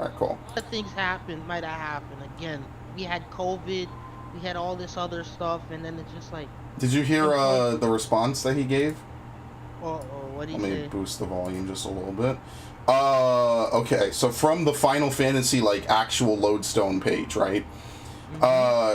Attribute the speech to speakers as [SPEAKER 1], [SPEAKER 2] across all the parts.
[SPEAKER 1] right, cool.
[SPEAKER 2] Things might have happened. Again, we had COVID, we had all this other stuff, and then it's just like.
[SPEAKER 1] Did you hear
[SPEAKER 2] things went-
[SPEAKER 1] the response that he gave?
[SPEAKER 2] what did
[SPEAKER 1] Let
[SPEAKER 2] he
[SPEAKER 1] me
[SPEAKER 2] say?
[SPEAKER 1] boost the volume just a little bit. Okay, so from the Final Fantasy, like, actual Lodestone page, right?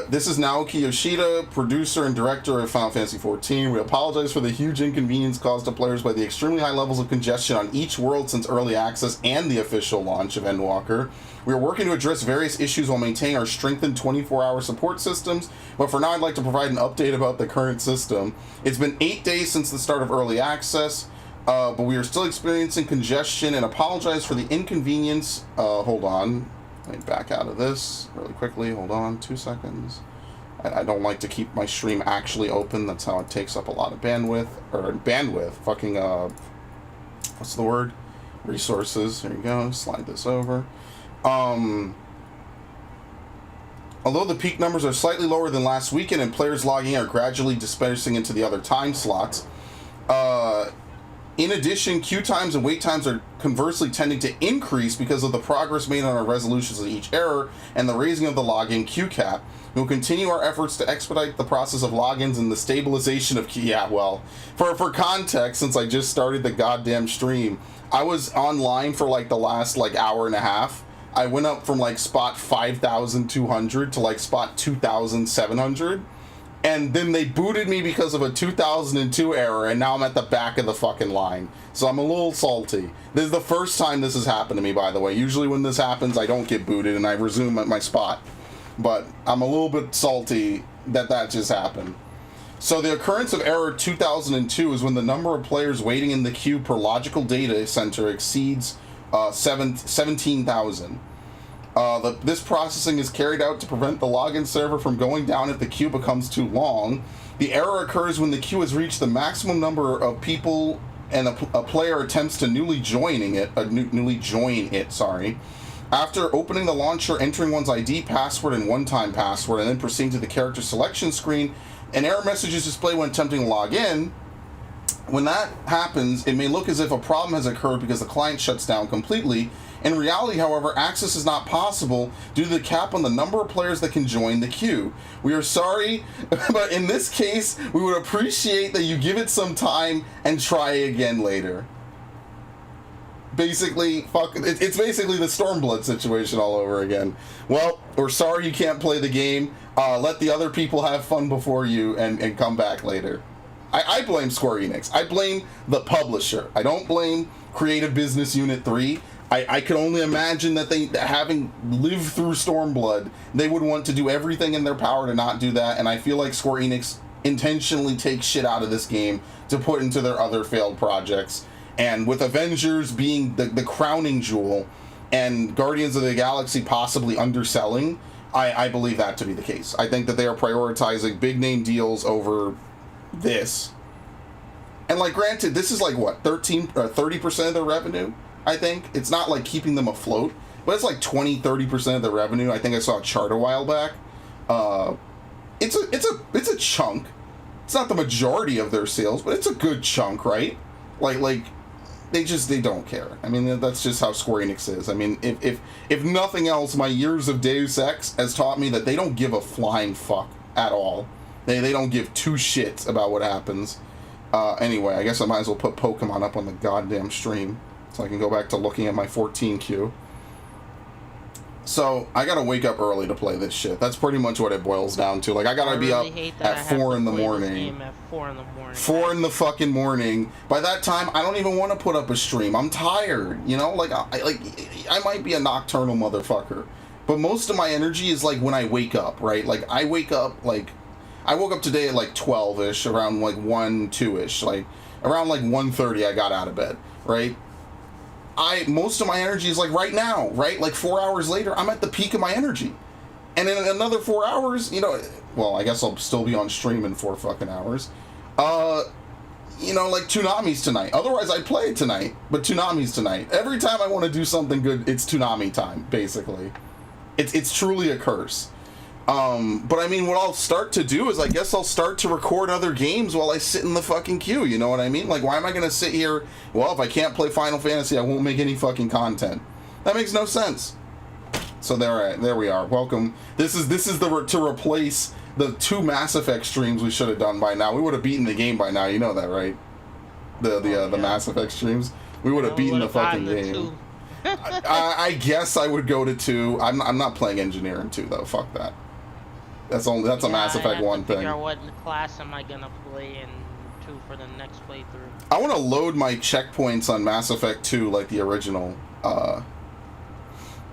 [SPEAKER 1] This is Naoki Yoshida, producer and director of Final Fantasy XIV. We apologize for the huge inconvenience caused to players by the extremely high levels of congestion on each world since early access and the official launch of Endwalker. We are working to address various issues while maintaining our strengthened 24-hour support systems, but for now I'd like to provide an update about the current system. It's been 8 days since the start of early access, but we are still experiencing congestion and apologize for the inconvenience. Hold on. Let me back out of this really quickly. Hold on 2 seconds. I don't like to keep my stream actually open. That's how it takes up a lot of bandwidth. Fucking, what's the word? Resources. There you go. Slide this over. Although the peak numbers are slightly lower than last weekend and players logging are gradually dispersing into the other time slots, in addition, queue times and wait times are conversely tending to increase because of the progress made on our resolutions of each error and the raising of the login queue cap. We will continue our efforts to expedite the process of logins and the stabilization of queue. Yeah, well, for context, since I just started the goddamn stream, I was online for like the last like hour and a half. I went up from like spot 5,200 to like spot 2,700. And then they booted me because of a 2002 error, and now I'm at the back of the fucking line. So I'm a little salty. This is the first time this has happened to me, by the way. Usually when this happens, I don't get booted, and I resume at my spot. But I'm a little bit salty that just happened. So the occurrence of error 2002 is when the number of players waiting in the queue per logical data center exceeds 17,000. This processing is carried out to prevent the login server from going down if the queue becomes too long. The error occurs when the queue has reached the maximum number of people and a player attempts to newly join it. After opening the launcher, entering one's ID, password, and one-time password, and then proceeding to the character selection screen, an error message is displayed when attempting to log in. When that happens, it may look as if a problem has occurred because the client shuts down completely. In reality, however, access is not possible due to the cap on the number of players that can join the queue. We are sorry, but in this case, we would appreciate that you give it some time and try again later. Basically, it's basically the Stormblood situation all over again. Well, we're sorry you can't play the game. Let the other people have fun before you and come back later. I blame Square Enix. I blame the publisher. I don't blame Creative Business Unit 3. I could only imagine that they, having lived through Stormblood, they would want to do everything in their power to not do that, and I feel like Square Enix intentionally takes shit out of this game to put into their other failed projects. And with Avengers being the crowning jewel, and Guardians of the Galaxy possibly underselling, I believe that to be the case. I think that they are prioritizing big-name deals over this. And, like, granted, this is like, what, 30% of their revenue? I think it's not like keeping them afloat, but it's like 20-30% of the revenue. I think I saw a chart a while back. It's a chunk. It's not the majority of their sales, but it's a good chunk, right? Like they don't care. I mean, that's just how Square Enix is. I mean, if nothing else, my years of Deus Ex has taught me that they don't give a flying fuck at all. They don't give two shits about what happens. Anyway, I guess I might as well put Pokemon up on the goddamn stream, so I can go back to looking at my 14 queue. So, I gotta wake up early to play this shit. That's pretty much what it boils down to. Like, I gotta be up at 4 in the morning. 4 in the fucking morning. By that time, I don't even want to put up a stream. I'm tired, you know? Like, I might be a nocturnal motherfucker. But most of my energy is, like, when I wake up, right? Like, I wake up, like... I woke up today at, like, 12-ish, around, like, 1, 2-ish. Like, around, like, 1:30 I got out of bed, right? Most of my energy is like right now, right? Like 4 hours later, I'm at the peak of my energy. And in another 4 hours, you know, well, I guess I'll still be on stream in 4 fucking hours. You know, like Toonami's tonight. Otherwise, I'd play it tonight, but Toonami's tonight. Every time I want to do something good, it's Toonami time, basically. It's truly a curse. But I mean, what I'll start to do is I guess I'll start to record other games while I sit in the fucking queue, you know what I mean? Like, why am I gonna sit here? Well, if I can't play Final Fantasy, I won't make any fucking content. That makes no sense. So there we are. Welcome. This is to replace the 2 Mass Effect streams we should have done by now. We would have beaten the game by now. You know that, right? The Mass Effect streams. We would have beaten the fucking game. I guess I would go to 2. I'm not playing Engineer in 2 though. Fuck that. That's a Mass Effect 1 thing.
[SPEAKER 2] Figure out what class am I gonna play in 2 for the next playthrough.
[SPEAKER 1] I want to load my checkpoints on Mass Effect 2 like the original,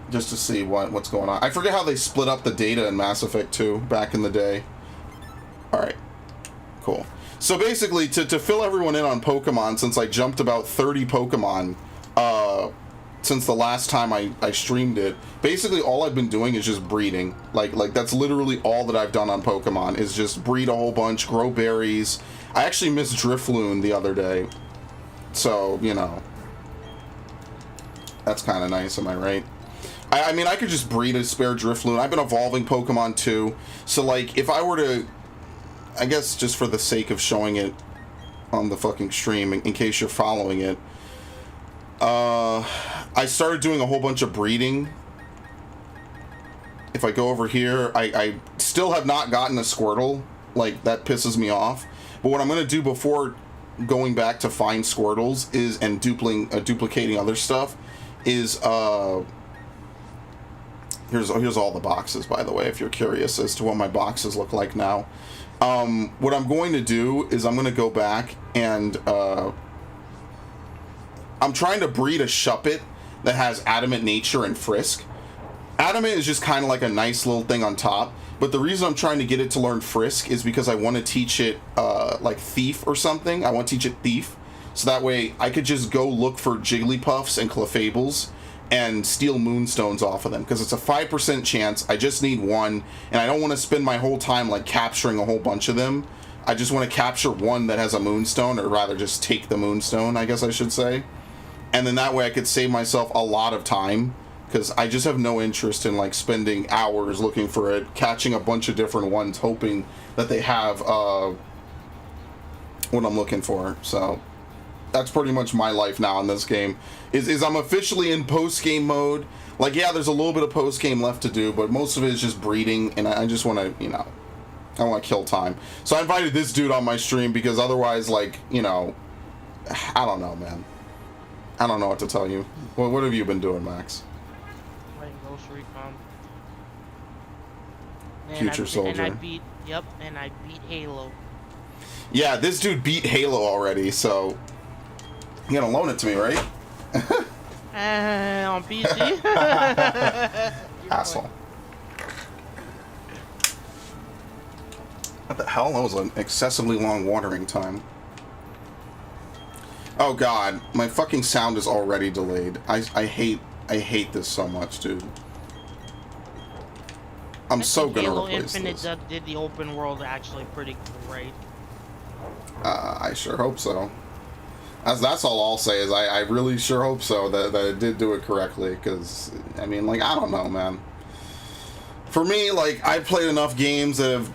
[SPEAKER 1] just to see what's going on. I forget how they split up the data in Mass Effect 2 back in the day. All right, cool. So basically, to fill everyone in on Pokemon, since I jumped about 30 Pokemon since the last time I streamed it, basically all I've been doing is just breeding. Like that's literally all that I've done on Pokemon, is just breed a whole bunch, grow berries. I actually missed Drifloon the other day, so, you know, that's kind of nice, am I right? I mean, I could just breed a spare Drifloon. I've been evolving Pokemon too, so, like, if I were to, I guess just for the sake of showing it on the fucking stream, in case you're following it, I started doing a whole bunch of breeding. If I go over here, I still have not gotten a Squirtle. Like, that pisses me off. But what I'm going to do before going back to find Squirtles is, and duplicating other stuff, is, here's all the boxes, by the way, if you're curious as to what my boxes look like now. What I'm going to do is I'm going to go back and, I'm trying to breed a Shuppet that has Adamant Nature and Frisk. Adamant is just kind of like a nice little thing on top, but the reason I'm trying to get it to learn Frisk is because I want to teach it, like Thief or something. I want to teach it Thief, so that way I could just go look for Jigglypuffs and Clefables and steal Moonstones off of them, because it's a 5% chance. I just need one, and I don't want to spend my whole time, like, capturing a whole bunch of them. I just want to capture one that has a Moonstone, or rather just take the Moonstone, I guess I should say. And then that way I could save myself a lot of time, because I just have no interest in, like, spending hours looking for it, catching a bunch of different ones, hoping that they have what I'm looking for. So that's pretty much my life now in this game, is I'm officially in post-game mode. Like, yeah, there's a little bit of post-game left to do, but most of it is just breeding, and I just want to, you know, I want to kill time. So I invited this dude on my stream, because otherwise, like, you know, I don't know, man. I don't know what to tell you. What have you been doing, Max?
[SPEAKER 2] Playing Ghost Recon.
[SPEAKER 1] Future Soldier.
[SPEAKER 2] And I beat Halo.
[SPEAKER 1] Yeah, this dude beat Halo already, so you're gonna loan it to me, right?
[SPEAKER 2] On PC?
[SPEAKER 1] Asshole. What the hell? That was an excessively long watering time. Oh god, my fucking sound is already delayed. I hate this so much, dude. I'm so gonna
[SPEAKER 2] Halo
[SPEAKER 1] replace
[SPEAKER 2] Infinite
[SPEAKER 1] this.
[SPEAKER 2] did the open world actually pretty great.
[SPEAKER 1] I sure hope so. That's all I'll say, is I really sure hope so that it did do it correctly, because, I mean, like, I don't know, man. For me, like, I've played enough games that have...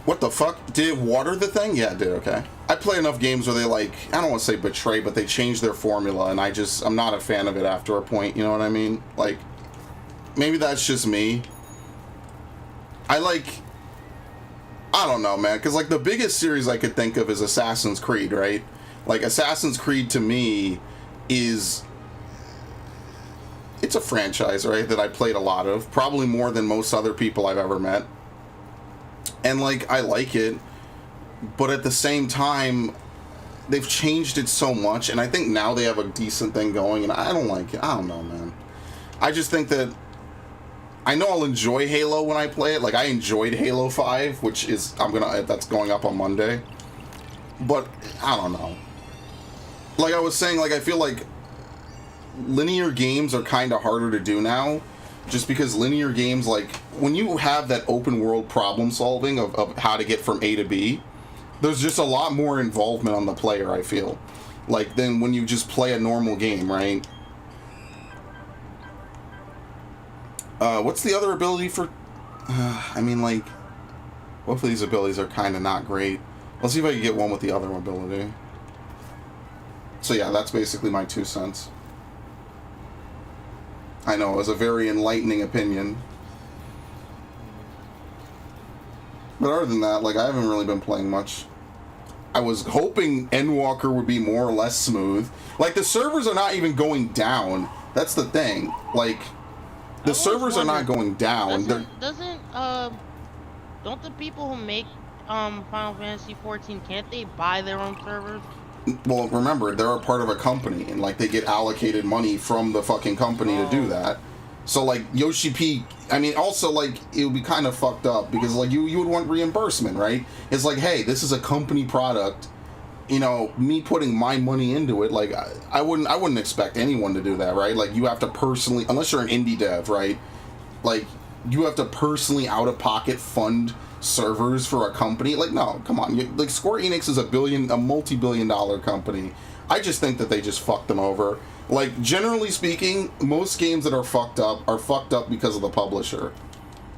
[SPEAKER 1] What the fuck? Did it water the thing? Yeah, it did, okay. I play enough games where they, like, I don't want to say betray, but they change their formula, and I'm not a fan of it after a point, you know what I mean? Like, maybe that's just me. I don't know, man, because, like, the biggest series I could think of is Assassin's Creed, right? Like, Assassin's Creed, to me, it's a franchise, right, that I played a lot of, probably more than most other people I've ever met. And, like, I like it, but at the same time, they've changed it so much, and I think now they have a decent thing going, and I don't like it. I don't know, man. I just think that... I know I'll enjoy Halo when I play it. Like, I enjoyed Halo 5, which is... that's going up on Monday. But, I don't know. Like I was saying, like, I feel like linear games are kind of harder to do now. Just because linear games, like, when you have that open world problem solving of how to get from A to B, there's just a lot more involvement on the player, I feel. Like, than when you just play a normal game, right? What's the other ability for... I mean, like, both of these abilities are kind of not great. Let's see if I can get one with the other ability. So yeah, that's basically my 2 cents. I know, it was a very enlightening opinion. But other than that, like, I haven't really been playing much. I was hoping Endwalker would be more or less smooth. Like, the servers are not even going down. That's the thing. Like, the servers are not going down.
[SPEAKER 2] Don't the people who make Final Fantasy 14, can't they buy their own servers?
[SPEAKER 1] Well, remember, they're a part of a company, and, like, they get allocated money from the fucking company to do that. So, like, Yoshi P, I mean, also, like, it would be kind of fucked up, because, like, you would want reimbursement, right? It's like, hey, this is a company product, you know, me putting my money into it, like, I wouldn't expect anyone to do that, right? Like, you have to personally, unless you're an indie dev, right? Like, you have to personally out-of-pocket fund servers for a company. Like, no, come on. Like, Square Enix is a multi-billion-dollar company. I just think that they just fucked them over. Like, generally speaking, most games that are fucked up because of the publisher.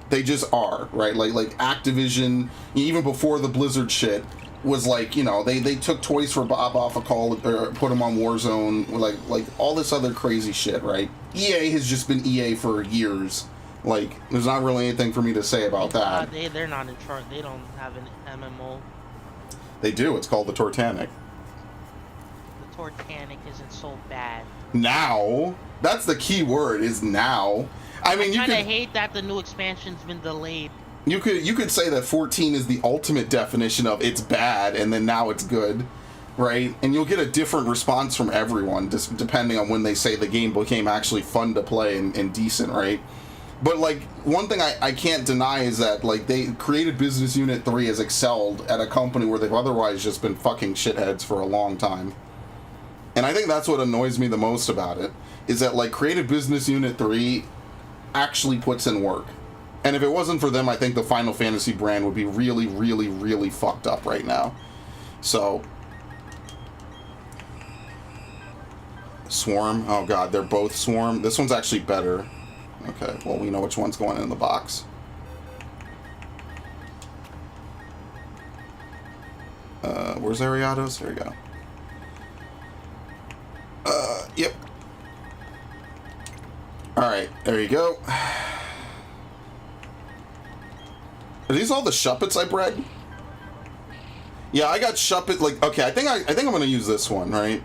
[SPEAKER 1] They just are, right? Like Activision, even before the Blizzard shit, was like, you know, they took Toys for Bob off of Call, or put them on Warzone, like all this other crazy shit, right? EA has just been EA for years. Like, there's not really anything for me to say about that.
[SPEAKER 2] They're not in charge. They don't have an MMO.
[SPEAKER 1] They do. It's called the Tortanic.
[SPEAKER 2] The Tortanic isn't so bad.
[SPEAKER 1] Now, that's the key word, is now. I mean,
[SPEAKER 2] I hate that the new expansion's been delayed.
[SPEAKER 1] You could say that 14 is the ultimate definition of it's bad, and then now it's good, right? And you'll get a different response from everyone, just depending on when they say the game became actually fun to play and decent, right? But, like, one thing I can't deny is that, like, they created Business Unit 3 has excelled at a company where they've otherwise just been fucking shitheads for a long time. And I think that's what annoys me the most about it, is that, like, Creative Business Unit 3 actually puts in work. And if it wasn't for them, I think the Final Fantasy brand would be really, really, really fucked up right now. So, Swarm. Oh god, they're both Swarm. This one's actually better. Okay, well, we know which one's going in the box. Where's Ariados? There we go. Yep. Alright, there you go. Are these all the Shuppets I bred? Yeah, I got Shuppet, like, okay, I think I'm gonna use this one, right?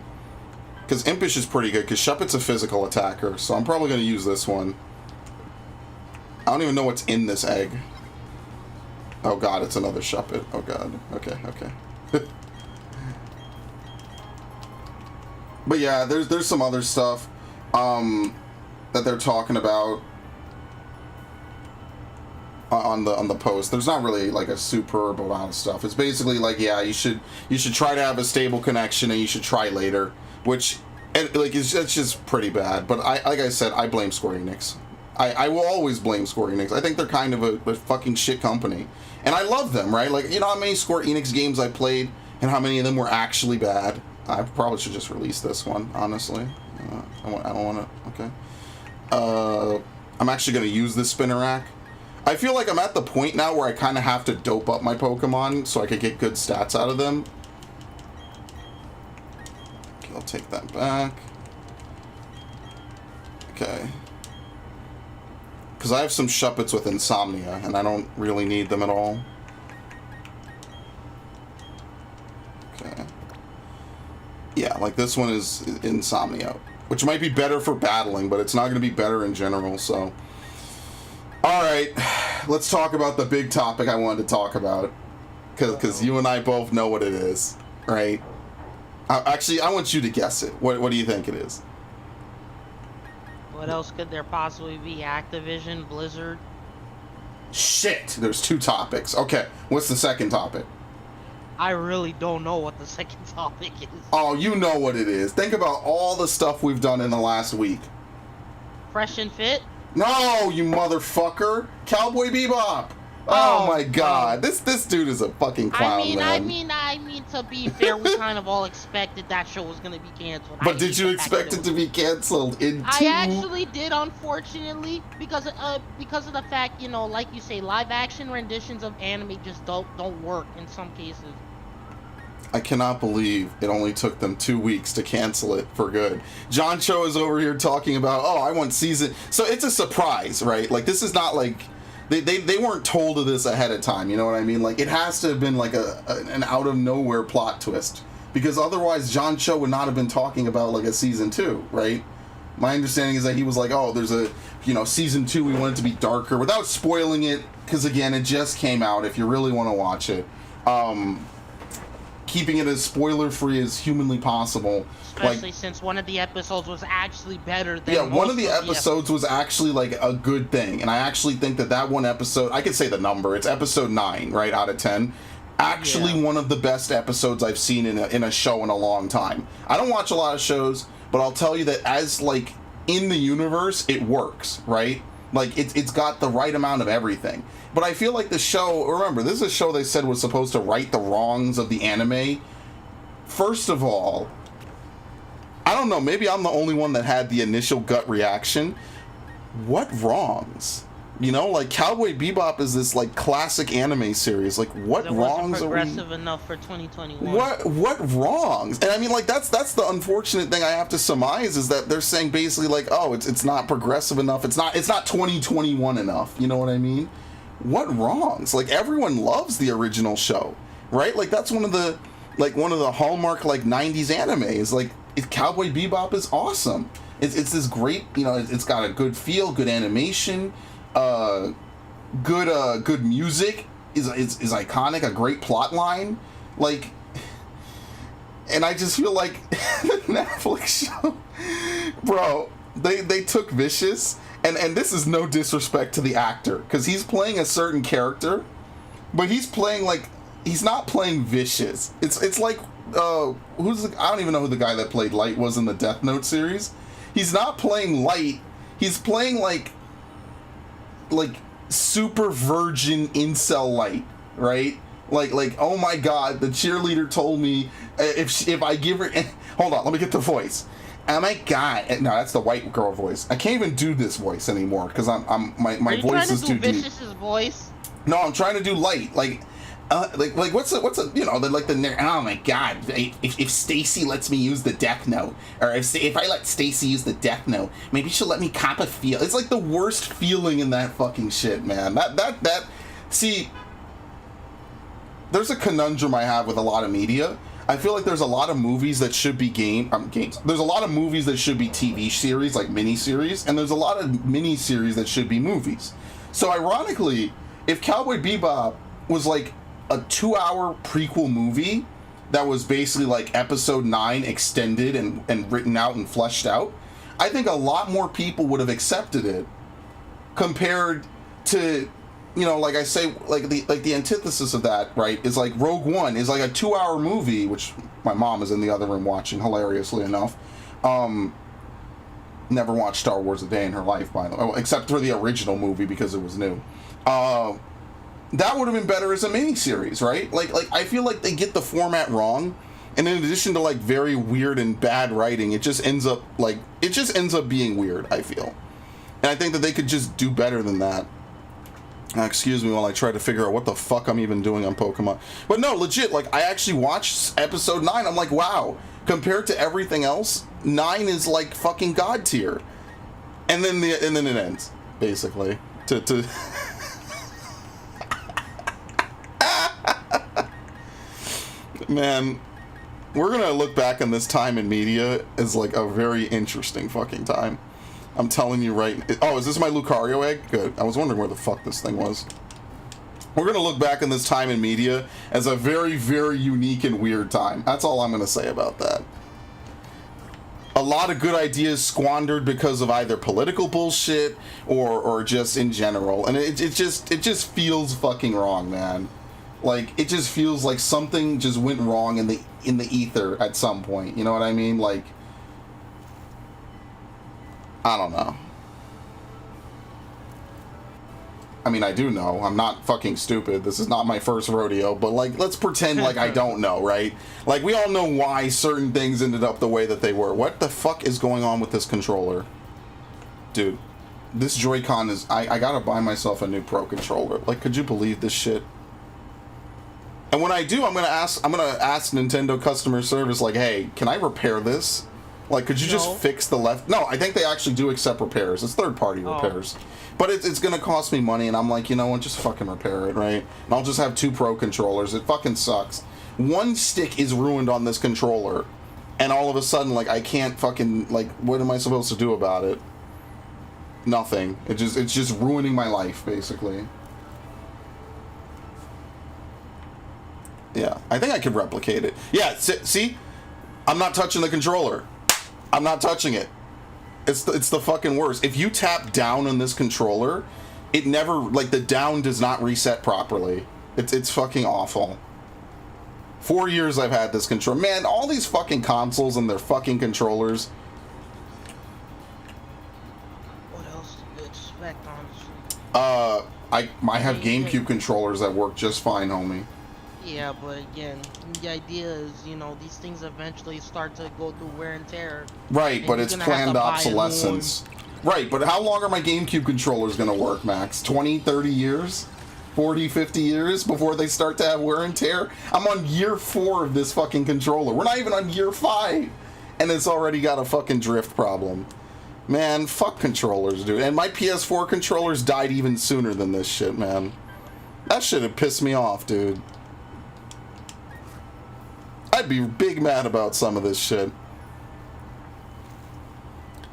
[SPEAKER 1] Because Impish is pretty good, because Shuppet's a physical attacker, so I'm probably gonna use this one. I don't even know what's in this egg. Oh god, it's another Shuppet. Oh god. Okay. But yeah, there's some other stuff that they're talking about on the post. There's not really like a superb amount of stuff. It's basically like, yeah, you should try to have a stable connection, and you should try later, which, like, it's just pretty bad. But like I said, I blame Square Enix. I will always blame Square Enix. I think they're kind of a fucking shit company. And I love them, right? Like, you know how many Square Enix games I played and how many of them were actually bad? I probably should just release this one, honestly. I don't want to... Okay. I'm actually going to use this spinner rack. I feel like I'm at the point now where I kind of have to dope up my Pokemon so I could get good stats out of them. Okay, I'll take that back. Okay. Because I have some Shuppets with Insomnia, and I don't really need them at all. Okay. Yeah, like this one is Insomnia, which might be better for battling, but it's not going to be better in general, so... Alright, let's talk about the big topic I wanted to talk about. Because you and I both know what it is, right? Actually, I want you to guess it. What do you think it is?
[SPEAKER 2] What else could there possibly be? Activision, Blizzard?
[SPEAKER 1] Shit! There's two topics. Okay, what's the second topic?
[SPEAKER 2] I really don't know what the second topic is.
[SPEAKER 1] Oh, you know what it is. Think about all the stuff we've done in the last week.
[SPEAKER 2] Fresh and Fit?
[SPEAKER 1] No, you motherfucker! Cowboy Bebop! Oh my god, this dude is a fucking clown, man.
[SPEAKER 2] I mean, to be fair, we kind of all expected that show was gonna be canceled.
[SPEAKER 1] But did you expect it to be canceled
[SPEAKER 2] I actually did, unfortunately, because of the fact, you know, like you say, live action renditions of anime just don't work in some cases.
[SPEAKER 1] I cannot believe it only took them 2 weeks to cancel it for good. John Cho is over here talking about, oh, I want season... So it's a surprise, right? Like, this is not like they weren't told of this ahead of time. You know what I mean? Like, it has to have been like an out of nowhere plot twist, because otherwise John Cho would not have been talking about like a season 2, right? My understanding is that he was like, oh, there's a, season 2, we want it to be darker, without spoiling it, because again, it just came out. If you really want to watch it, keeping it as spoiler free as humanly possible.
[SPEAKER 2] Especially since one of the episodes was actually better than most
[SPEAKER 1] one of the episodes was actually like a good thing, and I actually think that one episode, I could say the number, it's episode 9, right, out of 10. Actually, one of the best episodes I've seen in a show in a long time. I don't watch a lot of shows, but I'll tell you that as like in the universe, it works, right? Like it's got the right amount of everything. But I feel like the show, remember, this is a show they said was supposed to right the wrongs of the anime. First of all, I don't know, maybe I'm the only one that had the initial gut reaction. What wrongs? Like Cowboy Bebop is this like classic anime series. Like, what wrongs are we?
[SPEAKER 2] Progressive enough for 2021.
[SPEAKER 1] What wrongs? And I mean, like that's the unfortunate thing I have to surmise, is that they're saying basically like, oh, it's not progressive enough. It's not 2021 enough. You know what I mean? What wrongs? Like, everyone loves the original show, right? Like, that's one of the hallmark like 90s animes. Like, Cowboy Bebop is awesome. It's this great, it's got a good feel, good animation, good music is iconic, a great plot line, like, and I just feel like the Netflix show, bro, they took Vicious, and this is no disrespect to the actor, because he's playing a certain character, but he's not playing Vicious. It's like, I don't even know who the guy that played Light was in the Death Note series. He's not playing Light. He's playing like super virgin incel Light, right? Like oh my god, the cheerleader told me if I give her, hold on, let me get the voice. Oh my god, no, that's the white girl voice. I can't even do this voice anymore because my voice is too deep.
[SPEAKER 2] Vicious's voice?
[SPEAKER 1] No, I'm trying to do Light, like what's a oh my god, if Stacy lets me use the Death Note, or if I let Stacy use the Death Note, maybe she'll let me cop a feel. It's like the worst feeling in that fucking shit, man. That see, there's a conundrum I have with a lot of media. I feel like there's a lot of movies that should be games. There's a lot of movies that should be TV series, like miniseries, and there's a lot of miniseries that should be movies. So ironically, if Cowboy Bebop was like a 2-hour prequel movie that was basically like episode 9 extended and written out and fleshed out, I think a lot more people would have accepted it, compared to, like I say, like the antithesis of that, right, is like Rogue One is like a 2-hour movie, which my mom is in the other room watching, hilariously enough. Never watched Star Wars a day in her life, by the way, except for the original movie because it was new. That would have been better as a miniseries, right? Like I feel like they get the format wrong, and in addition to like very weird and bad writing, it just ends up being weird, I feel. And I think that they could just do better than that. Excuse me while I try to figure out what the fuck I'm even doing on Pokemon. But no, legit, like I actually watched episode 9. I'm like, wow, compared to everything else, 9 is like fucking god tier. And then it ends, basically. To Man, we're gonna look back on this time in media as like a very interesting fucking time. I'm telling you right. Oh, is this my Lucario egg? Good. I was wondering where the fuck this thing was. We're gonna look back on this time in media as a very, very unique and weird time. That's all I'm gonna say about that. A lot of good ideas squandered because of either political bullshit or just in general, and it just feels fucking wrong, man. Like, it just feels like something just went wrong in the ether at some point. You know what I mean? Like, I don't know. I mean, I do know. I'm not fucking stupid. This is not my first rodeo, but like, let's pretend like I don't know, right? Like, we all know why certain things ended up the way that they were. What the fuck is going on with this controller? Dude, this Joy-Con is... I gotta buy myself a new Pro controller. Like, could you believe this shit? And when I do, I'm gonna ask Nintendo customer service, like, hey, can I repair this? Like, could you just fix the left? No, I think they actually do accept repairs. It's third-party repairs. But it's going to cost me money, and I'm like, you know what, just fucking repair it, right? And I'll just have 2 Pro controllers. It fucking sucks. One stick is ruined on this controller, and all of a sudden, like, I can't fucking, like, what am I supposed to do about it? Nothing. It's just ruining my life, basically. Yeah, I think I could replicate it. Yeah, see? I'm not touching the controller. I'm not touching it. It's the fucking worst. If you tap down on this controller, it never, like, the down does not reset properly. It's fucking awful. 4 years I've had this controller. Man, all these fucking consoles and their fucking controllers.
[SPEAKER 2] What else do you expect, honestly?
[SPEAKER 1] I have GameCube controllers that work just fine, homie.
[SPEAKER 2] Yeah, but again, the idea is, you know, these things eventually start to go through wear and tear.
[SPEAKER 1] Right, but it's planned obsolescence. Right, but how long are my GameCube controllers going to work, Max? 20, 30 years? 40, 50 years before they start to have wear and tear? I'm on year 4 of this fucking controller. We're not even on year 5, and it's already got a fucking drift problem. Man, fuck controllers, dude. And my PS4 controllers died even sooner than this shit, man. That shit would piss me off, dude. I'd be big mad about some of this shit.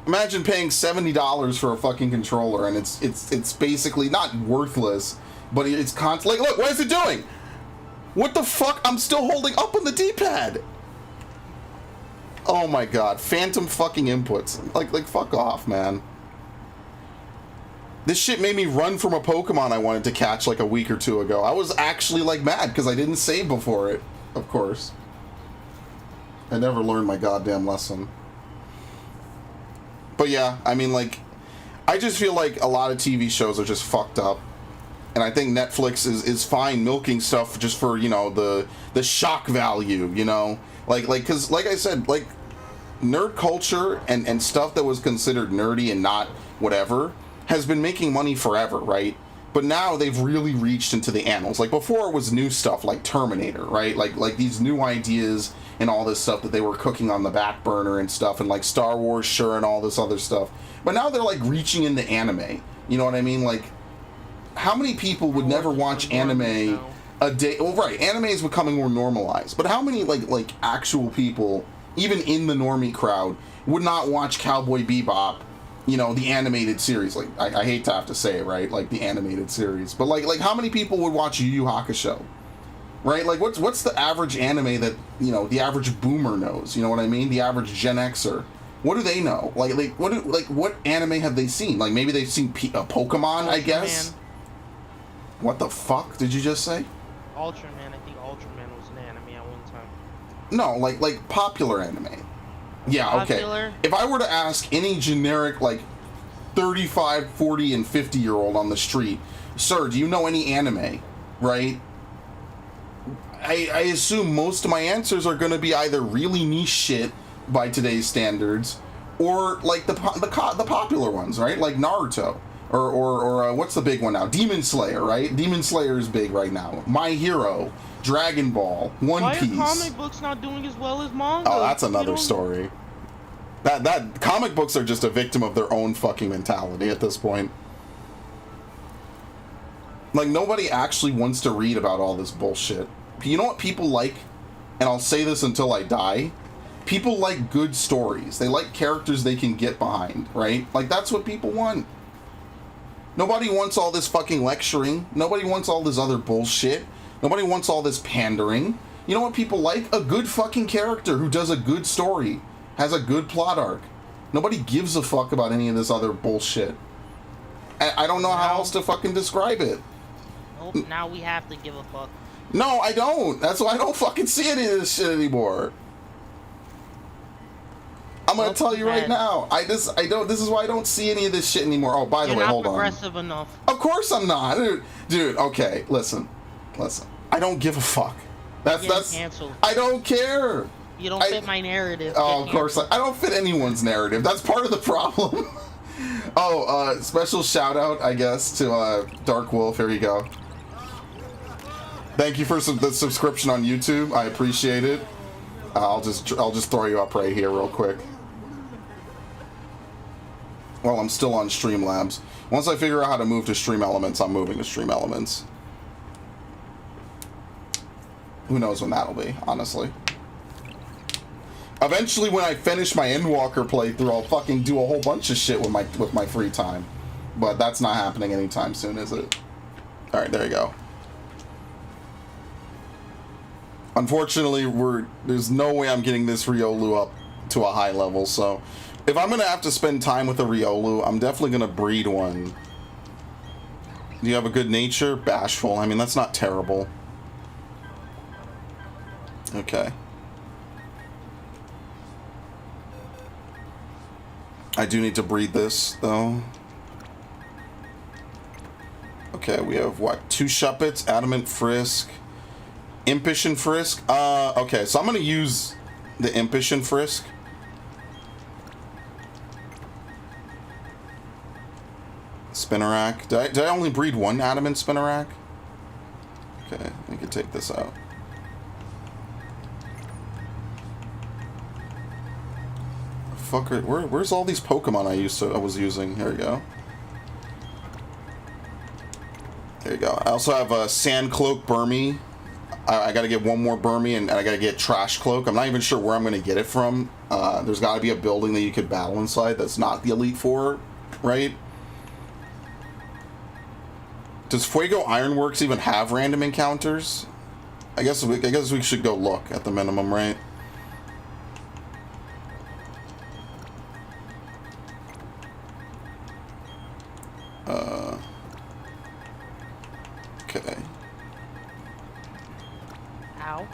[SPEAKER 1] Imagine paying $70 for a fucking controller, and it's basically not worthless, but it's like, look, what is it doing? What the fuck? I'm still holding up on the D-pad. Oh my god, phantom fucking inputs. Like fuck off, man. This shit made me run from a Pokemon I wanted to catch like a week or 2 ago. I was actually like mad because I didn't save before it, of course. I never learned my goddamn lesson. But yeah, I mean, like, I just feel like a lot of TV shows are just fucked up. And I think Netflix is fine milking stuff just for, you know, the shock value, you know? Like, because, like I said, like, nerd culture and stuff that was considered nerdy and not whatever has been making money forever, right? But now they've really reached into the annals. Like, before it was new stuff like Terminator, right? Like these new ideas and all this stuff that they were cooking on the back burner and stuff, and like Star Wars, sure, and all this other stuff. But now they're like reaching into anime. You know what I mean? Like, how many people would never watch anime a day? Well, right, anime is becoming more normalized. But how many like actual people, even in the normie crowd, would not watch Cowboy Bebop? You know, the animated series. Like, I hate to have to say it, right? Like the animated series, but like how many people would watch Yu Yu Hakusho? Right? Like, what's the average anime that, you know, the average boomer knows? You know what I mean? The average Gen Xer. What do they know? What anime have they seen? Like, maybe they've seen Pokemon, I guess. What the fuck did you just say?
[SPEAKER 2] Ultraman. I think Ultraman was an anime at one time.
[SPEAKER 1] No, like popular anime. Yeah,
[SPEAKER 2] Popular?
[SPEAKER 1] Okay. If I were to ask any generic, like, 35, 40, and 50-year-old on the street, sir, do you know any anime? Right? I assume most of my answers are going to be either really niche shit by today's standards, or like the popular ones, right? Like Naruto, or what's the big one now? Demon Slayer, right? Demon Slayer is big right now. My Hero, Dragon Ball, One Piece.
[SPEAKER 2] Why are comic books not doing as well as manga?
[SPEAKER 1] Oh, that's another story. That comic books are just a victim of their own fucking mentality at this point. Like, nobody actually wants to read about all this bullshit. You know what people like? And I'll say this until I die. People like good stories. They like characters they can get behind, right? Like, that's what people want. Nobody wants all this fucking lecturing. Nobody wants all this other bullshit. Nobody wants all this pandering. You know what people like? A good fucking character who does a good story. Has a good plot arc. Nobody gives a fuck about any of this other bullshit. I don't know how else to fucking describe it.
[SPEAKER 2] Nope, now we have to give a fuck.
[SPEAKER 1] No, I don't. That's why I don't fucking see any of this shit anymore. I'm gonna tell you right now. This is why I don't see any of this shit anymore. Oh, by the way, hold on.
[SPEAKER 2] You're not progressive enough.
[SPEAKER 1] Of course I'm not, dude. Okay, listen. I don't give a fuck. That's
[SPEAKER 2] canceled.
[SPEAKER 1] I don't care.
[SPEAKER 2] You don't fit my narrative.
[SPEAKER 1] Oh, of course I don't fit anyone's narrative. That's part of the problem. Oh, special shout out, I guess, to Dark Wolf. Here you go. Thank you for the subscription on YouTube. I appreciate it. I'll just throw you up right here real quick. Well, I'm still on Streamlabs. Once I figure out how to move to Stream Elements, I'm moving to Stream Elements. Who knows when that'll be, honestly. Eventually, when I finish my Endwalker playthrough, I'll fucking do a whole bunch of shit with my free time. But that's not happening anytime soon, is it? Alright, there you go. Unfortunately, there's no way I'm getting this Riolu up to a high level, so if I'm gonna have to spend time with a Riolu, I'm definitely gonna breed one. Do you have a good nature? Bashful. I mean, that's not terrible. Okay. I do need to breed this, though. Okay, we have, what, 2 Shuppets, Adamant Frisk, Impish and Frisk. Okay, so I'm gonna use the Impish and Frisk. Spinnerack. Did I only breed 1 Adamant Spinnerack? Okay, I can take this out. Fucker, where's all these Pokemon I was using? Here we go. There you go. I also have a Sandcloak Burmy. I gotta get 1 more Burmy, and I gotta get Trash Cloak. I'm not even sure where I'm gonna get it from. There's gotta be a building that you could battle inside that's not the Elite Four, right? Does Fuego Ironworks even have random encounters? I guess we should go look at the minimum, right? Okay.
[SPEAKER 2] Ow.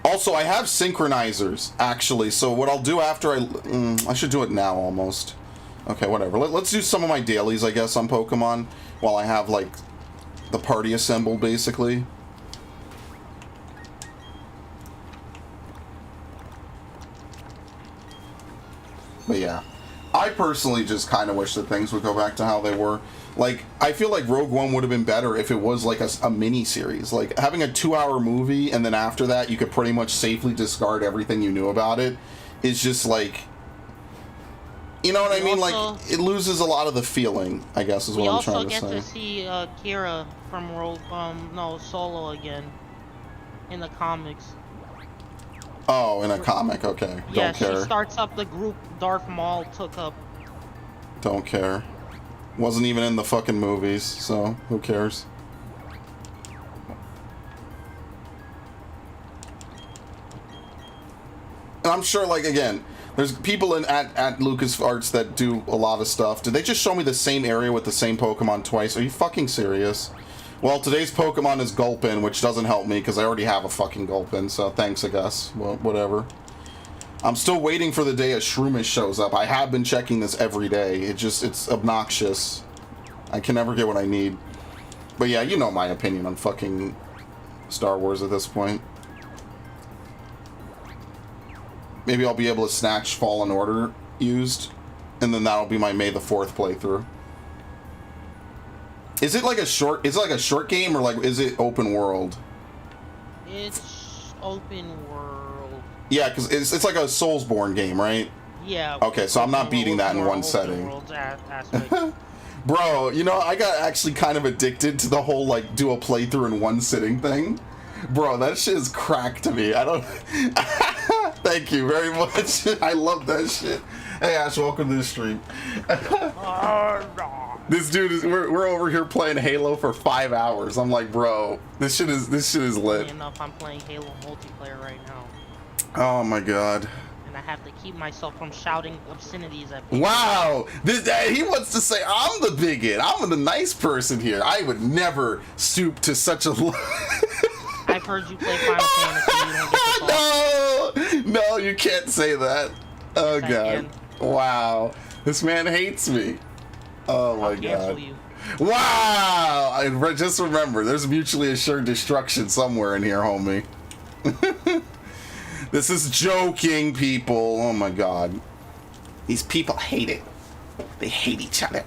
[SPEAKER 1] Also, I have synchronizers, actually, so what I'll do after I should do it now, almost. Okay, whatever. Let's do some of my dailies, I guess, on Pokemon, while I have, like, the party assembled, basically. But yeah, I personally just kind of wish that things would go back to how they were. Like, I feel like Rogue One would have been better if it was like a mini-series. Like, having a 2-hour movie, and then after that, you could pretty much safely discard everything you knew about it, is just like... You know what I mean? Like, it loses a lot of the feeling, I guess, is what I'm trying to say.
[SPEAKER 2] We also get to see Kira from Solo again. In the comics.
[SPEAKER 1] Oh, in a comic, okay.
[SPEAKER 2] Yeah,
[SPEAKER 1] Don't care.
[SPEAKER 2] she starts up the group Darth Maul took up.
[SPEAKER 1] Don't care. Wasn't even in the fucking movies, so who cares? And I'm sure, like, again, there's people at LucasArts that do a lot of stuff. Did they just show me the same area with the same Pokemon twice? Are you fucking serious? Well, today's Pokemon is Gulpin, which doesn't help me because I already have a fucking Gulpin, so thanks, I guess. Well, whatever. I'm still waiting for the day a Shroomish shows up. I have been checking this every day. It's obnoxious. I can never get what I need. But yeah, you know my opinion on fucking Star Wars at this point. Maybe I'll be able to snatch Fallen Order used, and then that'll be my May the 4th playthrough. Is it like a short game, or like is it open world?
[SPEAKER 2] It's open world.
[SPEAKER 1] Yeah, because it's like a Soulsborne game, right?
[SPEAKER 2] Yeah.
[SPEAKER 1] Okay, so I'm not beating that in one setting. Bro, you know, I got actually kind of addicted to the whole, like, do a playthrough in one sitting thing. Bro, that shit is crack to me. I don't... Thank you very much. I love that shit. Hey, Ash, welcome to the stream. This dude is... We're over here playing Halo for 5 hours. I'm like, bro, this shit is lit.
[SPEAKER 2] Enough, I'm playing Halo multiplayer right now.
[SPEAKER 1] Oh, my God.
[SPEAKER 2] And I have to keep myself from shouting obscenities at people.
[SPEAKER 1] Wow! He wants to say I'm the bigot. I'm the nice person here. I would never stoop to such a...
[SPEAKER 2] I've heard you play Final Fantasy. You don't get to talk.
[SPEAKER 1] No, you can't say that. Oh, God. Wow. This man hates me. Oh, my God. You. Wow! Just remember, there's mutually assured destruction somewhere in here, homie. This is joking, people. Oh my God. These people hate it. They hate each other.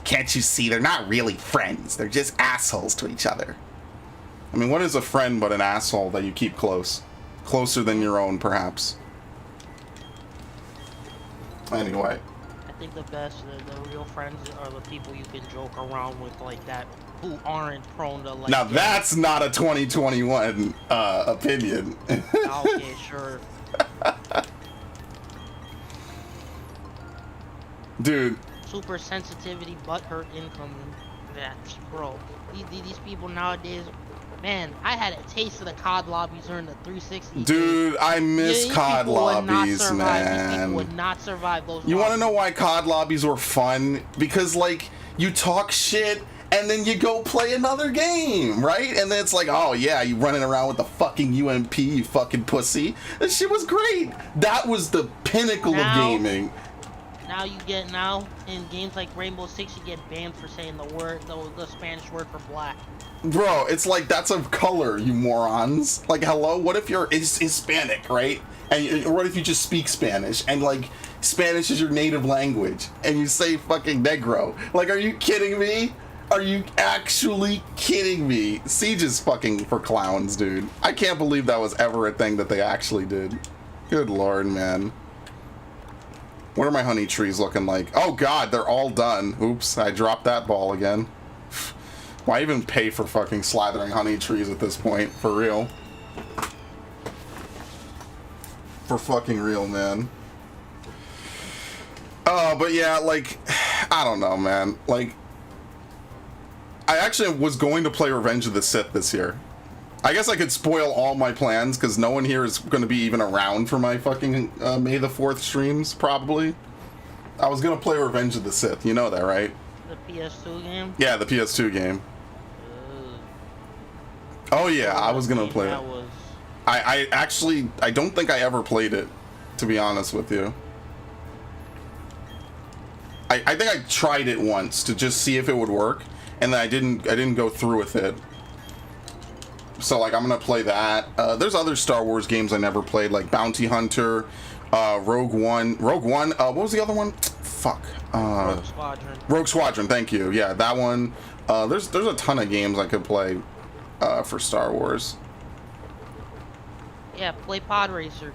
[SPEAKER 1] Can't you see? They're not really friends. They're just assholes to each other. I mean, what is a friend but an asshole that you keep close? Closer than your own, perhaps. Anyway.
[SPEAKER 2] I think the best, the real friends are the people you can joke around with like that, who aren't prone to like.
[SPEAKER 1] Now that's not a 2021 opinion.
[SPEAKER 2] Okay, sure.
[SPEAKER 1] Dude.
[SPEAKER 2] Super sensitivity, butthurt incoming. That's bro. These people nowadays, man. I had a taste of the COD lobbies during the 360.
[SPEAKER 1] Dude, I miss COD lobbies, man.
[SPEAKER 2] These people would not survive those.
[SPEAKER 1] You want to know why COD lobbies were fun? Because like you talk shit and then you go play another game, right? And then it's like, oh yeah, you running around with the fucking UMP, you fucking pussy. This shit was great. That was the pinnacle of gaming.
[SPEAKER 2] Now in games like Rainbow Six, you get banned for saying the Spanish word for black.
[SPEAKER 1] Bro, it's like that's a color, you morons. Like, hello, what if you're Hispanic, right? And what if you just speak Spanish and like Spanish is your native language and you say fucking negro? Like, are you kidding me? Are you actually kidding me? Siege is fucking for clowns, dude. I can't believe that was ever a thing that they actually did. Good lord, man. What are my honey trees looking like? Oh god, they're all done. Oops, I dropped that ball again. Why even pay for fucking slathering honey trees at this point? For real. For fucking real, man. But yeah, like, I don't know, man. Like, I actually was going to play Revenge of the Sith this year. I guess I could spoil all my plans because no one here is going to be even around for my fucking May the 4th streams, probably. I was going to play Revenge of the Sith. You know that, right?
[SPEAKER 2] The PS2 game?
[SPEAKER 1] Yeah, the PS2 game. Oh yeah, I was going to play it. I actually, I don't think I ever played it, to be honest with you. I think I tried it once to just see if it would work, and then I didn't go through with it. So like I'm gonna play that. There's other Star Wars games I never played, like Bounty Hunter, Rogue One. What was the other one? Fuck.
[SPEAKER 2] Rogue Squadron.
[SPEAKER 1] Rogue Squadron. Thank you. Yeah, that one. There's a ton of games I could play for Star Wars.
[SPEAKER 2] Yeah, play Pod Racer.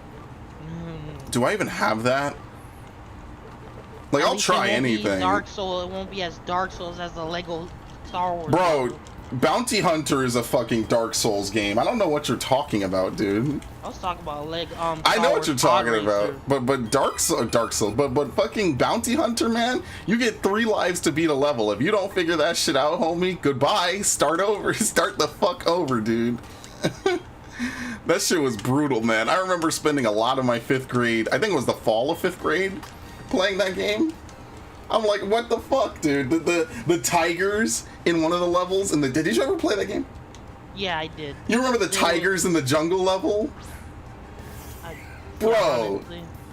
[SPEAKER 1] Do I even have that? Like, I'll try anything.
[SPEAKER 2] Dark Souls. It won't be as Dark Souls as the Lego Star Wars.
[SPEAKER 1] Bro, Bounty Hunter is a fucking Dark Souls game. I don't know what you're talking about, dude.
[SPEAKER 2] I was talking about Lego.
[SPEAKER 1] I know what you're talking about, but Dark Souls, but fucking Bounty Hunter, man, you get 3 lives to beat a level. If you don't figure that shit out, homie, goodbye. Start over. Start the fuck over, dude. That shit was brutal, man. I remember spending a lot of my 5th grade, I think it was the fall of 5th grade, playing that game. I'm like, what the fuck, dude? The tigers in one of the levels, and did you ever play that game?
[SPEAKER 2] Yeah, I did.
[SPEAKER 1] You remember the tigers in the jungle level? Bro,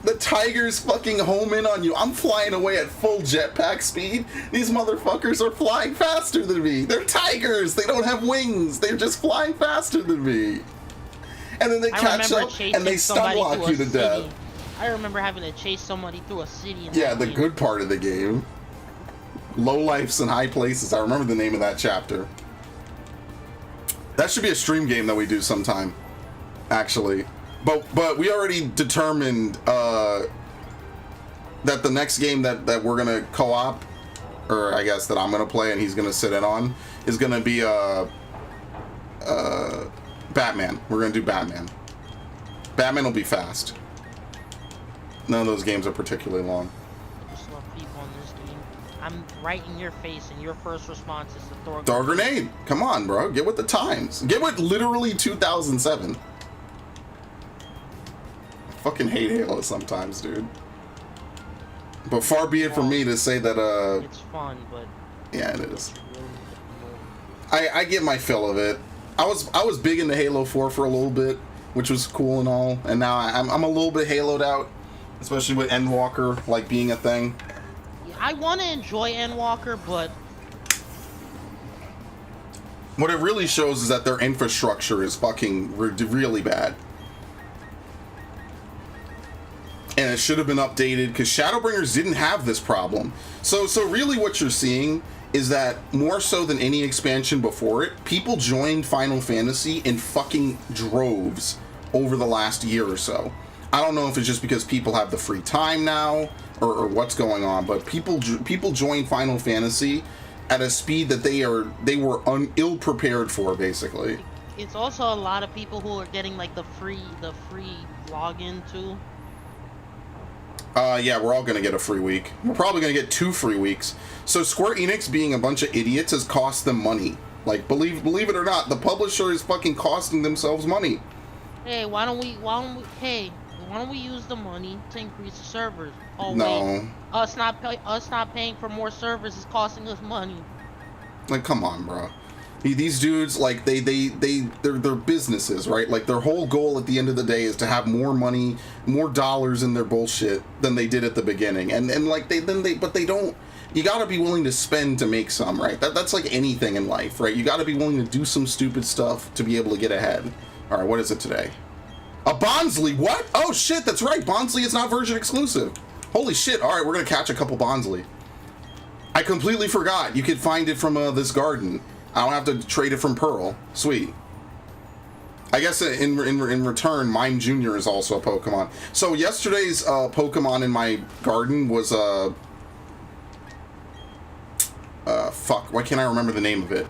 [SPEAKER 1] the tigers fucking home in on you. I'm flying away at full jetpack speed. These motherfuckers are flying faster than me. They're tigers. They don't have wings. They're just flying faster than me. And then they catch up and they stun lock you to death.
[SPEAKER 2] I remember having to chase somebody through a city.
[SPEAKER 1] Yeah, the good part of the game. Low lifes and high places. I remember the name of that chapter. That should be a stream game that we do sometime, actually. But we already determined that the next game that we're gonna co-op, or I guess that I'm gonna play and he's gonna sit in on, is gonna be Batman. We're gonna do Batman. Batman will be fast. None of those games are particularly long.
[SPEAKER 2] I just love people in this game. I'm right in your face, and your first response is to throw
[SPEAKER 1] a grenade. Come on, bro. Get with the times. Get with literally 2007. I fucking hate Halo sometimes, dude. But far be it from me to say that,
[SPEAKER 2] it's fun, but...
[SPEAKER 1] Yeah, it is. I get my fill of it. I was big into Halo 4 for a little bit, which was cool and all, and now I'm a little bit Halo'd out. Especially with Endwalker, like, being a thing.
[SPEAKER 2] Yeah, I want to enjoy Endwalker, but...
[SPEAKER 1] What it really shows is that their infrastructure is fucking really bad. And it should have been updated, because Shadowbringers didn't have this problem. So really what you're seeing is that, more so than any expansion before it, people joined Final Fantasy in fucking droves over the last year or so. I don't know if it's just because people have the free time now, or what's going on, but people join Final Fantasy at a speed that they were ill prepared for, basically.
[SPEAKER 2] It's also a lot of people who are getting like the free login too.
[SPEAKER 1] Yeah, we're all gonna get a free week. We're probably gonna get 2 free weeks. So Square Enix, being a bunch of idiots, has cost them money. Like, believe it or not, the publisher is fucking costing themselves money.
[SPEAKER 2] Hey, why don't we use the money to increase the servers? Oh
[SPEAKER 1] no.
[SPEAKER 2] Wait, us not paying for more servers is costing us money.
[SPEAKER 1] Like, come on, bro. These dudes, like, they're businesses, right? Like, their whole goal at the end of the day is to have more money, more dollars in their bullshit than they did at the beginning. And like, but they don't. You gotta be willing to spend to make some, right? That's like anything in life, right? You gotta be willing to do some stupid stuff to be able to get ahead. All right, what is it today? A Bonsly, what? Oh shit, that's right. Bonsly is not version exclusive. Holy shit. All right, we're gonna catch a couple Bonsly. I completely forgot. You could find it from this garden. I don't have to trade it from Pearl. Sweet. I guess in return, Mime Jr. is also a Pokemon. So yesterday's Pokemon in my garden was fuck, why can't I remember the name of it?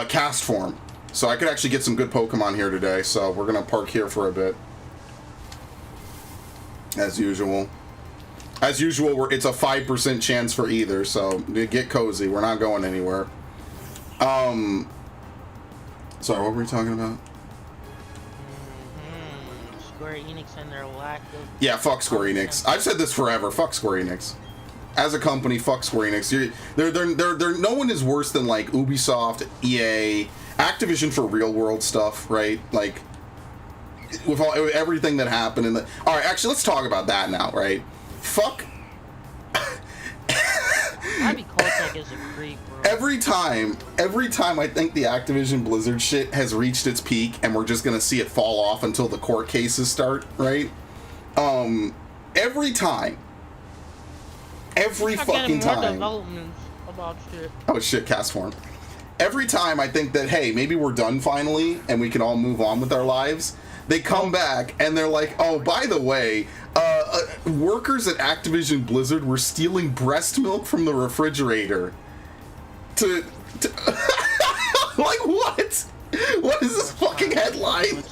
[SPEAKER 1] Cast Form. So I could actually get some good Pokemon here today, so we're gonna park here for a bit. As usual. As usual, it's a 5% chance for either, so get cozy. We're not going anywhere. Sorry, what were we talking about?
[SPEAKER 2] Square Enix and their lack of...
[SPEAKER 1] Yeah, fuck Square Enix. I've said this forever. Fuck Square Enix. As a company, fuck Square Enix. They're no one is worse than like Ubisoft, EA, Activision for real world stuff, right? Like with everything that happened in the. All right, actually, let's talk about that now, right? Fuck.
[SPEAKER 2] Abby Kotick is a creep, bro.
[SPEAKER 1] Every time I think the Activision Blizzard shit has reached its peak and we're just gonna see it fall off until the court cases start, right? Every fucking time.
[SPEAKER 2] Developments about shit.
[SPEAKER 1] Oh shit, Cast Form. Every time I think that, hey, maybe we're done finally and we can all move on with our lives, they come back and they're like, oh, by the way, workers at Activision Blizzard were stealing breast milk from the refrigerator to like, what? What is this fucking headline?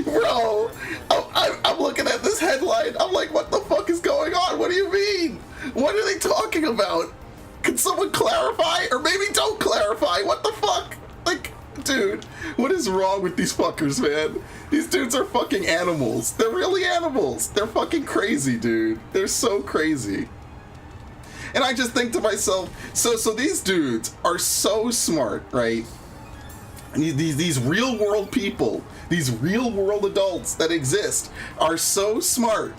[SPEAKER 1] Bro, I'm looking at this headline. I'm like, what the fuck is going on? What do you mean? What are they talking about? Can someone clarify? Or maybe don't clarify. What the fuck? Like, dude, what is wrong with these fuckers, man? These dudes are fucking animals. They're really animals. They're fucking crazy, dude. They're so crazy. And I just think to myself, so these dudes are so smart, right? And these real world people, these real world adults that exist are so smart.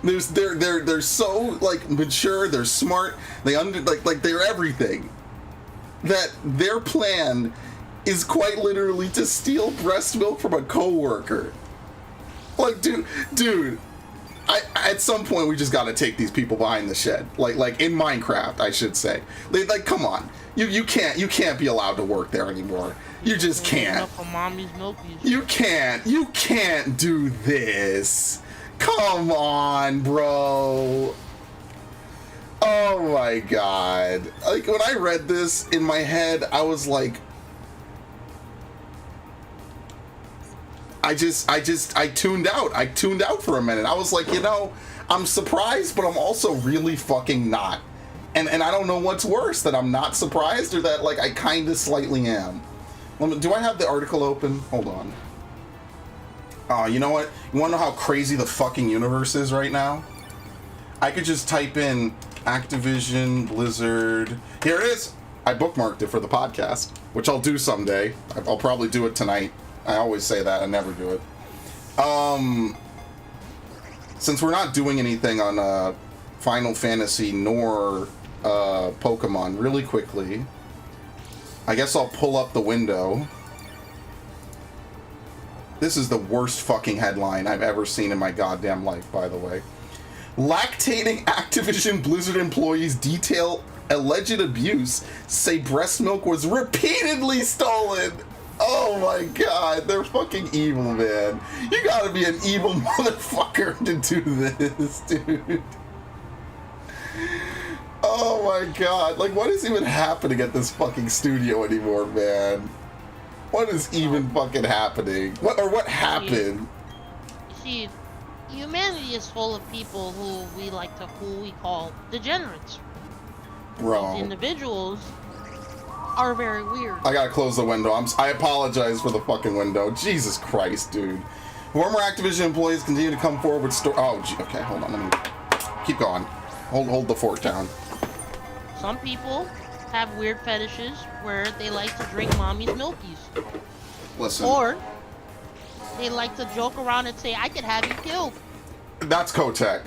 [SPEAKER 1] They're so like mature, they're smart, like they're everything. That their plan is quite literally to steal breast milk from a coworker. Like, dude, at some point we just gotta take these people behind the shed. Like in Minecraft, I should say. Like, come on. You can't be allowed to work there anymore. You just can't. You can't do this. Come on, bro. Oh my god. Like, when I read this in my head, I was like, I tuned out. I tuned out for a minute. I was like, you know, I'm surprised, but I'm also really fucking not. And I don't know what's worse, that I'm not surprised or that, like, I kind of slightly am. Do I have the article open? Hold on. You know what? You want to know how crazy the fucking universe is right now? I could just type in Activision Blizzard. Here it is. I bookmarked it for the podcast, which I'll do someday. I'll probably do it tonight. I always say that. I never do it. Since we're not doing anything on Final Fantasy nor Pokemon, really quickly, I guess I'll pull up the window. This is the worst fucking headline I've ever seen in my goddamn life, by the way. Lactating Activision Blizzard employees detail alleged abuse, say breast milk was repeatedly stolen. Oh my god, they're fucking evil, man. You gotta be an evil motherfucker to do this, dude. Oh my god, like what is even happening at this fucking studio anymore, man? What is even fucking happening? What happened?
[SPEAKER 2] You see, humanity is full of people who we call degenerates.
[SPEAKER 1] Bro.
[SPEAKER 2] These individuals are very weird.
[SPEAKER 1] I gotta close the window. I apologize for the fucking window. Jesus Christ, dude. Former Activision employees continue to come forward with okay, hold on. Let me keep going. Hold the fort down.
[SPEAKER 2] Some people have weird fetishes where they like to drink mommy's milkies.
[SPEAKER 1] Listen.
[SPEAKER 2] Or they like to joke around and say, "I could have you killed."
[SPEAKER 1] That's Kotek.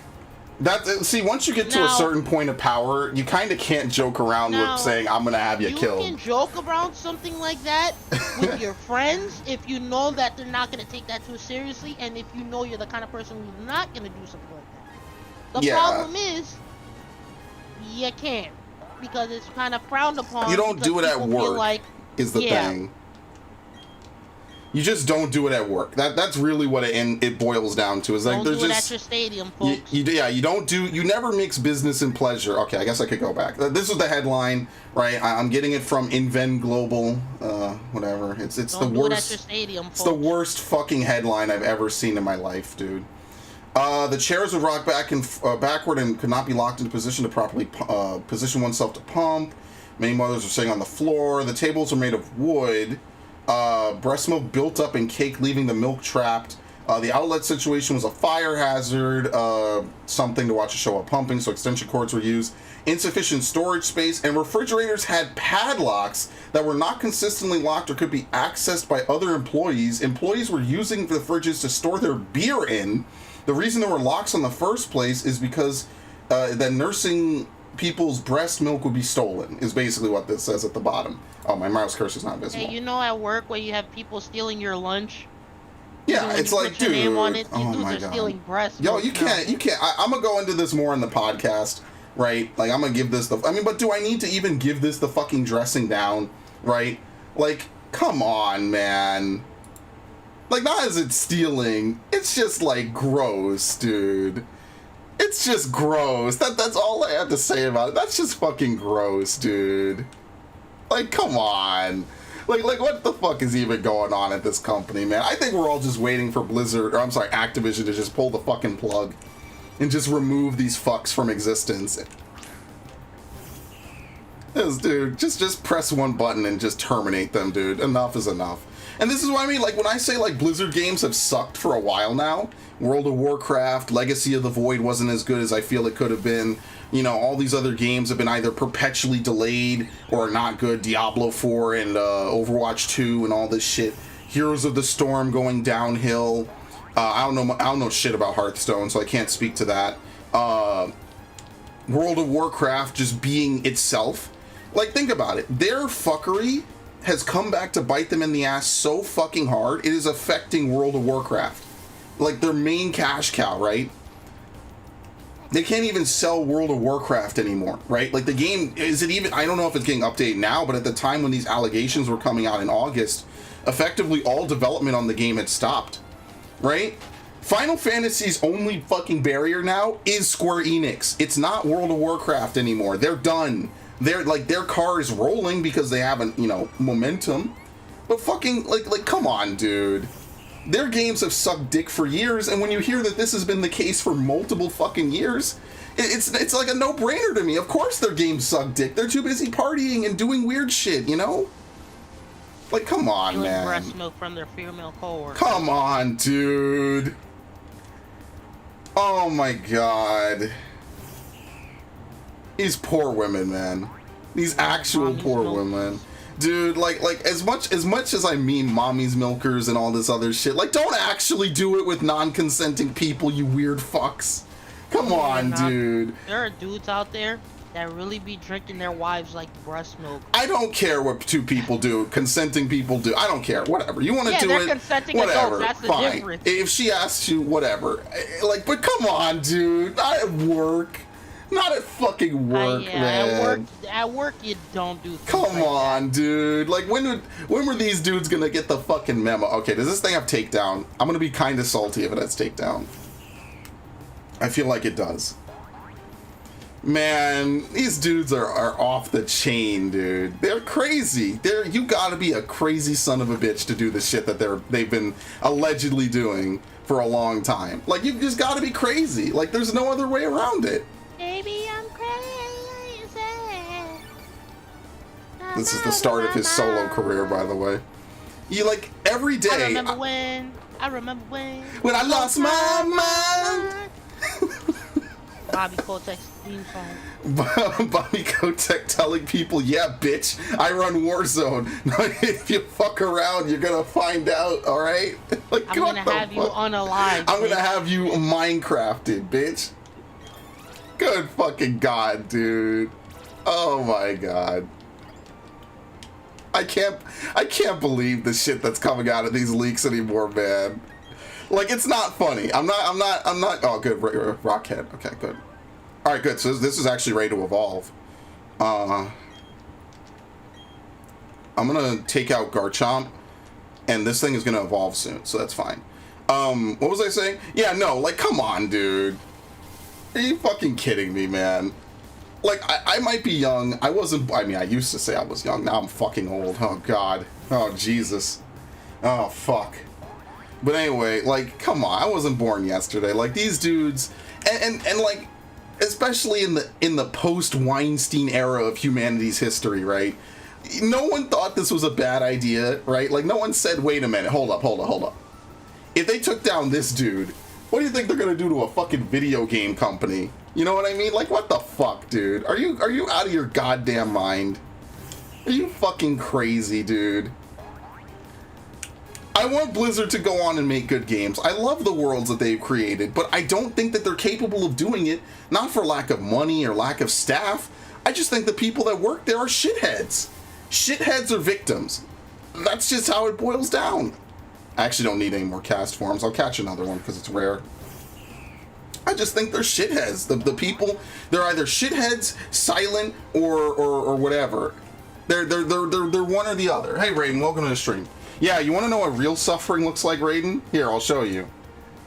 [SPEAKER 1] See, once you get to a certain point of power, you kind of can't joke around with saying, "I'm gonna have you killed."
[SPEAKER 2] You can joke around something like that with your friends if you know that they're not gonna take that too seriously, and if you know you're the kind of person who's not gonna do something like that. The problem is, you can't, because it's kind of frowned upon.
[SPEAKER 1] You don't do it at work. Is the thing. You just don't do it at work. That's really what it boils down to. Is like
[SPEAKER 2] don't do it at your stadium, folks.
[SPEAKER 1] You never mix business and pleasure. Okay, I guess I could go back. This is the headline, right? I'm getting it from Invent Global, whatever. It's the worst.
[SPEAKER 2] Do it at your stadium, folks.
[SPEAKER 1] It's the worst fucking headline I've ever seen in my life, dude. The chairs would rock backward and could not be locked into position to properly position oneself to pump. Many mothers are sitting on the floor. The tables are made of wood. Breast milk built up in cake, leaving the milk trapped. The outlet situation was a fire hazard, something to watch a show of pumping, so extension cords were used. Insufficient storage space, and refrigerators had padlocks that were not consistently locked or could be accessed by other employees. Employees were using the fridges to store their beer in. The reason there were locks in the first place is because that nursing people's breast milk would be stolen, is basically what this says at the bottom. Oh, my mouse cursor is not visible.
[SPEAKER 2] Hey, you know at work where you have people stealing your lunch?
[SPEAKER 1] Yeah, it's like, dude.
[SPEAKER 2] Name on it,
[SPEAKER 1] oh my god.
[SPEAKER 2] Stealing breast
[SPEAKER 1] Yo,
[SPEAKER 2] milk
[SPEAKER 1] you can't. I'm gonna go into this more in the podcast, right? Like, I'm gonna give this but do I need to even give this the fucking dressing down, right? Like, come on, man. Like, not as it's stealing. It's just like gross, dude. It's just gross. That's all I have to say about it. That's just fucking gross, dude. Like, come on. Like what the fuck is even going on at this company, man? I think we're all just waiting for Activision to just pull the fucking plug and just remove these fucks from existence. Dude, just press one button and just terminate them, dude. Enough is enough. And this is what I mean, like, when I say, like, Blizzard games have sucked for a while now, World of Warcraft, Legacy of the Void wasn't as good as I feel it could have been. You know, all these other games have been either perpetually delayed or not good. Diablo 4 and Overwatch 2 and all this shit. Heroes of the Storm going downhill. I don't know shit about Hearthstone, so I can't speak to that. World of Warcraft just being itself. Like, think about it. Their fuckery has come back to bite them in the ass so fucking hard, it is affecting World of Warcraft. Like, their main cash cow, right? They can't even sell World of Warcraft anymore, right? Like, the game, I don't know if it's getting updated now, but at the time when these allegations were coming out in August, effectively all development on the game had stopped, right? Final Fantasy's only fucking barrier now is Square Enix. It's not World of Warcraft anymore. They're done. Their car is rolling because they haven't, momentum. But fucking, like, come on, dude. Their games have sucked dick for years, and when you hear that this has been the case for multiple fucking years, it's like a no-brainer to me. Of course their games suck dick. They're too busy partying and doing weird shit, Like, come on, man.
[SPEAKER 2] Breast milk from their female coworkers.
[SPEAKER 1] Come on, dude. Oh my god. These poor women, man. These actual poor women. Dude, like as much as I mean mommy's milkers and all this other shit, like, don't actually do it with non-consenting people, you weird fucks. Come on, dude.
[SPEAKER 2] There are dudes out there that really be drinking their wives like breast milk.
[SPEAKER 1] I don't care what two people do, consenting people do. I don't care. Whatever. You want to do
[SPEAKER 2] they're
[SPEAKER 1] it,
[SPEAKER 2] consenting
[SPEAKER 1] whatever.
[SPEAKER 2] Adults. That's the
[SPEAKER 1] fine.
[SPEAKER 2] difference.
[SPEAKER 1] If she asks you, whatever. Like, but come on, dude. Not at work. Not at fucking work,
[SPEAKER 2] yeah,
[SPEAKER 1] man.
[SPEAKER 2] At work, you don't do things
[SPEAKER 1] Come
[SPEAKER 2] like
[SPEAKER 1] on, dude. Like, when were these dudes gonna get the fucking memo? Okay, does this thing have takedown? I'm gonna be kind of salty if it has takedown. I feel like it does. Man, these dudes are off the chain, dude. They're crazy. You gotta be a crazy son of a bitch to do the shit that they've been allegedly doing for a long time. Like, you've just gotta be crazy. Like, there's no other way around it.
[SPEAKER 2] Baby, I'm crazy.
[SPEAKER 1] This is the start of his solo career, by the way. You, like, every day...
[SPEAKER 2] I remember when
[SPEAKER 1] I lost my mind!
[SPEAKER 2] Bobby Kotick's theme song.
[SPEAKER 1] Bobby Kotick telling people, yeah, bitch, I run Warzone. If you fuck around, you're gonna find out, alright? Like,
[SPEAKER 2] I'm gonna have you unalived.
[SPEAKER 1] I'm gonna have you Minecrafted, bitch. Good fucking god, dude. Oh my god. I can't believe the shit that's coming out of these leaks anymore, man. Like, it's not funny. I'm not, oh, good, Rockhead. Okay, good. Alright, good, so this is actually ready to evolve. I'm gonna take out Garchomp, and this thing is gonna evolve soon, so that's fine. What was I saying? Yeah, no, like, come on, dude. Are you fucking kidding me, man? Like, I might be young. I used to say I was young. Now I'm fucking old. Oh, God. Oh, Jesus. Oh, fuck. But anyway, like, come on. I wasn't born yesterday. Like, these dudes, and like, especially in the post-Weinstein era of humanity's history, right? No one thought this was a bad idea, right? Like, no one said, wait a minute, hold up. If they took down this dude, what do you think they're gonna do to a fucking video game company? You know what I mean? Like, what the fuck, dude? Are you out of your goddamn mind? Are you fucking crazy, dude? I want Blizzard to go on and make good games. I love the worlds that they've created, but I don't think that they're capable of doing it, not for lack of money or lack of staff. I just think the people that work there are shitheads. Shitheads are victims. That's just how it boils down. I actually don't need any more cast forms. I'll catch another one because it's rare. I just think they're shitheads. The people, they're either shitheads, silent, or whatever. They're one or the other. Hey, Raiden, welcome to the stream. Yeah, you want to know what real suffering looks like, Raiden? Here, I'll show you.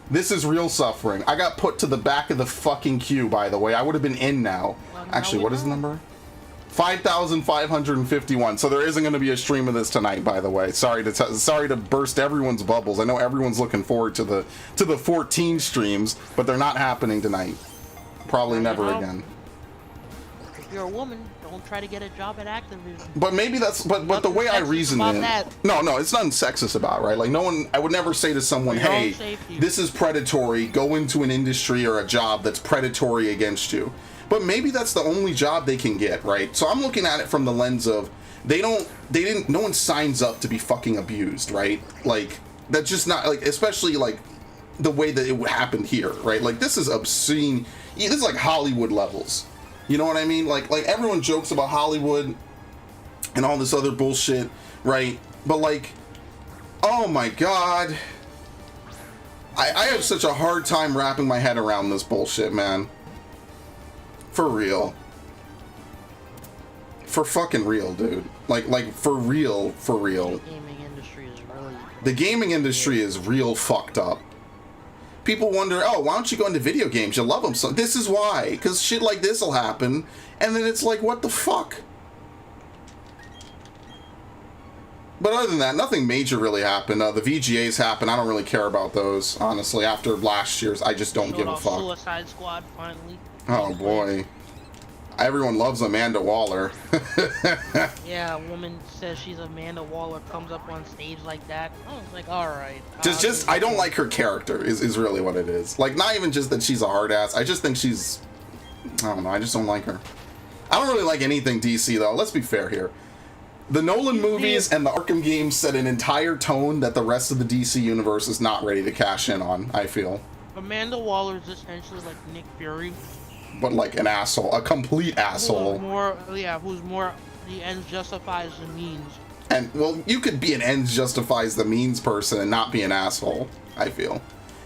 [SPEAKER 1] This is real suffering. I got put to the back of the fucking queue, by the way. I would have been in now.
[SPEAKER 2] Well,
[SPEAKER 1] actually, what is the number? 5,551. So there isn't going to be a stream of this tonight, by the way. Sorry to burst everyone's bubbles. I know everyone's looking forward to the 14 streams, but they're not happening tonight. Probably never again.
[SPEAKER 2] If you're a woman, don't try to get a job at Activision.
[SPEAKER 1] But maybe that's but the way I reason it. No, it's nothing sexist about it, right? Like, no one, I would never say to someone, hey, this is predatory. Go into an industry or a job that's predatory against you. But maybe that's the only job they can get, right? So I'm looking at it from the lens of no one signs up to be fucking abused, right? Like, that's just not, like, especially, like, the way that it happened here, right? Like, this is obscene. This is like Hollywood levels. You know what I mean? Like everyone jokes about Hollywood and all this other bullshit, right? But, like, oh my God. I have such a hard time wrapping my head around this bullshit, man. For real. For fucking real, dude. Like for real.
[SPEAKER 2] The gaming industry is really...
[SPEAKER 1] The gaming industry is real fucked up. People wonder, oh, why don't you go into video games? You love them. So this is why. Because shit like this will happen. And then it's like, what the fuck? But other than that, nothing major really happened. The VGAs happened. I don't really care about those, honestly. After last year's, I just don't give a fuck.
[SPEAKER 2] Suicide Squad, finally.
[SPEAKER 1] Oh, boy. Everyone loves Amanda Waller.
[SPEAKER 2] Yeah, a woman says she's Amanda Waller, comes up on stage like that. I was like, alright.
[SPEAKER 1] Just I don't like her character, is really what it is. Like, not even just that she's a hard ass. I just think she's... I don't know, I just don't like her. I don't really like anything DC, though. Let's be fair here. The Nolan movies and the Arkham games set an entire tone that the rest of the DC universe is not ready to cash in on, I feel.
[SPEAKER 2] Amanda Waller is essentially like Nick Fury.
[SPEAKER 1] But like an asshole, a complete asshole.
[SPEAKER 2] Who's more the ends justifies the means.
[SPEAKER 1] And, well, you could be an ends justifies the means person and not be an asshole, I feel.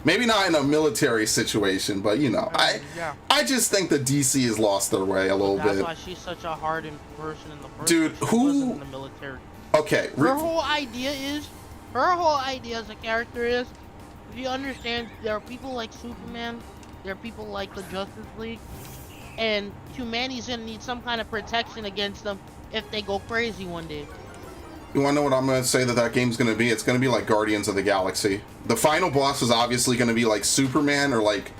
[SPEAKER 1] Maybe not in a military situation, but you know,
[SPEAKER 2] Yeah.
[SPEAKER 1] I just think the DC has lost their way a little bit.
[SPEAKER 2] That's why she's such a hardened person in the first
[SPEAKER 1] Dude,
[SPEAKER 2] place. She
[SPEAKER 1] who-
[SPEAKER 2] wasn't in the military.
[SPEAKER 1] Okay,
[SPEAKER 2] Her whole idea as a character is, if you understand, there are people like Superman, there are people like the Justice League, and humanity's gonna need some kind of protection against them if they go crazy one day.
[SPEAKER 1] You want to know what I'm going to say that game's going to be? It's going to be like Guardians of the Galaxy. The final boss is obviously going to be like Superman or like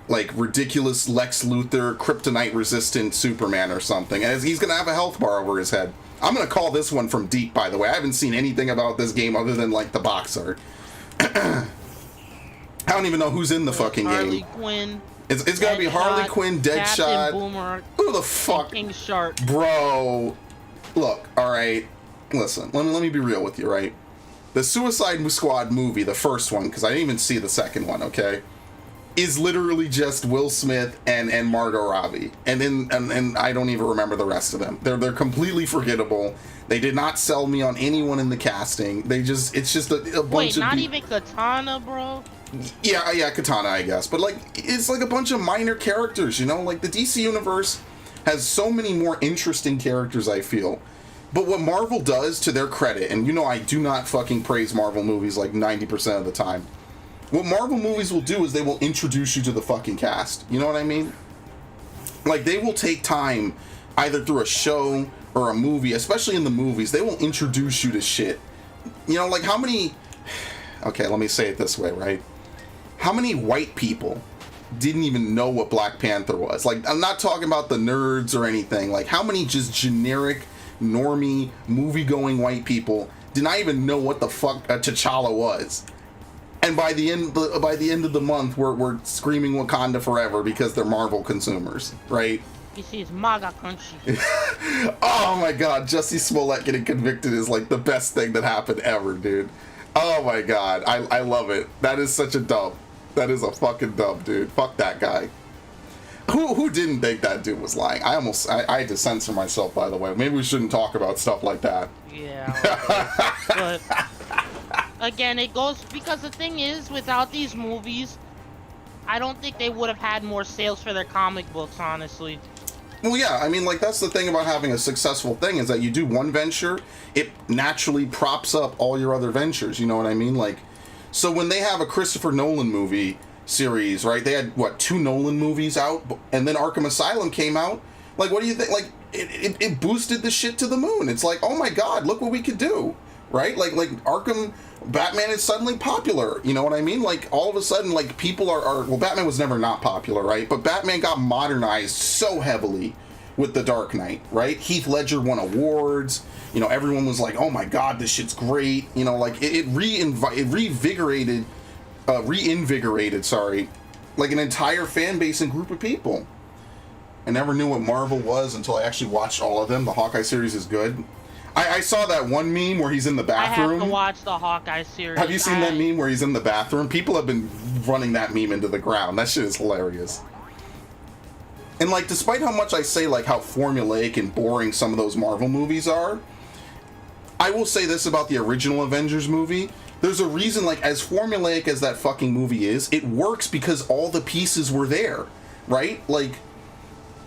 [SPEAKER 1] ridiculous Lex Luthor, kryptonite resistant Superman or something. And he's going to have a health bar over his head. I'm going to call this one from deep, by the way. I haven't seen anything about this game other than like the box art. I don't even know who's in the fucking
[SPEAKER 2] Harley
[SPEAKER 1] game.
[SPEAKER 2] Quinn.
[SPEAKER 1] It's got to be Harley Quinn, Deadshot.
[SPEAKER 2] Boomer,
[SPEAKER 1] Who the fuck?
[SPEAKER 2] King Shark.
[SPEAKER 1] Bro, look, alright. Listen, let me be real with you, right? The Suicide Squad movie, the first one, because I didn't even see the second one, okay, is literally just Will Smith and Margot Robbie, and I don't even remember the rest of them. They're completely forgettable. They did not sell me on anyone in the casting. It's just a bunch
[SPEAKER 2] Wait,
[SPEAKER 1] of.
[SPEAKER 2] not even Katana, bro.
[SPEAKER 1] Yeah, Katana, I guess, but like it's like a bunch of minor characters, you know. Like the DC universe has so many more interesting characters, I feel. But what Marvel does, to their credit, and you know I do not fucking praise Marvel movies like 90% of the time. What Marvel movies will do is they will introduce you to the fucking cast. You know what I mean? Like, they will take time, either through a show or a movie, especially in the movies, they will introduce you to shit. You know, like how many... Okay, let me say it this way, right? How many white people didn't even know what Black Panther was? Like, I'm not talking about the nerds or anything. Like, how many just generic... normie, movie-going white people did not even know what the fuck T'Challa was, and by the end of the month, we're screaming Wakanda forever because they're Marvel consumers, right?
[SPEAKER 2] You see, it's MAGA country.
[SPEAKER 1] Oh my god, Jussie Smollett getting convicted is like the best thing that happened ever, dude. Oh my god, I love it. That is such a dub. That is a fucking dub, dude. Fuck that guy. Who didn't think that dude was lying? I had to censor myself, by the way. Maybe we shouldn't talk about stuff like that.
[SPEAKER 2] Yeah. Okay. But again, it goes because the thing is, without these movies, I don't think they would have had more sales for their comic books, honestly.
[SPEAKER 1] Well, yeah, I mean, like, that's the thing about having a successful thing is that you do one venture, it naturally props up all your other ventures, you know what I mean? Like, so when they have a Christopher Nolan movie series, right? They had, what, 2 Nolan movies out, and then Arkham Asylum came out. Like, what do you think? Like, it boosted the shit to the moon. It's like, oh my god, look what we could do, right? Like Arkham, Batman is suddenly popular, you know what I mean? Like, all of a sudden, like, people are well, Batman was never not popular, right? But Batman got modernized so heavily with The Dark Knight, right? Heath Ledger won awards, you know, everyone was like, oh my god, this shit's great, you know, like, it reinvigorated, like an entire fan base and group of people. I never knew what Marvel was until I actually watched all of them. The Hawkeye series is good. I saw that one meme where he's in the bathroom.
[SPEAKER 2] I have to watch the Hawkeye series.
[SPEAKER 1] Have you seen that meme where he's in the bathroom? People have been running that meme into the ground. That shit is hilarious. And like, despite how much I say like how formulaic and boring some of those Marvel movies are, I will say this about the original Avengers movie. There's a reason, like, as formulaic as that fucking movie is, it works because all the pieces were there, right? Like,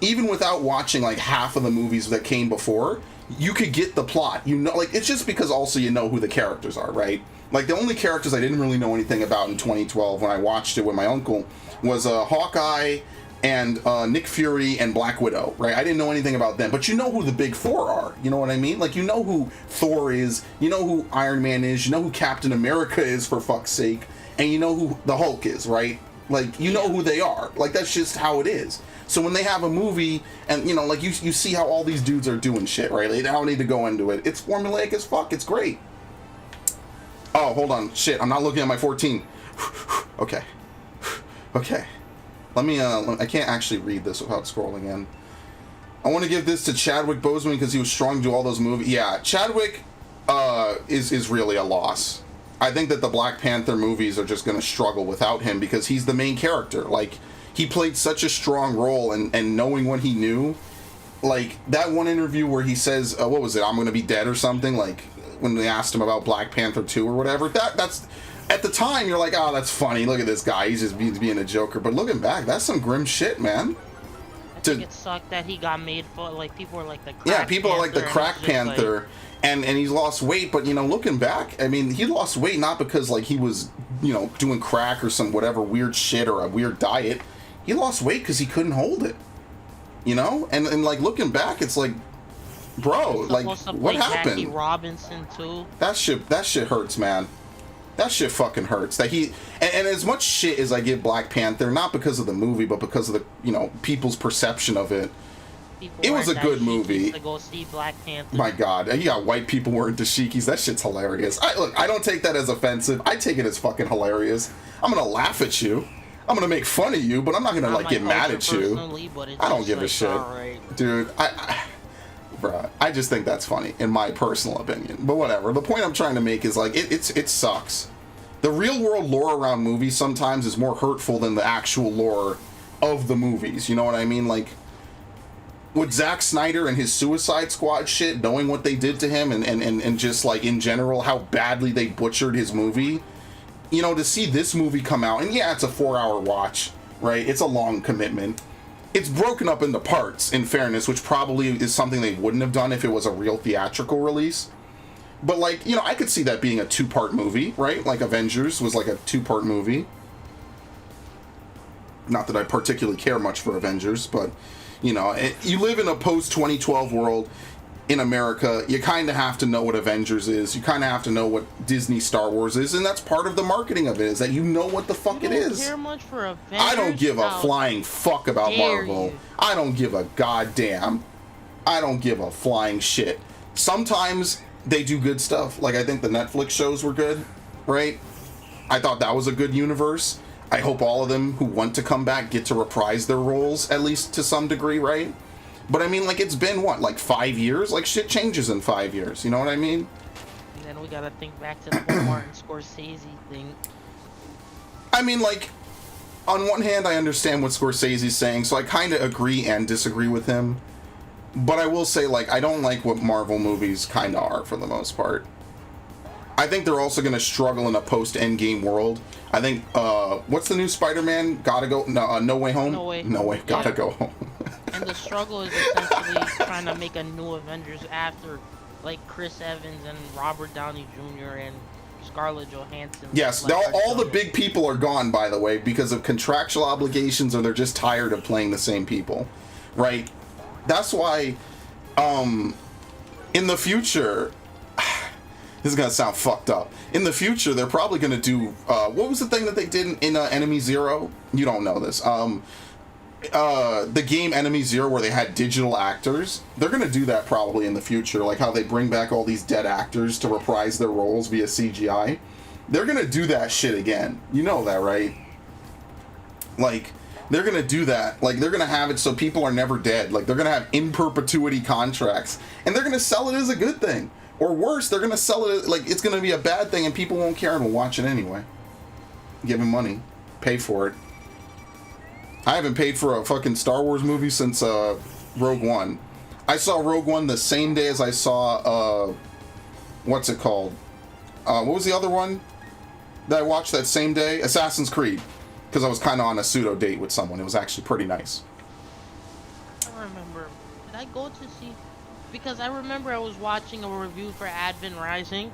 [SPEAKER 1] even without watching, like, half of the movies that came before, you could get the plot. You know, like, it's just because also you know who the characters are, right? Like, the only characters I didn't really know anything about in 2012 when I watched it with my uncle was Hawkeye and Nick Fury and Black Widow, right? I didn't know anything about them, but you know who the big 4 are, you know what I mean? Like, you know who Thor is, you know who Iron Man is, you know who Captain America is, for fuck's sake, and you know who the Hulk is, right? Like, you know who they are. Like, that's just how it is. So when they have a movie, and, you know, like, you see how all these dudes are doing shit, right? They don't need to go into it. It's formulaic as fuck. It's great. Oh, hold on. Shit, I'm not looking at my 14. Okay. Okay. Let me, I can't actually read this without scrolling in. I want to give this to Chadwick Boseman because he was strong to do all those movies. Yeah, Chadwick is really a loss. I think that the Black Panther movies are just going to struggle without him because he's the main character. Like, he played such a strong role, and knowing what he knew, like, that one interview where he says, what was it, I'm going to be dead or something, like, when they asked him about Black Panther 2 or whatever, that's at the time, you're like, oh, that's funny. Look at this guy. He's just being a joker. But looking back, that's some grim shit, man.
[SPEAKER 2] I think it sucked that he got made for, like, people are like the crack
[SPEAKER 1] yeah, people
[SPEAKER 2] Panther,
[SPEAKER 1] are like the crack Panther. Like, and he's lost weight, but, you know, looking back, I mean, he lost weight not because, like, he was, you know, doing crack or some whatever weird shit or a weird diet. He lost weight because he couldn't hold it. You know? And like, looking back, it's like, bro, like, what happened?
[SPEAKER 2] Jackie Robinson, too.
[SPEAKER 1] That shit hurts, man. That shit fucking hurts. That he... And as much shit as I give Black Panther, not because of the movie, but because of the, you know, people's perception of it, it was a good movie.
[SPEAKER 2] To go see Black Panther.
[SPEAKER 1] My God, you got white people wearing dashikis. That shit's hilarious. Look, I don't take that as offensive. I take it as fucking hilarious. I'm gonna laugh at you. I'm gonna make fun of you, but I'm not gonna like get mad at you. I don't give a shit, dude. Bruh, I just think that's funny, in my personal opinion. But whatever. The point I'm trying to make is like it sucks. The real world lore around movies sometimes is more hurtful than the actual lore of the movies. You know what I mean? Like, with Zack Snyder and his Suicide Squad shit, knowing what they did to him and just like in general how badly they butchered his movie, you know, to see this movie come out, and yeah, it's a 4-hour watch, right? It's a long commitment. It's broken up into parts, in fairness, which probably is something they wouldn't have done if it was a real theatrical release. But like, you know, I could see that being a 2-part movie, right? Like Avengers was like a 2-part movie. Not that I particularly care much for Avengers, but you know, you live in a post-2012 world in America. You kind of have to know what Avengers is. You kind of have to know what Disney Star Wars is, and that's part of the marketing of it, is that you know what the fuck it is.
[SPEAKER 2] You don't care much for Avengers?
[SPEAKER 1] I don't give a flying fuck about Marvel. I don't give a goddamn. I don't give a flying shit. Sometimes they do good stuff. Like, I think the Netflix shows were good, right? I thought that was a good universe. I hope all of them who want to come back get to reprise their roles, at least to some degree, right? But I mean, like, it's been, what, like 5 years? Like, shit changes in 5 years, you know what I mean?
[SPEAKER 2] And then we gotta think back to the whole Martin Scorsese thing.
[SPEAKER 1] I mean, like, on one hand, I understand what Scorsese's saying, so I kind of agree and disagree with him. But I will say, like, I don't like what Marvel movies kind of are, for the most part. I think they're also going to struggle in a post-Endgame world. I think, what's the new Spider-Man? Gotta Go... No Way Home? No Way. Gotta Go Home.
[SPEAKER 2] And the struggle is essentially trying to make a new Avengers after, like, Chris Evans and Robert Downey Jr. and Scarlett Johansson.
[SPEAKER 1] Yes,
[SPEAKER 2] like,
[SPEAKER 1] all the big people are gone, by the way, because of contractual obligations, or they're just tired of playing the same people, right? That's why, in the future... This is going to sound fucked up. In the future, they're probably going to do... what was the thing that they did in Enemy Zero? You don't know this. The game Enemy Zero, where they had digital actors. They're going to do that probably in the future. Like how they bring back all these dead actors to reprise their roles via CGI. They're going to do that shit again. You know that, right? Like, they're going to do that. Like, they're going to have it so people are never dead. Like, they're going to have in perpetuity contracts. And they're going to sell it as a good thing. Or worse, they're going to sell it like it's going to be a bad thing and people won't care and will watch it anyway. Give them money. Pay for it. I haven't paid for a fucking Star Wars movie since Rogue One. I saw Rogue One the same day as I saw, what's it called? What was the other one that I watched that same day? Assassin's Creed. Because I was kind of on a pseudo date with someone. It was actually pretty nice.
[SPEAKER 2] I don't remember. Did I go to see... Because I remember I was watching a review for Advent Rising,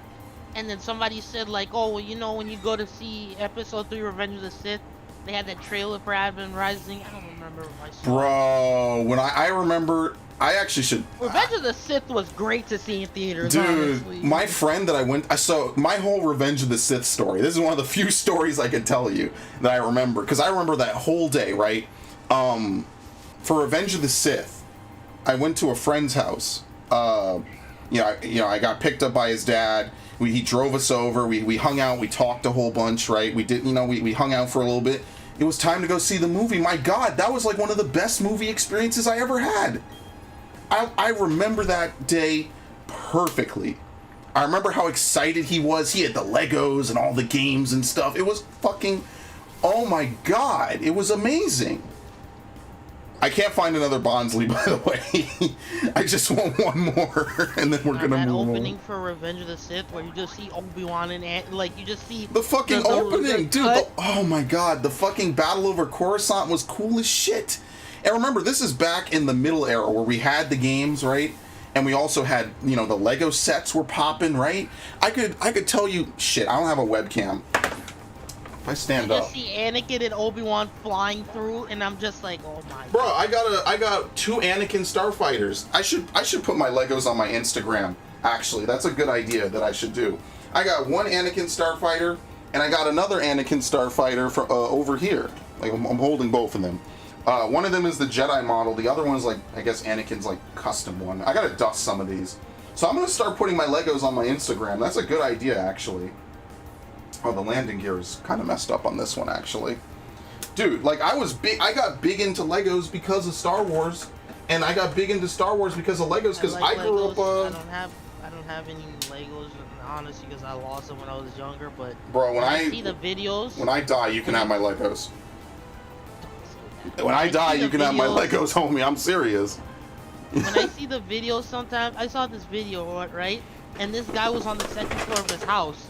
[SPEAKER 2] and then somebody said, like, oh, well, you know, when you go to see Episode 3 Revenge of the Sith, they had that trailer for Advent Rising. I don't remember if I saw
[SPEAKER 1] Bro, when I remember... I actually should...
[SPEAKER 2] Revenge of the Sith was great to see in theaters,
[SPEAKER 1] dude,
[SPEAKER 2] honestly.
[SPEAKER 1] My friend that I went... So, my whole Revenge of the Sith story, this is one of the few stories I can tell you that I remember. Because I remember that whole day, right? For Revenge of the Sith, I went to a friend's house. I got picked up by his dad. He drove us over. We hung out. We talked a whole bunch, right? We did, we hung out for a little bit. It was time to go see the movie. My God, that was like one of the best movie experiences I ever had. I remember that day perfectly. I remember how excited he was. He had the Legos and all the games and stuff. It was fucking, oh my God, it was amazing. I can't find another Bondsley, by the way. I just want one more, and then we're gonna
[SPEAKER 2] that
[SPEAKER 1] move
[SPEAKER 2] opening
[SPEAKER 1] on.
[SPEAKER 2] for Revenge of the Sith, where you just see Obi-Wan and like you just see
[SPEAKER 1] The fucking opening, dude. Oh my god, the fucking battle over Coruscant was cool as shit. And remember, this is back in the middle era where we had the games, right? And we also had, you know, the Lego sets were popping, right? I could tell you, shit, I don't have a webcam. If I stand
[SPEAKER 2] you
[SPEAKER 1] up.
[SPEAKER 2] just see Anakin and Obi-Wan flying through, and I'm just like, oh my
[SPEAKER 1] Bro,
[SPEAKER 2] god.
[SPEAKER 1] I got 2 Anakin starfighters. I should put my Legos on my Instagram. Actually, that's a good idea that I should do. I got 1 Anakin starfighter, and I got another Anakin starfighter for over here. Like I'm holding both of them. One of them is the Jedi model. The other one is like, I guess Anakin's like custom one. I gotta dust some of these. So I'm gonna start putting my Legos on my Instagram. That's a good idea, actually. Oh, the landing gear is kind of messed up on this one, actually. Dude, like I got big into Legos because of Star Wars, and I got big into Star Wars because of Legos, because I grew up.
[SPEAKER 2] I don't have any Legos, honestly, because I lost them when I was younger. But
[SPEAKER 1] bro, when I
[SPEAKER 2] see the videos,
[SPEAKER 1] when I die, you can have my Legos. When I die, you can have my Legos, homie. I'm serious.
[SPEAKER 2] When I see the videos, sometimes I saw this video, right? And this guy was on the 2nd floor of his house,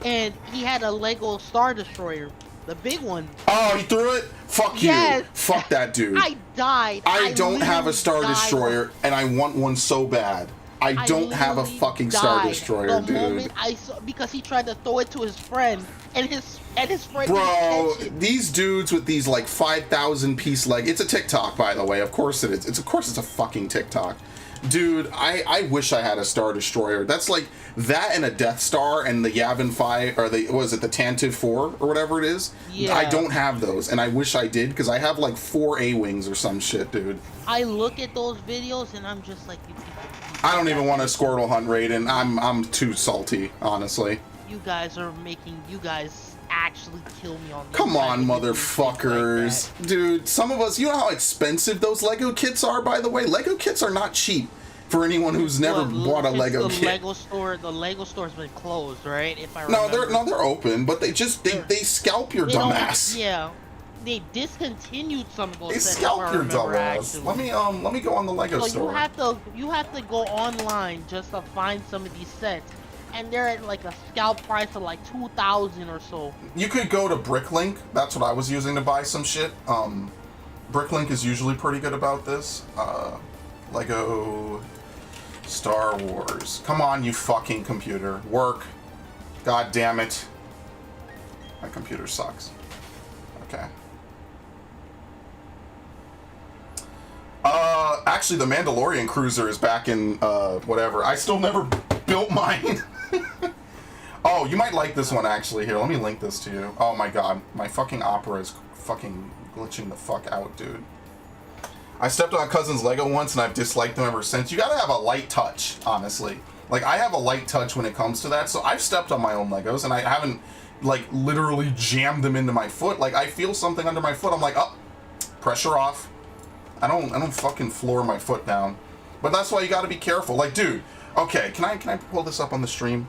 [SPEAKER 2] and he had a Lego Star Destroyer, the big one.
[SPEAKER 1] Oh, he threw it? Fuck you.
[SPEAKER 2] Yes.
[SPEAKER 1] Fuck that dude.
[SPEAKER 2] I died.
[SPEAKER 1] I don't have a
[SPEAKER 2] literally
[SPEAKER 1] Star
[SPEAKER 2] died.
[SPEAKER 1] Destroyer, and I want one so bad. I don't have a
[SPEAKER 2] literally
[SPEAKER 1] fucking Star
[SPEAKER 2] died
[SPEAKER 1] Destroyer,
[SPEAKER 2] the
[SPEAKER 1] dude.
[SPEAKER 2] moment I saw, because he tried to throw it to his friend, and his friend
[SPEAKER 1] Bro,
[SPEAKER 2] didn't catch it.
[SPEAKER 1] these dudes with these like 5,000 piece leg. It's a TikTok, by the way. Of course it is. Of course it's a fucking TikTok. Dude, I wish I had a Star Destroyer. That's like that and a Death Star and the Yavin 5, or the Tantive 4 or whatever it is.
[SPEAKER 2] Yeah.
[SPEAKER 1] I don't have those, and I wish I did, because I have like 4 A-Wings or some shit, dude.
[SPEAKER 2] I look at those videos and I'm just like,
[SPEAKER 1] I don't even want a Squirtle hunt raid, and I'm too salty, honestly.
[SPEAKER 2] you guys are making you guys actually kill me on these.
[SPEAKER 1] Come on, motherfuckers.
[SPEAKER 2] Like
[SPEAKER 1] dude, some of us, you know how expensive those Lego kits are, by the way? Lego kits are not cheap for anyone who's never bought a Lego kit.
[SPEAKER 2] The Lego store's been closed, right? If I
[SPEAKER 1] No,
[SPEAKER 2] remember.
[SPEAKER 1] they're open, but they scalp your dumbass.
[SPEAKER 2] Yeah. They discontinued some of those.
[SPEAKER 1] They
[SPEAKER 2] sets,
[SPEAKER 1] scalp
[SPEAKER 2] if I
[SPEAKER 1] your
[SPEAKER 2] remember,
[SPEAKER 1] dumbass.
[SPEAKER 2] actually.
[SPEAKER 1] Let me go on the Lego
[SPEAKER 2] So
[SPEAKER 1] store.
[SPEAKER 2] you have to go online just to find some of these sets, and they're at like a scalp price of like 2,000 or so.
[SPEAKER 1] You could go to Bricklink. That's what I was using to buy some shit. Bricklink is usually pretty good about this. Lego Star Wars. Come on, you fucking computer. Work. God damn it. My computer sucks. Okay. Actually, the Mandalorian cruiser is back in, whatever. I still never built mine. Oh, you might like this one, actually. Here, let me link this to you. Oh my god. My fucking Opera is fucking glitching the fuck out, dude. I stepped on a cousin's Lego once, and I've disliked them ever since. You gotta have a light touch, honestly. Like, I have a light touch when it comes to that, so I've stepped on my own Legos, and I haven't, like, literally jammed them into my foot. Like, I feel something under my foot, I'm like, oh, pressure off. I don't fucking floor my foot down. But that's why you gotta be careful. Like, dude, okay, can I pull this up on the stream?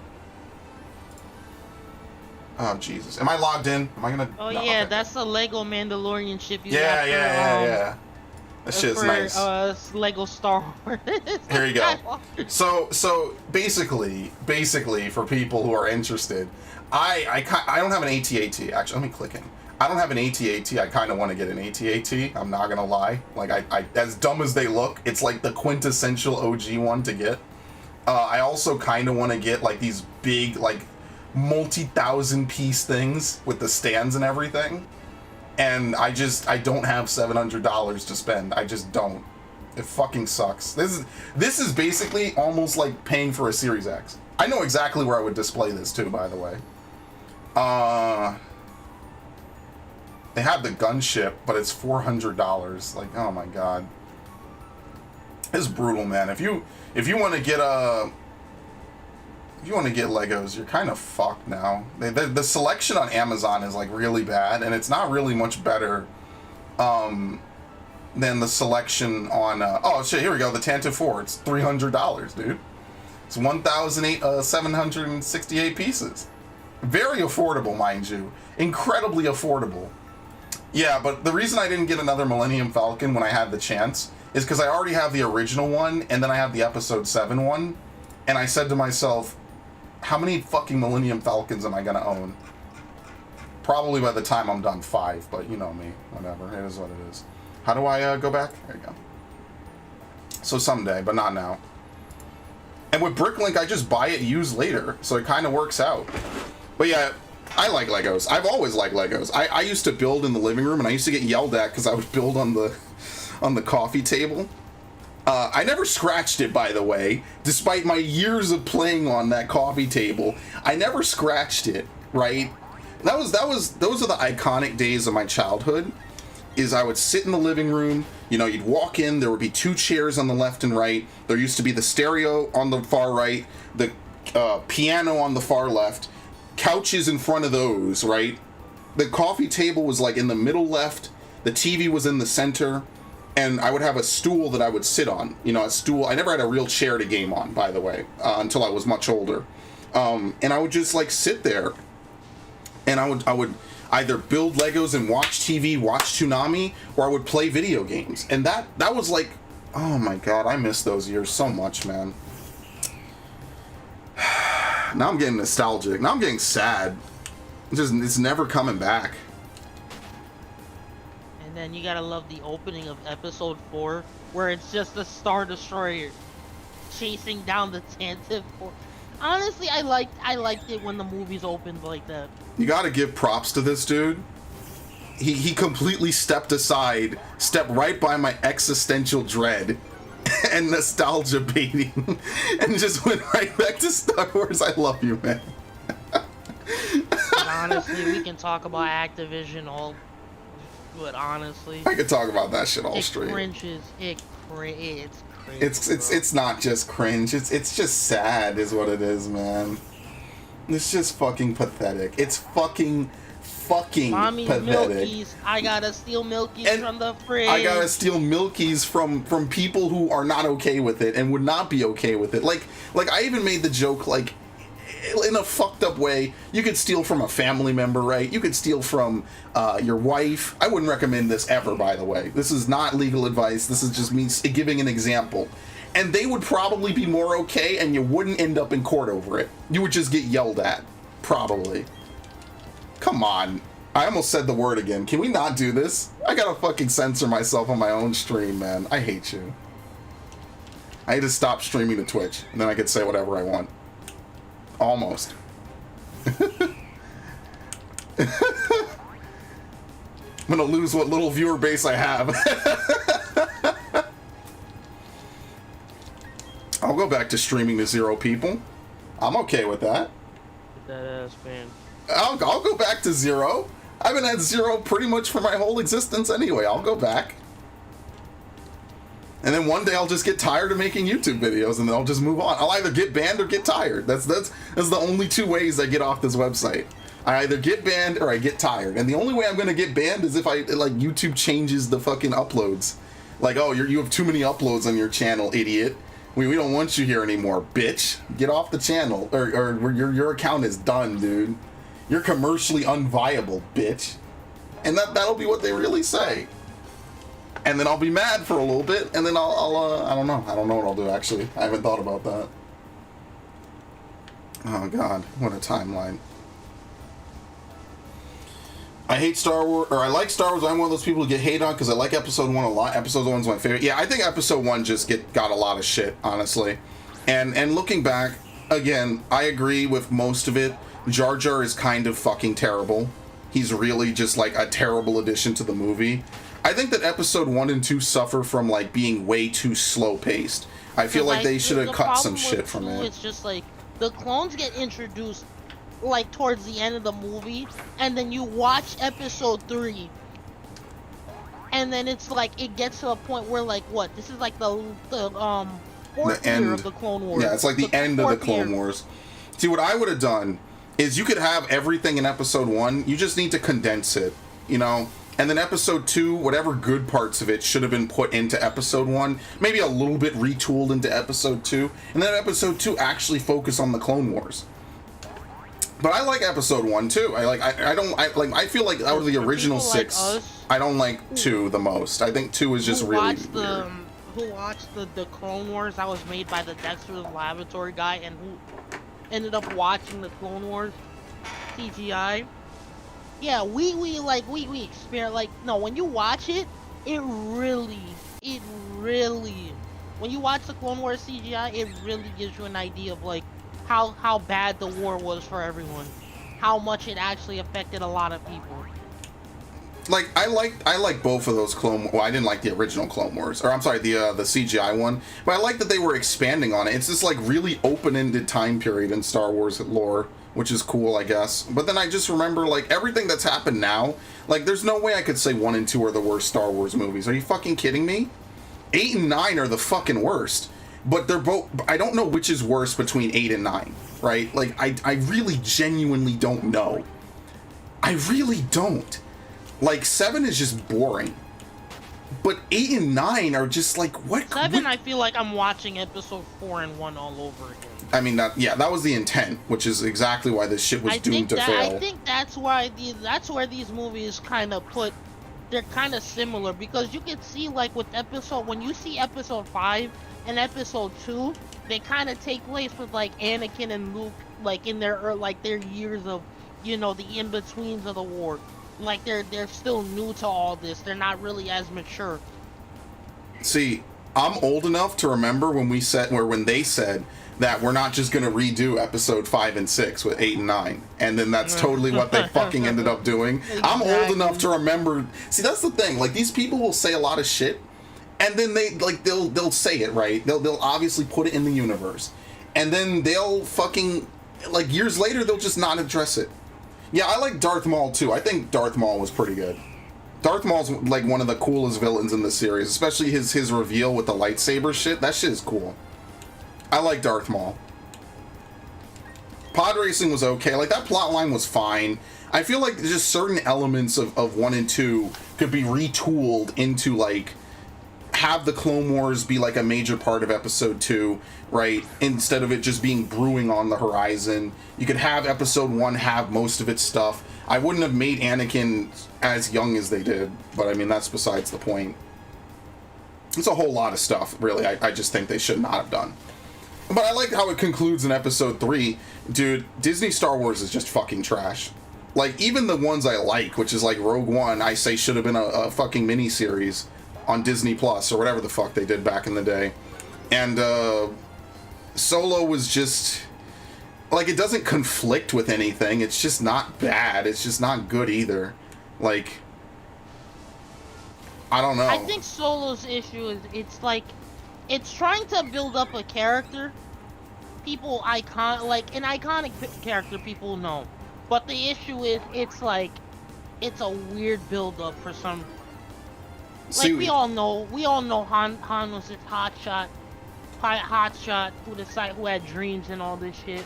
[SPEAKER 1] Oh, Jesus. Am I logged in? Am I gonna...
[SPEAKER 2] Oh
[SPEAKER 1] no,
[SPEAKER 2] yeah,
[SPEAKER 1] okay.
[SPEAKER 2] that's the Lego Mandalorian ship you
[SPEAKER 1] Yeah,
[SPEAKER 2] got for,
[SPEAKER 1] yeah. That shit's
[SPEAKER 2] for,
[SPEAKER 1] nice.
[SPEAKER 2] Lego Star Wars.
[SPEAKER 1] Here you go. So basically, for people who are interested, I don't have an AT-AT. Actually, let me click in. I don't have an AT-AT. I kind of want to get an AT-AT. I'm not gonna lie. Like, I as dumb as they look, it's like the quintessential OG one to get. I also kind of want to get like these big, like, multi-thousand piece things with the stands and everything. And I don't have $700 to spend. I just don't. It fucking sucks. This is basically almost like paying for a Series X. I know exactly where I would display this too, by the way. They have the gunship, but it's $400. Like, oh my god. It's brutal, man. If you want to get Legos, you're kind of fucked now. The selection on Amazon is like really bad, and it's not really much better than the selection on oh shit, here we go, the Tantive 4. It's $300, dude. It's 1,768 pieces. Very affordable, mind you. Incredibly affordable. Yeah, but the reason I didn't get another Millennium Falcon when I had the chance is because I already have the original one, and then I have the Episode 7 one, and I said to myself, how many fucking Millennium Falcons am I gonna own? Probably by the time I'm done 5, but you know me, whatever, it is what it is. How do I go back? There you go. So someday, but not now. And with Bricklink, I just buy it used later, so it kind of works out. But yeah, I like Legos. I've always liked Legos. I used to build in the living room, and I used to get yelled at because I would build on the coffee table. I never scratched it, by the way, despite my years of playing on that coffee table. I never scratched it, right? Those are the iconic days of my childhood. Is I would sit in the living room, you know, you'd walk in, there would be 2 chairs on the left and right, there used to be the stereo on the far right, the piano on the far left, couches in front of those, right? The coffee table was like in the middle left, the TV was in the center, and I would have a stool that I would sit on, you know, a stool. I never had a real chair to game on, by the way, until I was much older. And I would just like sit there, and I would either build Legos and watch TV, watch Toonami, or I would play video games. And that was like, oh my god, I miss those years so much, man. Now I'm getting nostalgic. Now I'm getting sad. It's never coming back.
[SPEAKER 2] And then you gotta love the opening of episode 4, where it's just the Star Destroyer chasing down the Tantive 4. Honestly, I liked it when the movies opened like that.
[SPEAKER 1] You gotta give props to this dude. He completely stepped aside, stepped right by my existential dread and nostalgia baiting, and just went right back to Star Wars. I love you, man.
[SPEAKER 2] But honestly, we can talk about Activision all good, honestly.
[SPEAKER 1] I could talk about that shit all
[SPEAKER 2] it
[SPEAKER 1] straight.
[SPEAKER 2] Cringes. It's crazy.
[SPEAKER 1] It's not just cringe. It's just sad, is what it is, man. It's just fucking pathetic. It's fucking
[SPEAKER 2] Mommy's
[SPEAKER 1] pathetic.
[SPEAKER 2] Milkies. I gotta steal Milkies from the fridge.
[SPEAKER 1] I gotta steal Milkies from people who are not okay with it and would not be okay with it. Like I even made the joke, like, in a fucked up way, you could steal from a family member, right? You could steal from your wife. I wouldn't recommend this ever, by the way. This is not legal advice. This is just me giving an example. And they would probably be more okay, and you wouldn't end up in court over it. You would just get yelled at. Probably. Come on. I almost said the word again. Can we not do this? I gotta fucking censor myself on my own stream, man. I hate you. I need to stop streaming to Twitch, and then I could say whatever I want. Almost. I'm gonna lose what little viewer base I have. I'll go back to streaming to 0 people. I'm okay with that.
[SPEAKER 2] That ass, man.
[SPEAKER 1] I'll go back to 0. I've been at 0 pretty much for my whole existence anyway. I'll go back. And then one day I'll just get tired of making YouTube videos, and then I'll just move on. I'll either get banned or get tired. That's the only 2 ways I get off this website. I either get banned or I get tired. And the only way I'm gonna get banned is if YouTube changes the fucking uploads. Like, oh, you have too many uploads on your channel, idiot. We don't want you here anymore, bitch. Get off the channel, or your account is done, dude. You're commercially unviable, bitch. And that'll be what they really say. And then I'll be mad for a little bit, and then I'll I don't know what I'll do, actually. I haven't thought about that. Oh god, what a timeline. I hate Star Wars, or I like Star Wars. I'm one of those people who get hate on because I like Episode 1 a lot. Episode 1's my favorite. Yeah, I think Episode 1 just got a lot of shit, honestly. And looking back, again, I agree with most of it. Jar Jar is kind of fucking terrible. He's really just like a terrible addition to the movie. I think that Episode 1 and 2 suffer from like being way too slow paced. I feel like they should have cut some shit from it.
[SPEAKER 2] It's just like the clones get introduced like towards the end of the movie, and then you watch Episode 3, and then it's like it gets to a point where like what? This is like the fourth year of the Clone Wars.
[SPEAKER 1] Yeah, it's like the end of the Clone Wars. See, what I would have done is you could have everything in Episode 1. You just need to condense it, you know. And then Episode 2, whatever good parts of it should have been put into Episode 1. Maybe a little bit retooled into Episode 2. And then Episode 2 actually focus on the Clone Wars. But I like episode 1 too. I feel like out of the original 6, like us, I don't like 2 the most. I think 2 is just really weird.
[SPEAKER 2] Who watched the Clone Wars that was made by the Dexter's Laboratory guy, and who ended up watching the Clone Wars CGI? Yeah, we experience, like, no, when you watch it, it really, when you watch the Clone Wars CGI, it really gives you an idea of, like, how bad the war was for everyone, how much it actually affected a lot of people.
[SPEAKER 1] Like, I like both of those Clone. Well, I didn't like the original Clone Wars, or I'm sorry, the CGI one. But I like that they were expanding on it. It's this like really open-ended time period in Star Wars lore, which is cool, I guess. But then I just remember like everything that's happened now. Like, there's no way I could say 1 and 2 are the worst Star Wars movies. Are you fucking kidding me? 8 and 9 are the fucking worst. But they're both. I don't know which is worse between 8 and 9, right? Like, I really genuinely don't know. I really don't. Like, 7 is just boring. But 8 and 9 are just like, what?
[SPEAKER 2] 7, I feel like I'm watching episode 4 and 1 all over again.
[SPEAKER 1] I mean, that was the intent, which is exactly why this shit was doomed to fail.
[SPEAKER 2] I think that's where these movies kind of they're kind of similar, because you can see, like, with when you see episode 5 and episode 2, they kind of take place with, like, Anakin and Luke, like, in their years of, you know, the in-betweens of the war. Like, they're still new to all this. They're not really as mature.
[SPEAKER 1] See, I'm old enough to remember when they said that we're not just gonna redo episode 5 and 6 with 8 and 9, and then that's totally what they fucking ended up doing. Exactly. I'm old enough to remember. See, that's the thing. Like, these people will say a lot of shit, and then they'll say it, right. They'll obviously put it in the universe, and then they'll fucking, like, years later they'll just not address it. Yeah, I like Darth Maul too. I think Darth Maul was pretty good. Darth Maul's like one of the coolest villains in the series, especially his reveal with the lightsaber shit. That shit is cool. I like Darth Maul. Pod racing was okay. Like, that plot line was fine. I feel like just certain elements of 1 and 2 could be retooled into, like, have the Clone Wars be like a major part of episode 2, right? Instead of it just being brewing on the horizon. You could have episode 1 have most of its stuff. I wouldn't have made Anakin as young as they did, but I mean, that's besides the point. It's a whole lot of stuff, really. I just think they should not have done. But I like how it concludes in episode 3. Dude, Disney Star Wars is just fucking trash. Like, even the ones I like, which is like Rogue One, I say should have been a fucking miniseries on Disney Plus or whatever the fuck they did back in the day. And Solo was just, like, it doesn't conflict with anything. It's just not bad. It's just not good either. Like, I don't know.
[SPEAKER 2] I think Solo's issue is it's trying to build up a character. An iconic character people know. But the issue is it's a weird build up for some. Like, we all know Han was this hotshot who had dreams and all this shit,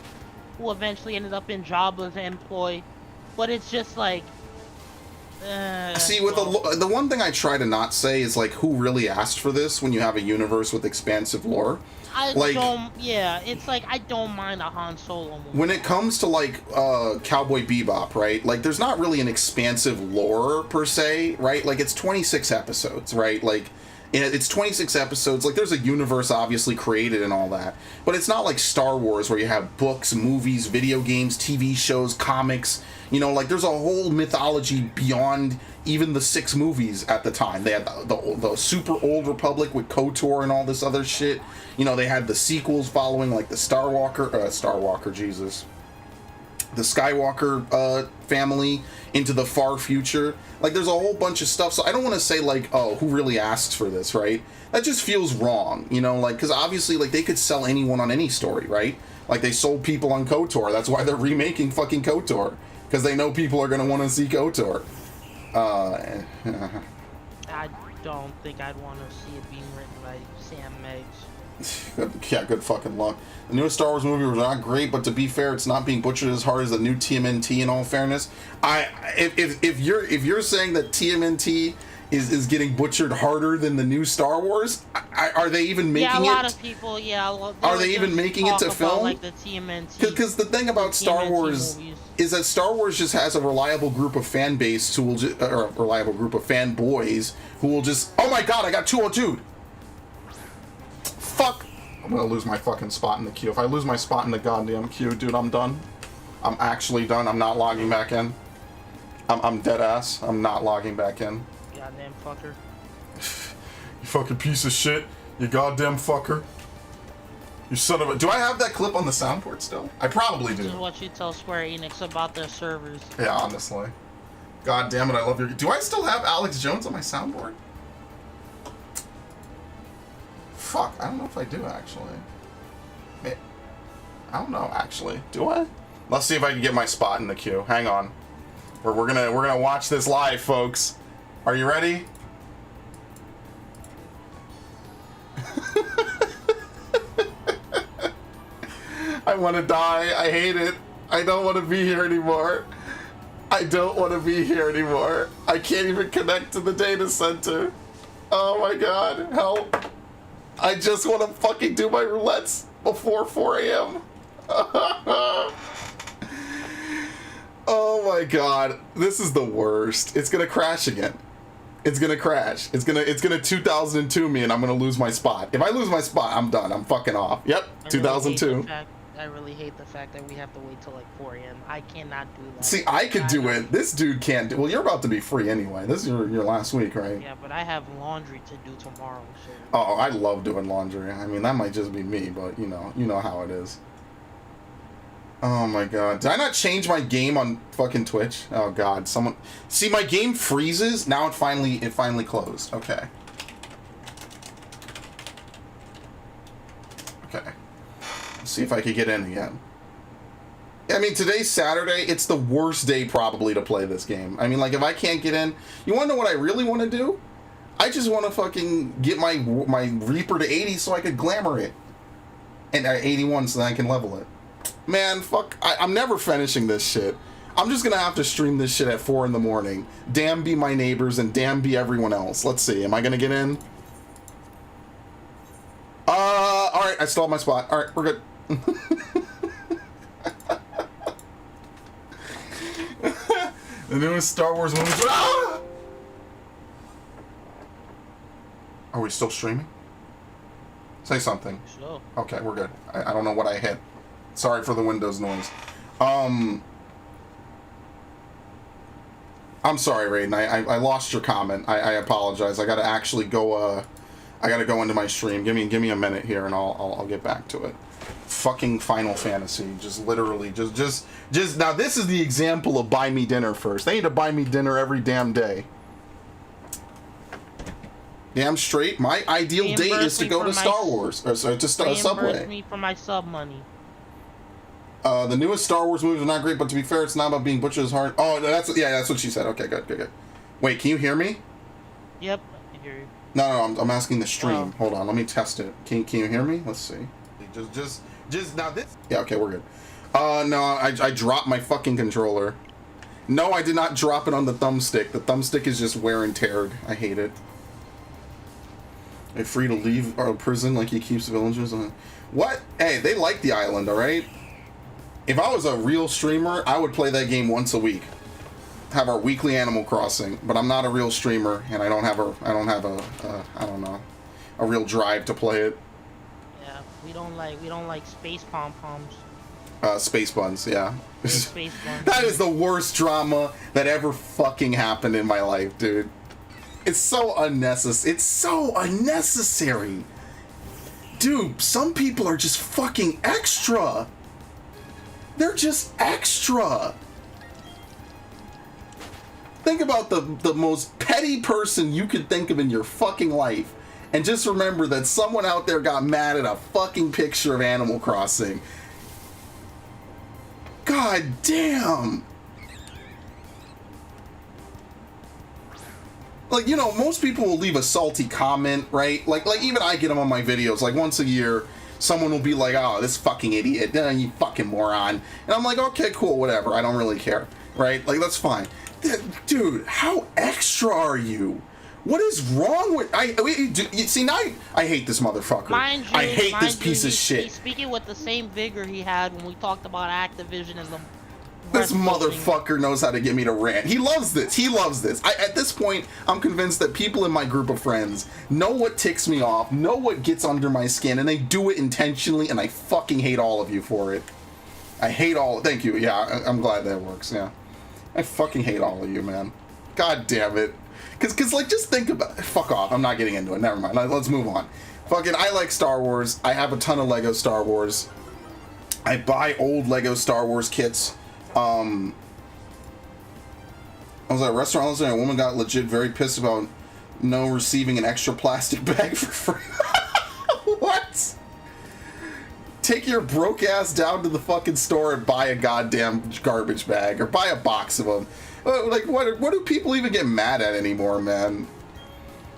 [SPEAKER 2] who eventually ended up in Jabba's employ. But it's just like,
[SPEAKER 1] see, with the one thing I try to not say is, like, who really asked for this when you have a universe with expansive lore?
[SPEAKER 2] It's like, I don't mind a Han Solo movie.
[SPEAKER 1] When it comes to, like, Cowboy Bebop, right? Like, there's not really an expansive lore, per se, right? Like, it's 26 episodes, right? Like, it's 26 episodes. Like, there's a universe obviously created and all that. But it's not like Star Wars, where you have books, movies, video games, TV shows, comics. You know, like, there's a whole mythology beyond even the 6 movies at the time. They had the super old Republic with KOTOR and all this other shit. You know, they had the sequels following, like, the the Skywalker family into the far future. Like, there's a whole bunch of stuff. So I don't want to say, like, oh, who really asked for this, right? That just feels wrong, you know, like, because obviously, like, they could sell anyone on any story, right? Like, they sold people on KOTOR. That's why they're remaking fucking KOTOR, because they know people are going to want to see KOTOR.
[SPEAKER 2] I don't think I'd want to see it being written by Sam Meggs.
[SPEAKER 1] Yeah, good fucking luck. The newest Star Wars movie was not great, but to be fair, it's not being butchered as hard as the new TMNT. In all fairness, if you're saying that TMNT is getting butchered harder than the new Star Wars, are they even making it?
[SPEAKER 2] Yeah, a lot of people. Yeah,
[SPEAKER 1] are they even making it to film?
[SPEAKER 2] Like the TMNT.
[SPEAKER 1] Because the thing about Star Wars.
[SPEAKER 2] Movies.
[SPEAKER 1] is that Star Wars just has a reliable group of fan base who will just, or a reliable group of fanboys who will just, oh my god, I got 202. Fuck. I'm gonna lose my fucking spot in the queue. If I lose my spot in the goddamn queue, dude, I'm done. I'm actually done. I'm not logging back in. I'm dead ass. I'm not logging back in.
[SPEAKER 2] Goddamn fucker.
[SPEAKER 1] You fucking piece of shit. You goddamn fucker. You son of a... Do I have that clip on the soundboard still? I probably do.
[SPEAKER 2] This is what you tell Square Enix about their servers.
[SPEAKER 1] Yeah, honestly. God damn it, I love your... Do I still have Alex Jones on my soundboard? Fuck, I don't know if I do, actually. I don't know, actually. Do I? Let's see if I can get my spot in the queue. Hang on. We're gonna watch this live, folks. Are you ready? I want to die. I hate it. I don't want to be here anymore. I don't want to be here anymore. I can't even connect to the data center. Oh my god, help. I just want to fucking do my roulettes before 4 a.m. Oh my god, this is the worst. It's gonna crash again. It's gonna crash. It's gonna 2002 me, and I'm gonna lose my spot. If I lose my spot, I'm done. I'm fucking off. Yep, 2002.
[SPEAKER 2] I really hate the fact that we have to wait till like 4 a.m. I cannot do that.
[SPEAKER 1] See, I could do it. This dude can't do. Well, you're about to be free anyway. This is your last week, right?
[SPEAKER 2] Yeah, but I have laundry to do tomorrow. So.
[SPEAKER 1] Oh, I love doing laundry. I mean, that might just be me, but you know how it is. Oh my god. Did I not change my game on fucking Twitch? Oh god, someone... See, my game freezes. Now it finally closed. Okay. Okay. Let's see if I could get in again. I mean, today's Saturday. It's the worst day probably to play this game. I mean, like, if I can't get in... You want to know what I really want to do? I just want to fucking get my Reaper to 80 so I could glamour it. And 81 so that I can level it. Man, fuck, I'm never finishing this shit. I'm just gonna have to stream this shit at 4 in the morning. Damn be my neighbors and damn be everyone else. Let's see, am I gonna get in? Alright, I still have my spot. Alright, we're good. The newest Star Wars movie. Ah! Are we still streaming? Say something.
[SPEAKER 2] So.
[SPEAKER 1] Okay, we're good. I don't know what I hit. Sorry for the Windows noise. I'm sorry, Raiden. I lost your comment. I apologize. I gotta actually go. I gotta go into my stream. Give me a minute here, and I'll get back to it. Fucking Final Fantasy. Just literally. Just. Now this is the example of buy me dinner first. They need to buy me dinner every damn day. Damn straight. My ideal date is to go to Star Wars or to Subway.
[SPEAKER 2] Reimburse me for my sub money.
[SPEAKER 1] The newest Star Wars movies are not great, but to be fair, it's not about being butchered as hard. Oh, that's what she said. Okay, good. Wait, can you hear me?
[SPEAKER 2] Yep, I can hear you.
[SPEAKER 1] No, I'm asking the stream.
[SPEAKER 2] Oh.
[SPEAKER 1] Hold on, let me test it. Can you hear me? Let's see. Just now this. Yeah, okay, we're good. No, I dropped my fucking controller. No, I did not drop it on the thumbstick. The thumbstick is just wear and teared. I hate it. Are free to leave our prison like he keeps villagers on. What? Hey, they like the island, all right? If I was a real streamer, I would play that game once a week. Have our weekly Animal Crossing, but I'm not a real streamer, and I don't have I don't know, a real drive to play it.
[SPEAKER 2] Yeah, we don't like space pom-poms.
[SPEAKER 1] Space buns, yeah.
[SPEAKER 2] Space buns.
[SPEAKER 1] That is the worst drama that ever fucking happened in my life, dude. It's so unnecessary. It's so unnecessary. Dude, some people are just fucking extra. They're just extra. Think about the most petty person you could think of in your fucking life. And just remember that someone out there got mad at a fucking picture of Animal Crossing. God damn. Like, you know, most people will leave a salty comment, right? Like even I get them on my videos. Like, once a year, someone will be like, oh, this fucking idiot, you fucking moron. And I'm like, okay, cool, whatever. I don't really care, right? Like, that's fine. Dude, how extra are you? What is wrong with... See, now I hate this motherfucker. I hate this piece of shit.
[SPEAKER 2] He's speaking with the same vigor he had when we talked about Activision and
[SPEAKER 1] This motherfucker knows how to get me to rant. He loves this. He loves this. At this point, I'm convinced that people in my group of friends know what ticks me off, know what gets under my skin, and they do it intentionally, and I fucking hate all of you for it. I hate all... Thank you. Yeah, I'm glad that works, yeah. I fucking hate all of you, man. God damn it. Because like, just think about... Fuck off. I'm not getting into it. Never mind. Let's move on. Fucking, I like Star Wars. I have a ton of Lego Star Wars. I buy old Lego Star Wars kits. I was at a restaurant last night, and a woman got legit very pissed about no receiving an extra plastic bag for free. What? Take your broke ass down to the fucking store and buy a goddamn garbage bag, or buy a box of them. Like, what do people even get mad at anymore, man?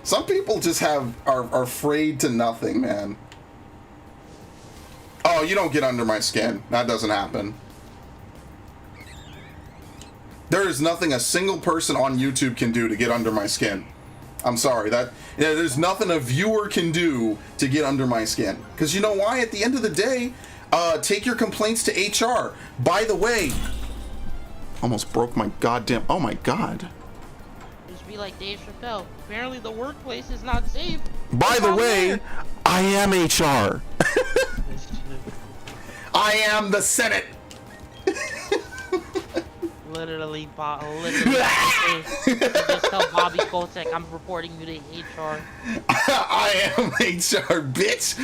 [SPEAKER 1] Some people just are afraid to nothing, man. Oh, you don't get under my skin. That doesn't happen. There is nothing a single person on YouTube can do to get under my skin. I'm sorry. There's nothing a viewer can do to get under my skin. Because you know why? At the end of the day, take your complaints to HR. By the way, almost broke my goddamn... Oh my god.
[SPEAKER 2] Just be like Dave Chappelle. Apparently the workplace is not safe.
[SPEAKER 1] By the way, I am HR. I am the Senate.
[SPEAKER 2] Literally, just tell Bobby Kotick I'm reporting you to HR.
[SPEAKER 1] I am HR, bitch.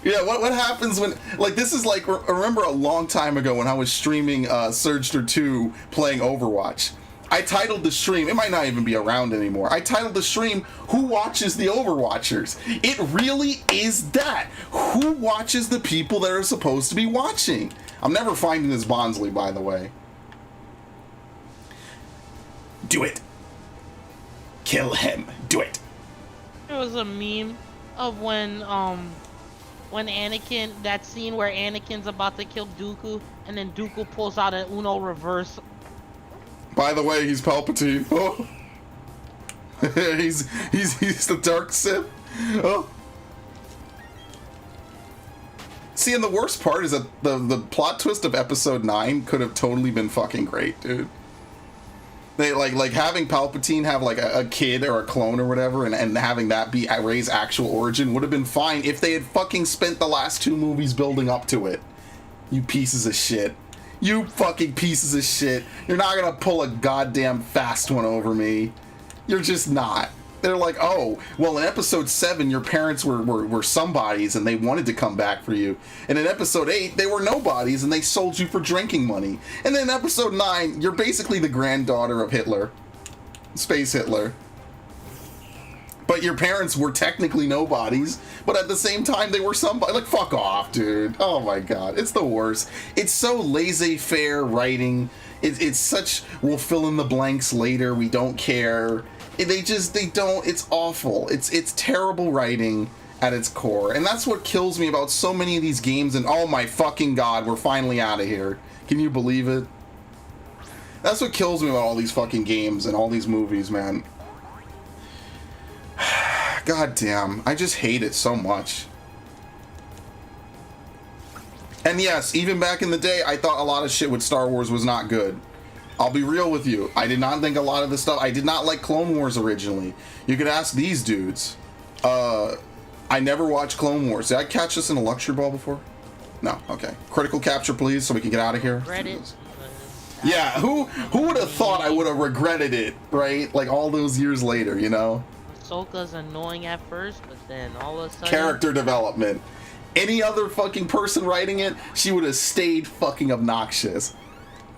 [SPEAKER 1] Yeah, what happens when, like, this is like, remember a long time ago when I was streaming Surger 2 playing Overwatch. I titled the stream, it might not even be around anymore, I titled the stream, Who Watches the Overwatchers? It really is that. Who watches the people that are supposed to be watching? I'm never finding this Bonsley, by the way. Do it. Kill him. Do it.
[SPEAKER 2] There was a meme of when Anakin, that scene where Anakin's about to kill Dooku, and then Dooku pulls out an Uno reverse.
[SPEAKER 1] By the way, he's Palpatine. Oh. he's the Dark Sith. Oh. See, and the worst part is that the plot twist of Episode 9 could have totally been fucking great, dude. They like having Palpatine have like a kid or a clone or whatever, and having that be Rey's actual origin would have been fine if they had fucking spent the last 2 movies building up to it. You pieces of shit. You fucking pieces of shit. You're not gonna pull a goddamn fast one over me. You're just not. They're like, oh, well, in Episode 7, your parents were somebodies and they wanted to come back for you. And in Episode 8, they were nobodies and they sold you for drinking money. And then in Episode 9, you're basically the granddaughter of Hitler. Space Hitler. But your parents were technically nobodies, but at the same time, they were somebody. Like, fuck off, dude. Oh my god. It's the worst. It's so laissez-faire writing. It's such, we'll fill in the blanks later, we don't care. They don't, it's awful. It's terrible writing at its core. And that's what kills me about so many of these games, and oh my fucking god, we're finally out of here. Can you believe it? That's what kills me about all these fucking games and all these movies, man. God damn, I just hate it so much. And yes, even back in the day, I thought a lot of shit with Star Wars was not good. I'll be real with you. I did not think a lot of the stuff... I did not like Clone Wars originally. You could ask these dudes. I never watched Clone Wars. Did I catch this in a lecture ball before? No. Okay. Critical capture, please, so we can get out of here.
[SPEAKER 2] Reddit.
[SPEAKER 1] Yeah, who would have thought I would have regretted it, right? Like, all those years later, you know?
[SPEAKER 2] Ahsoka's annoying at first, but then all of a sudden...
[SPEAKER 1] Character development. Any other fucking person writing it, she would have stayed fucking obnoxious.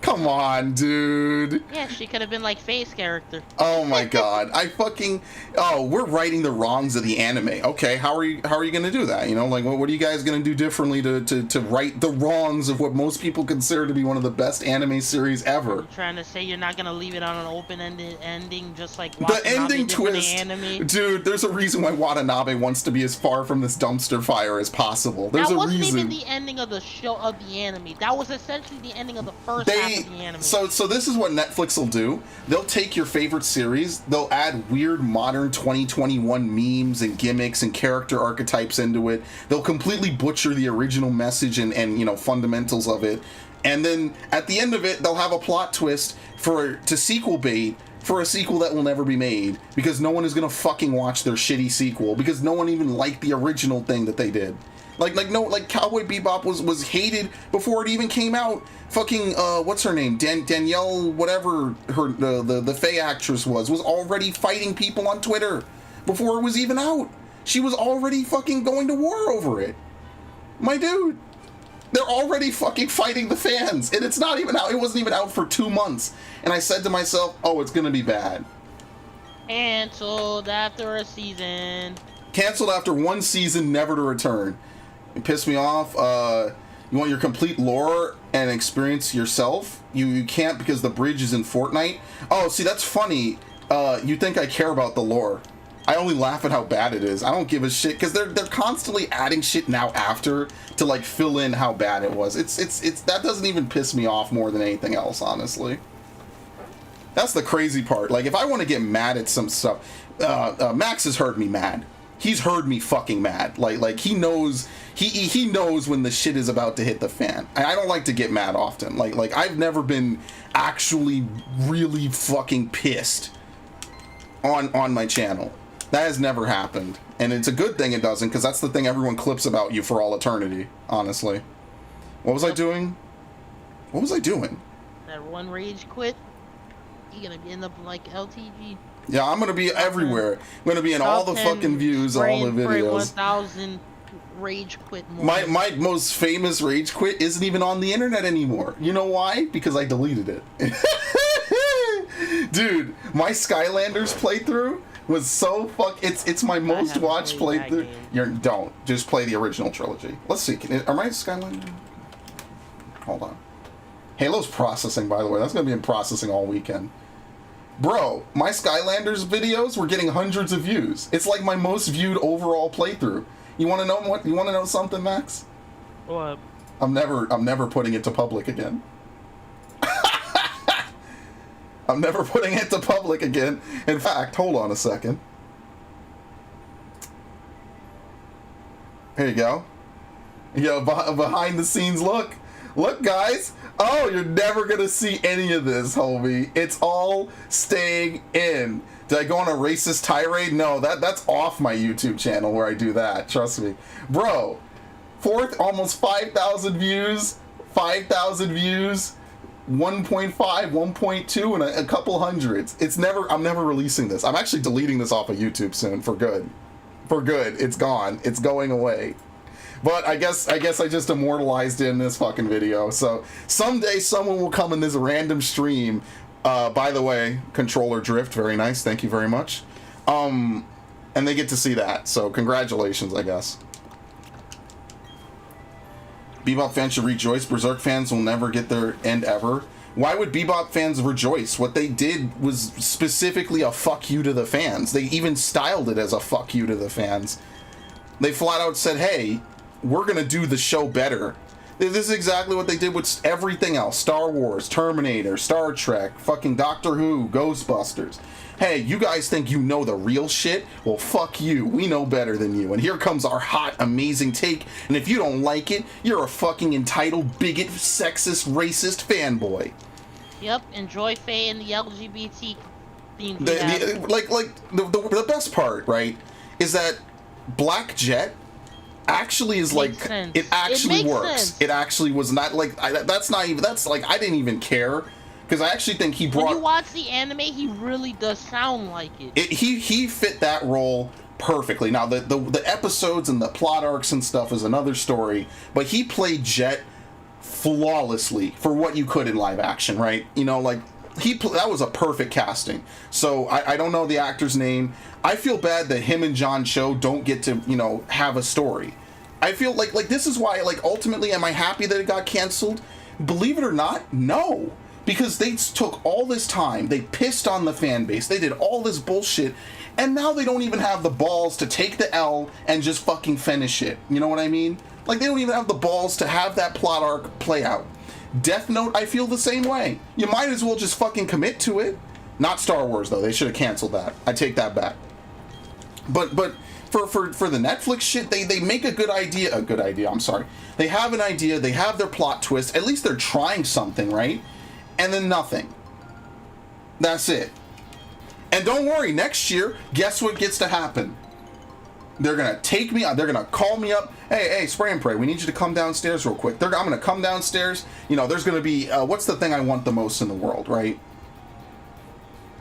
[SPEAKER 1] Come on, dude.
[SPEAKER 2] Yeah, she could have been like Faye's character.
[SPEAKER 1] Oh my god. We're righting the wrongs of the anime. Okay, how are you gonna do that? You know, like what are you guys gonna do differently to right the wrongs of what most people consider to be one of the best anime series ever?
[SPEAKER 2] You're trying to say you're not gonna leave it on an open-ended ending just like
[SPEAKER 1] the ending twist,
[SPEAKER 2] anime?
[SPEAKER 1] Dude, there's a reason why Watanabe wants to be as far from this dumpster fire as possible. There's a reason. That wasn't even the ending of the show of the anime. That was essentially the ending of the first half. So this is what Netflix will do. They'll take your favorite series, they'll add weird modern 2021 memes and gimmicks and character archetypes into it. They'll completely butcher the original message and you know, fundamentals of it. And then at the end of it, they'll have a plot twist to sequel bait for a sequel that will never be made because no one is gonna fucking watch their shitty sequel because no one even liked the original thing that they did. Like Cowboy Bebop was hated before it even came out. Fucking what's her name? Danielle, whatever her the Faye actress was already fighting people on Twitter before it was even out. She was already fucking going to war over it. My dude, they're already fucking fighting the fans, and it's not even out. It wasn't even out for 2 months, and I said to myself, "Oh, it's gonna be bad."
[SPEAKER 2] Canceled after a season.
[SPEAKER 1] Canceled after 1 season, never to return. It pissed me off. You want your complete lore and experience yourself? You can't because the bridge is in Fortnite. Oh, see, that's funny. You think I care about the lore. I only laugh at how bad it is. I don't give a shit because they're constantly adding shit now after to like fill in how bad it was. It's that doesn't even piss me off more than anything else, honestly. That's the crazy part. Like if I want to get mad at some stuff, Max has heard me mad. He's heard me fucking mad. Like he knows he knows when the shit is about to hit the fan. I don't like to get mad often. Like I've never been actually really fucking pissed on my channel. That has never happened. And it's a good thing it doesn't, because that's the thing everyone clips about you for all eternity, honestly. What was I doing? What was I doing?
[SPEAKER 2] That one rage quit. You're gonna end up like LTG.
[SPEAKER 1] Yeah, I'm gonna be everywhere. I'm gonna be in all the fucking views, all the videos.
[SPEAKER 2] 1,000 rage quit more.
[SPEAKER 1] My most famous rage quit isn't even on the internet anymore. You know why? Because I deleted it. Dude, my Skylanders playthrough was so it's my most watched playthrough. Don't just play the original trilogy. Let's see. Are my Skylanders? Hold on. Halo's processing, by the way. That's gonna be in processing all weekend. Bro, my Skylanders videos were getting hundreds of views. It's like my most viewed overall playthrough. You want to know what? You want to know something, Max?
[SPEAKER 2] What?
[SPEAKER 1] I'm never putting it to public again. I'm never putting it to public again. In fact, hold on a second. Here you go. Behind the scenes look. Look, guys. Oh, you're never going to see any of this, homie. It's all staying in. Did I go on a racist tirade? No, that's off my YouTube channel where I do that. Trust me. Bro, almost 5,000 views. 5,000 views. 1.5, 1.2, and a couple hundreds. I'm never releasing this. I'm actually deleting this off of YouTube soon for good. For good. It's gone. It's going away. But I guess I just immortalized it in this fucking video. So someday someone will come in this random stream. By the way, controller drift, very nice. Thank you very much. And they get to see that. So congratulations, I guess. Bebop fans should rejoice. Berserk fans will never get their end ever. Why would Bebop fans rejoice? What they did was specifically a fuck you to the fans. They even styled it as a fuck you to the fans. They flat out said, hey, we're going to do the show better. This is exactly what they did with everything else. Star Wars, Terminator, Star Trek, fucking Doctor Who, Ghostbusters. Hey, you guys think you know the real shit? Well, fuck you. We know better than you. And here comes our hot, amazing take. And if you don't like it, you're a fucking entitled, bigot, sexist, racist fanboy.
[SPEAKER 2] Yep, enjoy Faye and the LGBT theme.
[SPEAKER 1] The best part, right, is that Black Jet actually is like
[SPEAKER 2] sense.
[SPEAKER 1] It actually works.
[SPEAKER 2] Sense.
[SPEAKER 1] It actually was not like I didn't even care. Because I actually think he brought...
[SPEAKER 2] When you watch the anime, he really does sound like it.
[SPEAKER 1] He fit that role perfectly. Now, the episodes and the plot arcs and stuff is another story, but he played Jet flawlessly for what you could in live action, right? You know, like, that was a perfect casting. So, I don't know the actor's name. I feel bad that him and John Cho don't get to, you know, have a story. I feel like this is why, like, ultimately, am I happy that it got canceled? Believe it or not, no. Because they took all this time, they pissed on the fan base, they did all this bullshit, and now they don't even have the balls to take the L and just fucking finish it. You know what I mean? Like, they don't even have the balls to have that plot arc play out. Death Note, I feel the same way. You might as well just fucking commit to it. Not Star Wars, though. They should have canceled that. I take that back. But for the Netflix shit, they make a good idea. I'm sorry. They have an idea. They have their plot twist. At least they're trying something, right? And then nothing. That's it. And don't worry, next year, guess what gets to happen? They're gonna take me out. They're gonna call me up. Hey, Spray and Pray, we need you to come downstairs real quick. I'm gonna come downstairs. You know, there's gonna be what's the thing I want the most in the world, right?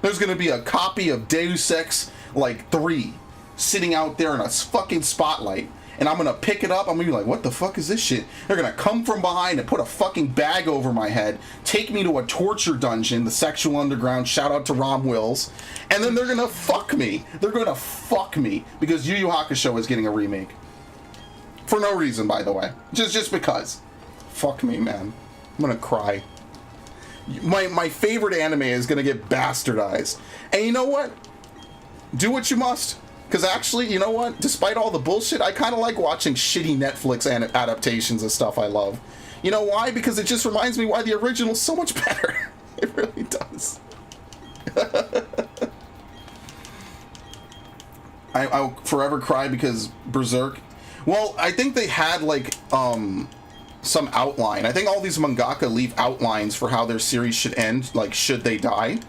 [SPEAKER 1] There's gonna be a copy of Deus Ex like 3 sitting out there in a fucking spotlight, and I'm gonna pick it up. I'm gonna be like, what the fuck is this shit? They're gonna come from behind and put a fucking bag over my head, take me to a torture dungeon, the sexual underground, shout out to Rom Wills, and then they're gonna fuck me. They're gonna fuck me because Yu Yu Hakusho is getting a remake. For no reason, by the way. Just because. Fuck me, man. I'm gonna cry. My favorite anime is gonna get bastardized. And you know what? Do what you must. Because actually, you know what? Despite all the bullshit, I kind of like watching shitty Netflix adaptations of stuff I love. You know why? Because it just reminds me why the original's so much better. It really does. I'll forever cry because Berserk. Well, I think they had like some outline. I think all these mangaka leave outlines for how their series should end, like should they die.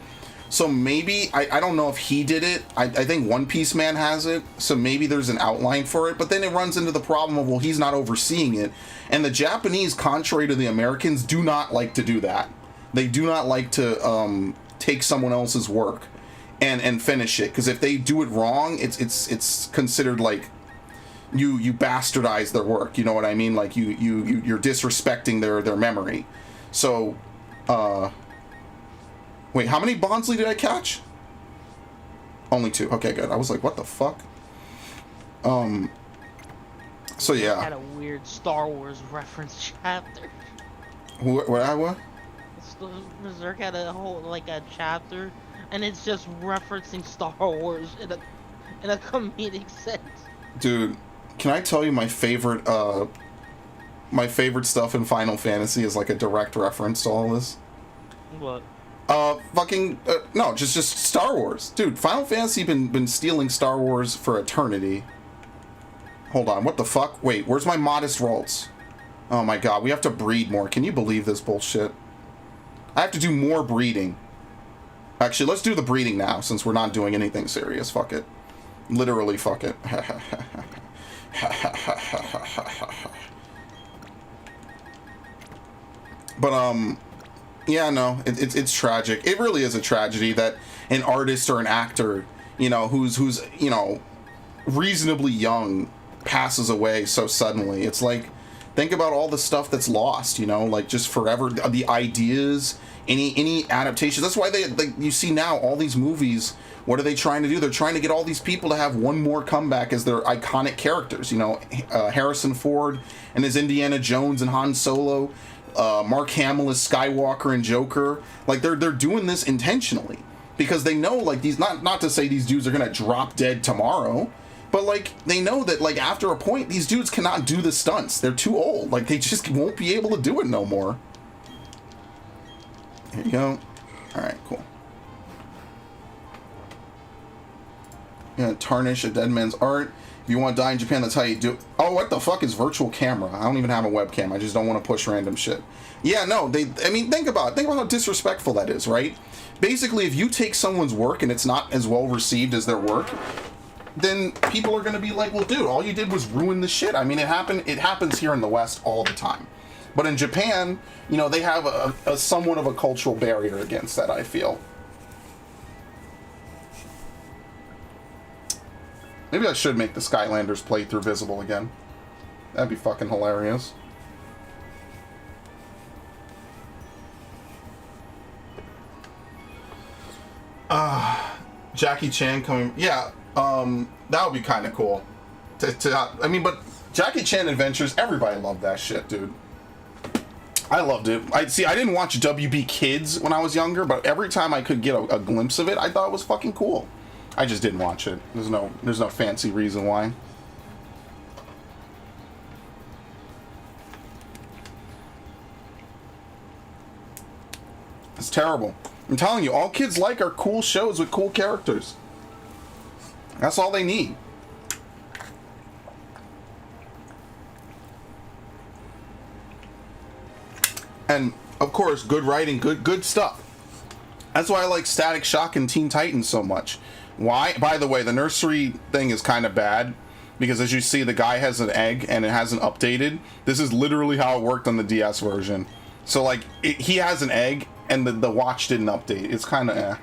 [SPEAKER 1] So maybe, I don't know if he did it. I think One Piece Man has it. So maybe there's an outline for it. But then it runs into the problem of, well, he's not overseeing it. And the Japanese, contrary to the Americans, do not like to do that. They do not like to take someone else's work and finish it. Because if they do it wrong, it's considered like you bastardize their work. You know what I mean? Like you're disrespecting their memory. So, wait, how many Bondsley did I catch? Only 2. Okay, good. I was like, what the fuck? So yeah.
[SPEAKER 2] Had a weird Star Wars reference chapter.
[SPEAKER 1] What?
[SPEAKER 2] Berserk had a whole like a chapter, and it's just referencing Star Wars in a comedic sense.
[SPEAKER 1] Dude, can I tell you my favorite stuff in Final Fantasy is like a direct reference to all this?
[SPEAKER 2] What?
[SPEAKER 1] No, just Star Wars. Dude, Final Fantasy been stealing Star Wars for eternity. Hold on, what the fuck? Wait, where's my modest rolls? Oh my god, we have to breed more. Can you believe this bullshit? I have to do more breeding. Actually, let's do the breeding now, since we're not doing anything serious. Fuck it. Literally, fuck it. But, yeah, no, it's tragic. It really is a tragedy that an artist or an actor, you know, who's you know, reasonably young passes away so suddenly. It's like, think about all the stuff that's lost, you know, like just forever, the ideas, any adaptations. That's why you see now all these movies. What are they trying to do? They're trying to get all these people to have one more comeback as their iconic characters. You know, Harrison Ford and his Indiana Jones and Han Solo. Mark Hamill as Skywalker and Joker. Like they're doing this intentionally because they know, like, these, not to say these dudes are gonna drop dead tomorrow, but like they know that like after a point these dudes cannot do the stunts. They're too old. Like they just won't be able to do it no more. Here you go. All right, cool. Yeah, tarnish a dead man's art. If you want to die in Japan, that's how you do it. Oh, what the fuck is virtual camera? I don't even have a webcam. I just don't want to push random shit. Yeah, no, I mean, think about how disrespectful that is, right? Basically, if you take someone's work and it's not as well received as their work, then people are going to be like, well, dude, all you did was ruin the shit. I mean, it happens here in the West all the time. But in Japan, you know, they have a somewhat of a cultural barrier against that, I feel. Maybe I should make the Skylanders playthrough visible again. That'd be fucking hilarious. Jackie Chan coming... Yeah, that would be kind of cool. I mean, but Jackie Chan Adventures, everybody loved that shit, dude. I loved it. I didn't watch WB Kids when I was younger, but every time I could get a glimpse of it, I thought it was fucking cool. I just didn't watch it. There's no fancy reason why. It's terrible. I'm telling you, all kids like are cool shows with cool characters. That's all they need. And of course, good writing, good stuff. That's why I like Static Shock and Teen Titans so much. Why? By the way, the nursery thing is kind of bad because as you see, the guy has an egg and it hasn't updated. This is literally how it worked on the DS version. So like, he has an egg and the watch didn't update. It's kind of eh.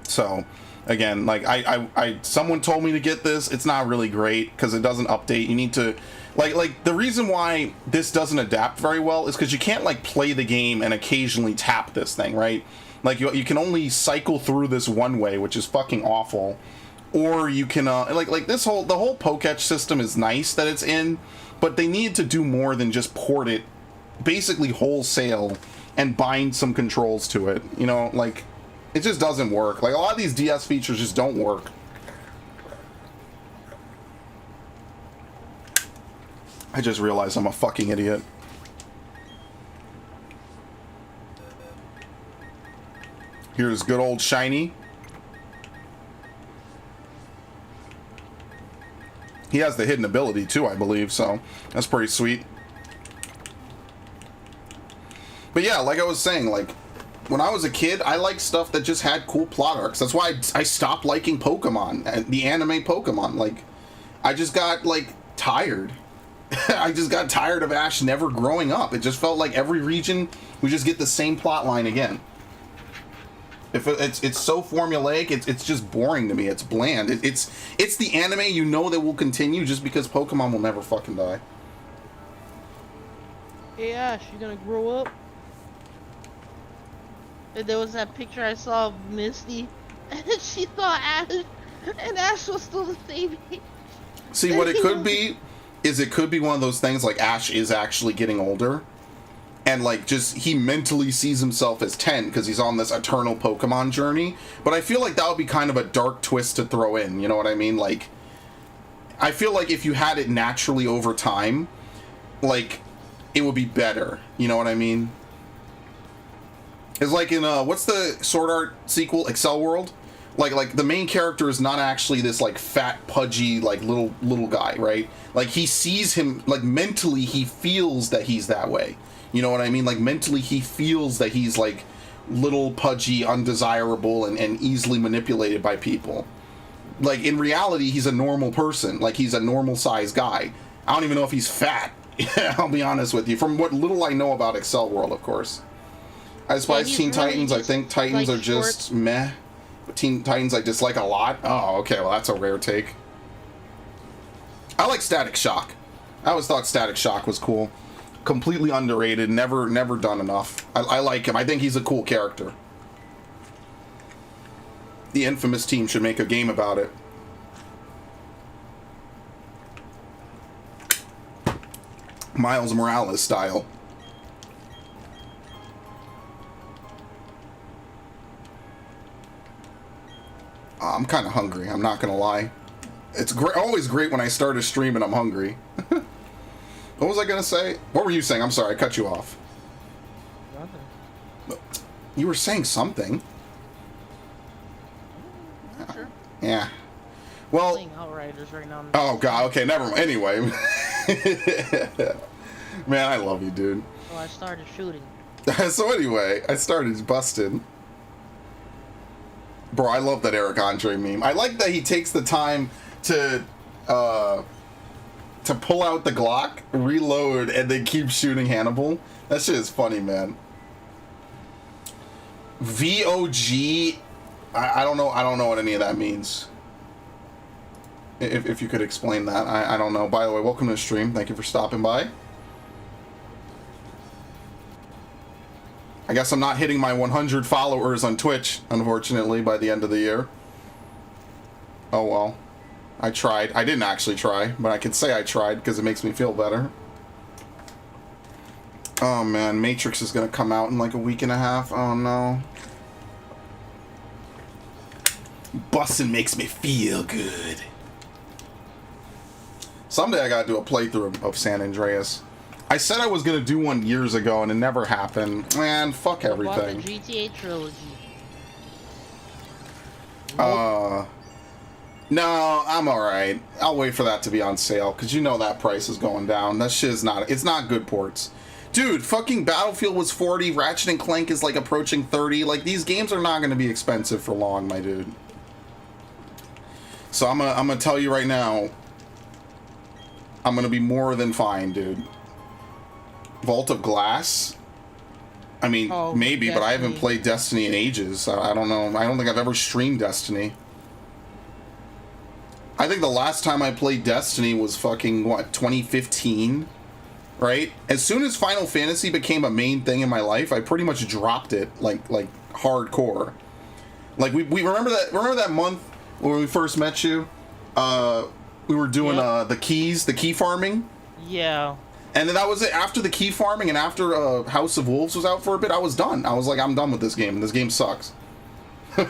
[SPEAKER 1] So again, like someone told me to get this. It's not really great because it doesn't update. You need to like the reason why this doesn't adapt very well is because you can't like play the game and occasionally tap this thing, right? Like you can only cycle through this one way, which is fucking awful. Or you can like the whole Poketch system is nice that it's in, but they need to do more than just port it basically wholesale and bind some controls to it. You know, like it just doesn't work. Like a lot of these DS features just don't work. I just realized I'm a fucking idiot. Here's good old Shiny. He has the hidden ability too, I believe, so that's pretty sweet. But yeah, like I was saying, like when I was a kid, I liked stuff that just had cool plot arcs. That's why I stopped liking Pokemon, the anime Pokemon. Like, I just got like tired. I just got tired of Ash never growing up. It just felt like every region we just get the same plot line again. If it's so formulaic, it's just boring to me. It's bland. It's the anime you know that will continue just because Pokemon will never fucking die.
[SPEAKER 2] Hey Ash, you gonna grow up? And there was that picture I saw of Misty, and she thought Ash, and Ash was still the same age.
[SPEAKER 1] See, what it could be is it could be one of those things like Ash is actually getting older. And like just he mentally sees himself as 10 because he's on this eternal Pokemon journey. But I feel like that would be kind of a dark twist to throw in, you know what I mean? Like I feel like if you had it naturally over time, like it would be better, you know what I mean? It's like in what's the Sword Art sequel, Excel World? Like the main character is not actually this like fat, pudgy, like little guy, right? Like he sees him, like mentally he feels that he's that way. You know what I mean? Like mentally he feels that he's like little, pudgy, undesirable, and easily manipulated by people. Like in reality he's a normal person. Like he's a normal sized guy. I don't even know if he's fat. I'll be honest with you. From what little I know about Excel World, of course. I despise Teen Titans. I think Titans are just meh. But Teen Titans I dislike a lot. Oh, okay, well that's a rare take. I like Static Shock. I always thought Static Shock was cool. Completely underrated, never done enough. I like him. I think he's a cool character. The Infamous team should make a game about it. Miles Morales style. I'm kind of hungry, I'm not gonna lie. It's always great when I start a stream and I'm hungry. What was I gonna say? What were you saying? I'm sorry, I cut you off.
[SPEAKER 2] Nothing.
[SPEAKER 1] You were saying something.
[SPEAKER 2] Sure.
[SPEAKER 1] Yeah. Well.
[SPEAKER 2] Playing Outriders right now.
[SPEAKER 1] Oh god. Okay. Never mind. Anyway. Man, I love you, dude.
[SPEAKER 2] So I started shooting.
[SPEAKER 1] So anyway, I started busting. Bro, I love that Eric Andre meme. I like that he takes the time to pull out the Glock, reload, and then keep shooting Hannibal. That shit is funny, man. VOG, I don't know what any of that means. If you could explain that, I don't know. By the way, welcome to the stream. Thank you for stopping by. I guess I'm not hitting my 100 followers on Twitch, unfortunately, by the end of the year. Oh well. I tried. I didn't actually try, but I can say I tried because it makes me feel better. Oh man, Matrix is gonna come out in like a week and a half. Oh no. Bussin' makes me feel good. Someday I gotta do a playthrough of San Andreas. I said I was gonna do one years ago and it never happened. Man, fuck everything.
[SPEAKER 2] The GTA trilogy.
[SPEAKER 1] No, I'm alright. I'll wait for that to be on sale, because you know that price is going down. That shit is not... It's not good ports. Dude, fucking Battlefield was 40, Ratchet and Clank is, like, approaching 30. Like, these games are not going to be expensive for long, my dude. So I'm gonna tell you right now, I'm gonna be more than fine, dude. Vault of Glass? I mean, maybe, Destiny. But I haven't played Destiny in ages. I don't know. I don't think I've ever streamed Destiny. I think the last time I played Destiny was fucking, what, 2015? Right? As soon as Final Fantasy became a main thing in my life, I pretty much dropped it, like hardcore. Like, we remember that month when we first met you? We were doing the key farming?
[SPEAKER 2] Yeah.
[SPEAKER 1] And then that was it. After the key farming and after House of Wolves was out for a bit, I was done. I was like, I'm done with this game. This game sucks. And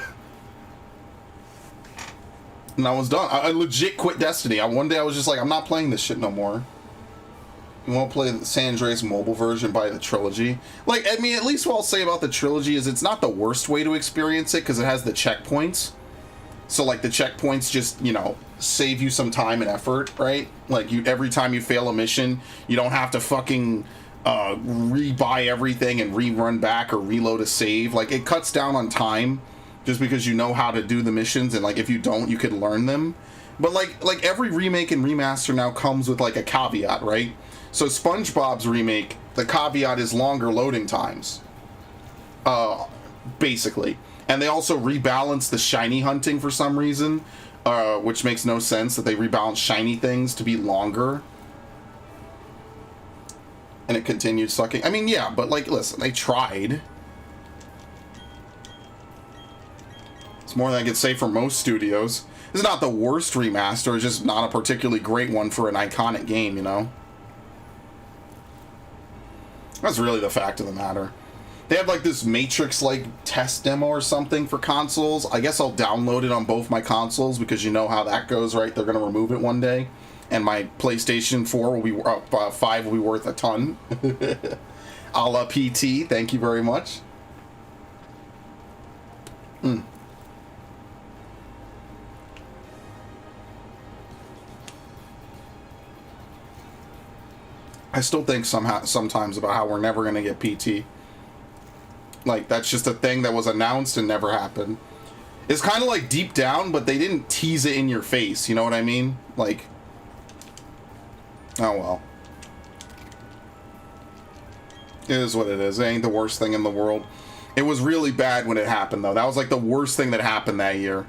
[SPEAKER 1] I was done. I legit quit Destiny. One day I was just like, I'm not playing this shit no more. You won't play the San Andreas mobile version by the trilogy. Like, I mean, at least what I'll say about the trilogy is it's not the worst way to experience it because it has the checkpoints. So, like, the checkpoints just, you know, save you some time and effort, right? Like, every time you fail a mission, you don't have to fucking rebuy everything and rerun back or reload a save. Like, it cuts down on time just because you know how to do the missions, and, like, if you don't, you could learn them. But, like every remake and remaster now comes with, like, a caveat, right? So SpongeBob's remake, the caveat is longer loading times. Basically. And they also rebalance the shiny hunting for some reason, which makes no sense that they rebalance shiny things to be longer. And it continued sucking. I mean, yeah, but, like, listen, they tried. It's more than I could say for most studios. It's not the worst remaster, it's just not a particularly great one for an iconic game, you know? That's really the fact of the matter. They have, like, this Matrix-like test demo or something for consoles. I guess I'll download it on both my consoles because you know how that goes, right? They're going to remove it one day. And my PlayStation 4 will be... 5 will be worth a ton. A la PT, thank you very much. I still think sometimes about how we're never going to get PT. Like, that's just a thing that was announced and never happened. It's kind of like deep down, but they didn't tease it in your face, you know what I mean? Like, oh well. It is what it is. It ain't the worst thing in the world. It was really bad when it happened, though. That was like the worst thing that happened that year.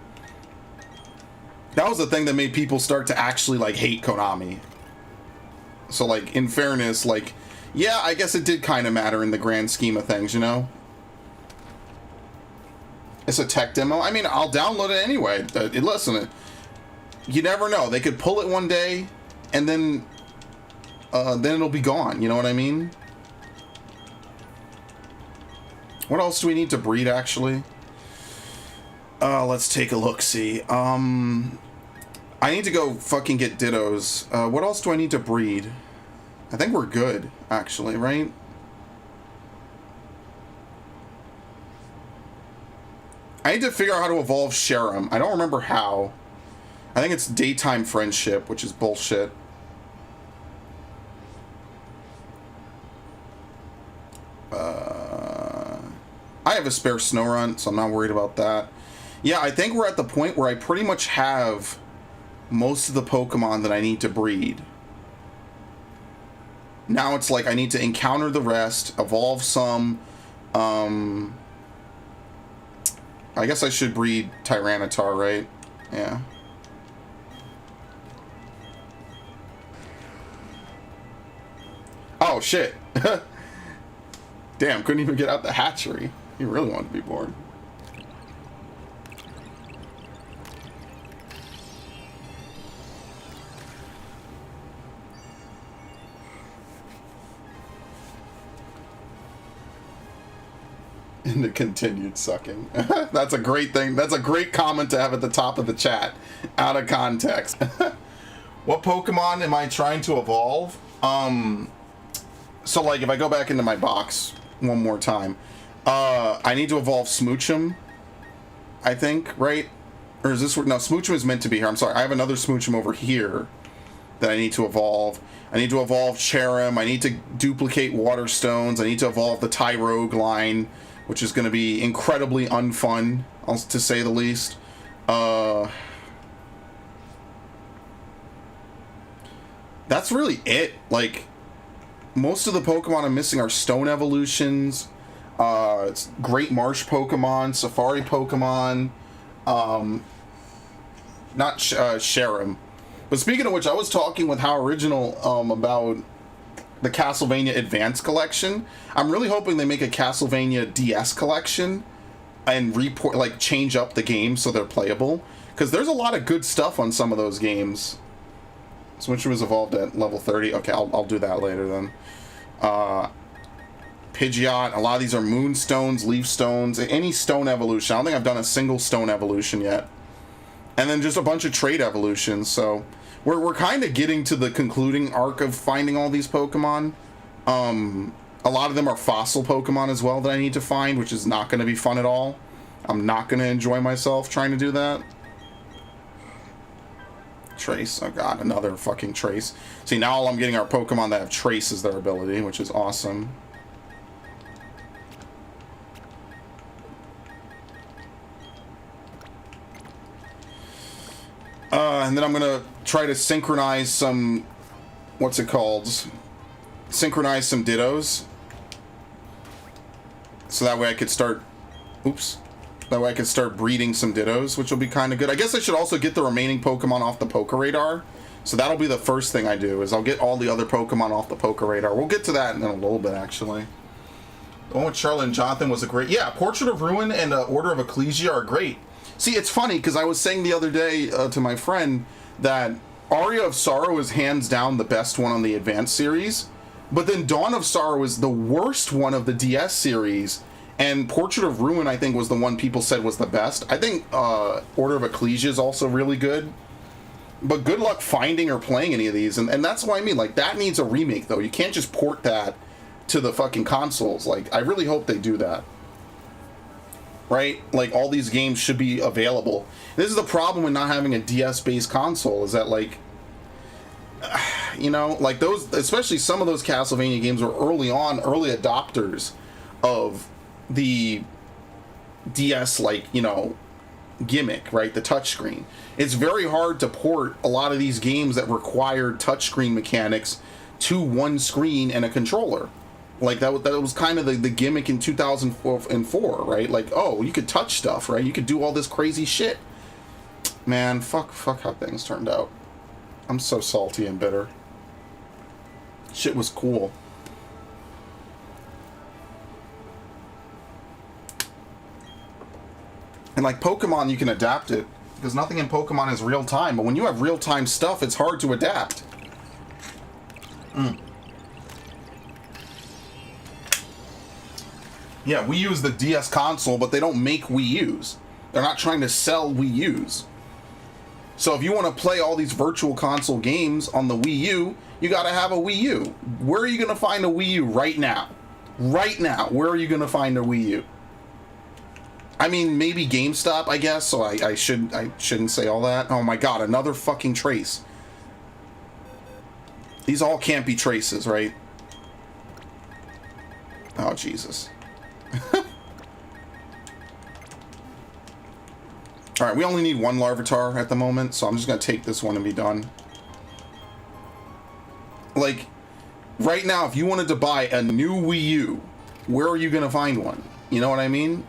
[SPEAKER 1] That was the thing that made people start to actually, like, hate Konami. So, like, in fairness, like, yeah, I guess it did kind of matter in the grand scheme of things, you know? It's a tech demo. I mean, I'll download it anyway. Listen, you never know. They could pull it one day, and then it'll be gone. You know what I mean? What else do we need to breed, actually? Let's take a look-see. I need to go fucking get dittos. What else do I need to breed? I think we're good, actually, right? I need to figure out how to evolve Sharam. I don't remember how. I think it's daytime friendship, which is bullshit. I have a spare snow run, so I'm not worried about that. Yeah, I think we're at the point where I pretty much have most of the Pokemon that I need to breed. Now it's like I need to encounter the rest, evolve some. I guess I should breed Tyranitar, right? Yeah. Oh, shit. Damn, couldn't even get out the hatchery. He really wanted to be born. And it continued sucking. That's a great thing. That's a great comment to have at the top of the chat. Out of context. What Pokemon am I trying to evolve? So, like, if I go back into my box one more time, I need to evolve Smoochum, I think, right? Or is this... No, Smoochum is meant to be here. I'm sorry. I have another Smoochum over here that I need to evolve. I need to evolve Cherim. I need to duplicate Waterstones. I need to evolve the Tyrogue line, which is going to be incredibly unfun, to say the least. That's really it. Like, most of the Pokemon I'm missing are Stone evolutions, it's Great Marsh Pokemon, Safari Pokemon, not Cherim. But speaking of which, I was talking with How Original about the Castlevania Advance Collection. I'm really hoping they make a Castlevania DS Collection and change up the games so they're playable. Because there's a lot of good stuff on some of those games. Switcher was evolved at level 30. Okay, I'll do that later then. Pidgeot. A lot of these are Moonstones, Leaf Stones, any Stone evolution. I don't think I've done a single Stone evolution yet. And then just a bunch of Trait evolutions. So we're kind of getting to the concluding arc of finding all these Pokemon. A lot of them are fossil Pokemon as well that I need to find, which is not going to be fun at all. I'm not going to enjoy myself trying to do that. Trace. Oh god, another fucking Trace. See, now all I'm getting are Pokemon that have Trace as their ability, which is awesome. And then I'm gonna try to synchronize some... What's it called? Synchronize some Dittos. So that way I could start... Oops. That way I can start breeding some Dittos, which will be kind of good. I guess I should also get the remaining Pokemon off the Poké Radar. So that'll be the first thing I do, is I'll get all the other Pokemon off the Poké Radar. We'll get to that in a little bit, actually. The one with Charlotte and Jonathan was a great... Yeah, Portrait of Ruin and Order of Ecclesia are great. See, it's funny, because I was saying the other day to my friend that Aria of Sorrow is hands down the best one on the Advanced series. But then Dawn of Sorrow is the worst one of the DS series. And Portrait of Ruin, I think, was the one people said was the best. I think Order of Ecclesia is also really good. But good luck finding or playing any of these. And that's what I mean. Like, that needs a remake, though. You can't just port that to the fucking consoles. Like, I really hope they do that. Right? Like, all these games should be available. This is the problem with not having a DS-based console, is that, like... You know, like, those... Especially some of those Castlevania games were early adopters of... the DS, like, you know, gimmick, right? The touchscreen. It's very hard to port a lot of these games that required touchscreen mechanics to one screen and a controller. Like, that was kind of the gimmick in 2004, right? Like, oh, you could touch stuff, right? You could do all this crazy shit. Man, fuck how things turned out. I'm so salty and bitter. Shit was cool. And like Pokemon, you can adapt it, because nothing in Pokemon is real time. But when you have real time stuff, it's hard to adapt. Yeah, Wii U is the DS console, but they don't make Wii U's. They're not trying to sell Wii U's. So if you want to play all these virtual console games on the Wii U, you got to have a Wii U. Where are you going to find a Wii U right now? Right now, where are you going to find a Wii U? I mean, maybe GameStop, I guess, so I shouldn't say all that. Oh my god, another fucking Trace. These all can't be Traces, right? Oh, Jesus. Alright, we only need one Larvitar at the moment, so I'm just going to take this one and be done. Like, right now, if you wanted to buy a new Wii U, where are you going to find one? You know what I mean?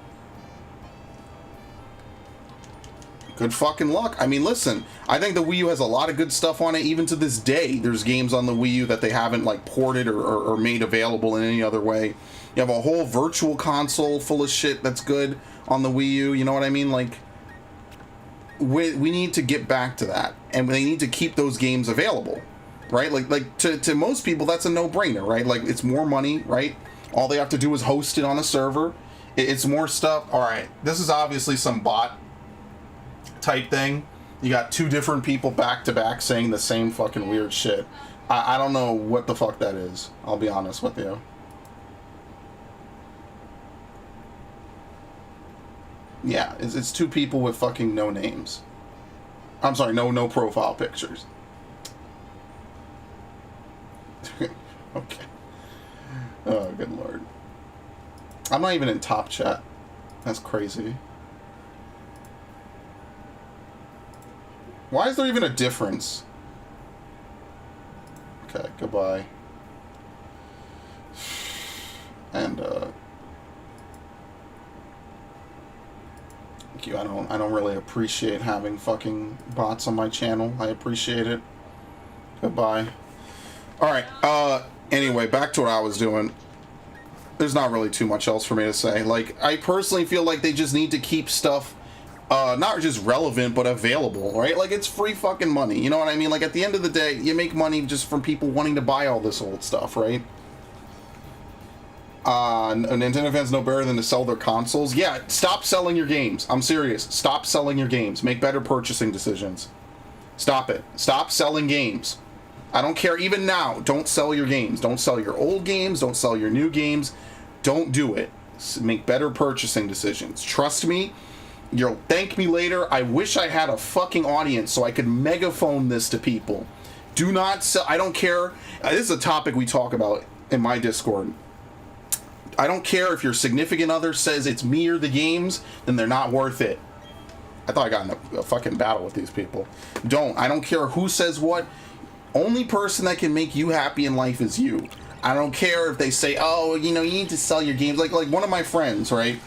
[SPEAKER 1] Good fucking luck. I mean, listen, I think the Wii U has a lot of good stuff on it. Even to this day, there's games on the Wii U that they haven't, like, ported or made available in any other way. You have a whole virtual console full of shit that's good on the Wii U. You know what I mean? Like, we need to get back to that. And they need to keep those games available, right? Like to most people, that's a no-brainer, right? Like, it's more money, right? All they have to do is host it on a server. It's more stuff. All right, this is obviously some bot type thing. You got two different people back to back saying the same fucking weird shit. I don't know what the fuck that is. I'll be honest with you. Yeah, it's two people with fucking no names. I'm sorry, no profile pictures. Okay. Oh, good lord. I'm not even in top chat. That's crazy. Why is there even a difference? Okay, goodbye. And thank you. I don't really appreciate having fucking bots on my channel. I appreciate it. Goodbye. Alright, anyway, back to what I was doing. There's not really too much else for me to say. Like, I personally feel like they just need to keep stuff not just relevant, but available, right? Like, it's free fucking money, you know what I mean? Like, at the end of the day, you make money just from people wanting to buy all this old stuff, right? Nintendo fans know better than to sell their consoles. Yeah, stop selling your games. I'm serious. Stop selling your games. Make better purchasing decisions. Stop it. Stop selling games. I don't care. Even now, don't sell your games. Don't sell your old games. Don't sell your new games. Don't do it. Make better purchasing decisions. Trust me. You'll thank me later. I wish I had a fucking audience so I could megaphone this to people. Do not sell. I don't care. This is a topic we talk about in my Discord. I don't care if your significant other says it's me or the games, then they're not worth it. I thought I got in a fucking battle with these people. I don't care who says what. Only person that can make you happy in life is you. I don't care if they say, oh, you know, you need to sell your games. Like one of my friends, right,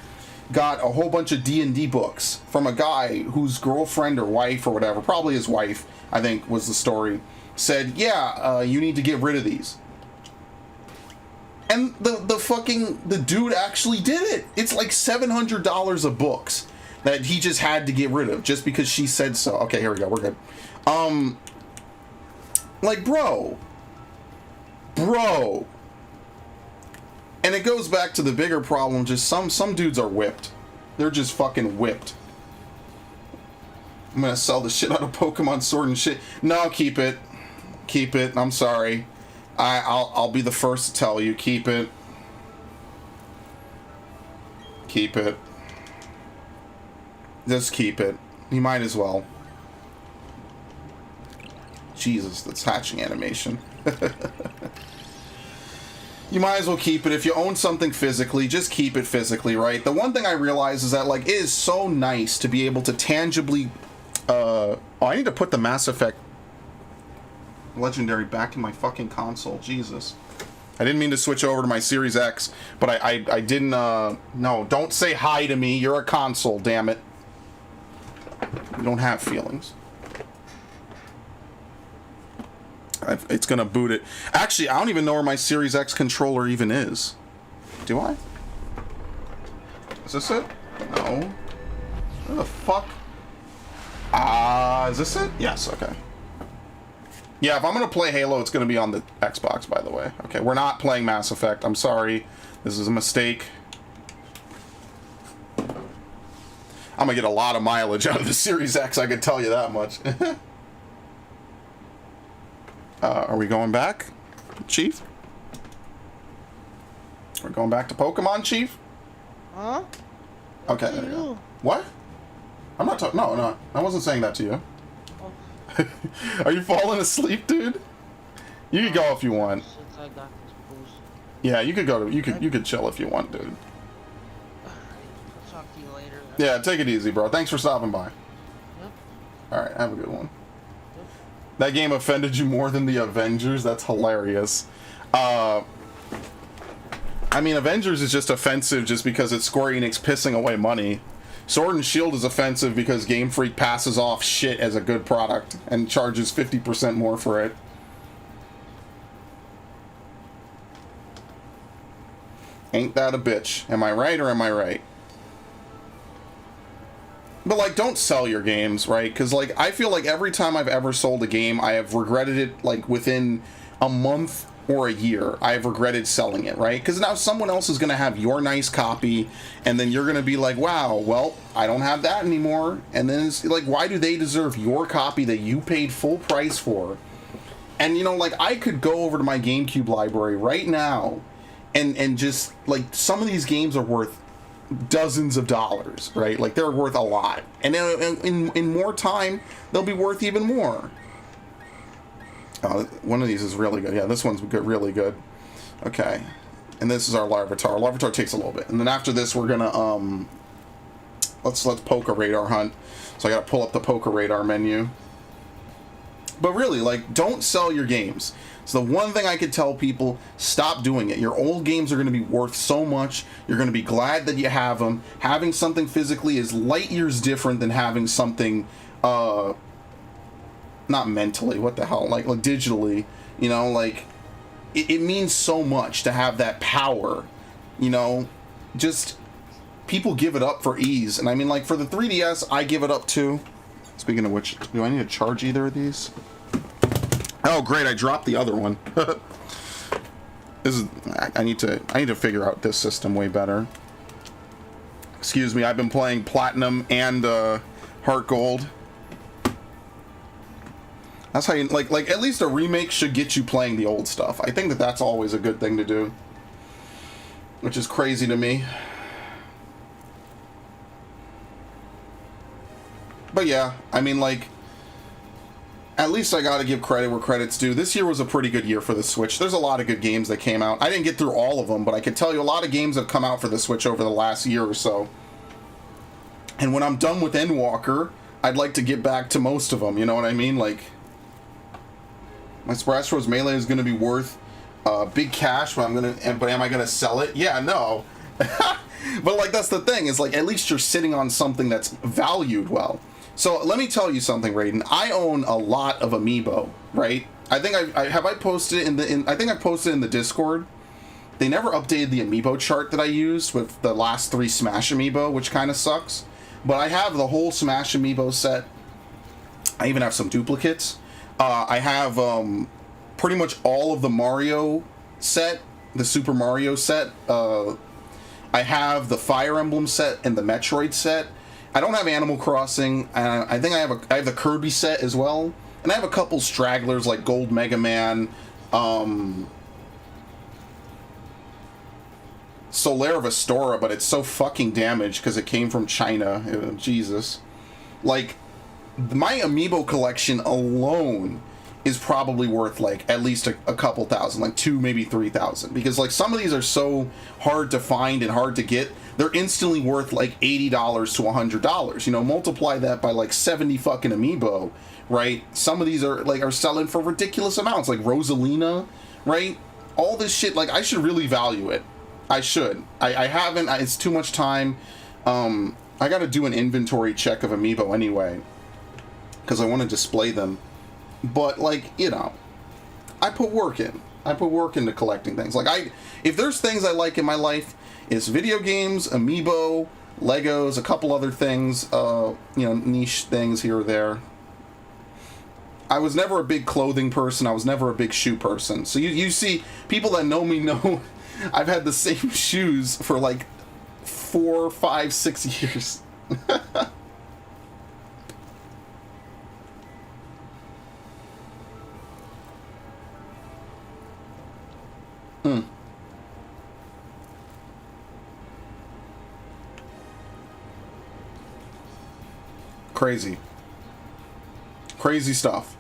[SPEAKER 1] got a whole bunch of D&D books from a guy whose girlfriend or wife or whatever, probably his wife, I think was the story, said, yeah, you need to get rid of these. And the dude actually did it. It's like $700 of books that he just had to get rid of just because she said so. Okay, here we go. We're good. Like, bro. And it goes back to the bigger problem. Just some dudes are whipped. They're just fucking whipped. I'm gonna sell the shit out of Pokemon Sword and shit. No, keep it. Keep it. I'm sorry. I'll be the first to tell you, keep it. Keep it. Just keep it. You might as well. Jesus, that's hatching animation. You might as well keep it. If you own something physically, just keep it physically, right? The one thing I realize is that, like, it is so nice to be able to tangibly... oh, I need to put the Mass Effect Legendary back in my fucking console. Jesus. I didn't mean to switch over to my Series X, but I didn't, no, don't say hi to me. You're a console, damn it. You don't have feelings. It's gonna boot it. Actually, I don't even know where my Series X controller even is. Do I? Is this it? No. Where the fuck? Is this it? Yes, okay. Yeah, if I'm gonna play Halo, it's gonna be on the Xbox, by the way. Okay, we're not playing Mass Effect. I'm sorry. This is a mistake. I'm gonna get a lot of mileage out of the Series X, I can tell you that much. Are we going back, Chief? We're going back to Pokemon, Chief?
[SPEAKER 2] Huh?
[SPEAKER 1] Okay, there you go. What? I'm not talking. No, I wasn't saying that to you. Oh. Are you falling asleep, dude? You could go if you want.
[SPEAKER 2] Since I got this boost.
[SPEAKER 1] Yeah, you could go to. You could chill if you want, dude.
[SPEAKER 2] I'll talk to you later.
[SPEAKER 1] Yeah, take it easy, bro. Thanks for stopping by.
[SPEAKER 2] Yep.
[SPEAKER 1] All right, have a good one. That game offended you more than the Avengers? That's hilarious. I mean, Avengers is just offensive just because it's Square Enix pissing away money. Sword and Shield is offensive because Game Freak passes off shit as a good product and charges 50% more for it. Ain't that a bitch? Am I right or am I right? But, like, don't sell your games, right? Because, like, I feel like every time I've ever sold a game, I have regretted it, like, within a month or a year. I've regretted selling it, right? Because now someone else is going to have your nice copy, and then you're going to be like, wow, well, I don't have that anymore. And then it's like, why do they deserve your copy that you paid full price for? And, you know, like, I could go over to my GameCube library right now and just, like, some of these games are worth dozens of dollars, right? Like, they're worth a lot. And in more time, they'll be worth even more. One of these is really good. Yeah, this one's good, really good. Okay. And this is our Larvitar. Larvitar takes a little bit. And then after this, we're gonna, let's poke a radar hunt. So I gotta pull up the poker radar menu. But really, like, don't sell your games. So the one thing I could tell people, stop doing it. Your old games are going to be worth so much. You're going to be glad that you have them. Having something physically is light years different than having something, not mentally, what the hell, like digitally, you know, like, it means so much to have that power, you know, just, people give it up for ease. And I mean, like, for the 3DS, I give it up too. Speaking of which, do I need to charge either of these? Oh, great! I dropped the other one. This is. I need to figure out this system way better. Excuse me. I've been playing Platinum and Heart Gold. That's how you like. At least a remake should get you playing the old stuff. I think that that's always a good thing to do. Which is crazy to me. But yeah, I mean, like, at least I gotta give credit where credit's due. This year was a pretty good year for the Switch. There's a lot of good games that came out. I didn't get through all of them, but I can tell you a lot of games have come out for the Switch over the last year or so. And when I'm done with Endwalker, I'd like to get back to most of them, you know what I mean? Like, my Smash Bros. Melee is gonna be worth big cash, but am I gonna sell it? Yeah, no. But, like, that's the thing, is, like, at least you're sitting on something that's valued well. So let me tell you something, Raiden. I own a lot of Amiibo, right? I think I posted it I think I posted it in the Discord. They never updated the Amiibo chart that I used with the last 3 Smash Amiibo, which kind of sucks. But I have the whole Smash Amiibo set. I even have some duplicates. I have pretty much all of the Mario set, the Super Mario set. I have the Fire Emblem set and the Metroid set. I don't have Animal Crossing. I think I have the Kirby set as well, and I have a couple stragglers like Gold Mega Man, Solaire Vestora, but it's so fucking damaged because it came from China. Jesus, like, my Amiibo collection alone is probably worth like at least a couple thousand, like 2, maybe 3,000, because like some of these are so hard to find and hard to get. They're instantly worth like $80 to $100. You know, multiply that by like 70 fucking Amiibo, right? Some of these are selling for ridiculous amounts, like Rosalina, right? All this shit, like, I should really value it. I should. I haven't. It's too much time. I got to do an inventory check of Amiibo anyway, because I want to display them. But, like, you know, I put work in. I put work into collecting things. Like, if there's things I like in my life, it's video games, Amiibo, Legos, a couple other things, you know, niche things here or there. I was never a big clothing person. I was never a big shoe person. So you see, people that know me know I've had the same shoes for like 4, 5, 6 years. Crazy. Crazy stuff.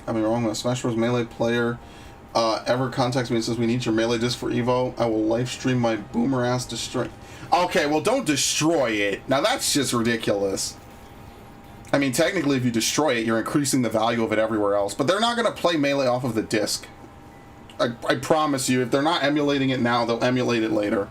[SPEAKER 1] I mean, wrong with a Smash Bros. Melee player ever contacts me and says, we need your Melee disc for Evo, I will live stream my boomer ass destroy. Okay, well, don't destroy it. Now, that's just ridiculous. I mean, technically, if you destroy it, you're increasing the value of it everywhere else. But they're not going to play Melee off of the disc. I promise you, if they're not emulating it now, they'll emulate it later.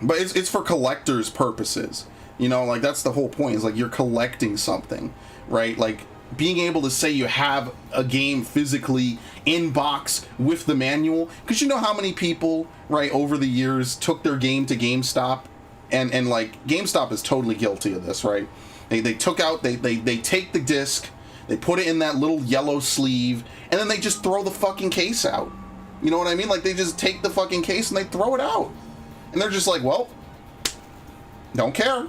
[SPEAKER 1] But it's for collectors' purposes. You know, like, that's the whole point. Is like, you're collecting something, right? Like, being able to say you have a game physically in box with the manual, because you know how many people, right, over the years took their game to GameStop, and like, GameStop is totally guilty of this, right? They took out, they take the disc, they put it in that little yellow sleeve, and then they just throw the fucking case out. You know what I mean? Like, they just take the fucking case and they throw it out. And they're just like, well, don't care.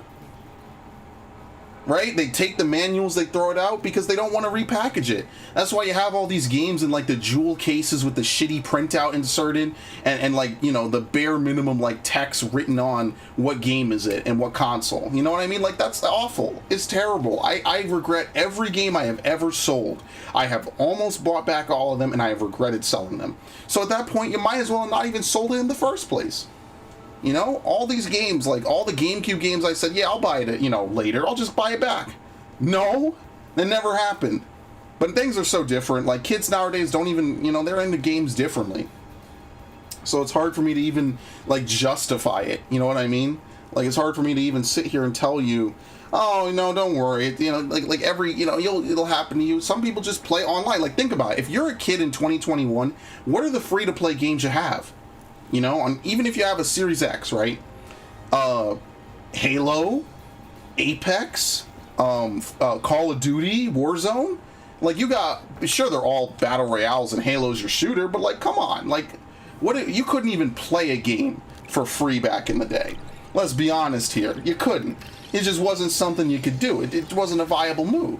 [SPEAKER 1] right? They take the manuals, they throw it out because they don't want to repackage it. That's why you have all these games in like the jewel cases with the shitty printout inserted and like, you know, the bare minimum like text written on what game is it and what console. You know what I mean? Like, that's awful. It's terrible. I regret every game I have ever sold. I have almost bought back all of them and I have regretted selling them. So at that point, you might as well have not even sold it in the first place. You know, all these games, like all the GameCube games, I said, yeah, I'll buy it, you know, later. I'll just buy it back. No, that never happened. But things are so different. Like, kids nowadays don't even, you know, they're into games differently. So it's hard for me to even, like, justify it. You know what I mean? Like, it's hard for me to even sit here and tell you, oh, no, don't worry. You know, like every, you know, it'll happen to you. Some people just play online. Like, think about it. If you're a kid in 2021, what are the free-to-play games you have? You know, even if you have a Series X, right? Halo, Apex, Call of Duty, Warzone. Like, you got, sure, they're all battle royales and Halo's your shooter, but like, come on, like, what? You couldn't even play a game for free back in the day. Let's be honest here, you couldn't. It just wasn't something you could do. It wasn't a viable move.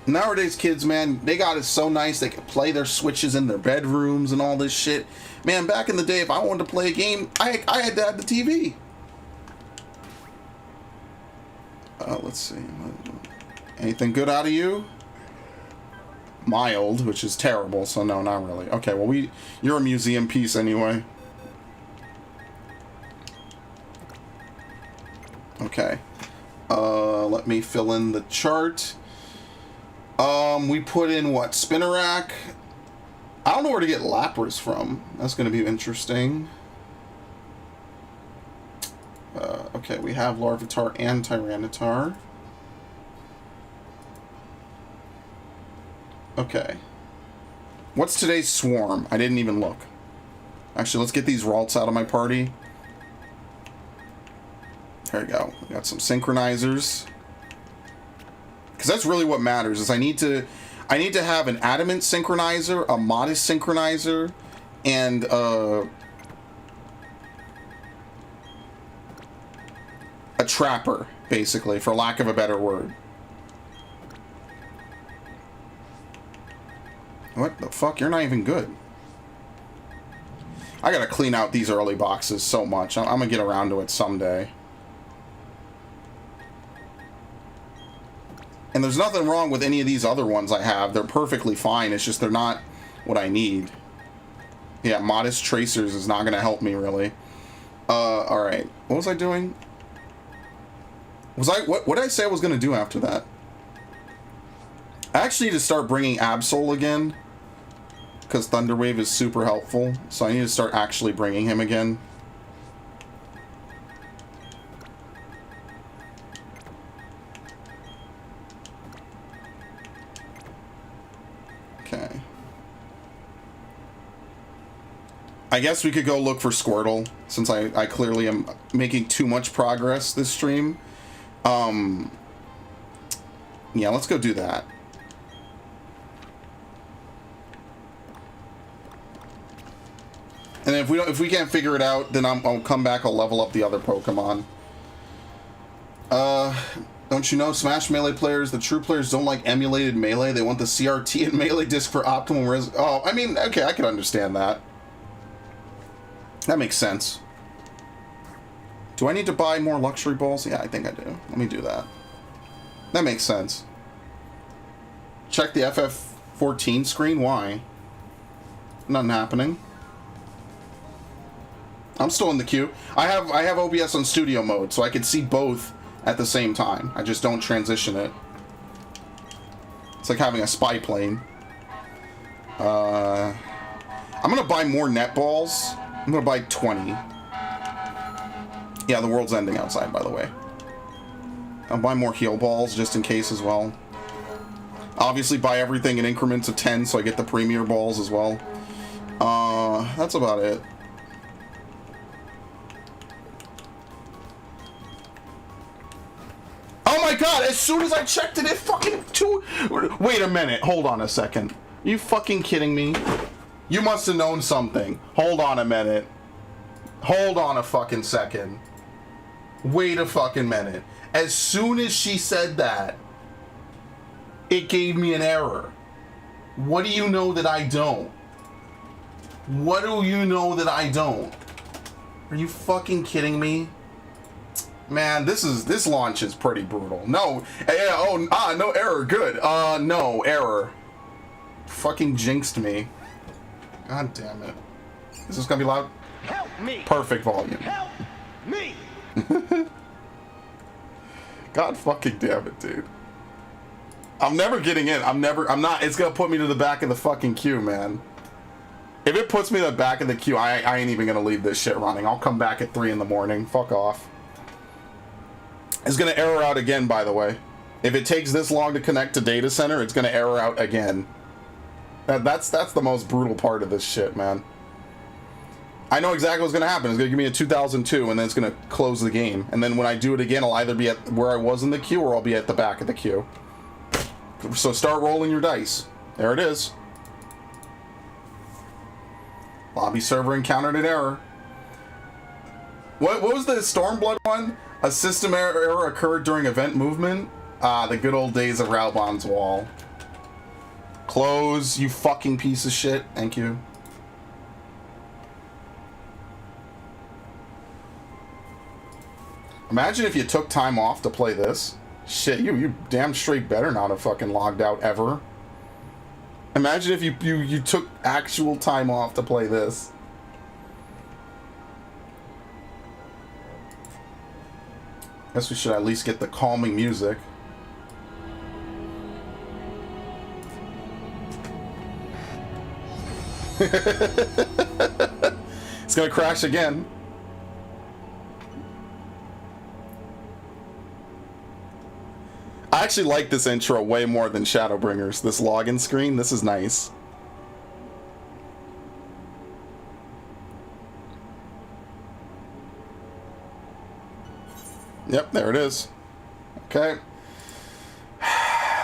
[SPEAKER 1] Nowadays, kids, man, they got it so nice. They could play their Switches in their bedrooms and all this shit. Man, back in the day, if I wanted to play a game, I had to have the TV. Let's see. Anything good out of you? Mild, which is terrible, so no, not really. Okay, well, you're a museum piece anyway. Okay. Let me fill in the chart. We put in, what, Spinnerack? I don't know where to get Lapras from. That's going to be interesting. Okay, we have Larvitar and Tyranitar. Okay. What's today's swarm? I didn't even look. Actually, let's get these Ralts out of my party. There we go. We got some synchronizers. Because that's really what matters, is I need to have an Adamant synchronizer, a Modest synchronizer, and a Trapper, basically, for lack of a better word. What the fuck? You're not even good. I gotta clean out these early boxes so much. I'm gonna get around to it someday. And there's nothing wrong with any of these other ones I have. They're perfectly fine. It's just they're not what I need. Yeah, Modest Tracers is not going to help me, really. Alright. What was I doing? What did I say I was going to do after that? I actually need to start bringing Absol again. Because Thunderwave is super helpful. So I need to start actually bringing him again. Okay. I guess we could go look for Squirtle, since I clearly am making too much progress this stream. Yeah, let's go do that. And if we can't figure it out, then I'll come back, I'll level up the other Pokemon. Don't you know, Smash Melee players, the true players don't like emulated Melee. They want the CRT and Melee disc for optimal res. Oh, I mean, okay, I can understand that. That makes sense. Do I need to buy more luxury balls? Yeah, I think I do. Let me do that. That makes sense. Check the FF14 screen. Why? Nothing happening. I'm still in the queue. I have OBS on studio mode, so I can see both at the same time. I just don't transition it. It's like having a spy plane. I'm gonna buy more netballs. I'm gonna buy 20. Yeah, the world's ending outside, by the way. I'll buy more heal balls just in case as well. Obviously buy everything in increments of 10 so I get the premier balls as well. That's about it. Oh my god, as soon as I checked it, it fucking Wait a minute, hold on a second. Are you fucking kidding me? You must have known something. Hold on a minute. Hold on a fucking second. Wait a fucking minute. As soon as she said that, it gave me an error. What do you know that I don't? What do you know that I don't? Are you fucking kidding me? Man, this launch is pretty brutal. No, yeah, no error, good. No, error. Fucking jinxed me. God damn it. Is this gonna be loud?
[SPEAKER 3] Help me!
[SPEAKER 1] Perfect volume.
[SPEAKER 3] Help me!
[SPEAKER 1] God fucking damn it, dude. I'm never getting in. I'm not, it's gonna put me to the back of the fucking queue, man. If it puts me to the back of the queue, I ain't even gonna leave this shit running. I'll come back at 3 in the morning. Fuck off. It's gonna error out again, by the way. If it takes this long to connect to data center, it's gonna error out again. That's the most brutal part of this shit, man. I know exactly what's gonna happen. It's gonna give me a 2002, and then it's gonna close the game. And then when I do it again, I'll either be at where I was in the queue, or I'll be at the back of the queue. So start rolling your dice. There it is. Lobby server encountered an error. What was the Stormblood one? A system error occurred during event movement? The good old days of Raubon's Wall. Close, you fucking piece of shit. Thank you. Imagine if you took time off to play this. Shit, you damn straight better not have fucking logged out ever. Imagine if you took actual time off to play this. Guess we should at least get the calming music. It's gonna crash again. I actually like this intro way more than Shadowbringers. This login screen, this is nice. Yep, there it is. Okay.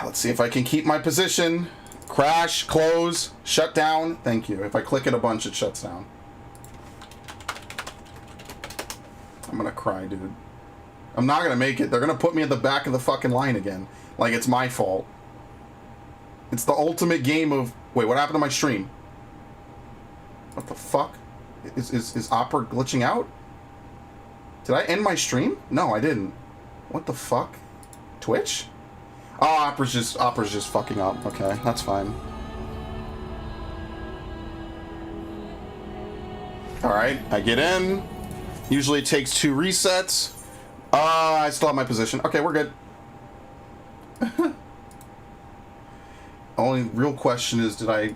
[SPEAKER 1] Let's see if I can keep my position. Crash, close, shut down. Thank you. If I click it a bunch, it shuts down. I'm gonna cry, dude. I'm not gonna make it. They're gonna put me at the back of the fucking line again. Like it's my fault. It's the ultimate game of... Wait, what happened to my stream? What the fuck? Is Opera glitching out? Did I end my stream? No, I didn't. What the fuck? Twitch? Oh, Opera's just fucking up. Okay, that's fine. Alright, I get in. Usually it takes 2 resets. I still have my position. Okay, we're good. Only real question is, did I...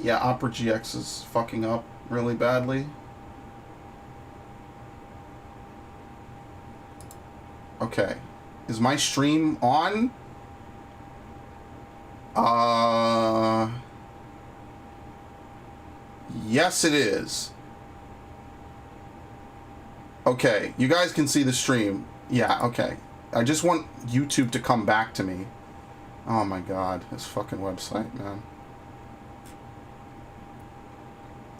[SPEAKER 1] Yeah, Opera GX is fucking up really badly. Okay. Is my stream on? Yes, it is. Okay, you guys can see the stream. Yeah, okay. I just want YouTube to come back to me. Oh my god, this fucking website, man.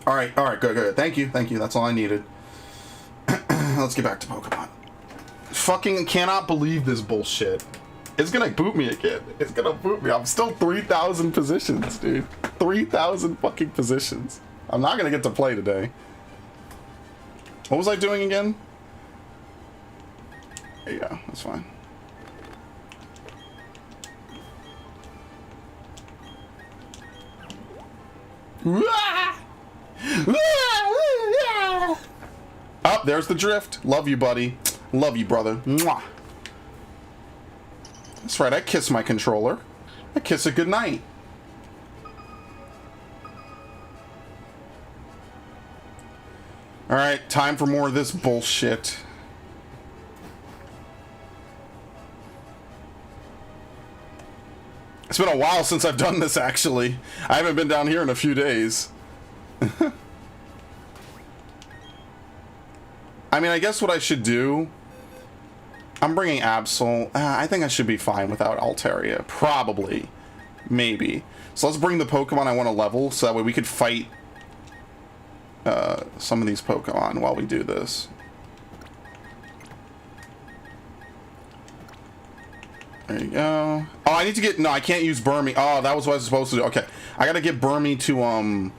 [SPEAKER 1] Alright, good. Thank you. That's all I needed. Let's get back to Pokemon. Fucking cannot believe this bullshit. It's gonna boot me again. It's gonna boot me. I'm still 3,000 positions, dude. 3,000 fucking positions. I'm not gonna get to play today. What was I doing again? There you go. That's fine. Oh, there's the drift. Love you, buddy. Love you, brother. Mwah. That's right. I kiss my controller. I kiss it goodnight. Alright, time for more of this bullshit. It's been a while since I've done this, actually. I haven't been down here in a few days. I mean, I guess what I should do... I'm bringing Absol. I think I should be fine without Altaria. Probably. Maybe. So let's bring the Pokemon I want to level, so that way we could fight... some of these Pokemon while we do this. There you go. Oh, I need to get... No, I can't use Burmy. Oh, that was what I was supposed to do. Okay. I gotta get Burmy to,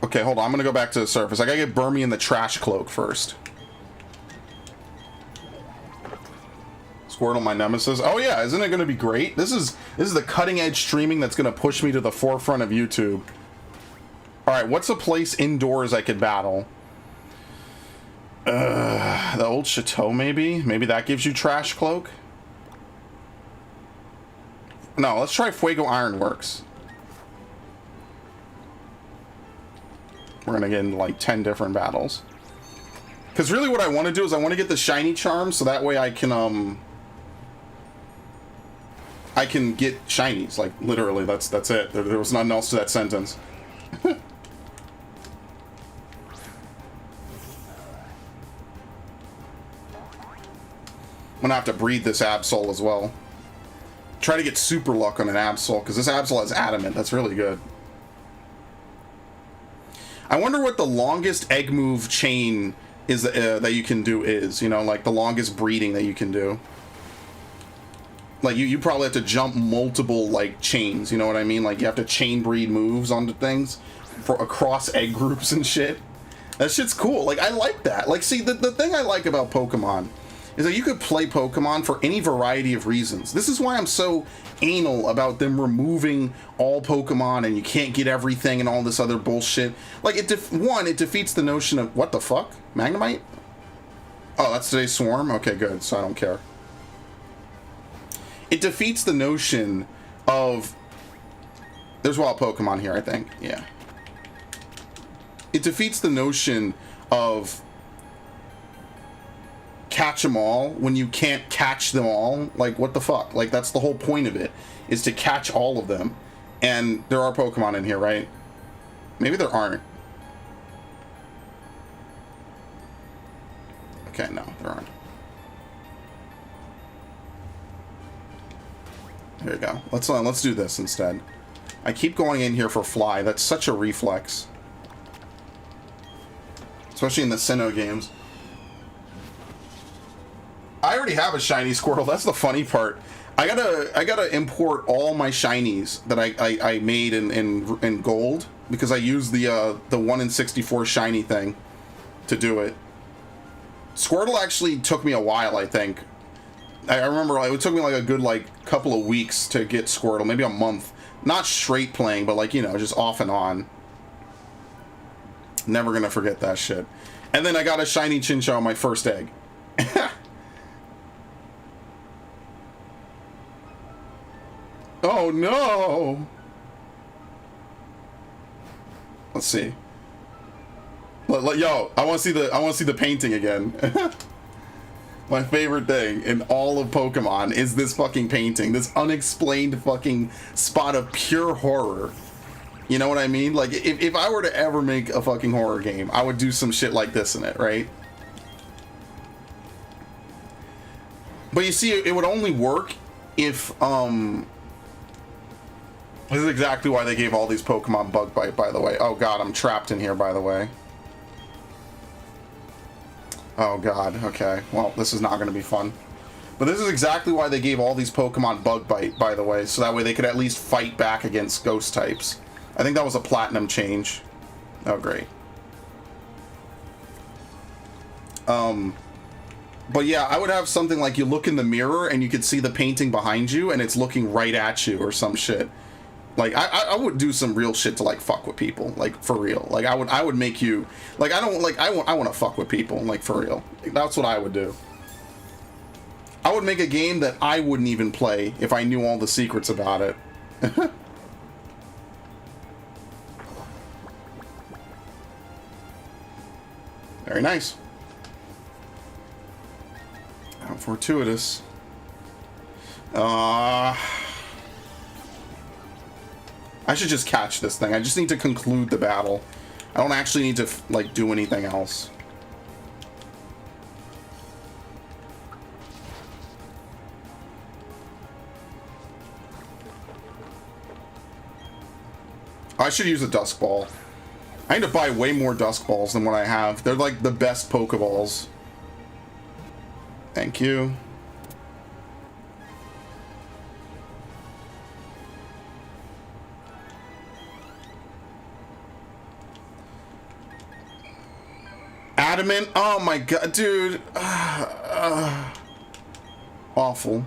[SPEAKER 1] Okay, hold on. I'm gonna go back to the surface. I gotta get Burmy in the trash cloak first. Squirtle, my nemesis. Oh yeah, isn't it gonna be great? This is the cutting edge streaming that's gonna push me to the forefront of YouTube. Alright, what's a place indoors I could battle? The old chateau, maybe? Maybe that gives you trash cloak? No, let's try Fuego Ironworks. We're gonna get into like 10 different battles. Because really what I want to do is I want to get the shiny charm so that way I can get shinies. Like literally, that's it. There was nothing else to that sentence. I'm gonna have to breed this Absol as well. Try to get super luck on an Absol, because this Absol has adamant. That's really good. I wonder what the longest egg move chain is that you can do is. You know, like the longest breeding that you can do. Like you probably have to jump multiple like chains. You know what I mean? Like you have to chain breed moves onto things for across egg groups and shit. That shit's cool. Like I like that. Like see the thing I like about Pokemon is that you could play Pokemon for any variety of reasons. This is why I'm so anal about them removing all Pokemon and you can't get everything and all this other bullshit. Like, it defeats the notion of... What the fuck? Magnemite? Oh, that's today's Swarm? Okay, good. So I don't care. It defeats the notion of... There's wild Pokemon here, I think. Yeah. It defeats the notion of... catch them all when you can't catch them all. Like, what the fuck? Like, that's the whole point of it, is to catch all of them. And there are Pokemon in here, right? Maybe there aren't. Okay, no, there aren't. There you go. Let's do this instead. I keep going in here for Fly. That's such a reflex. Especially in the Sinnoh games. I already have a shiny Squirtle. That's the funny part. I gotta import all my shinies that I made in gold, because I used the 1 in 64 shiny thing to do it. Squirtle actually took me a while, I think. I remember it took me like a good couple of weeks to get Squirtle, maybe a month. Not straight playing, but like, you know, just off and on. Never gonna forget that shit. And then I got a shiny Chinchou on my first egg. Oh no! Let's see. Yo, I want to see the painting again. My favorite thing in all of Pokemon is this fucking painting. This unexplained fucking spot of pure horror. You know what I mean? Like, if I were to ever make a fucking horror game, I would do some shit like this in it, right? But you see, it would only work if, This is exactly why they gave all these Pokemon Bug Bite, by the way. Oh god, I'm trapped in here, by the way. Oh god, okay. Well, this is not going to be fun. But this is exactly why they gave all these Pokemon Bug Bite, by the way. So that way they could at least fight back against Ghost types. I think that was a Platinum change. Oh, great. But yeah, I would have something like you look in the mirror and you could see the painting behind you and it's looking right at you or some shit. Like, I would do some real shit to, like, fuck with people. Like, for real. Like, I would make you... Like, I want to fuck with people. Like, for real. Like, that's what I would do. I would make a game that I wouldn't even play if I knew all the secrets about it. Very nice. How fortuitous. I should just catch this thing. I just need to conclude the battle. I don't actually need to, like, do anything else. I should use a Dusk Ball. I need to buy way more Dusk Balls than what I have. They're, like, the best Pokeballs. Thank you. Adamant. Oh my god, dude. Awful.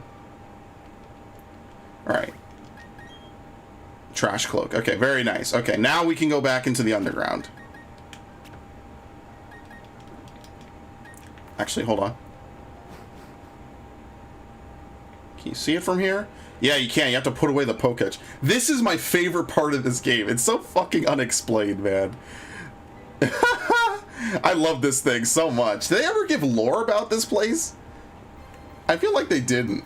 [SPEAKER 1] Alright. Trash cloak. Okay, very nice. Okay, now we can go back into the underground. Actually, hold on. Can you see it from here? Yeah, you can. You have to put away the poke edge. This is my favorite part of this game. It's so fucking unexplained, man. I love this thing so much. Did they ever give lore about this place? I feel like they didn't.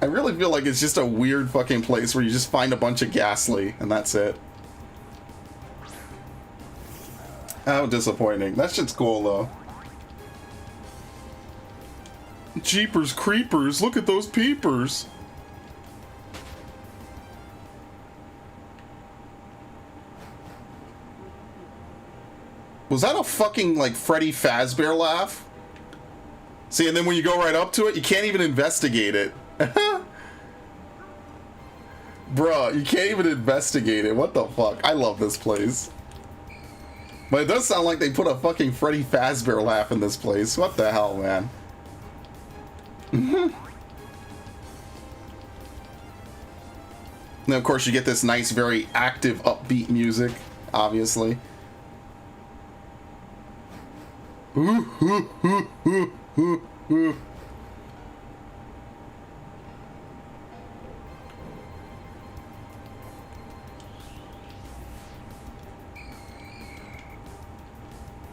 [SPEAKER 1] I really feel like it's just a weird fucking place where you just find a bunch of ghastly and that's it. How disappointing. That shit's cool though. Jeepers creepers, look at those peepers. Was that a fucking, like, Freddy Fazbear laugh? See, and then when you go right up to it, you can't even investigate it. Bruh, you can't even investigate it. What the fuck? I love this place. But it does sound like they put a fucking Freddy Fazbear laugh in this place. What the hell, man? Now, of course, you get this nice, very active, upbeat music, obviously.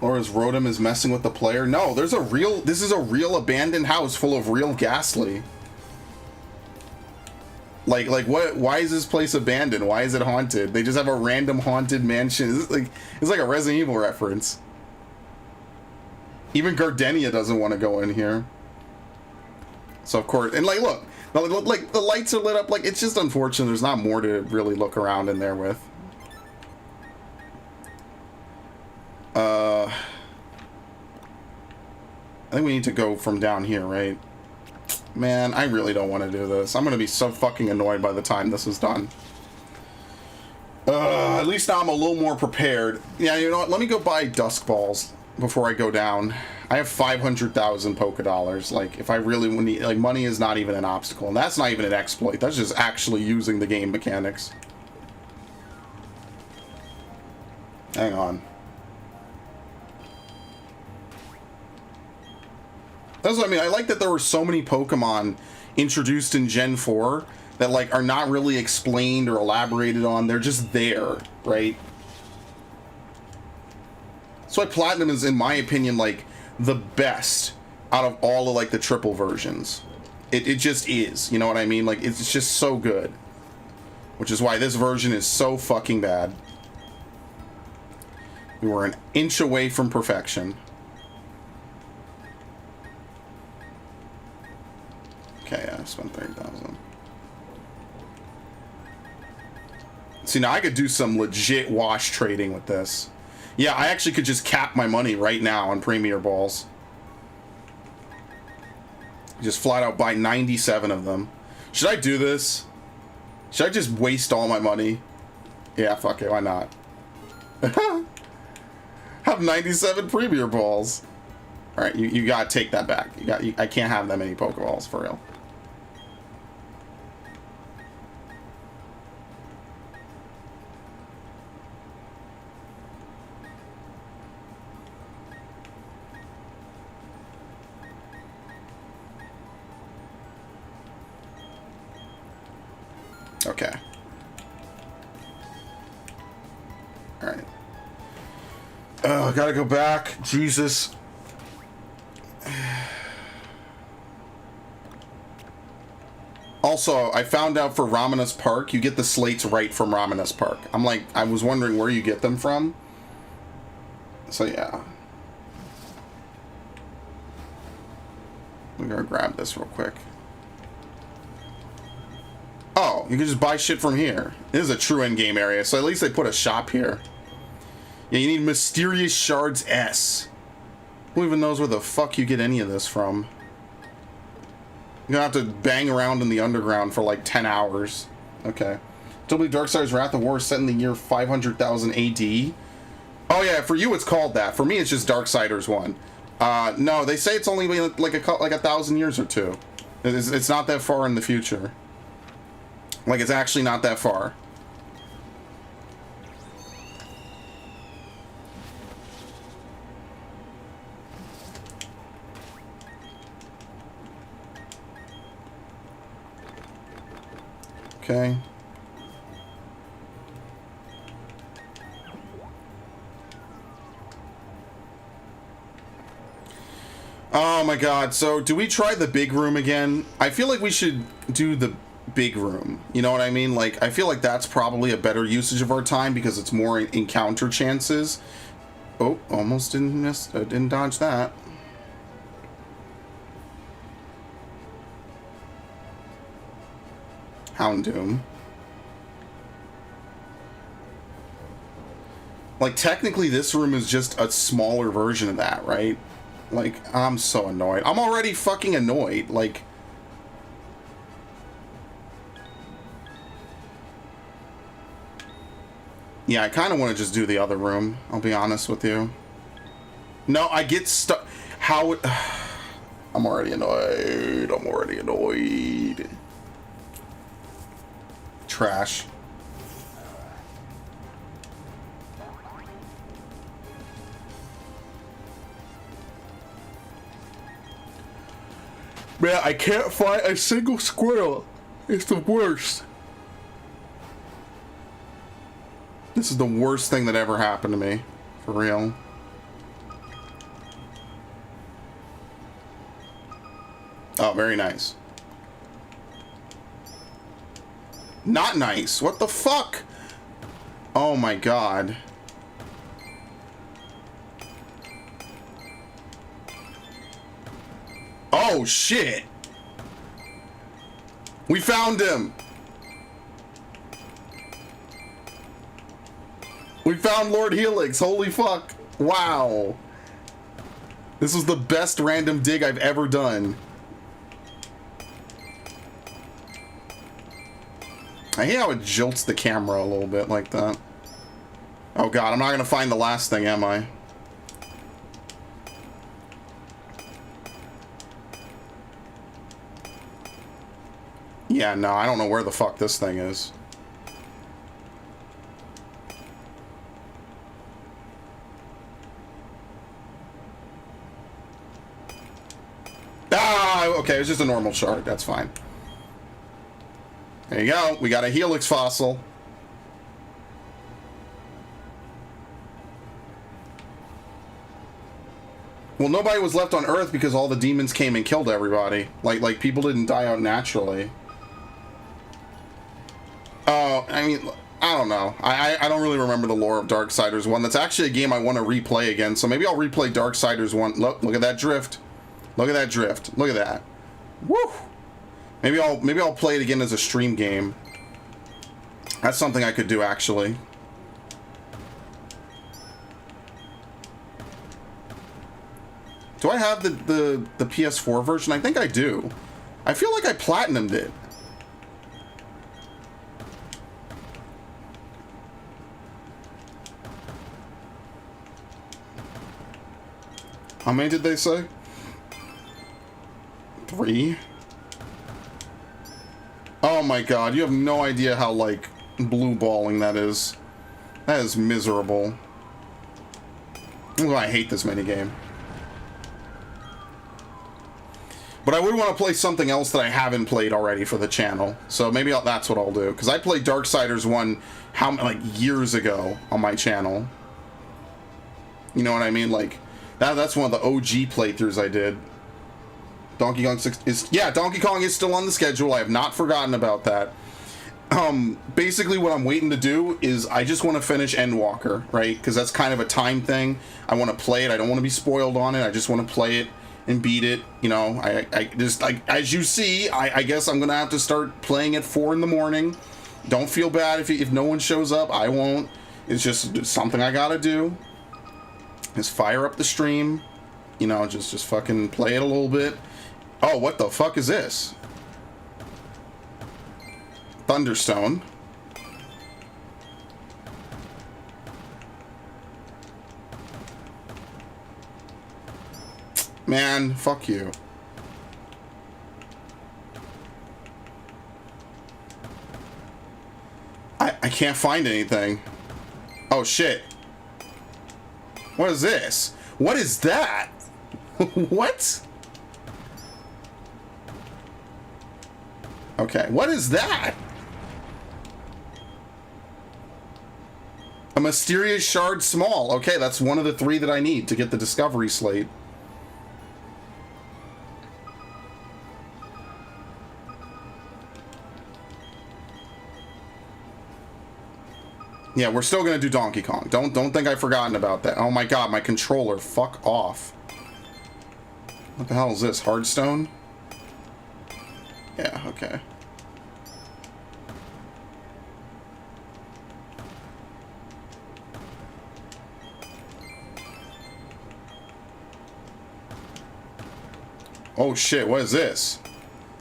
[SPEAKER 1] Or as Rotom is messing with the player? No, this is a real abandoned house full of real ghastly. Like what? Why is this place abandoned? Why is it haunted? They just have a random haunted mansion. It's like a Resident Evil reference. Even Gardenia doesn't want to go in here. So of course, and like, look, like the lights are lit up. Like, it's just unfortunate. There's not more to really look around in there with. I think we need to go from down here, right? Man, I really don't want to do this. I'm gonna be so fucking annoyed by the time this is done. At least now I'm a little more prepared. Yeah, you know what? Let me go buy Dusk Balls before I go down. I have 500,000 Poké Dollars. Like, if I really need, like, money is not even an obstacle, and that's not even an exploit. That's just actually using the game mechanics. Hang on. That's what I mean. I like that there were so many Pokemon introduced in Gen 4 that, like, are not really explained or elaborated on. They're just there, right? That's why Platinum is, in my opinion, like, the best out of all of, like, the triple versions. It just is. You know what I mean? Like, it's just so good. Which is why this version is so fucking bad. We were an inch away from perfection. Okay, I spent 30,000. See, now I could do some legit wash trading with this. Yeah, I actually could just cap my money right now on Premier Balls. Just flat out buy 97 of them. Should I do this? Should I just waste all my money? Yeah, fuck it, why not? Have 97 Premier Balls. Alright, you gotta take that back. I can't have that many Pokeballs, for real. Okay. Alright. Oh, I gotta go back. Jesus. Also, I found out for Ramanas Park, you get the slates right from Ramanas Park. I was wondering where you get them from. So, yeah. We're gonna grab this real quick. Oh, you can just buy shit from here. This is a true endgame area, so at least they put a shop here. Yeah, you need Mysterious Shards S. Who even knows where the fuck you get any of this from? You're gonna have to bang around in the underground for like 10 hours. Okay. W Darksiders Wrath of War is set in the year 500,000 AD. Oh yeah, for you it's called that. For me it's just Darksiders 1. No, they say it's only like 1,000 years or two. It's not that far in the future. Like, it's actually not that far. Okay. Oh my god, so do we try the big room again? I feel like we should do the big room. You know what I mean? Like, I feel like that's probably a better usage of our time because it's more encounter chances. Oh, almost didn't miss, didn't dodge that. Houndoom. Like, technically this room is just a smaller version of that, right? Like, I'm so annoyed. I'm already fucking annoyed. Like, yeah, I kind of want to just do the other room, I'll be honest with you. No, I get stuck. How... I'm already annoyed. I'm already annoyed. Trash. Man, I can't find a single squirrel. It's the worst. This is the worst thing that ever happened to me. For real. Oh, very nice. Not nice. What the fuck? Oh my god. Oh shit. We found him. We found Lord Helix. Holy fuck. Wow. This was the best random dig I've ever done. I hate how it jolts the camera a little bit like that. Oh god, I'm not gonna find the last thing, am I? Yeah, no, I don't know where the fuck this thing is. Ah, okay, it was just a normal shard. That's fine. There you go. We got a Helix fossil. Well, nobody was left on Earth because all the demons came and killed everybody. Like people didn't die out naturally. Oh, I mean, I don't know. I don't really remember the lore of Darksiders 1. That's actually a game I want to replay again, so maybe I'll replay Darksiders 1. Look at that drift. Look at that drift. Look at that. Woo! Maybe I'll play it again as a stream game. That's something I could do, actually. Do I have the PS4 version? I think I do. I feel like I platinumed it. How many did they say? 3? Oh my god, you have no idea how, like, blue balling that is. That is miserable. Oh, I hate this minigame. But I would want to play something else that I haven't played already for the channel. So maybe that's what I'll do. Because I played Darksiders 1, like, years ago on my channel. You know what I mean? Like, that's one of the OG playthroughs I did. Donkey Kong 6 is... Yeah, Donkey Kong is still on the schedule. I have not forgotten about that. Basically what I'm waiting to do is I just want to finish Endwalker, right? Because that's kind of a time thing. I want to play it. I don't want to be spoiled on it. I just want to play it and beat it. You know, I just, like, as you see, I guess I'm going to have to start playing at 4 in the morning. Don't feel bad if no one shows up. I won't. It's just something I got to do. Just fire up the stream. You know, just fucking play it a little bit. Oh, what the fuck is this? Thunderstone. Man, fuck you. I can't find anything. Oh shit. What is this? What is that? What? Okay, what is that? A mysterious shard small. Okay, that's one of the 3 that I need to get the discovery slate. Yeah, we're still gonna do Donkey Kong. Don't think I've forgotten about that. Oh my god, my controller. Fuck off. What the hell is this? Hardstone? Yeah, okay. Oh shit, what is this?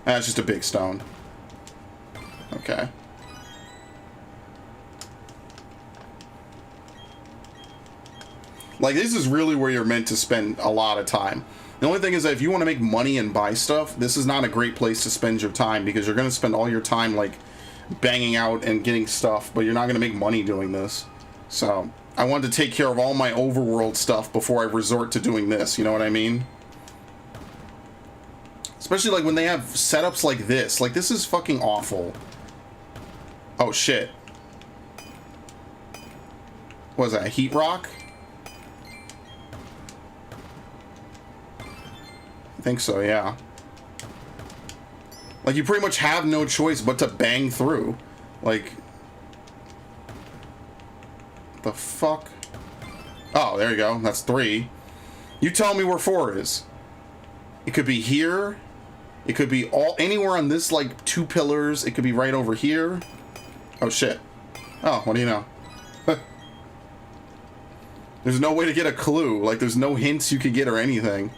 [SPEAKER 1] That's just a big stone. Okay. Like, this is really where you're meant to spend a lot of time. The only thing is that if you want to make money and buy stuff, this is not a great place to spend your time, because you're going to spend all your time, like, banging out and getting stuff, but you're not going to make money doing this. So, I wanted to take care of all my overworld stuff before I resort to doing this, you know what I mean? Especially, like, when they have setups like this. Like, this is fucking awful. Oh, shit. What is that, a heat rock? I think so, yeah. Like, you pretty much have no choice but to bang through. Like... the fuck? Oh, there you go. That's 3. You tell me where 4 is. It could be here. It could be anywhere on this, like, 2 pillars. It could be right over here. Oh, shit. Oh, what do you know? There's no way to get a clue. Like, there's no hints you could get or anything.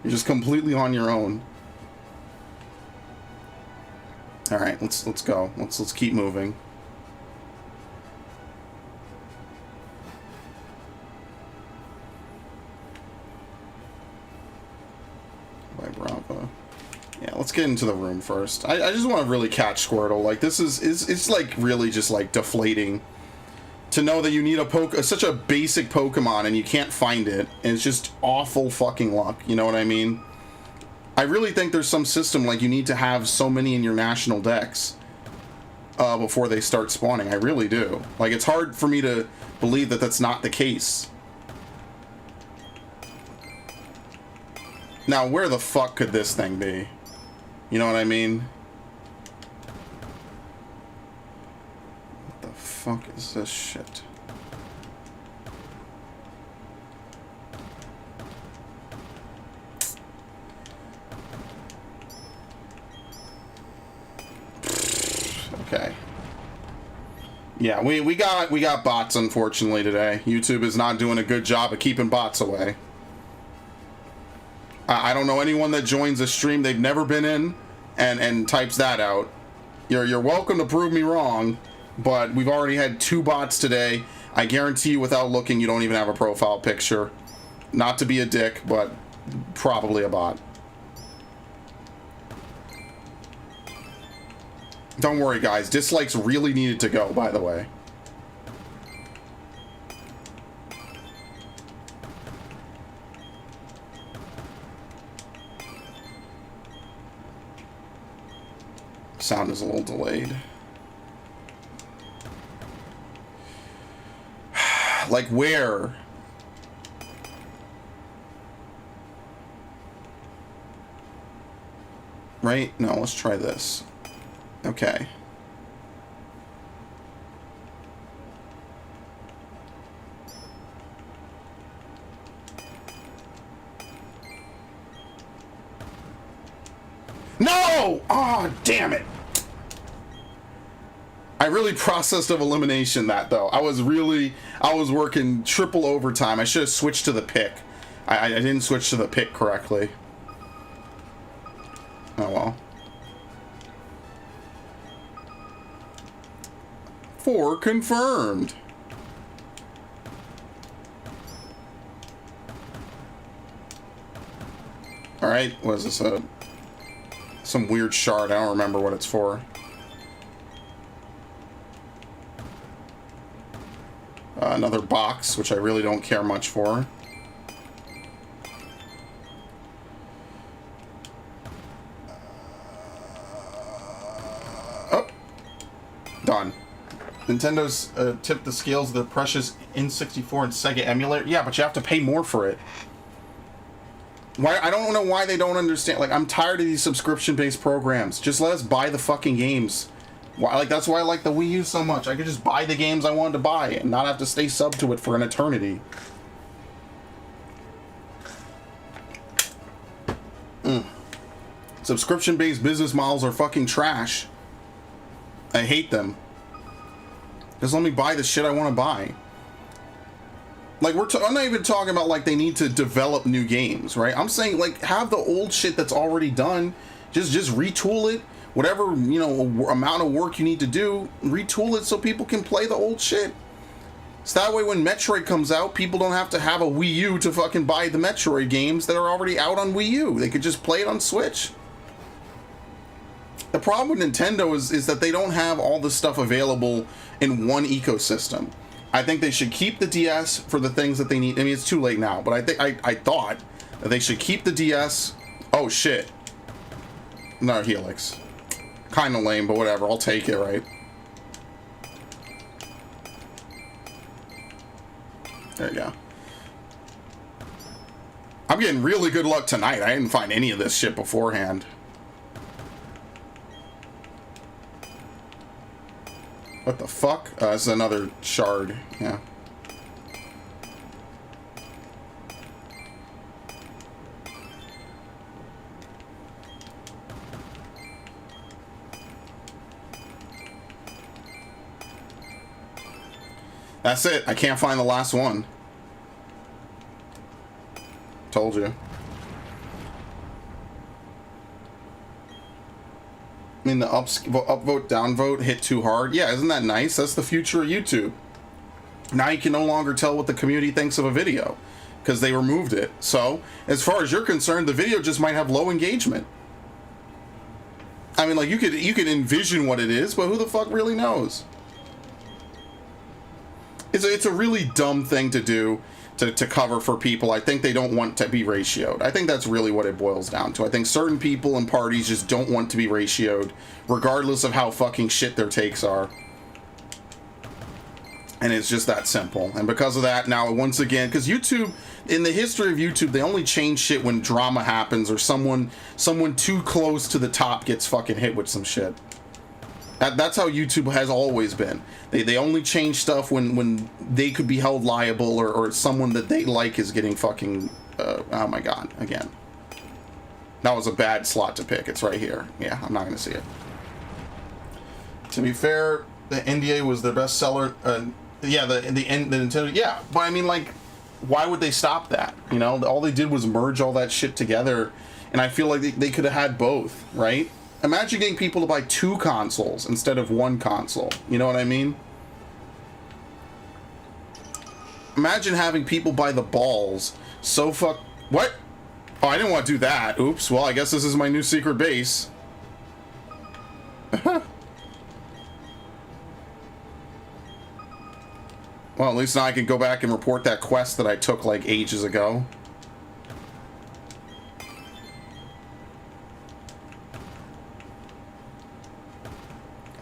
[SPEAKER 1] You're just completely on your own. All right, let's go. Let's keep moving. By Bravo. Yeah, let's get into the room first. I just want to really catch Squirtle. Like, this is it's like really just like deflating to know that you need such a basic Pokemon and you can't find it, and it's just awful fucking luck, you know what I mean? I really think there's some system like you need to have so many in your national decks before they start spawning. I really do. Like, it's hard for me to believe that that's not the case. Now, where the fuck could this thing be? You know what I mean? What the fuck is this shit? Okay. Yeah, we got bots, unfortunately, today. YouTube is not doing a good job of keeping bots away. I don't know anyone that joins a stream they've never been in and types that out. You're welcome to prove me wrong, but we've already had 2 bots today. I guarantee you, without looking, you don't even have a profile picture. Not to be a dick, but probably a bot. Don't worry, guys. Dislikes really needed to go, by the way. Sound is a little delayed. Like, where? Right? No, let's try this. Okay. No! Oh, damn it. I really processed of elimination that, though. I was working triple overtime. I should have switched to the pick. I didn't switch to the pick correctly. 4 confirmed. Alright, what is this? Some weird shard. I don't remember what it's for. Another box, which I really don't care much for. Oh. Done. Nintendo's tipped the scales of the precious N64 and Sega emulator. Yeah, but you have to pay more for it. Why? I don't know why they don't understand. Like, I'm tired of these subscription-based programs. Just let us buy the fucking games. Why? Like, that's why I like the Wii U so much. I could just buy the games I wanted to buy and not have to stay sub to it for an eternity. Subscription-based business models are fucking trash. I hate them. Just let me buy the shit I want to buy. Like, I'm not even talking about, like, they need to develop new games, right? I'm saying, like, have the old shit that's already done. Just retool it. Whatever, you know, amount of work you need to do, retool it so people can play the old shit. So that way when Metroid comes out, people don't have to have a Wii U to fucking buy the Metroid games that are already out on Wii U. They could just play it on Switch. The problem with Nintendo is that they don't have all the stuff available in one ecosystem. I think they should keep the DS for the things that they need. I mean, it's too late now, but I thought that they should keep the DS. Oh shit. No, Helix. Kind of lame, but whatever. I'll take it, right? There you go. I'm getting really good luck tonight. I didn't find any of this shit beforehand. What the fuck? This is another shard. Yeah. That's it. I can't find the last one. Told you. I mean, the upvote, downvote hit too hard. Yeah, isn't that nice? That's the future of YouTube. Now you can no longer tell what the community thinks of a video because they removed it. So, as far as you're concerned, the video just might have low engagement. I mean, like, you could envision what it is, but who the fuck really knows? It's a really dumb thing to do to cover for people. I think they don't want to be ratioed. I think that's really what it boils down to. I think certain people and parties just don't want to be ratioed, regardless of how fucking shit their takes are. And it's just that simple. And because of that, now, once again, because YouTube, in the history of YouTube, they only change shit when drama happens or someone too close to the top gets fucking hit with some shit. That's how YouTube has always been. They only change stuff when they could be held liable or someone that they like is getting fucking... oh my god, again. That was a bad slot to pick. It's right here. Yeah, I'm not going to see it. To be fair, the NDA was their best seller. Yeah, the Nintendo... Yeah, but I mean, like, why would they stop that? You know, all they did was merge all that shit together, and I feel like they could have had both, right? Imagine getting people to buy 2 consoles instead of 1 console. You know what I mean? Imagine having people buy the balls so What? Oh, I didn't want to do that. Oops. Well, I guess this is my new secret base. Well, at least now I can go back and report that quest that I took like ages ago.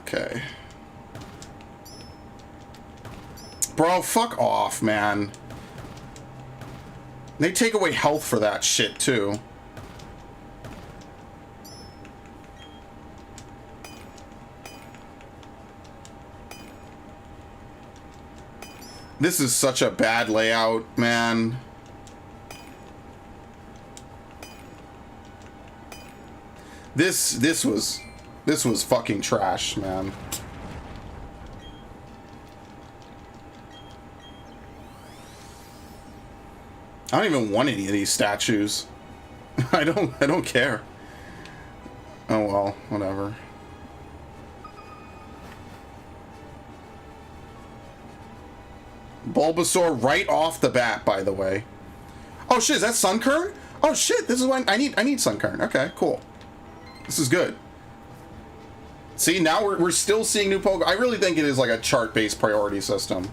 [SPEAKER 1] Okay. Bro, fuck off, man. They take away health for that shit, too. This is such a bad layout, man. This was fucking trash, man. I don't even want any of these statues. I don't care. Oh well, whatever. Bulbasaur right off the bat, by the way. Oh shit, is that Sunkern? Oh shit, this is when I need Sunkern. Okay, cool. This is good. See, now we're still seeing new Pokemon. I really think it is like a chart-based priority system.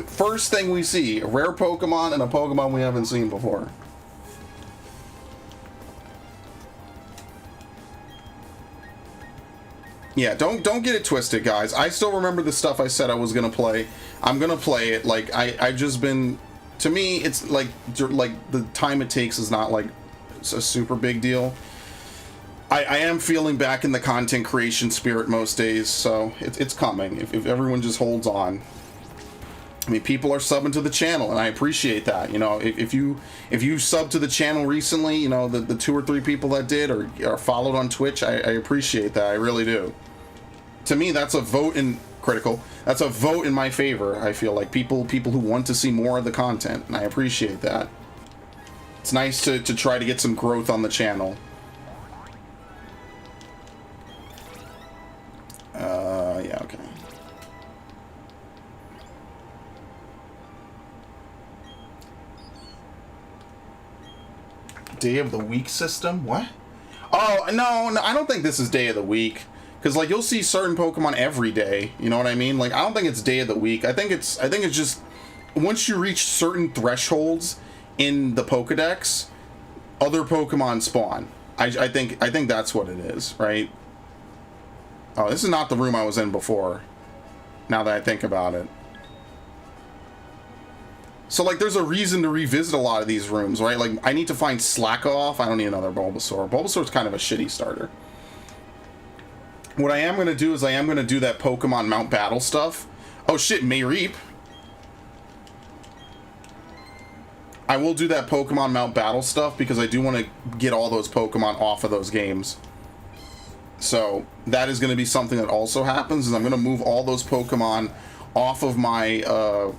[SPEAKER 1] First thing we see, a rare Pokemon and a Pokemon we haven't seen before. Yeah, don't get it twisted, guys. I still remember the stuff I said I was gonna play. I'm gonna play it. Like I've just been. To me, it's like the time it takes is not like a super big deal. I am feeling back in the content creation spirit most days, so it's coming. If everyone just holds on. I mean, people are subbing to the channel, and I appreciate that. You know, if you subbed to the channel recently, you know, the 2 or 3 people that did, or are followed on Twitch, I appreciate that. I really do. To me, that's a vote in Critical. That's a vote in my favor. I feel like people who want to see more of the content, and I appreciate that. It's nice to try to get some growth on the channel. Yeah, okay. Day of the week system? What? Oh, no, I don't think this is day of the week. Because, like, you'll see certain Pokemon every day. You know what I mean? Like, I don't think it's day of the week. I think it's just once you reach certain thresholds in the Pokedex, other Pokemon spawn. I think that's what it is, right? Oh, this is not the room I was in before. Now that I think about it. So, like, there's a reason to revisit a lot of these rooms, right? Like, I need to find Slackoff. I don't need another Bulbasaur. Bulbasaur's kind of a shitty starter. What I am going to do is I am going to do that Pokemon Mount Battle stuff. Oh, shit, Mayreep. I will do that Pokemon Mount Battle stuff because I do want to get all those Pokemon off of those games. So, that is going to be something that also happens, is I'm going to move all those Pokemon off of my,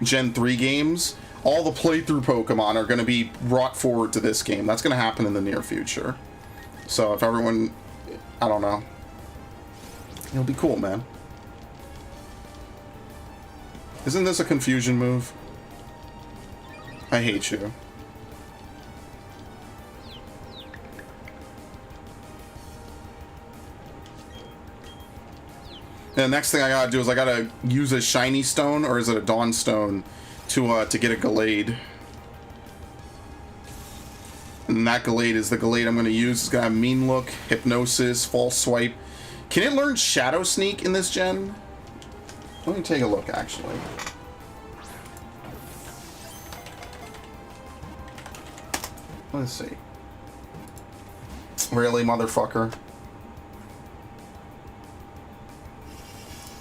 [SPEAKER 1] Gen 3 games. All the playthrough Pokemon are going to be brought forward to this game. That's going to happen in the near future. So if everyone, I don't know. It'll be cool, man. Isn't this a confusion move? I hate you. And the next thing I gotta do is I gotta use a shiny stone, or is it a dawn stone, to get a Gallade. And that Gallade is the Gallade I'm gonna use. It's gonna have Mean Look, Hypnosis, False Swipe. Can it learn Shadow Sneak in this gen? Let me take a look, actually. Let's see. Really, motherfucker?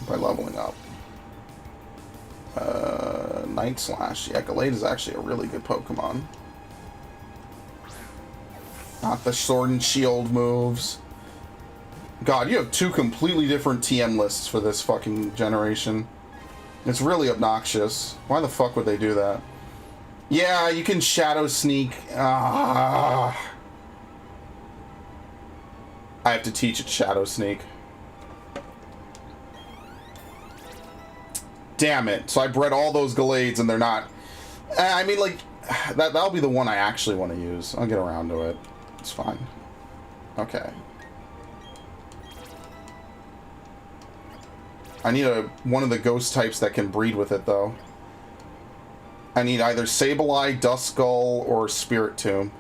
[SPEAKER 1] By leveling up. Night Slash. Yeah, Gallade is actually a really good Pokemon. Not the Sword and Shield moves. God, you have 2 completely different TM lists for this fucking generation. It's really obnoxious. Why the fuck would they do that? Yeah, you can Shadow Sneak. I have to teach it Shadow Sneak. Damn it. So I bred all those Gallades and they're not... I mean, like, that'll be the one I actually want to use. I'll get around to it. It's fine. Okay. I need one of the ghost types that can breed with it, though. I need either Sableye, Duskull, or Spiritomb.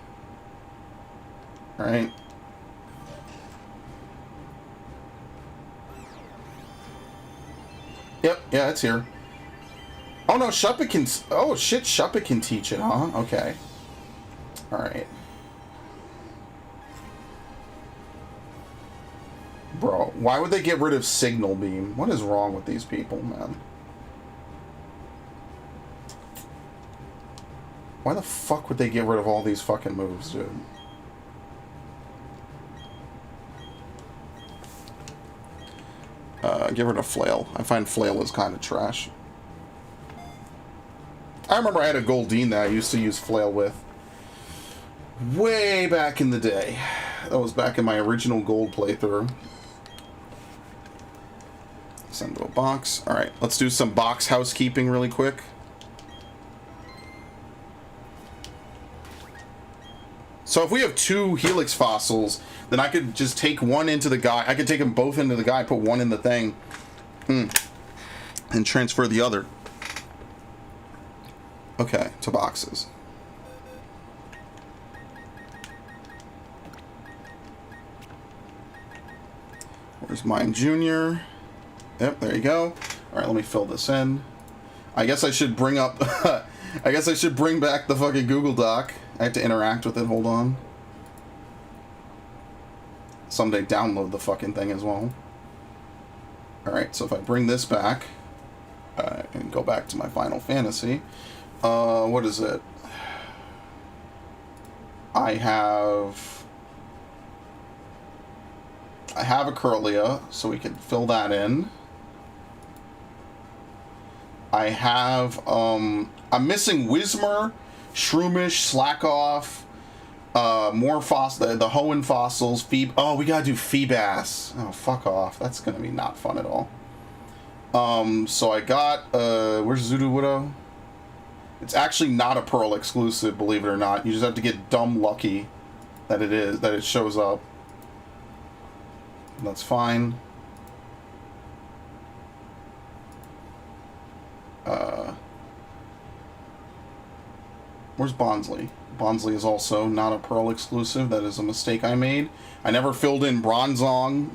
[SPEAKER 1] Alright. Yep, yeah, it's here. Oh no, Shuppet can... Oh shit, Shuppet can teach it, huh? Okay. Alright. Bro, why would they get rid of Signal Beam? What is wrong with these people, man? Why the fuck would they get rid of all these fucking moves, dude? Get rid of Flail. I find Flail is kind of trash. I remember I had a Goldeen that I used to use Flail with. Way back in the day. That was back in my original Gold playthrough. Send to a box. All right, let's do some box housekeeping really quick. So if we have 2 helix fossils, then I could just take one into the guy. I could take them both into the guy, put one in the thing, and transfer the other. Okay, to boxes. Where's mine, Junior? Yep, there you go. All right, let me fill this in. I guess I should bring up... I guess I should bring back the fucking Google Doc. I have to interact with it. Hold on. Someday download the fucking thing as well. Alright, so if I bring this back and go back to my Final Fantasy, what is it? I have a Curlia, so we can fill that in. I have, I'm missing Whismer, Shroomish, Slackoff, more the Hoenn fossils, oh, we gotta do Feebas. Oh, fuck off. That's gonna be not fun at all. So I got, where's Zudu Widow? It's actually not a Pearl exclusive, believe it or not. You just have to get dumb lucky that it shows up. That's fine. Where's Bonsly? Bonsly is also not a Pearl exclusive. That is a mistake I made. I never filled in Bronzong.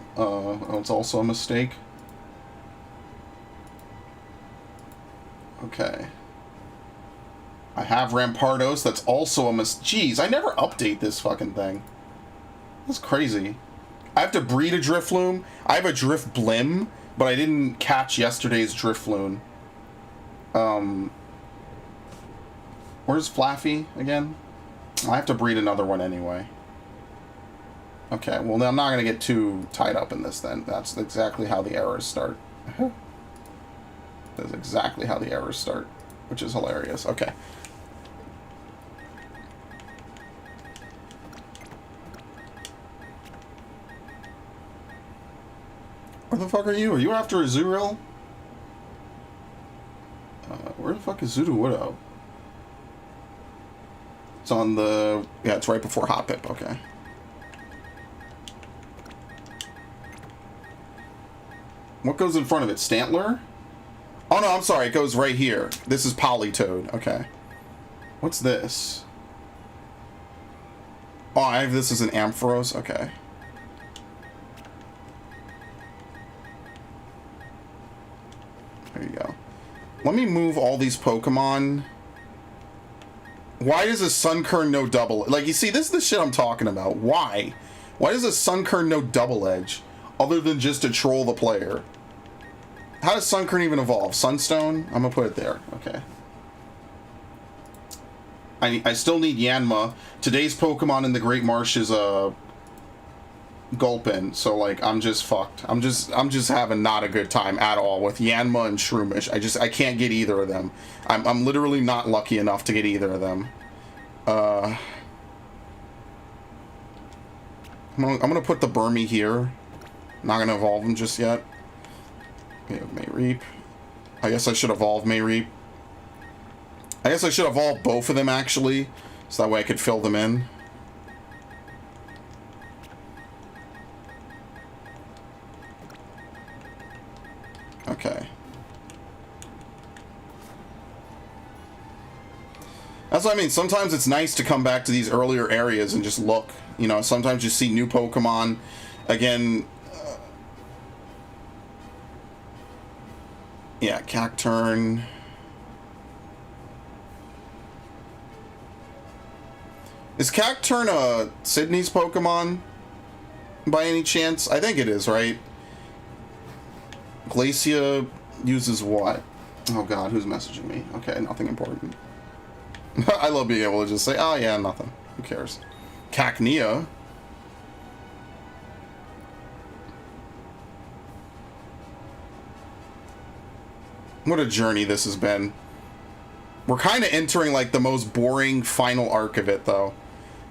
[SPEAKER 1] It's also a mistake. Okay. I have Rampardos. That's also a mistake. Jeez, I never update this fucking thing. That's crazy. I have to breed a Drifloon. I have a Drifblim, but I didn't catch yesterday's Drifloon. Where's Flaffy again? I have to breed another one anyway. Okay, well, I'm not going to get too tied up in this then. That's exactly how the errors start. That's exactly how the errors start, which is hilarious. Okay. Where the fuck are you? Are you after Azurill? Where the fuck is Zudu Widow? It's on the... Yeah, it's right before Hoppip. Okay. What goes in front of it? Stantler? Oh, no, I'm sorry. It goes right here. This is Politoad. Okay. What's this? Oh, I have this as an Ampharos? Okay. There you go. Let me move all these Pokemon. Why does a Sunkern no double... Like, you see, this is the shit I'm talking about. Why? Why does a Sunkern no double edge? Other than just to troll the player. How does Sunkern even evolve? Sunstone? I'm gonna put it there. Okay. I still need Yanma. Today's Pokemon in the Great Marsh is a... Gulpin, so like I'm just fucked. I'm just having not a good time at all with Yanma and Shroomish. I can't get either of them. I'm literally not lucky enough to get either of them. I'm gonna put the Burmy here. Not gonna evolve him just yet. We have Mayreep. I guess I should evolve Mayreep. I guess I should evolve both of them actually, so that way I could fill them in. Okay. That's what I mean. Sometimes it's nice to come back to these earlier areas and just look. You know, sometimes you see new Pokemon. Again, yeah, Cacturn. Is Cacturn a Sydney's Pokemon by any chance? I think it is, right? Glacia uses what? Oh god, who's messaging me? Okay, nothing important. I love being able to just say, oh yeah, nothing. Who cares? Cacnea. What a journey this has been. We're kind of entering like the most boring final arc of it though.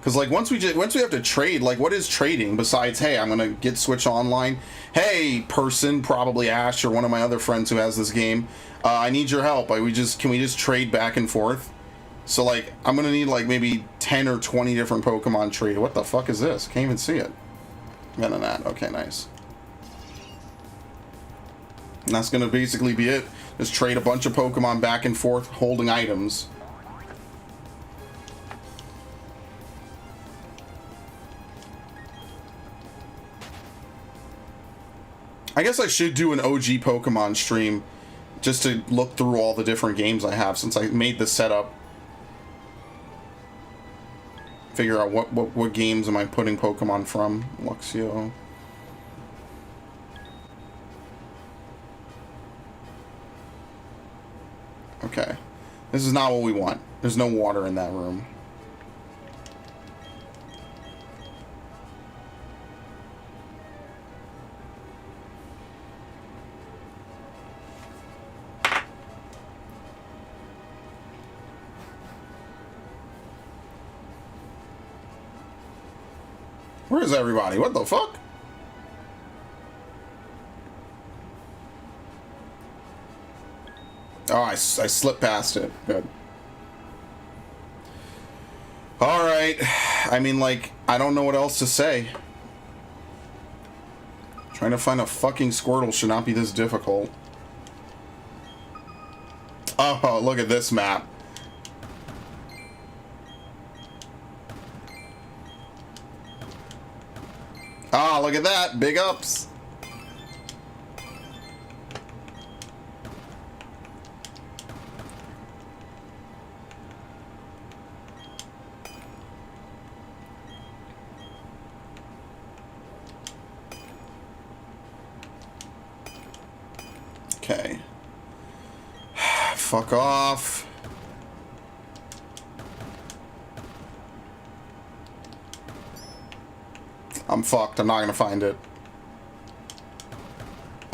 [SPEAKER 1] Because like once we have to trade, like what is trading besides, hey, I'm gonna get Switch Online. Hey, person, probably Ash or one of my other friends who has this game. I need your help. Can we just trade back and forth? So like I'm gonna need like maybe 10 or 20 different Pokemon trade. What the fuck is this? Can't even see it. None of that. Okay, nice. And that's gonna basically be it. Just trade a bunch of Pokemon back and forth, holding items. I guess I should do an OG Pokemon stream just to look through all the different games I have since I made the setup. Figure out what games am I putting Pokemon from. Luxio. Okay. This is not what we want. There's no water in that room. Where is everybody? What the fuck? Oh, I slipped past it. Good. Alright. I mean, like, I don't know what else to say. Trying to find a fucking Squirtle should not be this difficult. Oh, look at this map. Ah, look at that. Big ups. Okay. Fuck off. I'm fucked. I'm not gonna find it.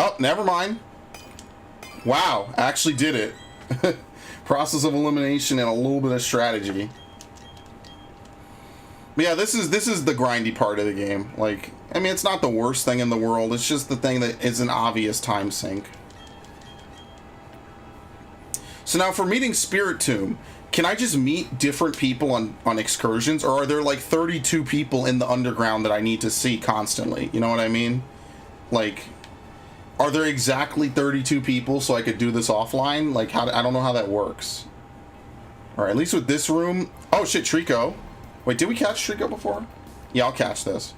[SPEAKER 1] Oh, never mind. Wow, actually did it. Process of elimination and a little bit of strategy. But yeah, this is the grindy part of the game. Like, I mean, it's not the worst thing in the world. It's just the thing that is an obvious time sink. So now for meeting Spirit Tomb, can I just meet different people on excursions, or are there like 32 people in the underground that I need to see constantly? You know what I mean? Like, are there exactly 32 people so I could do this offline? Like, I don't know how that works. All right, at least with this room. Oh shit, Trico. Wait, did we catch Trico before? Yeah, I'll catch this.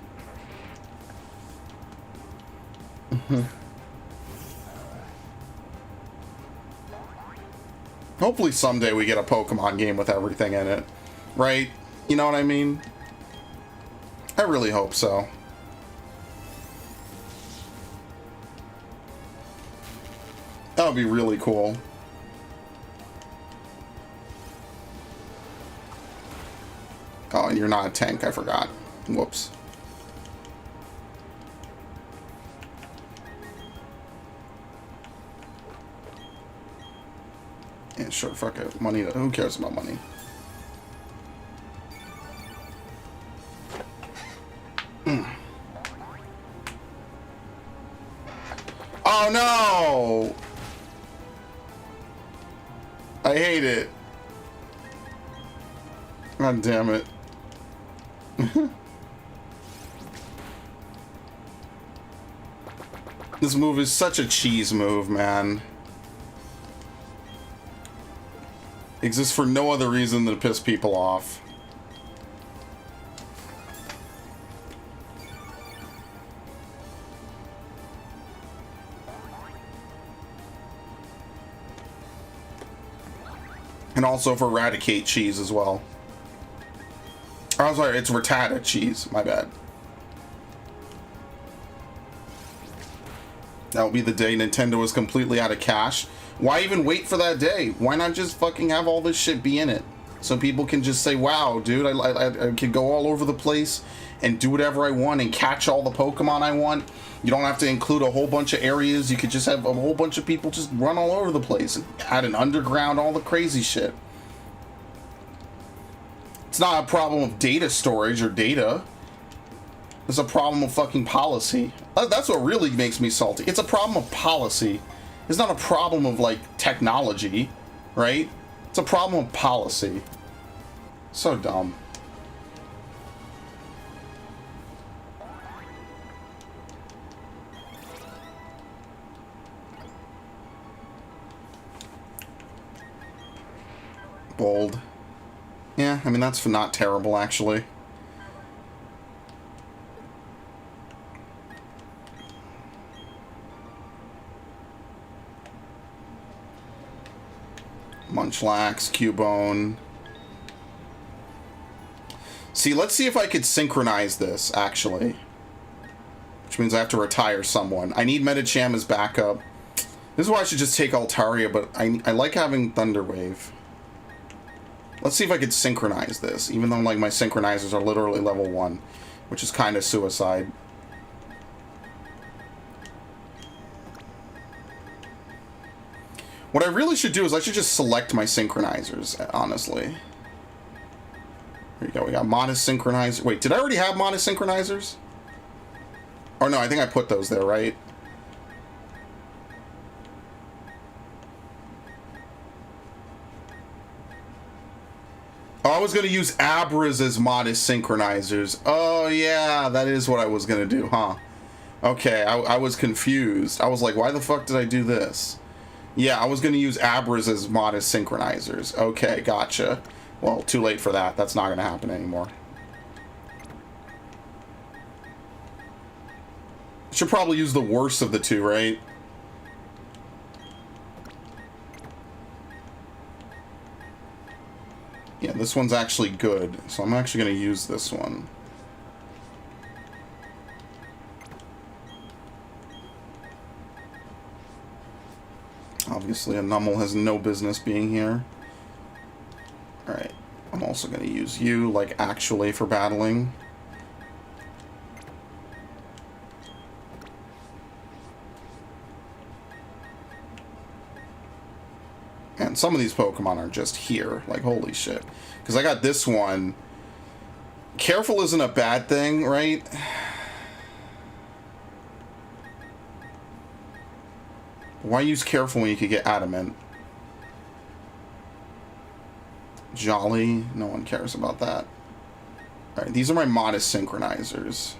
[SPEAKER 1] Hopefully someday we get a Pokemon game with everything in it, right? You know what I mean? I really hope so. That would be really cool. Oh, and you're not a tank, I forgot. Whoops. Yeah, sure, fuck it. Money, who cares about money? Oh no! I hate it. God damn it. This move is such a cheese move, man. Exists for no other reason than to piss people off. And also for Eradicate cheese as well. Oh, sorry, it's Rattata cheese. My bad. That will be the day Nintendo is completely out of cash. Why even wait for that day? Why not just fucking have all this shit be in it? So people can just say, wow, dude, I can go all over the place and do whatever I want and catch all the Pokemon I want. You don't have to include a whole bunch of areas. You could just have a whole bunch of people just run all over the place and add an underground, all the crazy shit. It's not a problem of data storage or data. It's a problem of fucking policy. That's what really makes me salty. It's a problem of policy. It's not a problem of, like, technology, right? It's a problem of policy. So dumb. Bold. Yeah, I mean, that's not terrible, actually. Munchlax, Cubone. See, let's see if I could synchronize this, actually. Which means I have to retire someone. I need Medicham as backup. This is why I should just take Altaria, but I like having Thunderwave. Let's see if I could synchronize this, even though, like, my synchronizers are literally level 1, which is kind of suicide. What I really should do is I should just select my synchronizers, honestly. Here you go, we got modest synchronizer. Wait, did I already have modest synchronizers? Or no, I think I put those there, right? Oh, I was going to use Abras as modest synchronizers. Oh, yeah, that is what I was going to do, huh? Okay, I was confused. I was like, why the fuck did I do this? Yeah, I was going to use Abras as modest synchronizers. Okay, gotcha. Well, too late for that. That's not going to happen anymore. Should probably use the worst of the two, right? Yeah, this one's actually good, so I'm actually going to use this one. Obviously, a Numel has no business being here. Alright, I'm also going to use you, like, actually for battling. And some of these Pokemon are just here. Like, holy shit. Because I got this one. Careful isn't a bad thing, right? Why use careful when you could get adamant? Jolly? No one cares about that. Alright, these are my modest synchronizers.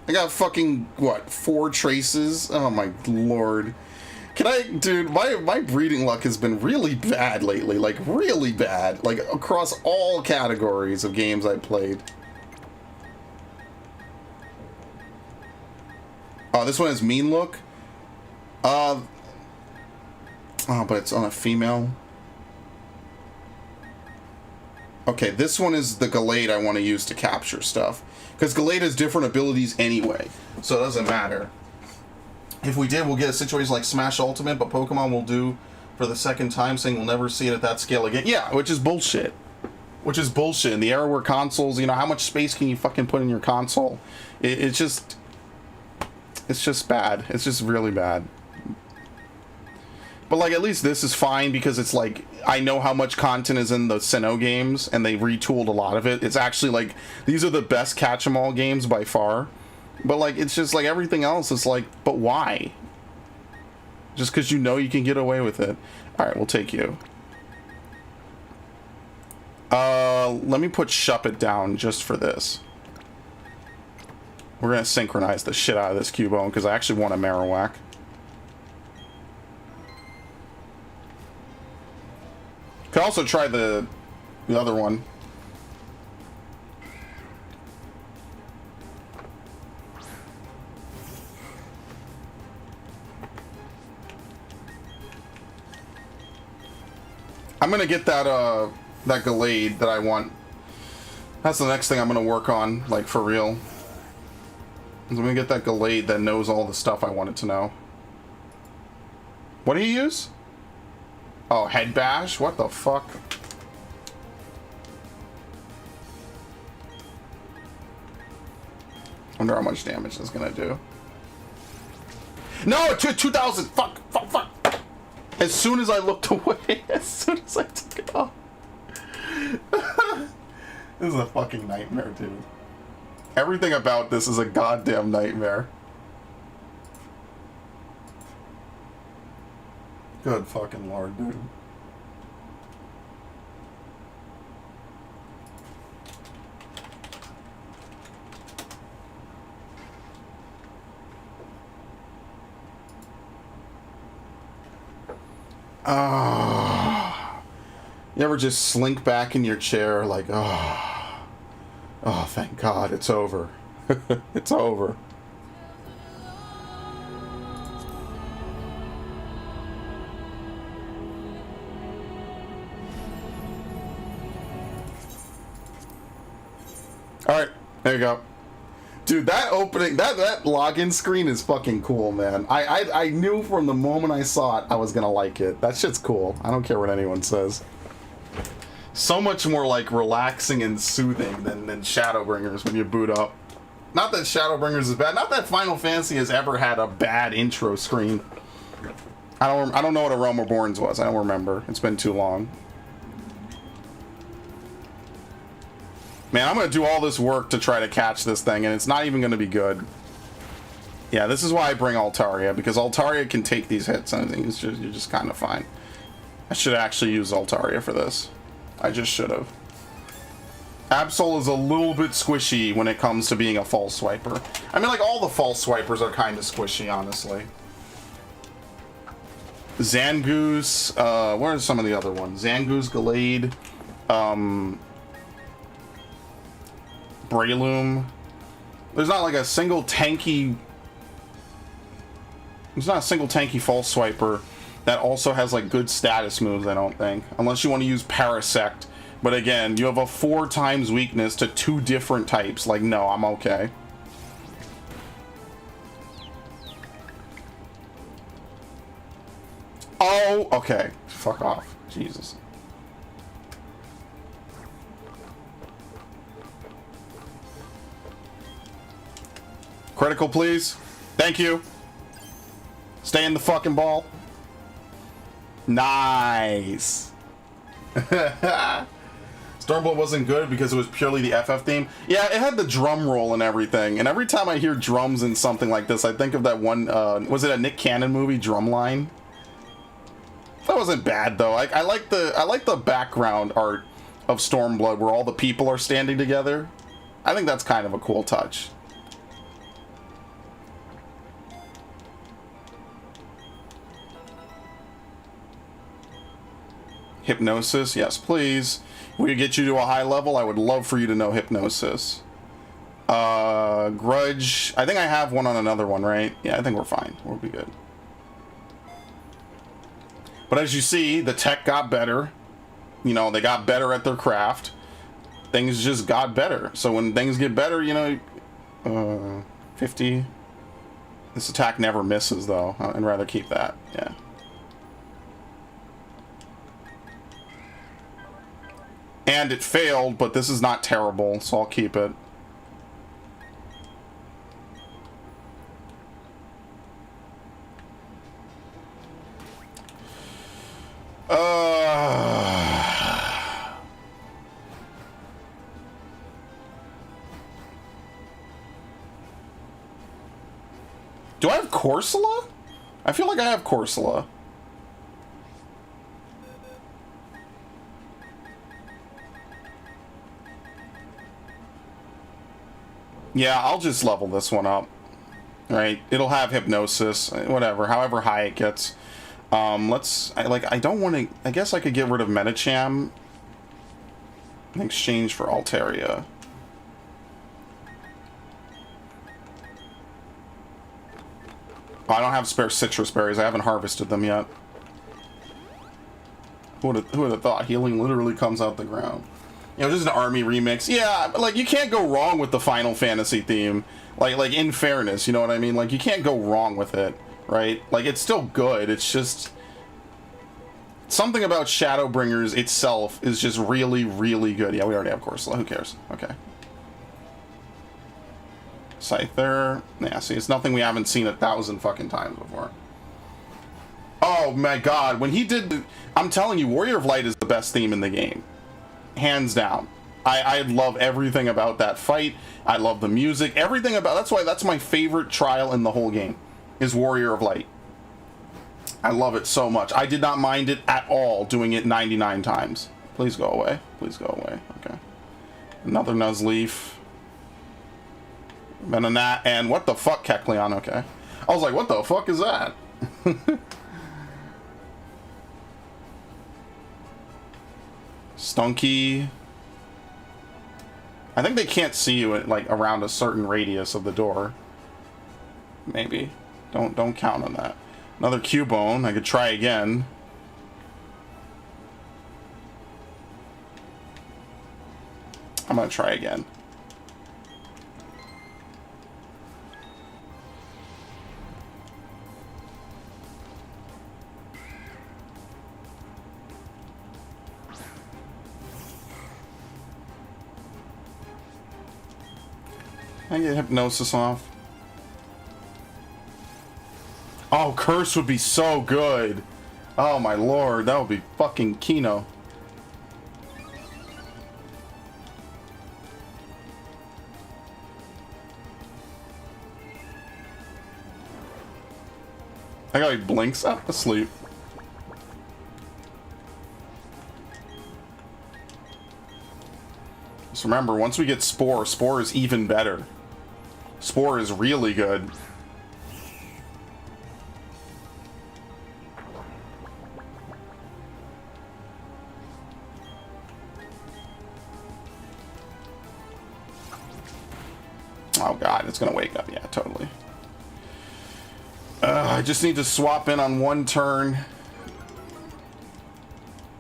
[SPEAKER 1] I got fucking, what, 4 traces? Oh my lord. Can I, dude, my breeding luck has been really bad lately. Like, really bad. Like, across all categories of games I played. Oh, this one has mean look? Oh, but it's on a female. Okay, this one is the Gallade I want to use to capture stuff. Because Gallade has different abilities anyway, so it doesn't matter. If we did, we'll get a situation like Smash Ultimate, but Pokemon will do for the second time, saying we'll never see it at that scale again. Yeah, which is bullshit. Which is bullshit. In the era where consoles, you know, how much space can you fucking put in your console? It's just bad. It's just really bad. But, like, at least this is fine because it's, like, I know how much content is in the Sinnoh games, and they retooled a lot of it. It's actually, like, these are the best catch-em-all games by far. But, like, it's just, like, everything else is, like, but why? Just because you know you can get away with it. Alright, we'll take you. Let me put Shuppet down just for this. We're going to synchronize the shit out of this Cubone because I actually want a Marowak. Could also try the other one. I'm gonna get that that Gallade that I want. That's the next thing I'm gonna work on, like, for real. I'm gonna get that Gallade that knows all the stuff I wanted to know. What do you use? Oh, Head Bash? What the fuck? Wonder how much damage that's gonna do. No, 2,000! Fuck! Fuck! Fuck! As soon as I looked away, as soon as I took it off. This is a fucking nightmare, dude. Everything about this is a goddamn nightmare. Good fucking lord, dude. You ever just slink back in your chair like, oh, thank God, it's over. It's over. Alright, there you go. Dude, that opening, that login screen is fucking cool, man. I knew from the moment I saw it I was gonna like it. That shit's cool. I don't care what anyone says. So much more like relaxing and soothing than Shadowbringers when you boot up. Not that Shadowbringers is bad. Not that Final Fantasy has ever had a bad intro screen. I don't know what A Realm Reborn's was. I don't remember. It's been too long. Man, I'm gonna do all this work to try to catch this thing, and it's not even gonna be good. Yeah, this is why I bring Altaria, because Altaria can take these hits, and you're just kind of fine. I should actually use Altaria for this. I just should have. Absol is a little bit squishy when it comes to being a false swiper. I mean, like, all the false swipers are kind of squishy, honestly. Zangoose, where are some of the other ones? Zangoose, Gallade, Breloom. There's not like a single tanky... There's not a single tanky false swiper that also has like good status moves, I don't think. Unless you want to use Parasect. But again, you have a 4 times weakness to 2 different types. Like, no, I'm okay. Oh, okay. Fuck off. Jesus. Critical, please. Thank you. Stay in the fucking ball. Nice. Stormblood wasn't good because it was purely the FF theme. Yeah, it had the drum roll and everything. And every time I hear drums in something like this, I think of that one, was it a Nick Cannon movie, Drumline? That wasn't bad though. I like the background art of Stormblood where all the people are standing together. I think that's kind of a cool touch. Hypnosis, yes please. We get you to a high level, I would love for you to know Hypnosis. Grudge, I think I have one on another one, right? Yeah, I think we're fine. We'll be good. But as you see, the tech got better. You know, they got better at their craft. Things just got better. So when things get better, you know, 50. This attack never misses, though. I'd rather keep that, yeah. And it failed, but this is not terrible, so I'll keep it. Do I have Corsola? I feel like I have Corsola. Yeah, I'll just level this one up. Right, it'll have Hypnosis, whatever, however high it gets. I don't want to, I guess I could get rid of Medicham in exchange for Altaria. Oh, I don't have spare citrus berries, I haven't harvested them yet. Who would have thought? Healing literally comes out the ground. You know, just an army remix. Yeah, but like, you can't go wrong with the Final Fantasy theme. Like in fairness, you know what I mean? Like, you can't go wrong with it, right? Like, it's still good. It's just something about Shadowbringers itself is just really, really good. Yeah, we already have Corsola. Who cares? Okay. Scyther. Yeah, see, it's nothing we haven't seen 1,000 fucking times before. Oh, Oh my god, when he did the, I'm telling you, Warrior of Light is the best theme in the game. Hands down. I love everything about that fight. I love the music. Everything about, that's my favorite trial in the whole game, is Warrior of Light. I love it so much. I did not mind it at all doing it 99 times. Please go away. Please go away. Okay. Another Nuzleaf. And a Nat, and what the fuck, Kecleon, okay. I was like, what the fuck is that? Stunky. I think they can't see you at, like, around a certain radius of the door. Maybe. Don't count on that. Another Cubone. I could try again. I'm gonna try again. I get Hypnosis off. Oh, Curse would be so good. Oh my lord, that would be fucking Kino. I got like blinks up asleep. Just remember, once we get Spore, Spore is even better. Spore is really good. Oh god, it's gonna wake up. Yeah, totally. I just need to swap in on one turn.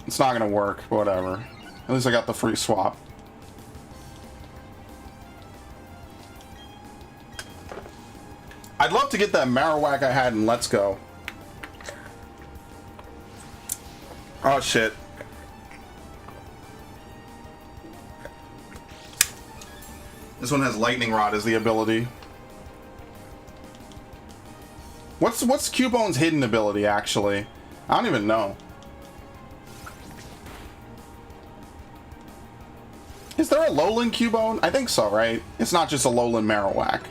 [SPEAKER 1] It's not gonna work, whatever. At least I got the free swap. I'd love to get that Marowak I had in Let's Go. Oh shit. This one has Lightning Rod as the ability. What's Cubone's hidden ability, actually? I don't even know. Is there a Alolan Cubone? I think so, right? It's not just a Alolan Marowak.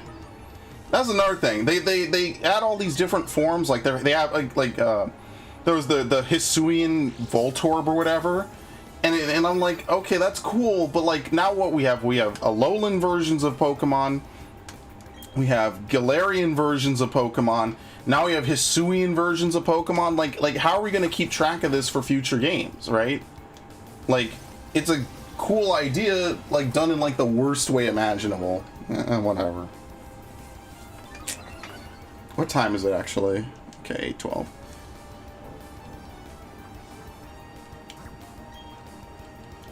[SPEAKER 1] That's another thing. They add all these different forms. Like they have there was the Hisuian Voltorb or whatever, and I'm like, okay, that's cool, but like now what we have Alolan versions of Pokemon, we have Galarian versions of Pokemon, now we have Hisuian versions of Pokemon. Like how are we gonna keep track of this for future games, right? Like it's a cool idea, like done in like the worst way imaginable. Whatever. What time is it actually? Okay, 8:12.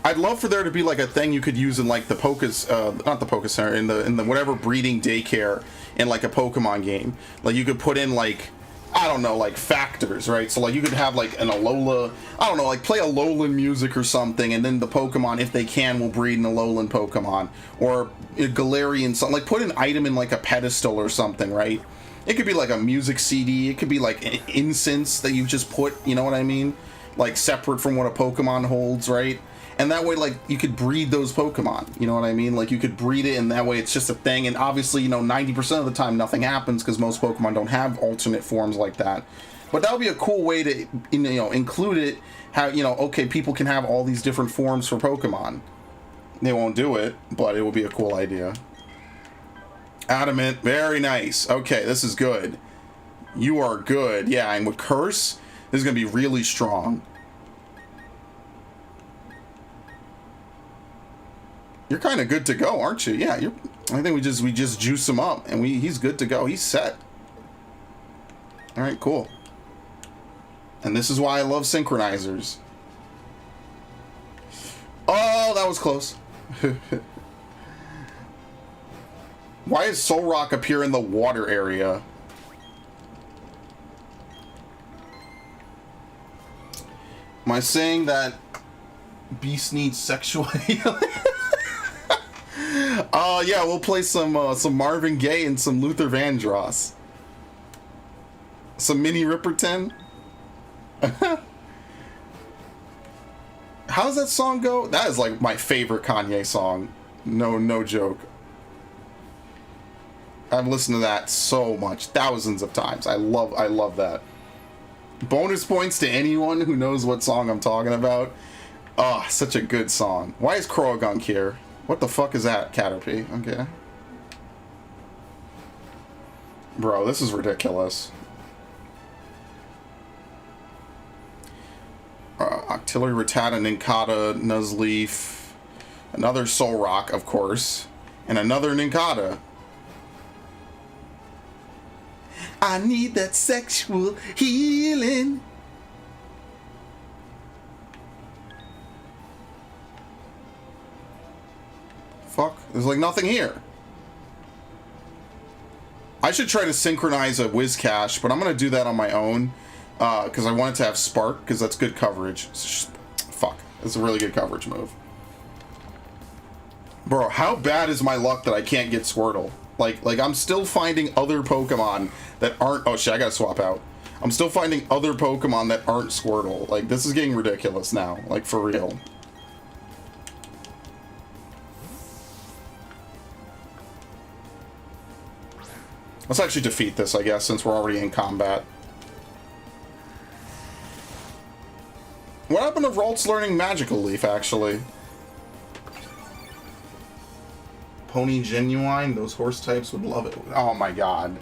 [SPEAKER 1] I'd love for there to be like a thing you could use in like the Pokas, not the Pokas Center, in the whatever breeding daycare in like a Pokemon game. Like you could put in like, I don't know, like factors, right? So like you could have like an Alola, I don't know, like play Alolan music or something, and then the Pokemon, if they can, will breed an Alolan Pokemon or a Galarian, something like put an item in like a pedestal or something, right? It could be like a music CD. It could be like an incense that you just put, you know what I mean? Like separate from what a Pokemon holds, right? And that way, like, you could breed those Pokemon, you know what I mean? Like, you could breed it, and that way it's just a thing. And obviously, you know, 90% of the time, nothing happens because most Pokemon don't have alternate forms like that. But that would be a cool way to, you know, include it. How, you know, okay, people can have all these different forms for Pokemon. They won't do it, but it would be a cool idea. Adamant, very nice. Okay, this is good. You are good. Yeah, and with Curse, this is going to be really strong. You're kind of good to go, aren't you? Yeah, I think we just juice him up, and he's good to go. He's set. All right, cool. And this is why I love synchronizers. Oh, that was close. Why does Solrock appear in the water area? Am I saying that Beast needs sexual healing? Yeah, we'll play some Marvin Gaye and some Luther Vandross. Some Mini Ripperton. How does that song go? That is like my favorite Kanye song. No joke. I've listened to that so much, thousands of times. I love that. Bonus points to anyone who knows what song I'm talking about. Oh, such a good song. Why is Prog here? What the fuck is that, Caterpie? Okay. Bro, this is ridiculous. Octillery, Rattata, Ninkata, Nuzleaf, another Soul Rock, of course, and another Ninkata. I need that sexual healing. Fuck, there's like nothing here. I should try to synchronize a Wizcash, but I'm going to do that on my own. Because I wanted to have Spark, because that's good coverage. Fuck, it's a really good coverage move. Bro, how bad is my luck that I can't get Squirtle? Like I'm still finding other Pokemon that aren't... Oh shit, I gotta swap out. I'm still finding other Pokemon that aren't Squirtle. Like, this is getting ridiculous now. Like, for real. Let's actually defeat this, I guess, since we're already in combat. What happened to Ralts learning Magical Leaf, actually? Pony Genuine? Those horse types would love it. Oh my god.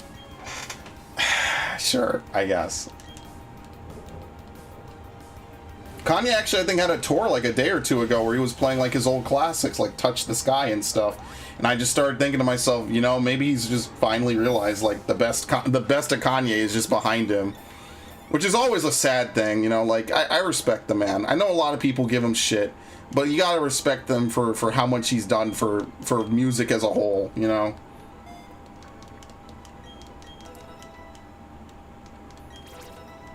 [SPEAKER 1] Sure, I guess. Kanye actually, I think, had a tour like a day or two ago where he was playing like his old classics, like Touch the Sky and stuff. And I just started thinking to myself, you know, maybe he's just finally realized like the best of Kanye is just behind him. Which is always a sad thing, you know, like, I respect the man. I know a lot of people give him shit, but you gotta respect them for how much he's done for music as a whole, you know?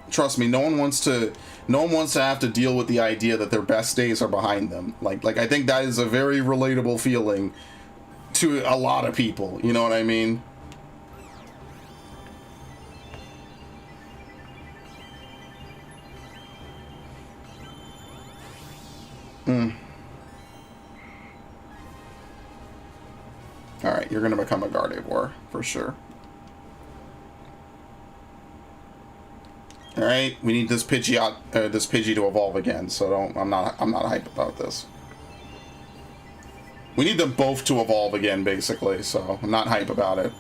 [SPEAKER 1] Trust me, no one wants to have to deal with the idea that their best days are behind them. Like I think that is a very relatable feeling to a lot of people, you know what I mean? Alright, you're gonna become a Gardevoir, for sure. Alright, we need this Pidgey to evolve again, so I'm not hyped about this. We need them both to evolve again, basically, so I'm not hype about it.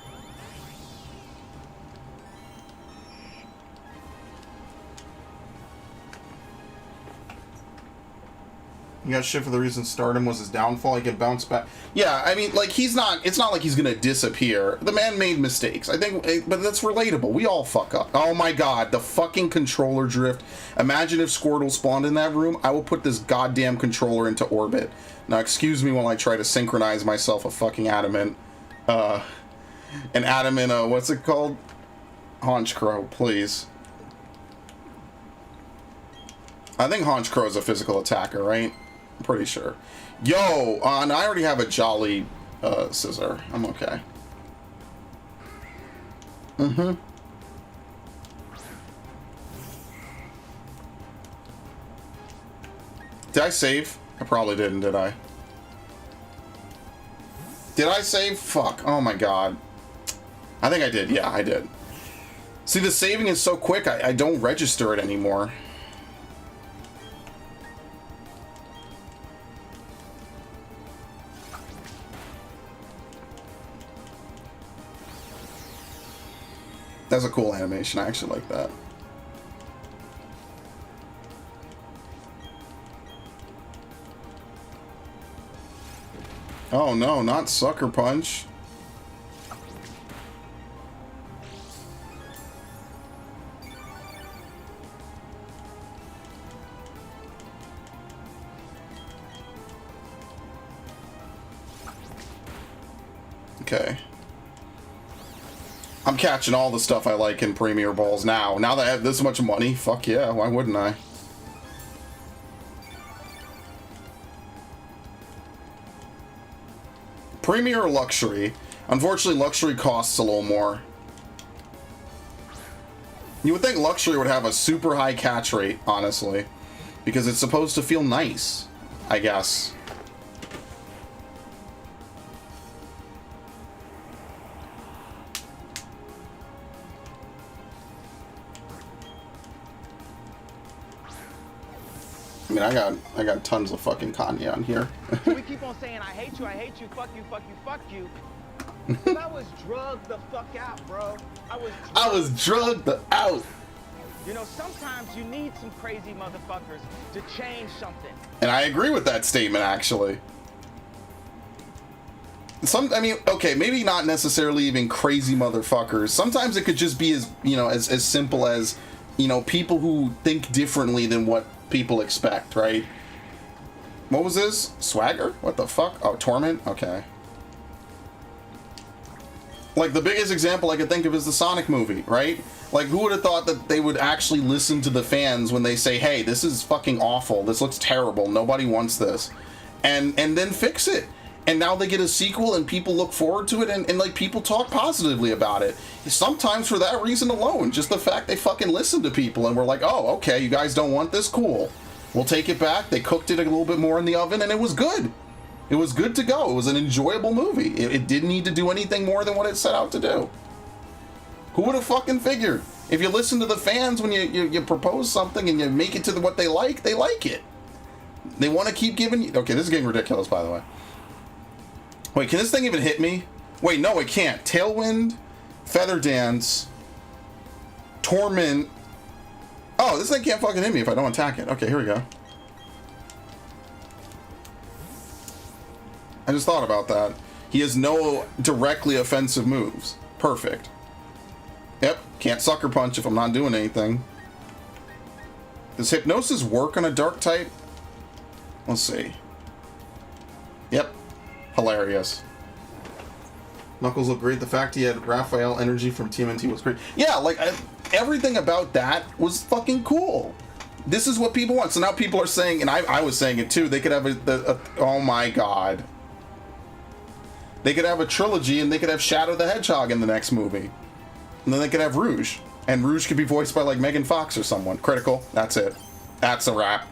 [SPEAKER 1] You got shit for the reason stardom was his downfall. He can bounce back. Yeah, I mean, like, it's not like he's gonna disappear. The man made mistakes. I think, but that's relatable. We all fuck up. Oh my god, the fucking controller drift. Imagine if Squirtle spawned in that room. I will put this goddamn controller into orbit. Now, excuse me while I try to synchronize myself a fucking Adamant. An Adamant, what's it called? Honchkrow, please. I think Honchkrow is a physical attacker, right? I'm pretty sure. Yo, and I already have a Jolly Scissor. I'm okay. Mm-hmm. Did I save? I probably didn't, did I? Did I save? Fuck. Oh my god. I think I did. Yeah, I did. See, the saving is so quick, I don't register it anymore. That's a cool animation. I actually like that. Oh no, not Sucker Punch. Okay. I'm catching all the stuff I like in Premier Balls now. Now that I have this much money, fuck yeah, why wouldn't I? Premier or Luxury? Unfortunately, Luxury costs a little more. You would think luxury would have a super high catch rate, honestly, because it's supposed to feel nice, I guess. I mean, I got tons of fucking Kanye on here.
[SPEAKER 3] We keep on saying, I hate you, fuck you, fuck you, fuck you. I was drugged the fuck out, bro. I was
[SPEAKER 1] drugged out.
[SPEAKER 3] You know, sometimes you need some crazy motherfuckers to change something.
[SPEAKER 1] And I agree with that statement, actually. I mean, okay, maybe not necessarily even crazy motherfuckers. Sometimes it could just be as, you know, as simple as, you know, people who think differently than what people expect, right? What was this? Swagger? What the fuck? Oh, Torment? Okay. Like, the biggest example I could think of is the Sonic movie, right? Like, who would have thought that they would actually listen to the fans when they say, hey, this is fucking awful, this looks terrible, nobody wants this, and then fix it. And now they get a sequel and people look forward to it, and like, people talk positively about it. Sometimes for that reason alone, just the fact they fucking listen to people and we're like, oh, okay, you guys don't want this, cool. We'll take it back. They cooked it a little bit more in the oven and it was good. It was good to go. It was an enjoyable movie. It didn't need to do anything more than what it set out to do. Who would have fucking figured? If you listen to the fans when you propose something and you make it to what they like it. They want to keep giving you... Okay, this is getting ridiculous, by the way. Wait, can this thing even hit me? Wait, no, it can't. Tailwind, Feather Dance, Torment. Oh, this thing can't fucking hit me if I don't attack it. Okay, here we go. I just thought about that. He has no directly offensive moves. Perfect. Yep, can't sucker punch if I'm not doing anything. Does Hypnosis work on a dark type? Let's see. Yep. Hilarious. Knuckles looked great. The fact he had Raphael energy from TMNT was great. Yeah, like, everything about that was fucking cool. This is what people want. So now people are saying, and I was saying it too, they could have a oh my god. They could have a trilogy and they could have Shadow the Hedgehog in the next movie. And then they could have Rouge. And Rouge could be voiced by, like, Megan Fox or someone. Critical. That's it. That's a wrap.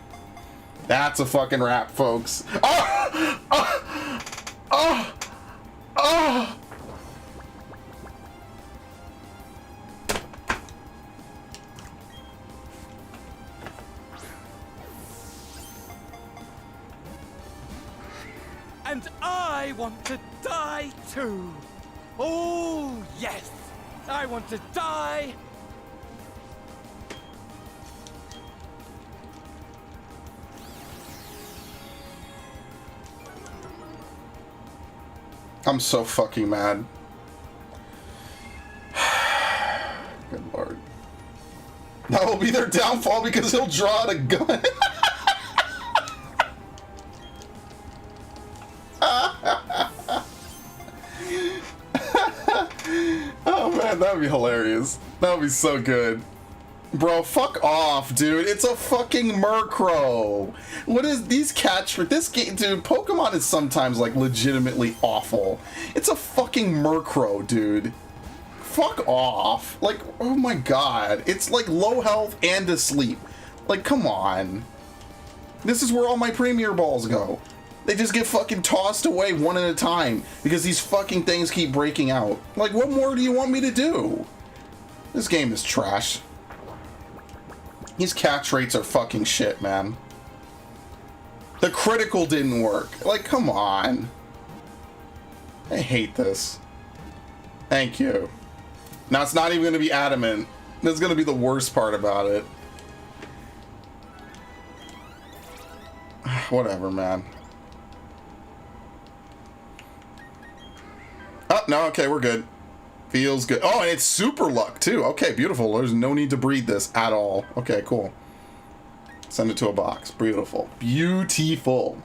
[SPEAKER 1] That's a fucking wrap, folks. Oh! Oh! Oh! Oh!
[SPEAKER 4] And I want to die too. Oh, yes. I want to die.
[SPEAKER 1] I'm so fucking mad. Good lord. That will be their downfall because he'll draw out a gun. Oh man, that would be hilarious. That would be so good. Bro, fuck off, dude. It's a fucking Murkrow. What is these catch for this game? Dude, Pokemon is sometimes like legitimately awful. It's a fucking Murkrow, dude. Fuck off. Like, oh my god. It's like low health and asleep. Like, come on. This is where all my Premier Balls go. They just get fucking tossed away one at a time because these fucking things keep breaking out. Like, what more do you want me to do? This game is trash. These catch rates are fucking shit, man. The critical didn't work. Like, come on. I hate this. Thank you. Now it's not even going to be adamant. That's going to be the worst part about it. Whatever, man. Oh, no, okay, we're good. Feels good. Oh, and it's super luck, too. Okay, beautiful. There's no need to breed this at all. Okay, cool. Send it to a box. Beautiful. Beautiful.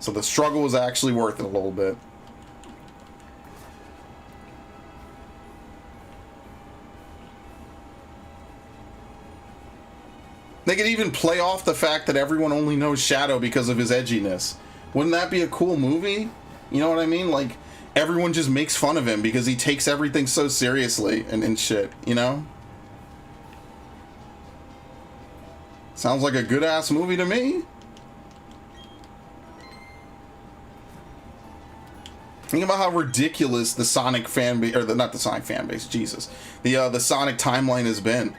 [SPEAKER 1] So the struggle was actually worth it a little bit. They could even play off the fact that everyone only knows Shadow because of his edginess. Wouldn't that be a cool movie? You know what I mean? Like, everyone just makes fun of him because he takes everything so seriously and shit, you know? Sounds like a good-ass movie to me. Think about how ridiculous the Sonic fan base, or not the Sonic fan base, Jesus. The Sonic timeline has been.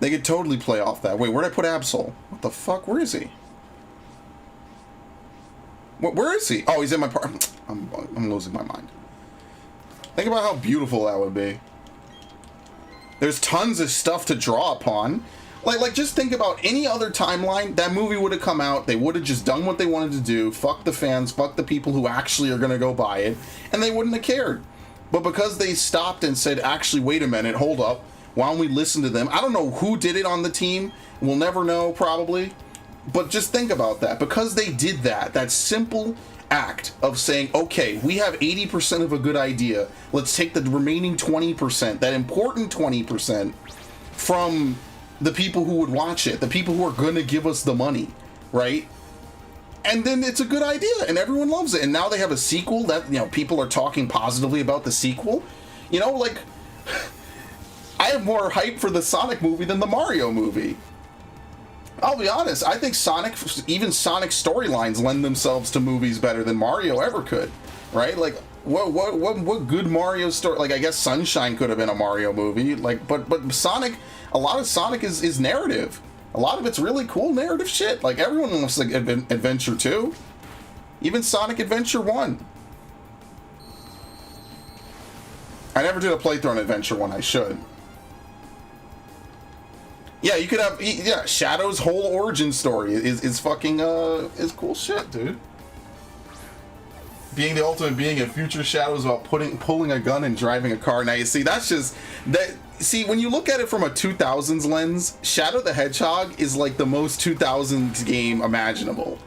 [SPEAKER 1] They could totally play off that. Wait, where'd I put Absol? What the fuck? Where is he? Where is he? Oh, he's in my part. I'm losing my mind. Think about how beautiful that would be. There's tons of stuff to draw upon. Like just think about any other timeline. That movie would have come out. They would have just done what they wanted to do. Fuck the fans. Fuck the people who actually are going to go buy it. And they wouldn't have cared. But because they stopped and said, actually, wait a minute, hold up. Why don't we listen to them? I don't know who did it on the team. We'll never know, probably. But just think about that. Because they did that simple act of saying, okay, we have 80% of a good idea. Let's take the remaining 20%, that important 20%, from the people who would watch it, the people who are going to give us the money, right? And then it's a good idea, and everyone loves it. And now they have a sequel that, you know, people are talking positively about the sequel. You know, like, I have more hype for the Sonic movie than the Mario movie. I'll be honest, I think even Sonic storylines lend themselves to movies better than Mario ever could, right? Like, what good Mario story? Like, I guess Sunshine could have been a Mario movie, like, but Sonic, a lot of Sonic is narrative. A lot of it's really cool narrative shit. Like, everyone wants like Adventure 2, even Sonic Adventure 1. I never did a playthrough on Adventure 1. I should. Yeah, you could have, yeah, Shadow's whole origin story is fucking, is cool shit, dude. Being the ultimate being in future Shadow is about pulling a gun and driving a car. Now, you see, that's just, see, when you look at it from a 2000s lens, Shadow the Hedgehog is like the most 2000s game imaginable.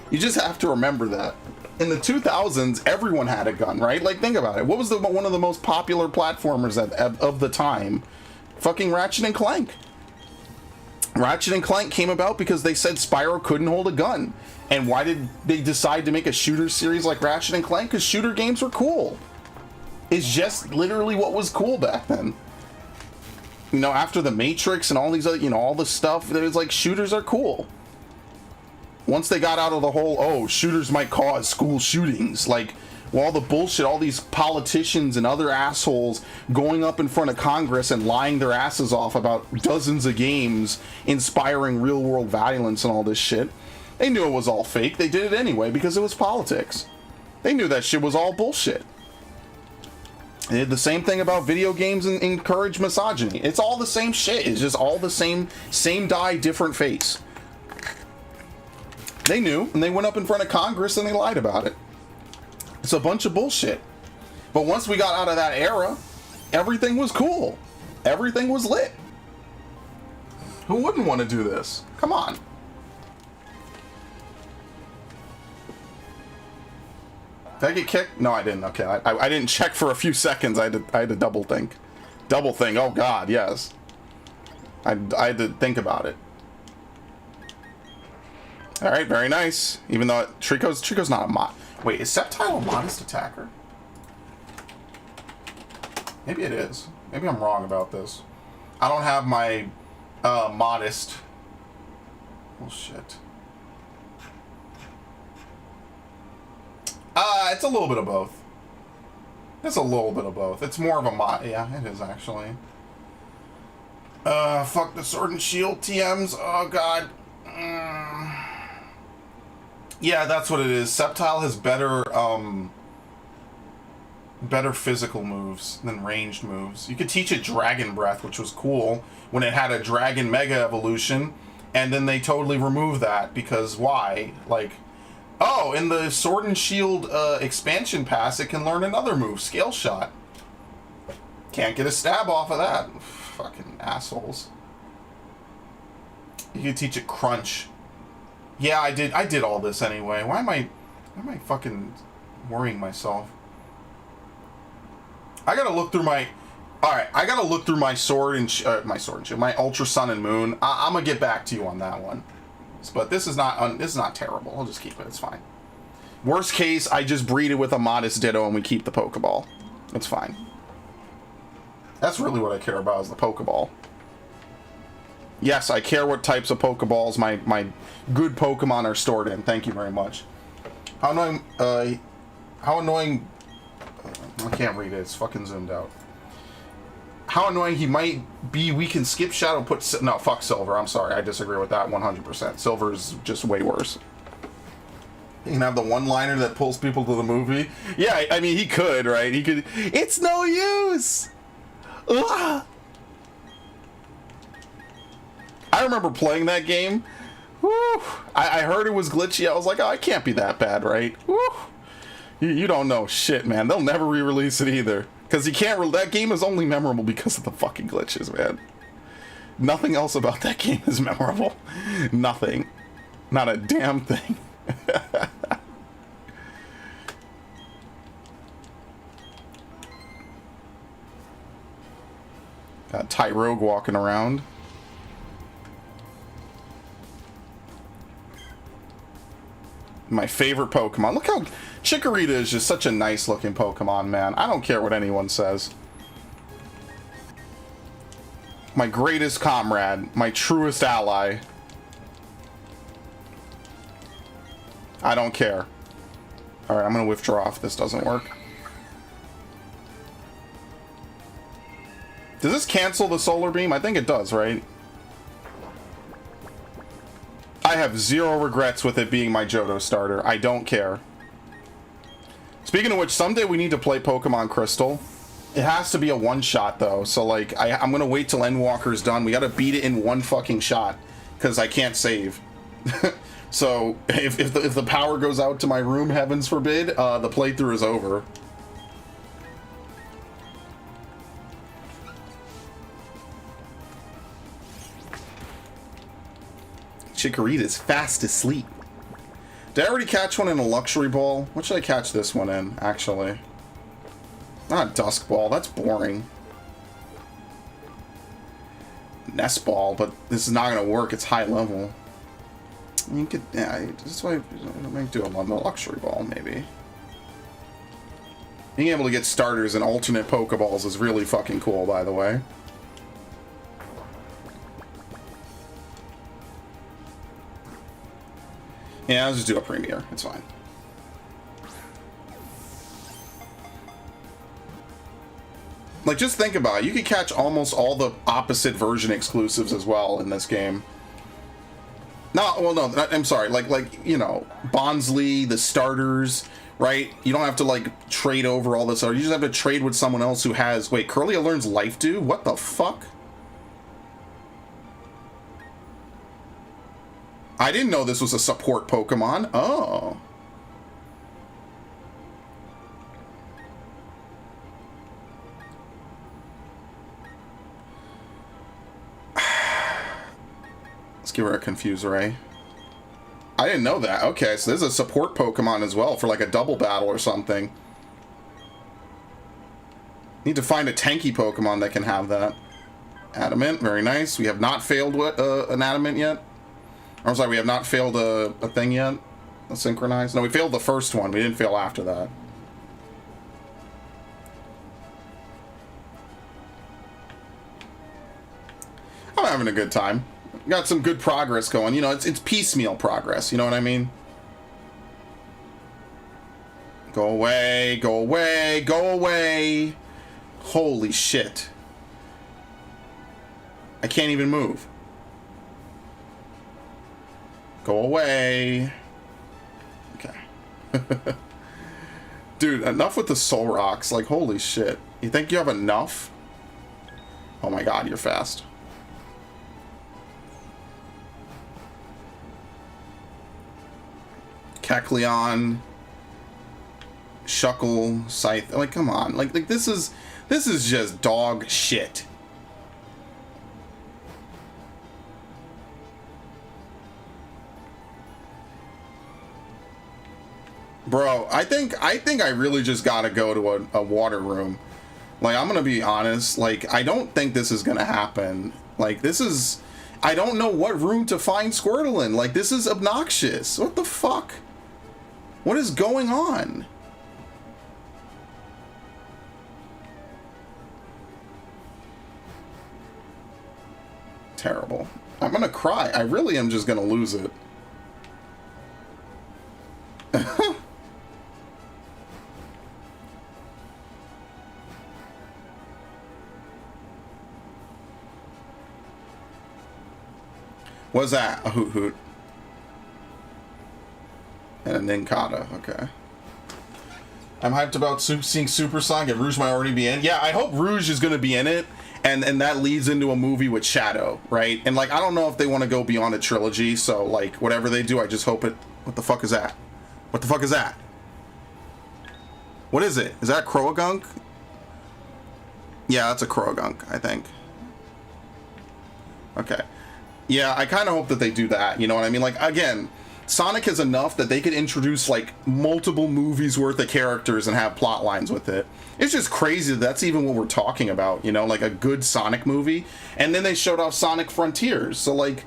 [SPEAKER 1] You just have to remember that. In the 2000s, everyone had a gun, right? Like, think about it. What was one of the most popular platformers of the time? Fucking Ratchet and Clank. Ratchet and Clank came about because they said Spyro couldn't hold a gun. And why did they decide to make a shooter series like Ratchet and Clank? Because shooter games were cool. It's just literally what was cool back then. You know, after the Matrix and all these other, you know, all the stuff, it was like, shooters are cool. Once they got out of the whole, oh, shooters might cause school shootings, like, well, all the bullshit, all these politicians and other assholes going up in front of Congress and lying their asses off about dozens of games inspiring real-world violence and all this shit. They knew it was all fake. They did it anyway because it was politics. They knew that shit was all bullshit. They did the same thing about video games and encourage misogyny. It's all the same shit. It's just all the same dye, different face. They knew, and they went up in front of Congress and they lied about it. It's a bunch of bullshit. But once we got out of that era, everything was cool. Everything was lit. Who wouldn't want to do this? Come on. Did I get kicked? No, I didn't. Okay, I didn't check for a few seconds. I had to double think. Double think. Oh God, yes. I had to think about it. All right, very nice. Even though Trico's not a mod. Wait, is Sceptile a modest attacker? Maybe it is. Maybe I'm wrong about this. I don't have my modest. Oh shit. It's a little bit of both. It's a little bit of both. It's more of a mod. Yeah, it is actually. Fuck the Sword and Shield TMs. Oh god. Yeah, that's what it is. Sceptile has better physical moves than ranged moves. You could teach it Dragon Breath, which was cool when it had a Dragon Mega Evolution, and then they totally removed that because why? Like, oh, in the Sword and Shield expansion pass, it can learn another move, Scale Shot. Can't get a stab off of that. Fucking assholes. You could teach it Crunch. Yeah, I did all this anyway. Why am I fucking worrying myself? I gotta look through my. All right, I gotta look through my sword and my Ultra Sun and Moon. I'm gonna get back to you on that one. But this is not terrible. I'll just keep it. It's fine. Worst case, I just breed it with a modest Ditto and we keep the Pokeball. It's fine. That's really what I care about is the Pokeball. Yes, I care what types of Pokeballs my good Pokemon are stored in. Thank you very much. How annoying, I can't read it, it's fucking zoomed out. How annoying he might be, we can skip Shadow, no, fuck Silver, I'm sorry, I disagree with that 100%. Silver's just way worse. He can have the one-liner that pulls people to the movie. Yeah, I mean, he could, right? He could, it's no use! Ugh. I remember playing that game. Woo. I heard it was glitchy. I was like, oh, it can't be that bad, right? Woo. You don't know shit, man. They'll never re-release it either. Because you can't... that game is only memorable because of the fucking glitches, man. Nothing else about that game is memorable. Nothing. Not a damn thing. Got Tyrogue walking around. My favorite Pokemon. Look how Chikorita is just such a nice looking Pokemon, man. I don't care what anyone says. My greatest comrade. My truest ally. I don't care. Alright, I'm gonna withdraw if this doesn't work. Does this cancel the Solar Beam? I think it does, right? I have zero regrets with it being my Johto starter. I don't care. Speaking of which, someday we need to play Pokemon Crystal. It has to be a one-shot, though. So, like, I'm gonna wait till Endwalker's done. We gotta beat it in one fucking shot. Because I can't save. So, if the power goes out to my room, heavens forbid, the playthrough is over. Chikorita's fast asleep. Did I already catch one in a luxury ball? What should I catch this one in, actually? Not Dusk Ball, that's boring. Nest Ball, but this is not going to work, it's high level. You could, yeah, this way, I might do a luxury ball, maybe. Being able to get starters and alternate Pokeballs is really fucking cool, by the way. Yeah, I'll just do a Premier. It's fine. Like, just think about it. You could catch almost all the opposite version exclusives as well in this game. No, well, no, I'm sorry. Like you know, Bonsly, the starters, right? You don't have to, like, trade over all this. You just have to trade with someone else who has... Wait, Curlia learns Life Dew? What the fuck? I didn't know this was a support Pokemon. Oh. Let's give her a Confuse Ray. I didn't know that. Okay, so there's a support Pokemon as well for like a double battle or something. Need to find a tanky Pokemon that can have that. Adamant, very nice. We have not failed an Adamant yet. I'm sorry, we have not failed a thing yet. A Synchronize. No, we failed the first one. We didn't fail after that. I'm having a good time. Got some good progress going. You know, it's piecemeal progress. You know what I mean? Go away, go away, go away. Holy shit. I can't even move. Go away. Okay. Dude, enough with the Soul Rocks. Like, holy shit. You think you have enough? Oh my god, you're fast. Kecleon. Shuckle. Scythe. Like, come on. Like this is just dog shit. Bro, I think I really just gotta go to a water room. Like, I'm gonna be honest, like, I don't think this is gonna happen. Like, this is... I don't know what room to find Squirtle in. Like, this is obnoxious. What the fuck? What is going on? Terrible. I'm gonna cry. I really am just gonna lose it. What's that? A hoot hoot. And a Ninkata, okay. I'm hyped about seeing Super Sonic, and Rouge might already be in. Yeah, I hope Rouge is going to be in it, and that leads into a movie with Shadow, right? And, like, I don't know if they want to go beyond a trilogy, so, like, whatever they do, I just hope it... What the fuck is that? What the fuck is that? What is it? Is that Croagunk? Yeah, that's a Croagunk, I think. Okay. Yeah, I kind of hope that they do that, you know what I mean? Like, again... Sonic is enough that they could introduce like multiple movies worth of characters and have plot lines with it. It's just crazy that's even what we're talking about, you know, like a good Sonic movie. And then they showed off Sonic Frontiers. So like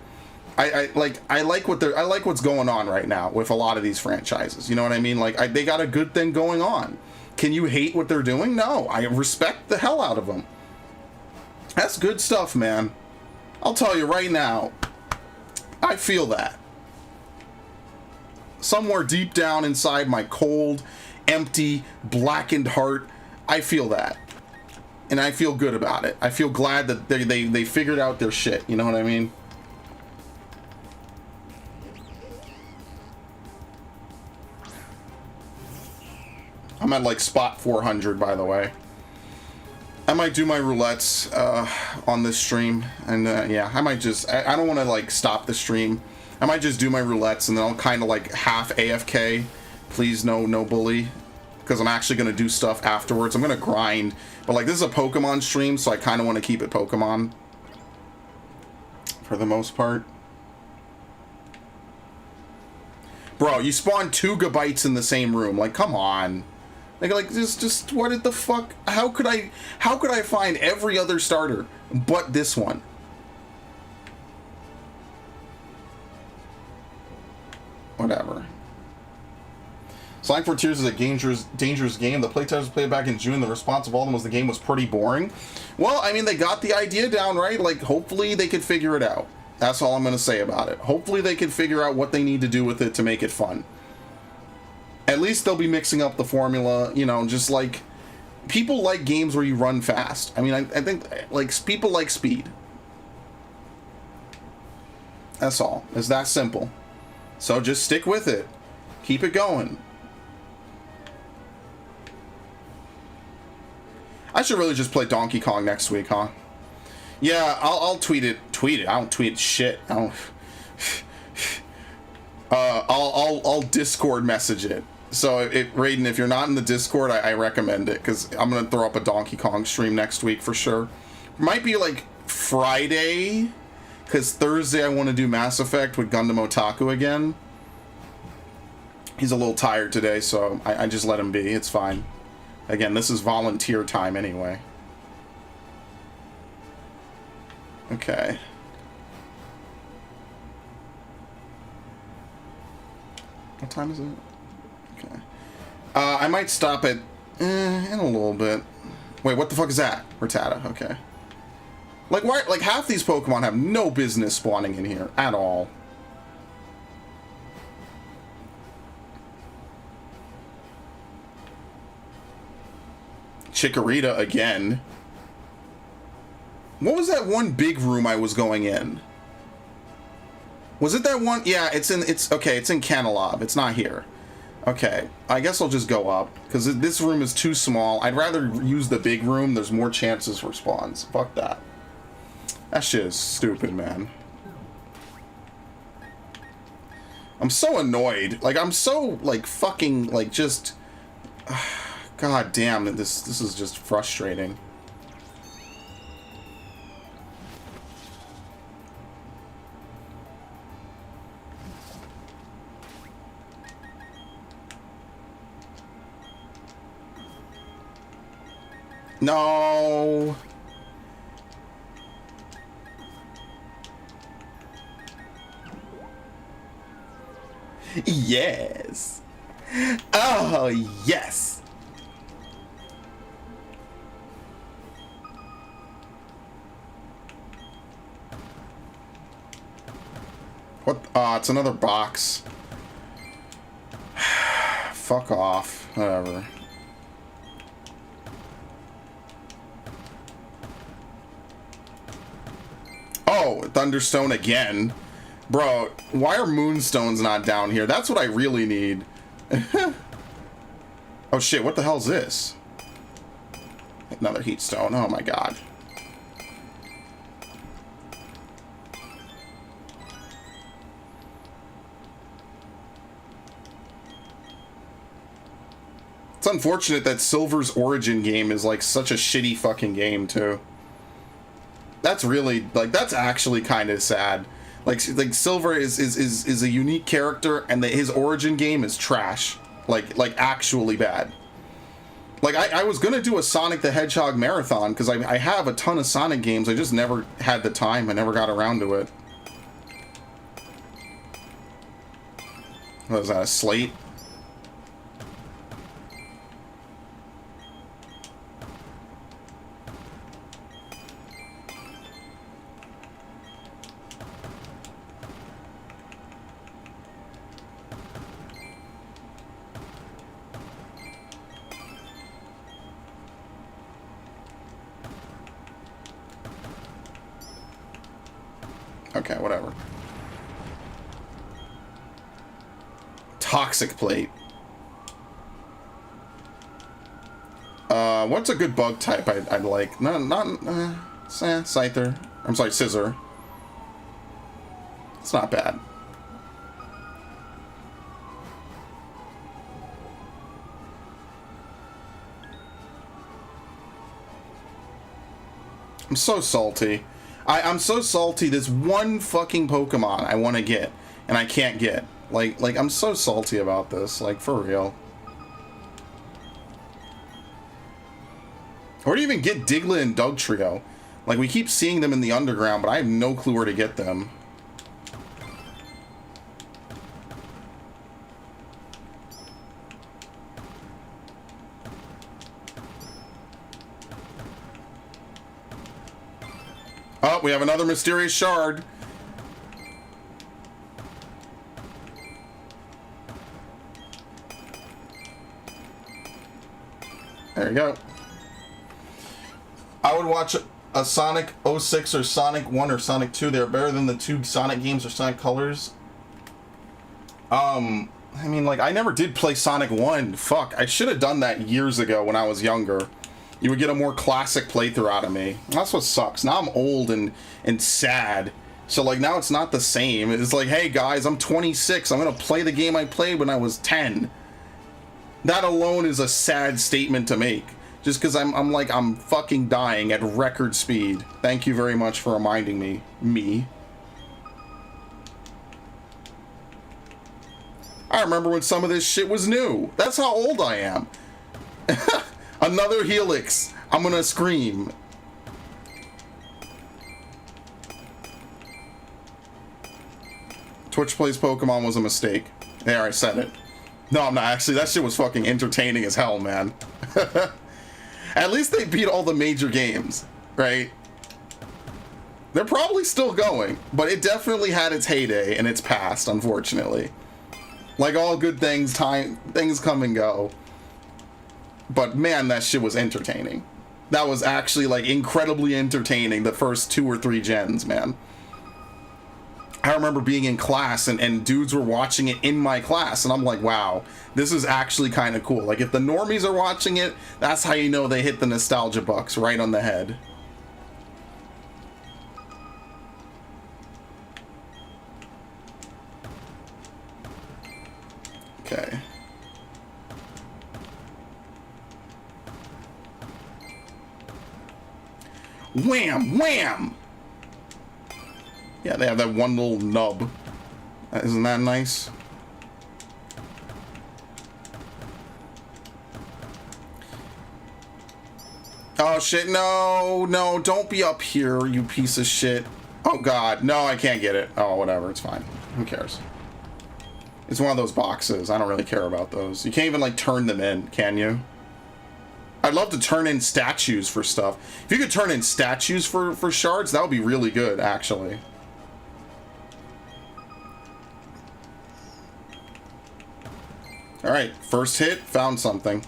[SPEAKER 1] I like what's going on right now with a lot of these franchises. You know what I mean? Like they got a good thing going on. Can you hate what they're doing? No, I respect the hell out of them. That's good stuff, man. I'll tell you right now. I feel that. Somewhere deep down inside my cold, empty, blackened heart, I feel that. And I feel good about it. I feel glad that they figured out their shit. You know what I mean? I'm at like spot 400, by the way. I might do my roulettes on this stream. And yeah, I might just... I don't want to like stop the stream. I might just do my roulettes and then I'll kind of like half AFK. Please no bully. Because I'm actually going to do stuff afterwards. I'm going to grind. But like this is a Pokemon stream, so I kind of want to keep it Pokemon. For the most part. Bro, you spawn 2 gigabytes in the same room. Like, come on. Like just what the fuck? How could I find every other starter but this one? Whatever. Sonic Frontiers is a dangerous game. The playtesters played back in June. The response of all of them was the game was pretty boring. Well, I mean, they got the idea down, right? Like, hopefully they could figure it out. That's all I'm going to say about it. Hopefully they can figure out what they need to do with it to make it fun. At least they'll be mixing up the formula, you know, just like... People like games where you run fast. I mean, I think, like, people like speed. That's all. It's that simple. So just stick with it. Keep it going. I should really just play Donkey Kong next week, huh? Yeah, I'll tweet it. Tweet it. I don't tweet shit. I don't. I'll Discord message it. So Raiden, if you're not in the Discord, I recommend it because I'm gonna throw up a Donkey Kong stream next week for sure. Might be like Friday. Because Thursday I want to do Mass Effect with Gundam Otaku again. He's a little tired today, so I just let him be. It's fine. Again, this is volunteer time anyway. Okay. What time is it? Okay. I might stop it in a little bit. Wait, what the fuck is that? Rattata, okay. Like, why? Like, half these Pokemon have no business spawning in here at all. Chikorita again. What was that one big room I was going in? Was it that one? Yeah, it's in Canalab. It's not here. Okay, I guess I'll just go up because this room is too small. I'd rather use the big room. There's more chances for spawns. Fuck that. That shit is stupid, man. I'm so annoyed. Like, I'm so, like, fucking, like, just... God damn, this is just frustrating. No... Yes. Oh, yes. What? It's another box. Fuck off. Whatever. Oh, Thunderstone again. Bro, why are Moonstones not down here? That's what I really need. Oh shit, what the hell is this? Another heat stone. Oh my god. It's unfortunate that Silver's origin game is like such a shitty fucking game too. That's really, like, that's actually kind of sad. Like Silver is a unique character, and his origin game is trash. Like actually bad. Like, I was gonna do a Sonic the Hedgehog marathon, because I have a ton of Sonic games, I just never had the time, I never got around to it. What is that, a slate? Okay, whatever. Toxic plate. What's a good bug type I'd like? Scyther. I'm sorry, Scissor. It's not bad. I'm so salty. I'm so salty. There's one fucking Pokemon I want to get, and I can't get. Like, I'm so salty about this. Like, for real. Where do you even get Diglett and Dugtrio? Like, we keep seeing them in the underground, but I have no clue where to get them. Oh, we have another mysterious shard. There you go. I would watch a Sonic 06 or Sonic 1 or Sonic 2. They're better than the two Sonic games or Sonic Colors. I mean, like, I never did play Sonic 1. Fuck, I should have done that years ago when I was younger. You would get a more classic playthrough out of me. That's what sucks. Now I'm old and sad. So, like, now it's not the same. It's like, hey, guys, I'm 26. I'm going to play the game I played when I was 10. That alone is a sad statement to make. Just because I'm fucking dying at record speed. Thank you very much for reminding me. I remember when some of this shit was new. That's how old I am. Another Helix. I'm gonna scream. Twitch Plays Pokemon was a mistake. There, I said it. No, I'm not. Actually, that shit was fucking entertaining as hell, man. At least they beat all the major games, right? They're probably still going, but it definitely had its heyday and its past, unfortunately. Like all good things, things come and go. But man, that shit was entertaining. That was actually, like, incredibly entertaining the first 2 or 3 gens, man. I remember being in class and dudes were watching it in my class, and I'm like, wow, this is actually kind of cool. Like, if the normies are watching it, that's how you know they hit the nostalgia bucks right on the head. Okay. Wham! Wham! Yeah, they have that one little nub. Isn't that nice? Oh shit, no, no, don't be up here, you piece of shit. Oh god, no, I can't get it. Oh, whatever, it's fine. Who cares? It's one of those boxes. I don't really care about those. You can't even, like, turn them in, can you? I'd love to turn in statues for stuff. If you could turn in statues for shards, that would be really good, actually. Alright, first hit, found something.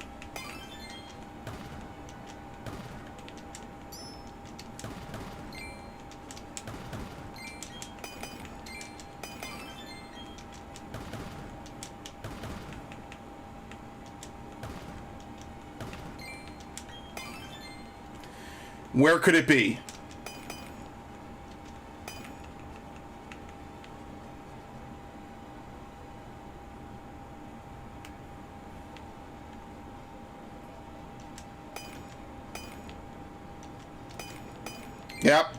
[SPEAKER 1] Where could it be? Yep.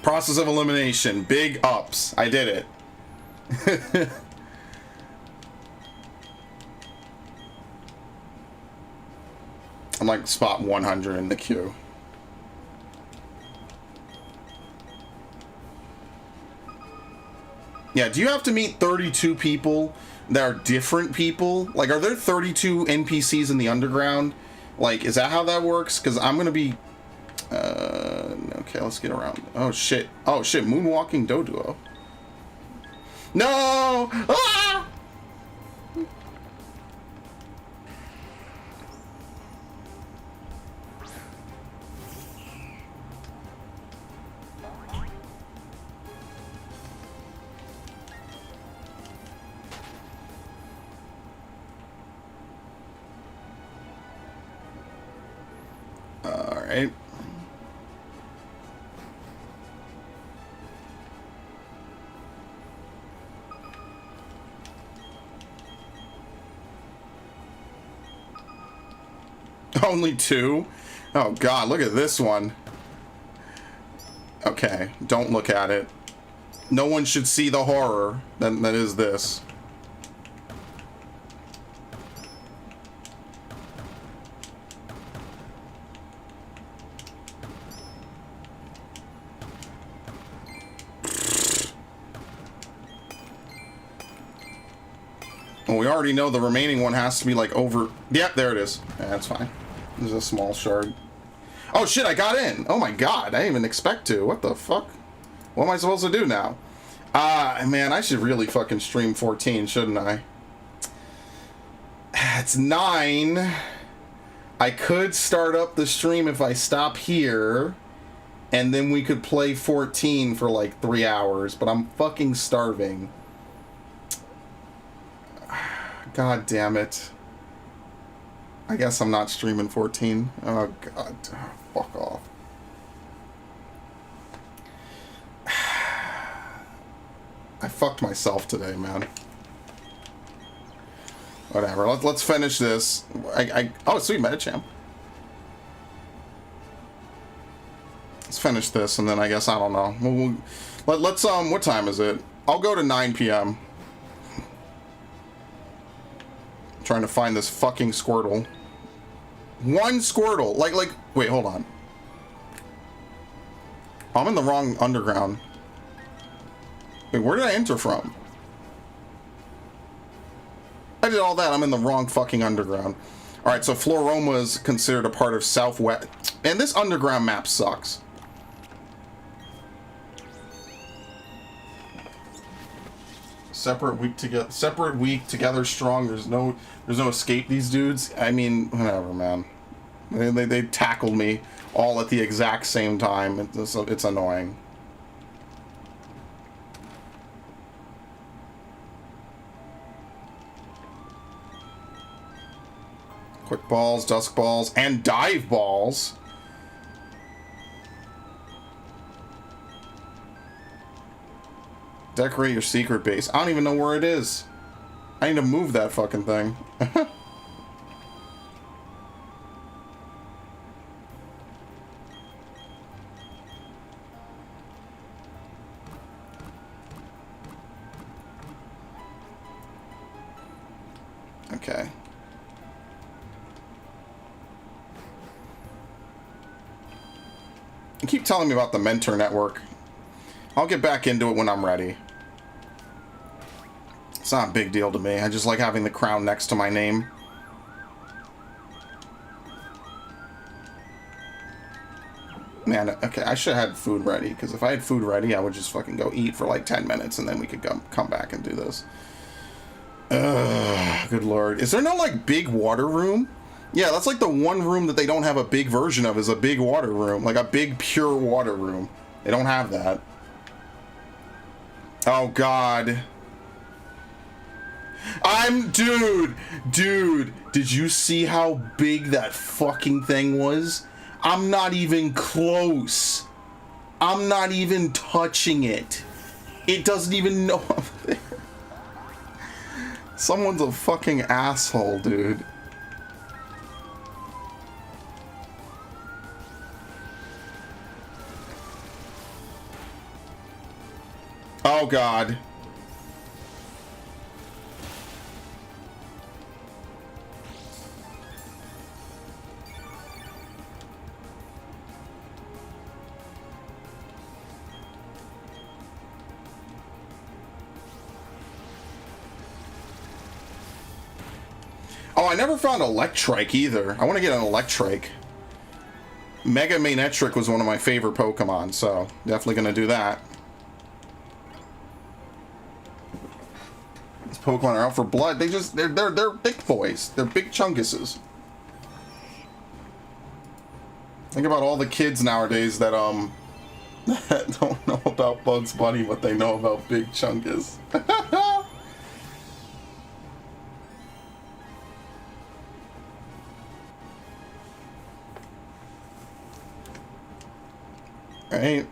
[SPEAKER 1] Process of elimination. Big ups. I did it. I'm like spot 100 in the queue. Yeah, do you have to meet 32 people that are different people? Like, are there 32 NPCs in the underground? Like, is that how that works? Because I'm going to be... okay, let's get around. Oh, shit. Oh, shit. Moonwalking Doduo. No! Ah! Alright. Only two? Oh god, look at this one. Okay, don't look at it. No one should see the horror that is this. Well, we already know the remaining one has to be like over... Yep, there it is. Yeah, that's fine. There's a small shard. Oh shit, I got in! Oh my god, I didn't even expect to. What the fuck? What am I supposed to do now? Man, I should really fucking stream 14, shouldn't I? It's 9. I could start up the stream if I stop here, and then we could play 14 for like 3 hours, but I'm fucking starving. God damn it. I guess I'm not streaming 14. Oh god. Fuck off. I fucked myself today, man. Whatever. Let's finish this. Oh, sweet Metachamp. Let's finish this, and then I guess I don't know. Let's what time is it? I'll go to 9 p.m. Trying to find this fucking Squirtle. One Squirtle. Like, wait, hold on. I'm in the wrong underground. Wait, where did I enter from? I did all that. I'm in the wrong fucking underground. Alright, so Floroma is considered a part of Southwest. And this underground map sucks. Separate week together strong. There's no escape these dudes. I mean, whatever, man. They tackled me all at the exact same time. It's annoying. Quick balls, dusk balls, and dive balls. Decorate your secret base. I don't even know where it is. I need to move that fucking thing. Okay. You keep telling me about the mentor network. I'll get back into it when I'm ready. It's not a big deal to me. I just like having the crown next to my name. Man, okay, I should have had food ready, because if I had food ready, I would just fucking go eat for like 10 minutes, and then we could come back and do this. Good lord. Is there no, like, big water room? Yeah, that's like the one room that they don't have a big version of, is a big water room. Like a big, pure water room. They don't have that. Oh, God. Dude, did you see how big that fucking thing was? I'm not even close. I'm not even touching it. It doesn't even know I'm there. Someone's a fucking asshole, dude. Oh, God. Oh, I never found Electrike either. I want to get an Electrike. Mega Manetric was one of my favorite Pokemon, so definitely going to do that. These Pokemon are out for blood. They're big boys. They're big chunguses. Think about all the kids nowadays that that don't know about Bugs Bunny, but they know about Big Chungus. Right.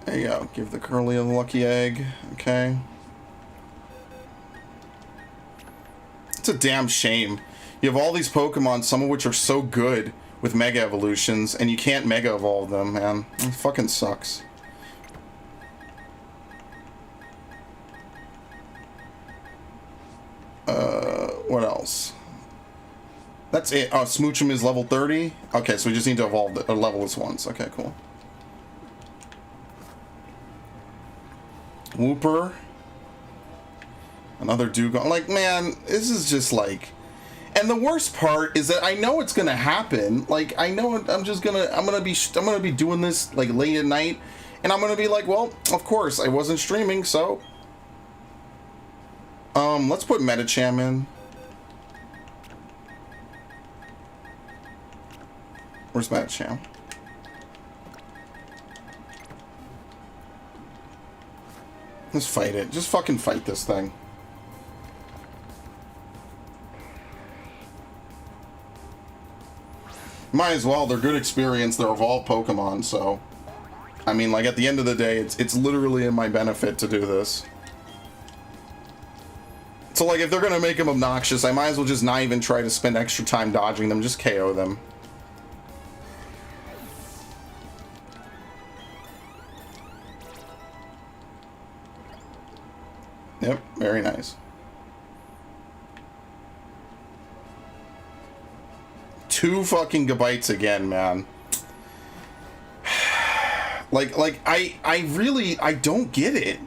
[SPEAKER 1] There you go. Give the Curly a lucky egg. Okay. It's a damn shame. You have all these Pokemon, some of which are so good with Mega Evolutions, and you can't Mega Evolve them, man. It fucking sucks. What else? That's it. Oh, Smoochum is level 30? Okay, so we just need to evolve the level this once. Okay, cool. Wooper. Another Dugong. Like, man, this is just like... And the worst part is that I know it's gonna happen. Like, I know I'm gonna be doing this, like, late at night. And I'm gonna be like, well, of course, I wasn't streaming, so... let's put Metacham in. Where's Metacham? Let's fight it. Just fucking fight this thing. Might as well. They're good experience. They're evolved Pokemon, so... I mean, like, at the end of the day, it's literally in my benefit to do this. So, like, if they're gonna make them obnoxious, I might as well just not even try to spend extra time dodging them. Just KO them. Yep, very nice. Two fucking gigabytes again, man. like I really don't get it.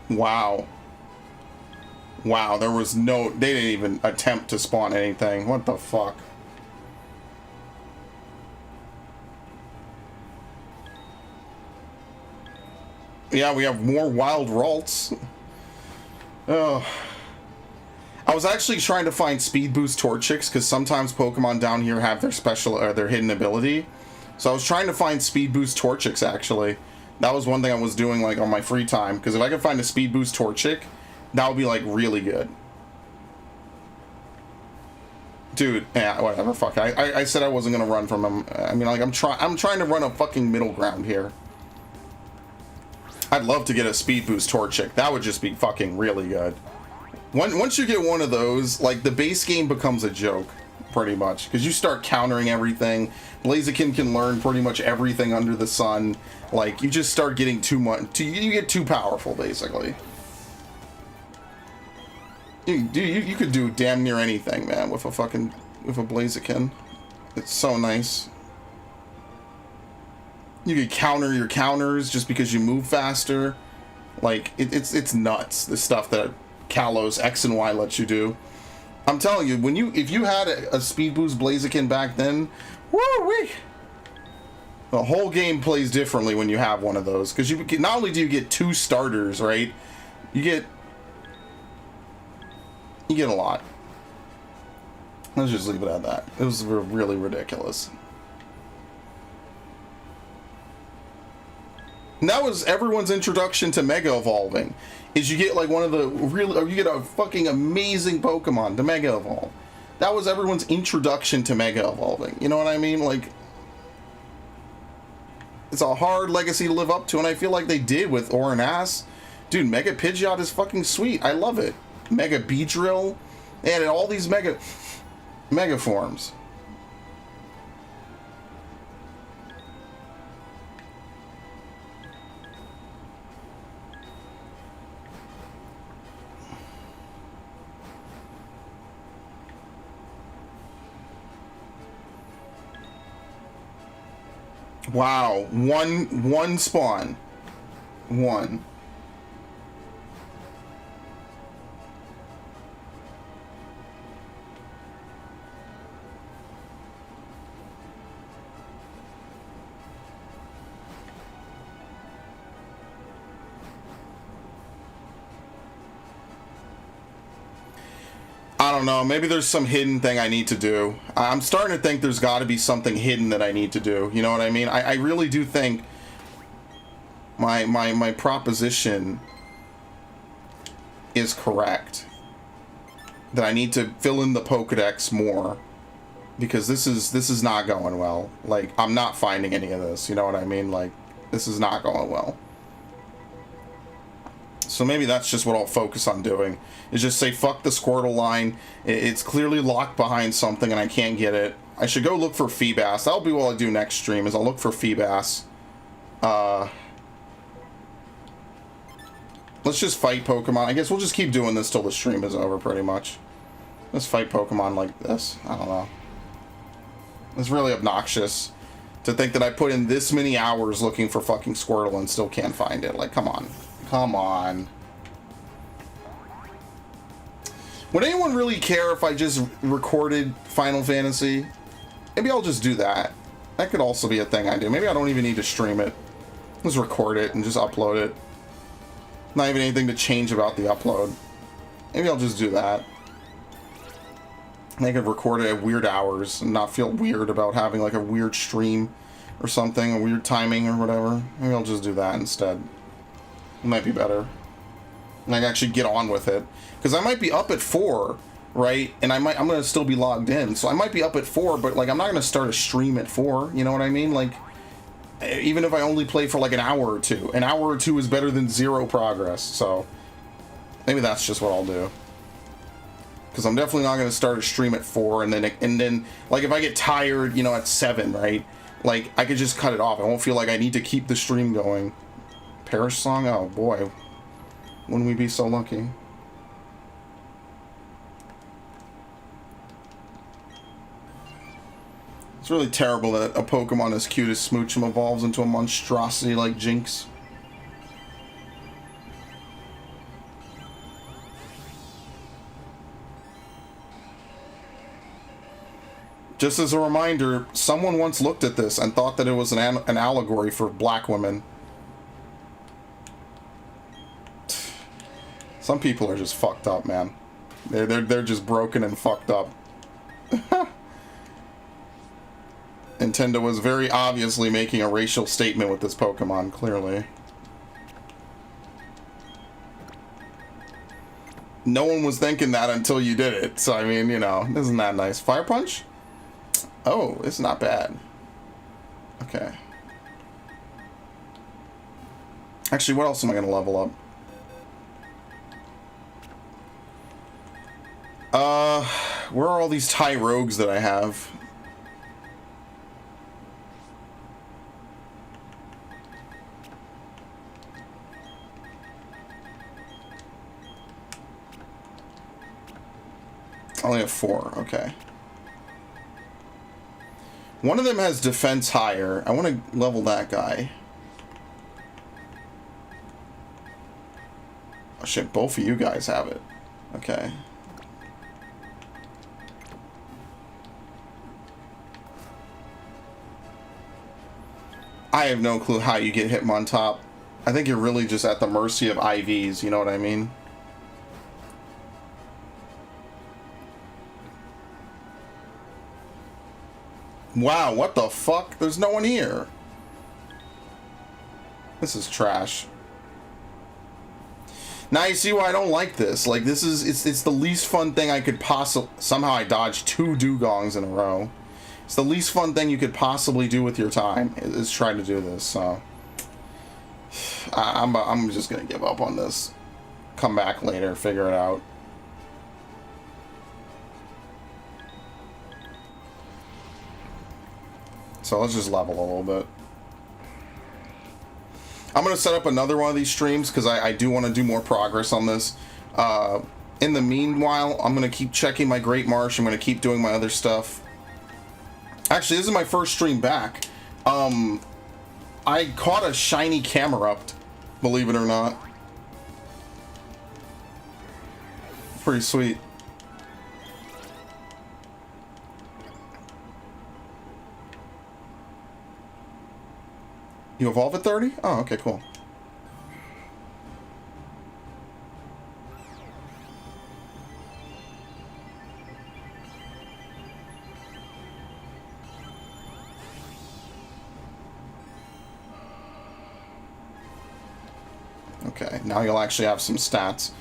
[SPEAKER 1] Wow. Wow, there was no... They didn't even attempt to spawn anything. What the fuck? Yeah, we have more wild Ralts. Oh. I was actually trying to find Speed Boost Torchics, because sometimes Pokemon down here have their special... or their hidden ability. So I was trying to find Speed Boost Torchics, actually. That was one thing I was doing, like, on my free time. Because if I could find a Speed Boost Torchic, that would be, like, really good. Dude, yeah, whatever, fuck. I said I wasn't gonna run from him. I mean, like, I'm trying to run a fucking middle ground here. I'd love to get a Speed Boost Torchic. That would just be fucking really good. Once you get one of those, like, the base game becomes a joke, pretty much. Because you start countering everything. Blaziken can learn pretty much everything under the sun. Like, you just start getting too much... You get too powerful, basically. You could do damn near anything, man, with a fucking... with a Blaziken. It's so nice. You can counter your counters just because you move faster. Like, it's nuts, the stuff that Kalos X and Y lets you do. I'm telling you, if you had a Speed Boost Blaziken back then, woo-wee! The whole game plays differently when you have one of those. Because you not only do you get 2 starters, right? You get a lot. Let's just leave it at that. It was really ridiculous. And that was everyone's introduction to Mega Evolving. Is you get like one of the or you get a fucking amazing Pokemon to Mega Evolve. That was everyone's introduction to Mega Evolving. You know what I mean? Like, it's a hard legacy to live up to, and I feel like they did with Oranass. Dude, Mega Pidgeot is fucking sweet. I love it. Mega Beedrill. They added all these mega forms. Wow, one spawn. One. I don't know, maybe there's some hidden thing I need to do. I'm starting to think there's got to be something hidden that I need to do. You know what I mean? I really do think my proposition is correct. That I need to fill in the Pokedex more. Because this is not going well. Like, I'm not finding any of this. You know what I mean? Like, this is not going well. So maybe that's just what I'll focus on doing. Is just say, fuck the Squirtle line. It's clearly locked behind something and I can't get it. I should go look for Feebas. That'll be what I do next stream, is I'll look for Feebas. Let's just fight Pokemon. I guess we'll just keep doing this till the stream is over, pretty much. Let's fight Pokemon like this. I don't know. It's really obnoxious to think that I put in this many hours looking for fucking Squirtle and still can't find it. Like, come on. Come on. Would anyone really care if I just recorded Final Fantasy? Maybe I'll just do that. That could also be a thing I do. Maybe I don't even need to stream it. Just record it and just upload it. Not even anything to change about the upload. Maybe I'll just do that. I could record it at weird hours and not feel weird about having like a weird stream or something, a weird timing or whatever. Maybe I'll just do that instead. It might be better. And I can actually get on with it. Because I might be up at 4, right? And I'm going to still be logged in. So I might be up at 4, but like I'm not going to start a stream at 4. You know what I mean? Like, even if I only play for like an hour or two. An hour or two is better than 0 progress. So maybe that's just what I'll do. Because I'm definitely not going to start a stream at 4. And then like if I get tired, you know, at 7, right? Like I could just cut it off. I won't feel like I need to keep the stream going. Parish song? Oh boy. Wouldn't we be so lucky? It's really terrible that a Pokemon as cute as Smoochum evolves into a monstrosity like Jinx. Just as a reminder, someone once looked at this and thought that it was an allegory for black women. Some people are just fucked up, man. They're just broken and fucked up. Nintendo was very obviously making a racial statement with this Pokemon, clearly. No one was thinking that until you did it, so I mean, you know, isn't that nice? Fire Punch? Oh, it's not bad. Okay. Actually, what else am I going to level up? Where are all these Thai rogues that I have? I only have 4, okay. One of them has defense higher. I want to level that guy. Oh shit, both of you guys have it. Okay. I have no clue how you get Hitmontop. I think you're really just at the mercy of IVs, you know what I mean? Wow, what the fuck? There's no one here. This is trash. Now you see why I don't like this. Like, this is, it's the least fun thing I could possibly... Somehow I dodged 2 dugongs in a row. It's the least fun thing you could possibly do with your time, is try to do this, so... I'm just gonna give up on this. Come back later, figure it out. So let's just level a little bit. I'm going to set up another one of these streams because I do want to do more progress on this. In the meanwhile, I'm going to keep checking my Great Marsh. I'm going to keep doing my other stuff. Actually, this is my first stream back. I caught a shiny Camerupt, believe it or not. Pretty sweet. You evolve at 30? Oh, okay, cool. Okay, now you'll actually have some stats.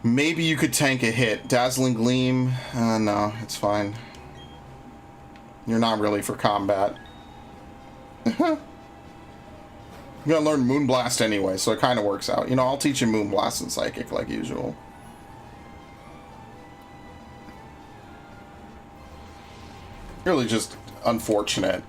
[SPEAKER 1] Maybe you could tank a hit. Dazzling Gleam? No, it's fine. You're not really for combat. I'm gonna learn Moonblast anyway, so it kind of works out. You know, I'll teach you Moonblast and Psychic like usual. Really just unfortunate.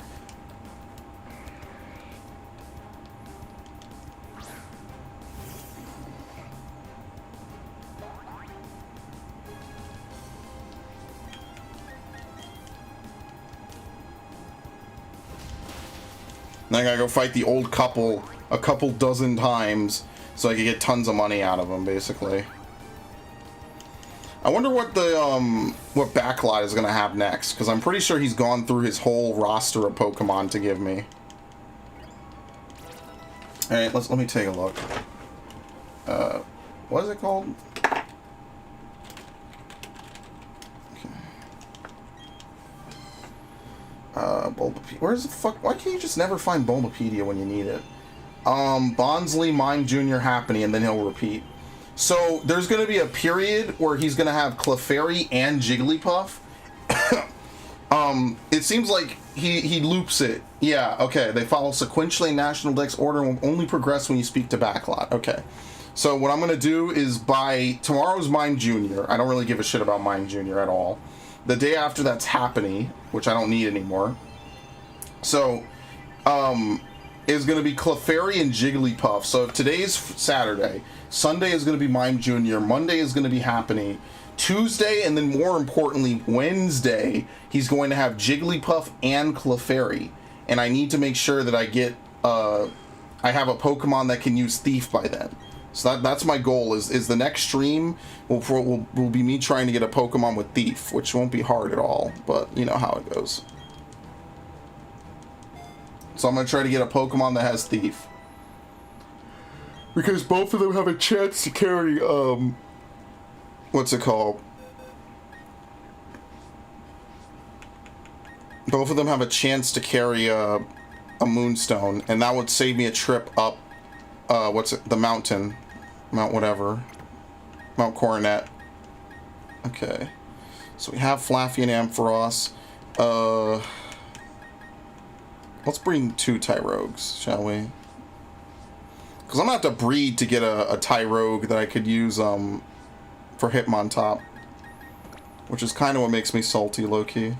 [SPEAKER 1] Now I gotta go fight the old couple a couple dozen times so I can get tons of money out of them, basically. I wonder what the what Backlot is gonna have next, because I'm pretty sure he's gone through his whole roster of Pokemon to give me. All right, let me take a look. What is it called? Bulbapedia. Where's the fuck? Why can't you just never find Bulbapedia when you need it? Bonsly, Mime Jr., Happiny, and then he'll repeat. So there's going to be a period where he's going to have Clefairy and Jigglypuff. It seems like he loops it. Yeah, okay. They follow sequentially in National Dex order and will only progress when you speak to Backlot. Okay. So what I'm going to do is by tomorrow's Mime Jr. I don't really give a shit about Mime Jr. at all. The day after that's Happiny, which I don't need anymore. So, is going to be Clefairy and Jigglypuff. So if today's Saturday, Sunday is going to be Mime Jr., Monday is going to be Happiny, Tuesday, and then more importantly, Wednesday, he's going to have Jigglypuff and Clefairy. And I need to make sure that I get, I have a Pokemon that can use Thief by then. So that's my goal, is the next stream will be me trying to get a Pokemon with Thief, which won't be hard at all, but you know how it goes. So I'm going to try to get a Pokemon that has Thief. Because both of them have a chance to carry, what's it called? Both of them have a chance to carry a Moonstone, and that would save me a trip up, the mountain. Mount whatever. Mount Coronet. Okay. So we have Flaffy and Ampharos. Let's bring 2 Tyrogues, shall we? Because I'm going to have to breed to get a Tyrogue that I could use for Hitmontop. Which is kind of what makes me salty, low-key.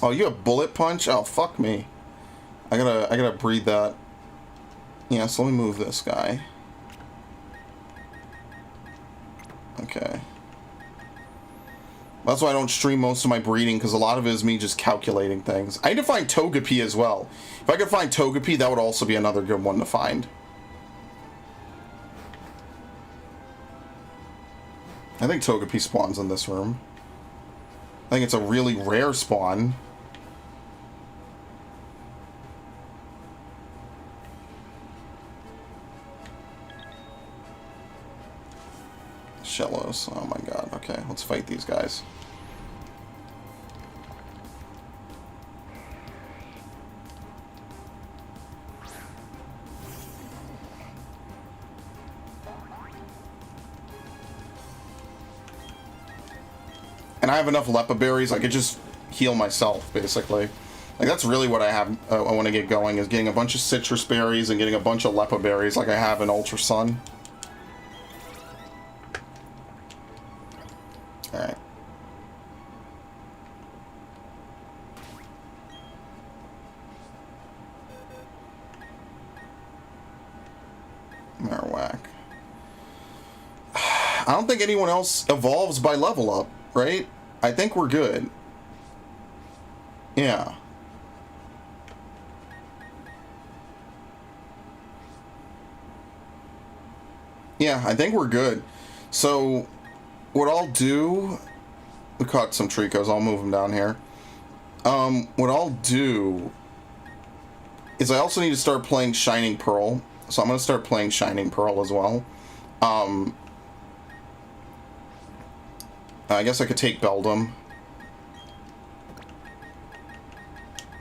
[SPEAKER 1] Oh, you have Bullet Punch? Oh, fuck me. I gotta breed that. Yeah, so let me move this guy. Okay. That's why I don't stream most of my breeding, because a lot of it is me just calculating things. I need to find Togepi as well. If I could find Togepi, that would also be another good one to find. I think Togepi spawns in this room. I think it's a really rare spawn. Shellos. Oh my god. Okay, let's fight these guys. And I have enough Lepa berries, I could just heal myself, basically. Like, that's really what I have, I want to get going, is getting a bunch of citrus berries and getting a bunch of Lepa berries like I have in Ultra Sun. Alright. Marowak. I don't think anyone else evolves by level up, right? I think we're good. Yeah. Yeah, I think we're good. So, what I'll do... We caught some Tricos, I'll move them down here. What I'll do... is I also need to start playing Shining Pearl. So I'm going to start playing Shining Pearl as well. I guess I could take Beldum.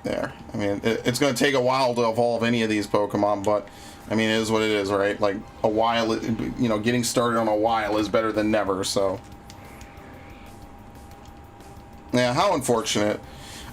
[SPEAKER 1] There. I mean, it's going to take a while to evolve any of these Pokemon, but, I mean, it is what it is, right? Like, a while, you know, getting started on a while is better than never, so. Yeah, how unfortunate.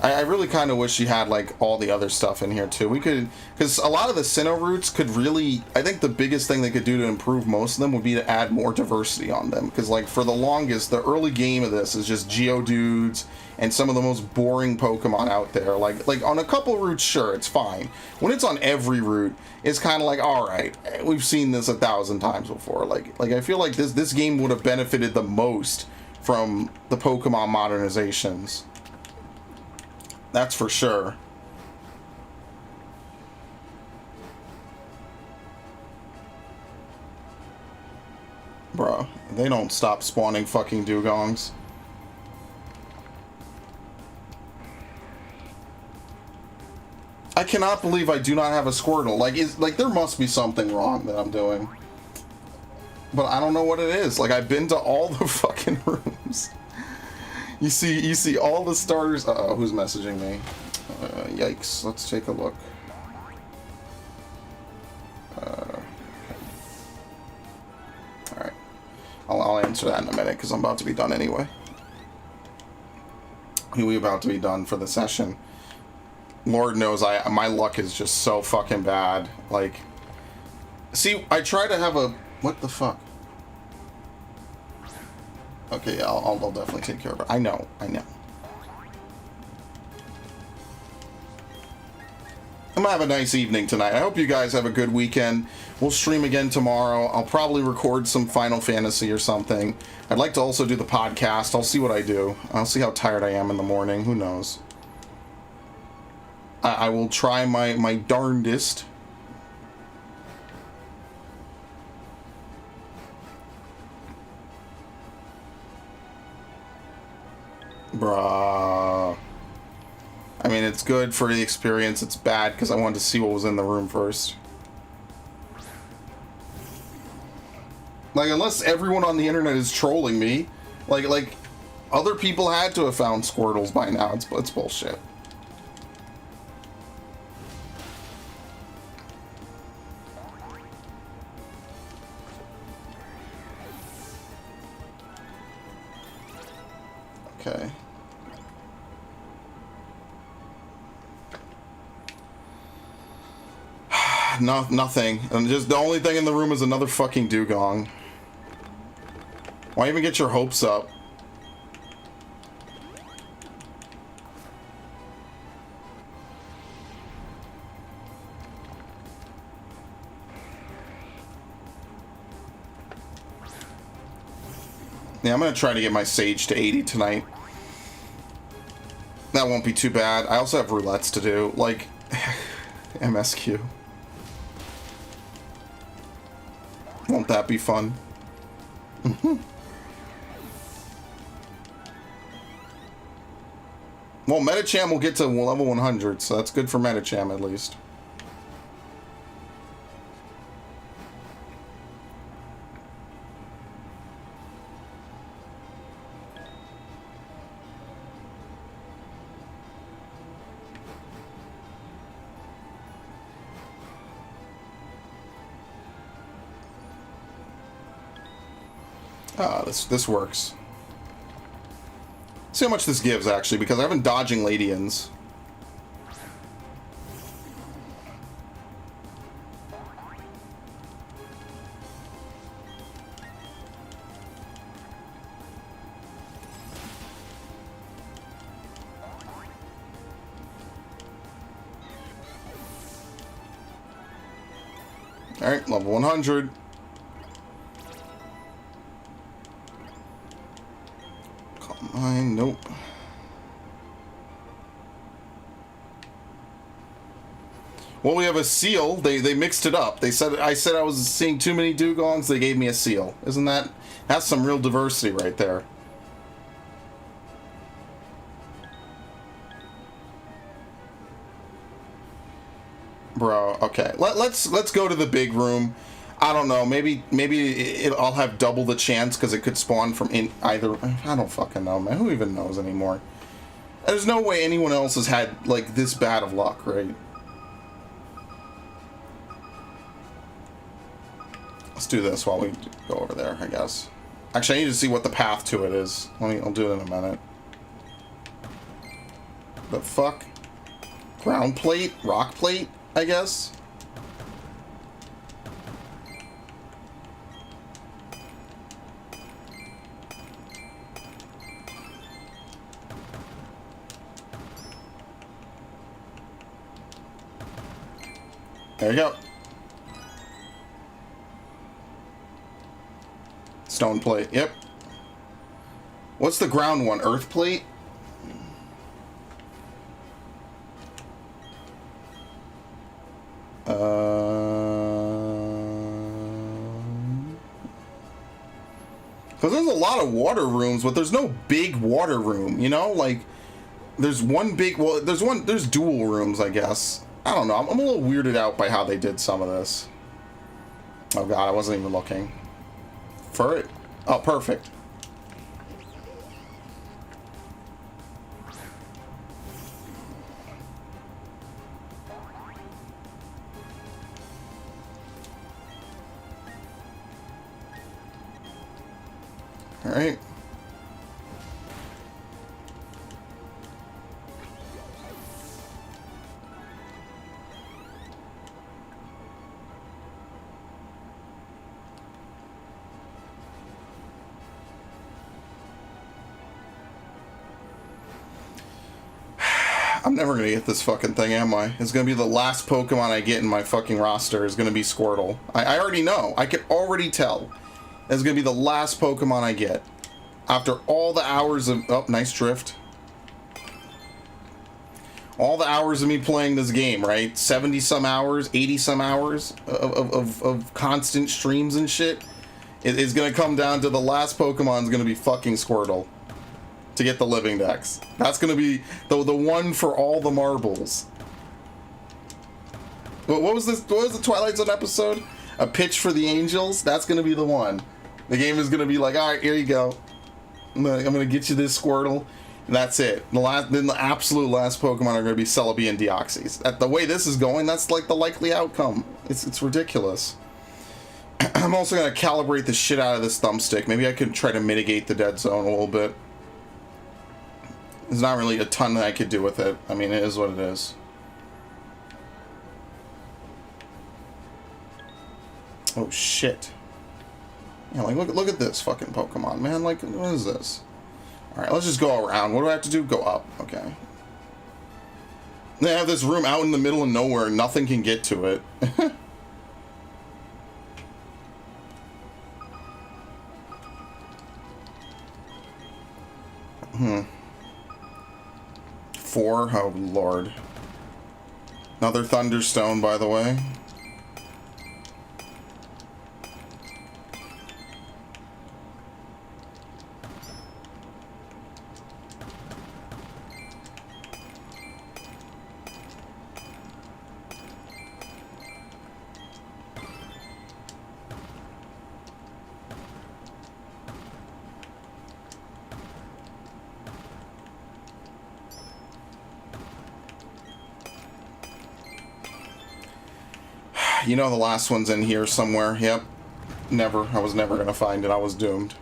[SPEAKER 1] I really kind of wish you had, like, all the other stuff in here, too. We could, because a lot of the Sinnoh roots could really, I think the biggest thing they could do to improve most of them would be to add more diversity on them. Because, like, for the longest, the early game of this is just Geodudes and some of the most boring Pokemon out there. Like on a couple routes, sure, it's fine. When it's on every route, it's kind of like, alright, we've seen this 1,000 times before. Like I feel like this game would have benefited the most from the Pokemon modernizations. That's for sure. Bruh, they don't stop spawning fucking dugongs. I cannot believe I do not have a Squirtle. Like there must be something wrong that I'm doing. But I don't know what it is. Like, I've been to all the fucking rooms. You see all the starters. Uh-oh, who's messaging me? Yikes. Let's take a look. Alright. I'll answer that in a minute, because I'm about to be done anyway. We're about to be done for the session. Lord knows my luck is just so fucking bad. Like, see, I try to have a... What the fuck? Okay, yeah, I'll definitely take care of it. I know. I'm gonna have a nice evening tonight. I hope you guys have a good weekend. We'll stream again tomorrow. I'll probably record some Final Fantasy or something. I'd like to also do the podcast. I'll see what I do. I'll see how tired I am in the morning. Who knows? I will try my darndest. Bruh. I mean, it's good for the experience. It's bad because I wanted to see what was in the room first. Like, unless everyone on the internet is trolling me, like other people had to have found Squirtles by now. It's bullshit. Okay. Nothing. And just the only thing in the room is another fucking dugong. Why even get your hopes up? Yeah, I'm gonna try to get my Sage to 80 tonight. That won't be too bad. I also have roulettes to do, like MSQ. Won't that be fun? Well, Metacham will get to level 100, so that's good for Metacham at least. Ah, this works. See how much this gives, actually, because I've been dodging Ladians. Alright, level 100. Nope. Well, we have a seal. They mixed it up. I said I was seeing too many dugongs. They gave me a seal. Isn't that's some real diversity right there? Bro, okay. Let's go to the big room. I don't know. Maybe I'll have double the chance because it could spawn from in either. I don't fucking know, man. Who even knows anymore? There's no way anyone else has had like this bad of luck, right? Let's do this while we go over there, I guess. Actually, I need to see what the path to it is. I'll do it in a minute. The fuck? Ground plate? Rock plate, I guess? There you go. Stone plate, yep. What's the ground one? Earth plate? Because there's a lot of water rooms, but there's no big water room, you know? Like, there's one big, well, there's dual rooms, I guess. I don't know, I'm a little weirded out by how they did some of this. Oh god, I wasn't even looking. For it? Oh, perfect. All right. I'm never gonna get this fucking thing, am I? It's gonna be the last Pokemon I get in my fucking roster is gonna be Squirtle. I already know. I can already tell. It's gonna be the last Pokemon I get. After all the hours of... Oh, nice drift. All the hours of me playing this game, right? 70-some hours, 80-some hours of constant streams and shit. It is gonna come down to the last Pokemon's gonna be fucking Squirtle. To get the living dex. That's gonna be the one for all the marbles. What was this? What was the Twilight Zone episode? A pitch for the angels? That's gonna be the one. The game is gonna be like, alright, here you go. I'm gonna get you this Squirtle. And that's it. Then the absolute last Pokemon are gonna be Celebi and Deoxys. At the way this is going, that's like the likely outcome. It's ridiculous. I'm also gonna calibrate the shit out of this thumbstick. Maybe I could try to mitigate the dead zone a little bit. There's not really a ton that I could do with it. I mean, it is what it is. Oh, shit. Yeah, like, look at this fucking Pokemon, man. Like, what is this? Alright, let's just go around. What do I have to do? Go up. Okay. They have this room out in the middle of nowhere. Nothing can get to it. 4? Oh, Lord. Another Thunderstone, by the way. You know the last one's in here somewhere. Yep. Never. I was never going to find it. I was doomed.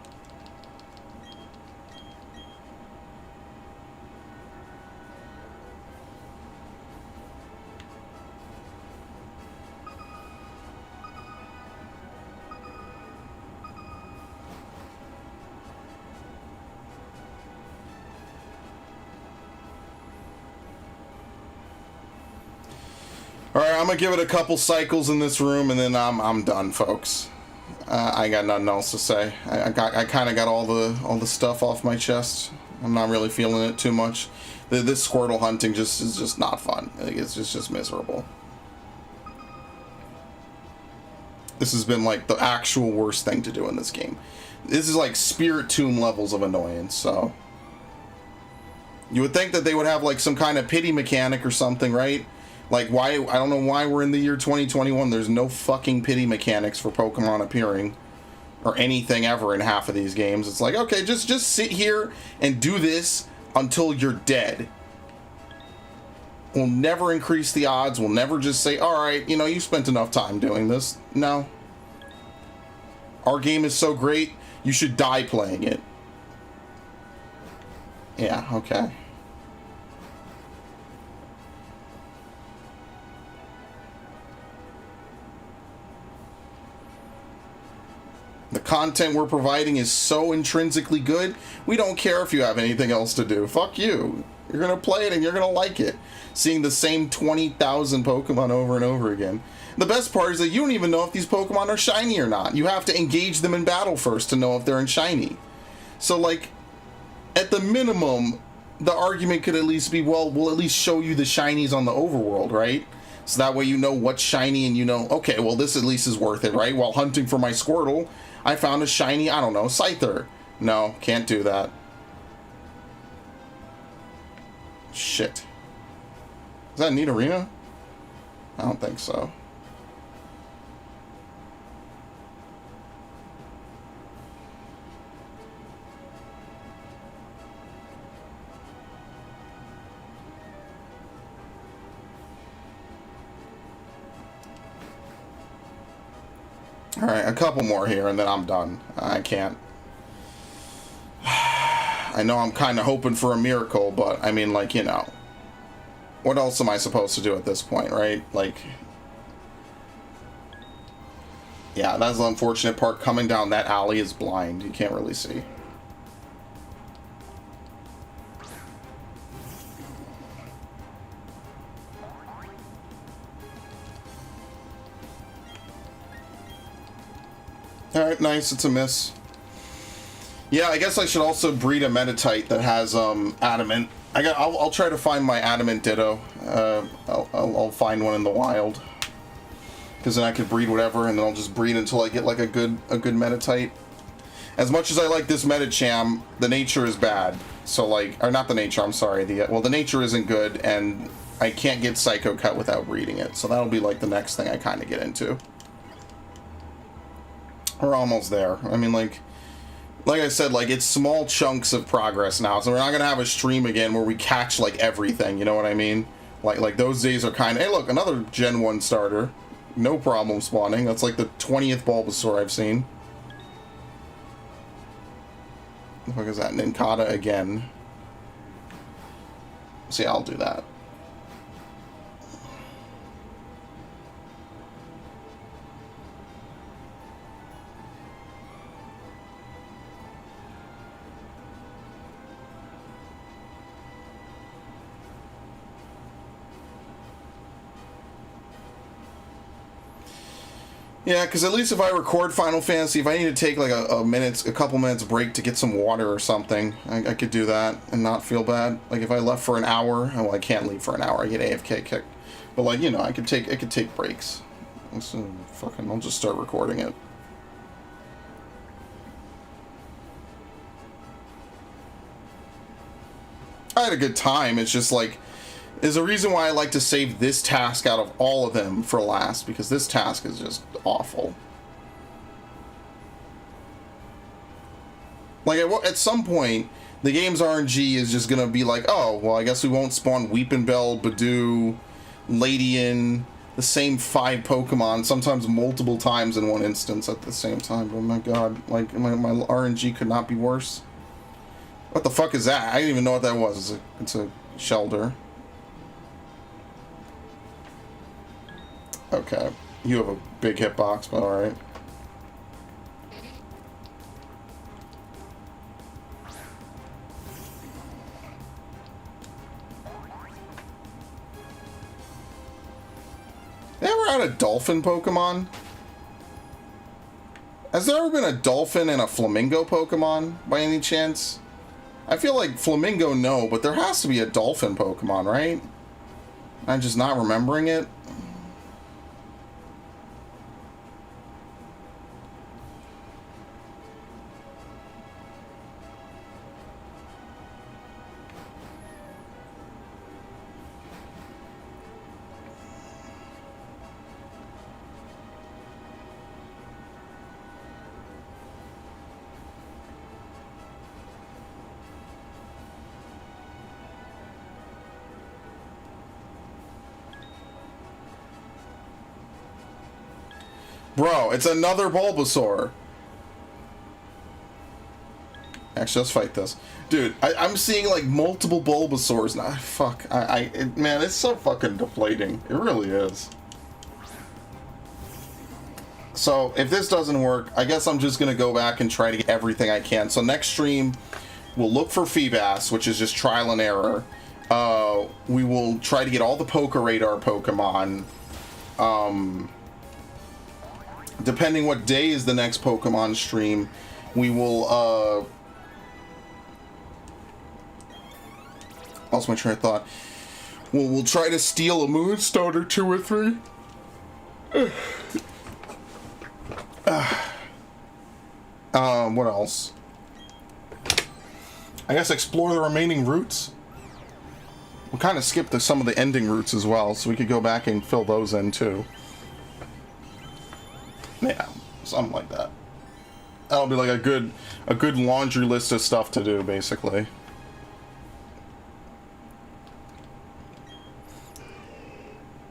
[SPEAKER 1] Alright, I'm gonna give it a couple cycles in this room and then I'm done, folks. I got nothing else to say. I kind of got all the stuff off my chest. I'm not really feeling it too much. This Squirtle hunting is just not fun. It's just miserable. This has been like the actual worst thing to do in this game. This is like Spirit Tomb levels of annoyance, so. You would think that they would have like some kind of pity mechanic or something, right? Like, why, I don't know why we're in the year 2021. There's no fucking pity mechanics for Pokemon appearing. Or anything ever in half of these games. It's like, okay, just sit here and do this until you're dead. We'll never increase the odds. We'll never just say, alright, you know, you spent enough time doing this. No. Our game is so great, you should die playing it. Yeah, okay. The content we're providing is so intrinsically good, we don't care if you have anything else to do. Fuck you. You're gonna play it and you're gonna like it. Seeing the same 20,000 Pokemon over and over again. The best part is that you don't even know if these Pokemon are shiny or not. You have to engage them in battle first to know if they're in shiny. So, like, at the minimum, the argument could at least be, well, we'll at least show you the shinies on the overworld, right? So that way you know what's shiny and you know, okay, well, this at least is worth it, right? While hunting for my Squirtle, I found a shiny, I don't know, Scyther. No, can't do that. Shit. Is that a neat arena? I don't think so. Alright, a couple more here and then I'm done. I can't. I know I'm kind of hoping for a miracle, but I mean, like, you know. What else am I supposed to do at this point, right? Like. Yeah, that's the unfortunate part. Coming down that alley is blind. You can't really see. Alright, nice. It's a miss. Yeah, I guess I should also breed a Meditite that has adamant. I'll try to find my adamant Ditto. I'll find one in the wild. Because then I could breed whatever, and then I'll just breed until I get like a good Meditite. As much as I like this Medicham, the nature is bad. So like, or not the nature, I'm sorry. The nature isn't good, and I can't get Psycho Cut without breeding it. So that'll be like the next thing I kind of get into. We're almost there. I mean, like I said, like, it's small chunks of progress now, so we're not gonna have a stream again where we catch like everything, you know what I mean? Like those days are kind of, hey look, another Gen 1 starter. No problem spawning. That's like the 20th Bulbasaur I've seen. What the fuck is that? Nincada again. See, I'll do that. Yeah, because at least if I record Final Fantasy, if I need to take like a couple minutes break to get some water or something, I could do that and not feel bad. Like if I left for an hour, well, I can't leave for an hour. I get AFK kicked. But like, you know, I could take breaks. So fucking, I'll just start recording it. I had a good time. It's just like, there's a reason why I like to save this task out of all of them for last, because this task is just awful. Like, at some point, the game's RNG is just gonna be like, oh, well, I guess we won't spawn Weepinbell, Badoo, Ladian, the same 5 Pokemon, sometimes multiple times in one instance at the same time. Oh my god, like, my RNG could not be worse. What the fuck is that? I didn't even know what that was. It's a Shelter. Okay, you have a big hitbox, but alright. They ever had a dolphin Pokemon? Has there ever been a dolphin and a flamingo Pokemon, by any chance? I feel like flamingo, no, but there has to be a dolphin Pokemon, right? I'm just not remembering it. Bro, it's another Bulbasaur. Actually, let's fight this. Dude, I'm seeing like multiple Bulbasaurs now. Fuck. Man, it's so fucking deflating. It really is. So, if this doesn't work, I guess I'm just gonna go back and try to get everything I can. So next stream, we'll look for Feebas, which is just trial and error. We will try to get all the Poke Radar Pokemon. Depending what day is the next Pokemon stream, we will, lost my train of thought. We'll try to steal a Moonstone or 2 or 3. What else? I guess explore the remaining routes. We'll kind of skip some of the ending routes as well, so we could go back and fill those in too. Yeah, something like that. That'll be like a good laundry list of stuff to do, basically.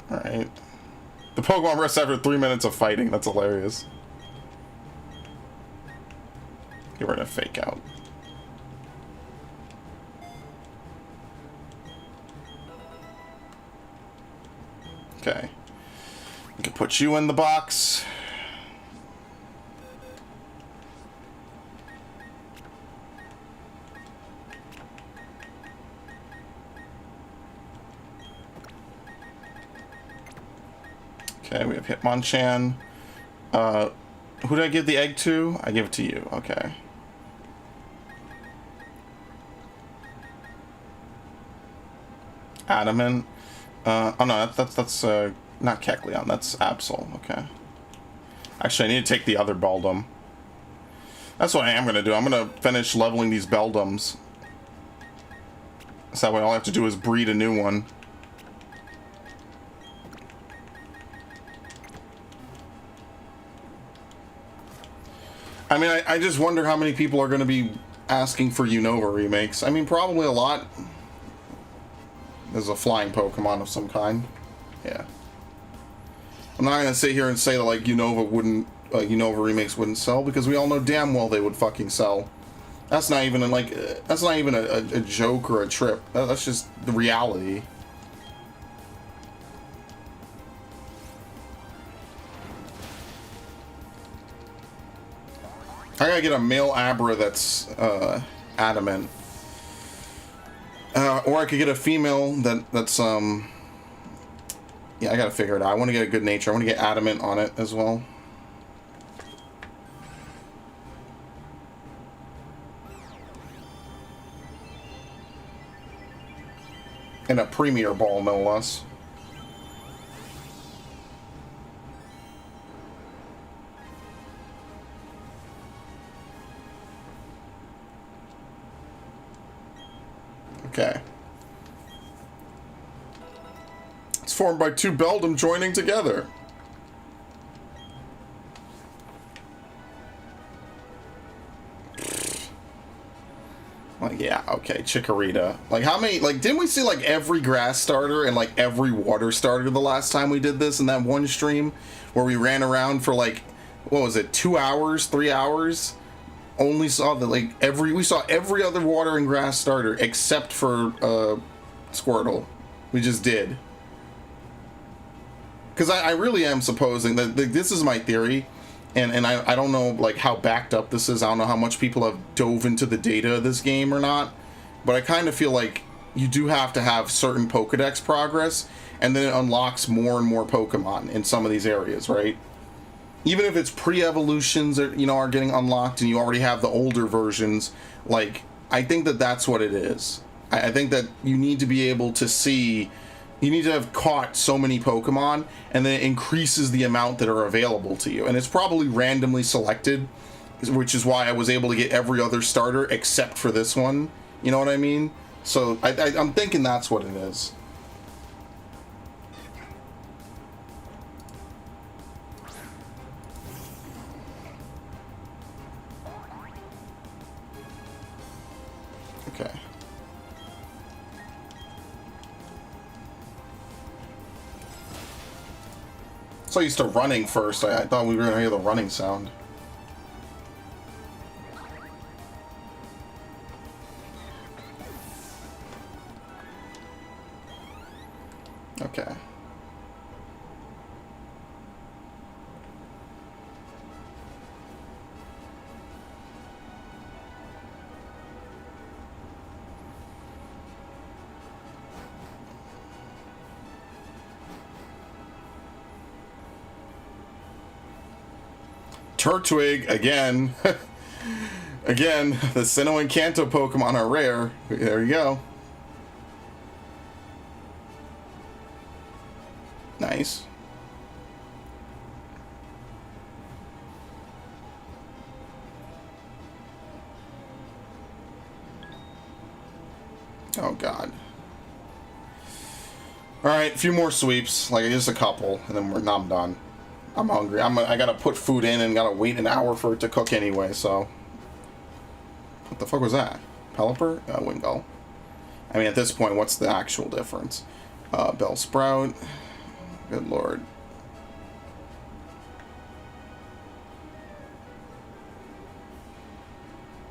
[SPEAKER 1] Alright. The Pokemon rests after 3 minutes of fighting. That's hilarious. Okay, we're gonna fake out. Okay. We can put you in the box. Okay, we have Hitmonchan. Who did I give the egg to? I give it to you. Okay. Adamant. Oh no, that's not Kecleon. That's Absol. Okay. Actually, I need to take the other Beldum. That's what I am gonna do. I'm gonna finish leveling these Beldums. So that way, all I have to do is breed a new one. I mean, I just wonder how many people are going to be asking for Unova remakes. I mean, probably a lot. There's a flying Pokemon of some kind. Yeah. I'm not going to sit here and say that, like, Unova remakes wouldn't sell, because we all know damn well they would fucking sell. That's not even, a joke or a trip. That's just the reality. I gotta get a male Abra that's adamant, or I could get a female that's yeah, I gotta figure it out. I want to get a good nature. I want to get adamant on it as well. And a Premier Ball, no less. Okay. It's formed by two Beldum joining together. Like, yeah, okay, Chikorita. Like, how many, like, didn't we see, like, every grass starter and, like, every water starter the last time we did this in that one stream? Where we ran around for, like, what was it, 2 hours, 3 hours? Only saw the, like, we saw every other water and grass starter except for, Squirtle. We just did. Because I really am supposing that, this is my theory, and I don't know, like, how backed up this is. I don't know how much people have dove into the data of this game or not, but I kind of feel like you do have to have certain Pokedex progress, and then it unlocks more and more Pokemon in some of these areas, right? Even if it's pre-evolutions that, you know, are getting unlocked and you already have the older versions, like, I think that that's what it is. I think that you need to be able to see, you need to have caught so many Pokemon, and then it increases the amount that are available to you. And it's probably randomly selected, which is why I was able to get every other starter except for this one. You know what I mean? So I'm thinking that's what it is. Okay. So used to running first. I thought we were gonna hear the running sound. Okay. Turtwig, again. Again, the Sinnoh and Kanto Pokemon are rare. There you go. Nice. Oh, God. Alright, a few more sweeps. Like, just a couple, and then I'm done. I'm hungry. I gotta put food in and gotta wait an hour for it to cook anyway, so. What the fuck was that? Pelipper? Wingull. I mean, at this point, what's the actual difference? Bellsprout. Good lord.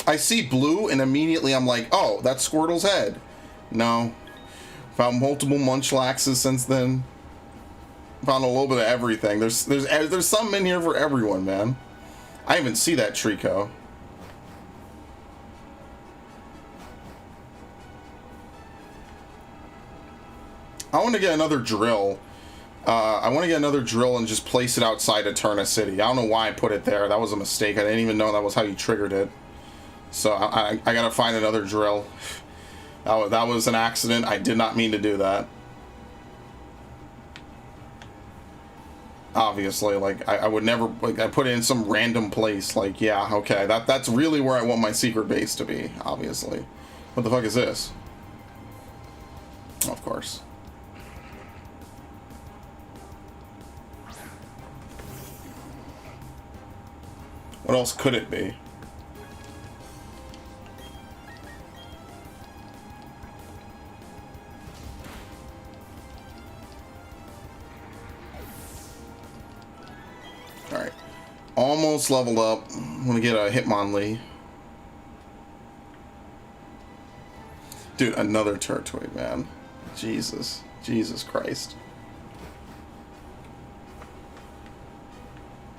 [SPEAKER 1] I see blue, and immediately I'm like, oh, that's Squirtle's head. No. Found multiple Munchlaxes since then. Found a little bit of everything. There's something in here for everyone, man. I even see that Trico. I want to get another drill. I want to get another drill and just place it outside Eterna City. I don't know why I put it there. That was a mistake. I didn't even know that was how you triggered it. So I gotta find another drill. That was an accident. I did not mean to do that. Obviously, like, I would never, like, I put it in some random place. Like, yeah, okay, that's really where I want my secret base to be, obviously. What the fuck is this? Of course. What else could it be? Alright. Almost leveled up. I'm gonna get a Hitmonlee. Dude, another Turtwig, man. Jesus. Jesus Christ.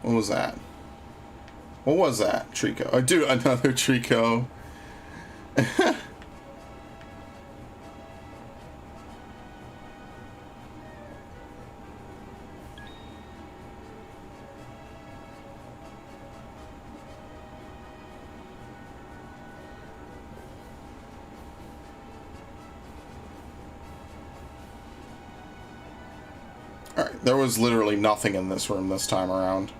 [SPEAKER 1] What was that? What was that? Trico. Oh, dude, another Trico. Alright, there was literally nothing in this room this time around.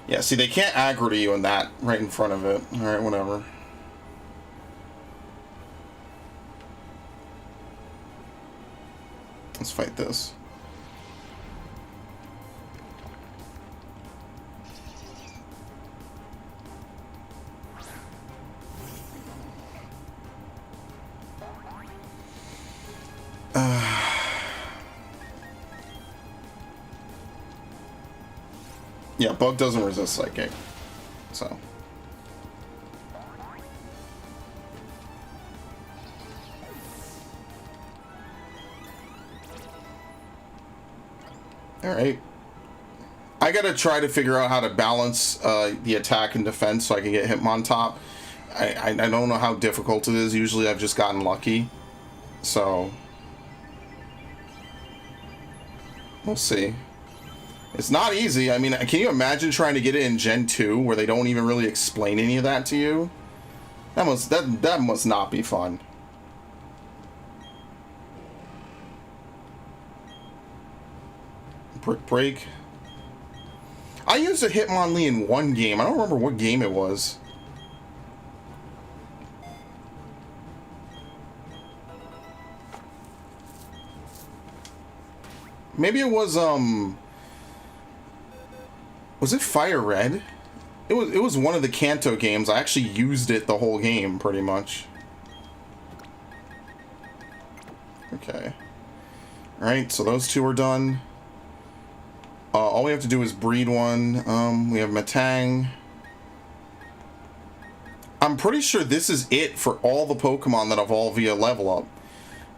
[SPEAKER 1] Yeah, see, they can't aggro to you in that right in front of it. Alright, whatever. Let's fight this. Yeah, Bug doesn't resist Psychic, so. Alright. I gotta try to figure out how to balance the attack and defense so I can get Hitmontop. I don't know how difficult it is. Usually I've just gotten lucky. So. We'll see. It's not easy. I mean, can you imagine trying to get it in Gen 2 where they don't even really explain any of that to you? That must not be fun. Brick Break. I used a Hitmonlee in one game. I don't remember what game it was. Maybe it was it Fire Red? It was one of the Kanto games. I actually used it the whole game, pretty much. Okay. Alright, so those two are done. All we have to do is breed one. We have Matang. I'm pretty sure this is it for all the Pokemon that evolve via level up.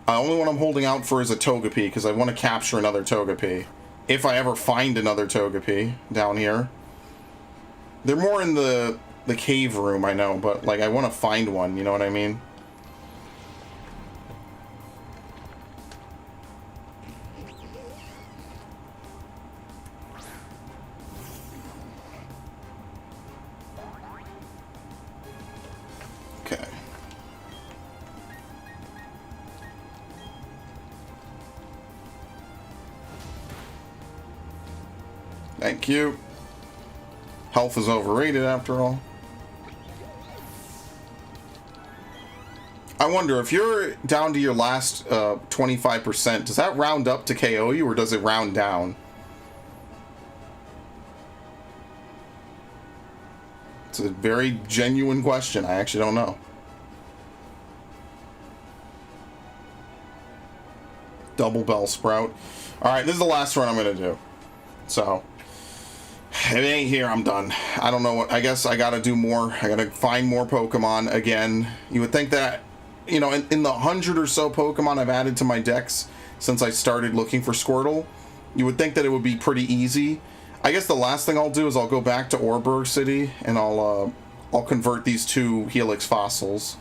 [SPEAKER 1] Only one I'm holding out for is a Togepi, because I want to capture another Togepi. If I ever find another Togepi down here. They're more in the cave room, I know, but like I want to find one, you know what I mean? Okay. Thank you. Health is overrated after all. I wonder if you're down to your last 25%, does that round up to KO you or does it round down? It's a very genuine question. I actually don't know. Double Bellsprout. Alright, this is the last run I'm going to do. So, if it ain't here, I'm done. I don't know what, I guess I gotta do more. I gotta find more Pokemon again. You would think that, you know, in the 100 or so Pokemon I've added to my decks since I started looking for Squirtle, you would think that it would be pretty easy. I guess the last thing I'll do is I'll go back to Orberg City and I'll convert these two Helix fossils.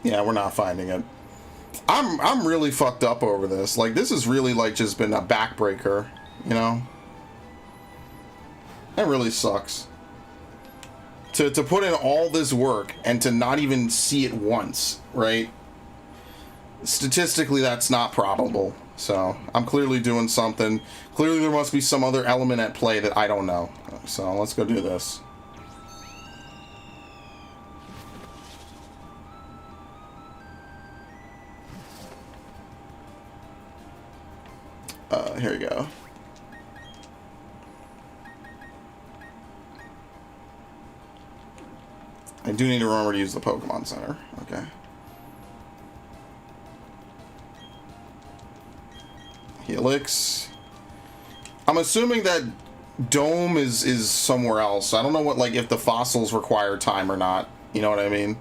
[SPEAKER 1] Yeah, we're not finding it. I'm really fucked up over this. Like, this has really, like, just been a backbreaker, you know? That really sucks. To put in all this work and to not even see it once, right? Statistically, that's not probable. So, I'm clearly doing something. Clearly, there must be some other element at play that I don't know. So, let's go do this. Here we go. I do need to remember to use the Pokemon Center. Okay. Helix. I'm assuming that Dome is somewhere else. I don't know what, like, if the fossils require time or not. You know what I mean?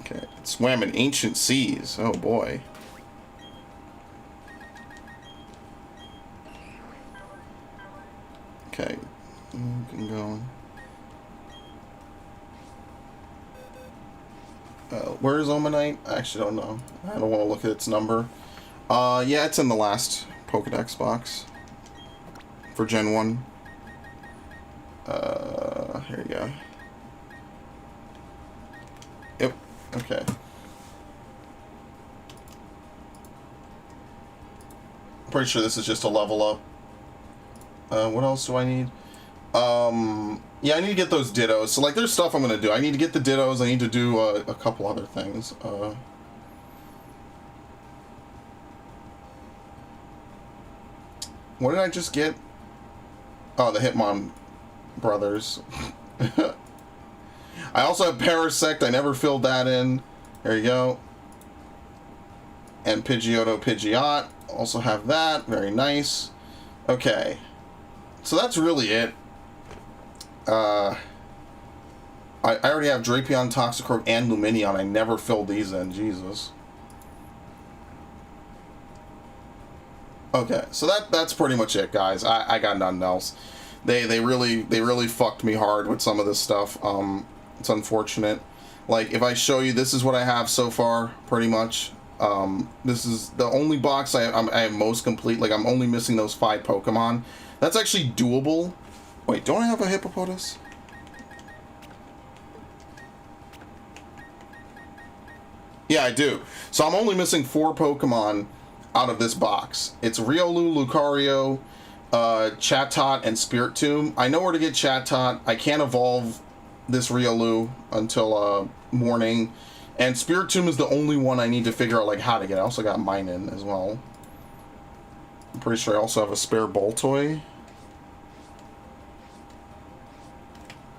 [SPEAKER 1] Okay, it swam in ancient seas. Oh boy. Okay, you can go. Where is Omanite? I actually don't know. I don't want to look at its number. Yeah, it's in the last Pokedex box for Gen 1. Here you go. Okay. Pretty sure this is just a level up. What else do I need? Yeah, I need to get those dittos. So, like, there's stuff I'm gonna do. I need to get the dittos. I need to do a couple other things. What did I just get? Oh, the Hitmon brothers. I also have Parasect. I never filled that in. There you go. And Pidgeotto Pidgeot. Also have that. Very nice. Okay. So that's really it. I already have Drapion, Toxicroak, and Lumineon. I never filled these in. Jesus. Okay, so that's pretty much it, guys. I got nothing else. They really fucked me hard with some of this stuff. It's unfortunate. Like, if I show you, this is what I have so far, pretty much. This is the only box I have most complete. Like, I'm only missing those 5 Pokemon. That's actually doable. Wait, don't I have a Hippopotas? Yeah, I do. So I'm only missing 4 Pokemon out of this box. It's Riolu, Lucario, Chatot, and Spiritomb. I know where to get Chatot. I can't evolve this Riolu until morning. And Spiritomb is the only one I need to figure out, like, how to get. I also got Minun as well. I'm pretty sure I also have a spare Boltoy.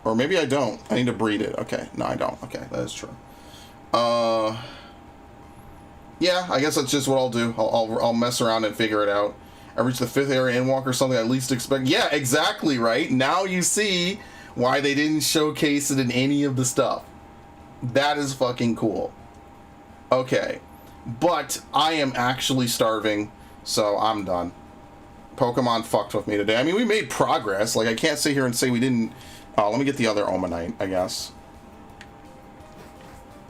[SPEAKER 1] Or maybe I don't. I need to breed it. Okay. No, I don't. Okay, that is true. Yeah, I guess that's just what I'll do. I'll mess around and figure it out. I reached the 5th area Endwalk or something I least expect. Yeah, exactly, right? Now you see why they didn't showcase it in any of the stuff. That is fucking cool. Okay. But I am actually starving, so I'm done. Pokemon fucked with me today. I mean, we made progress. Like, I can't sit here and say we didn't... let me get the other Omanite, I guess.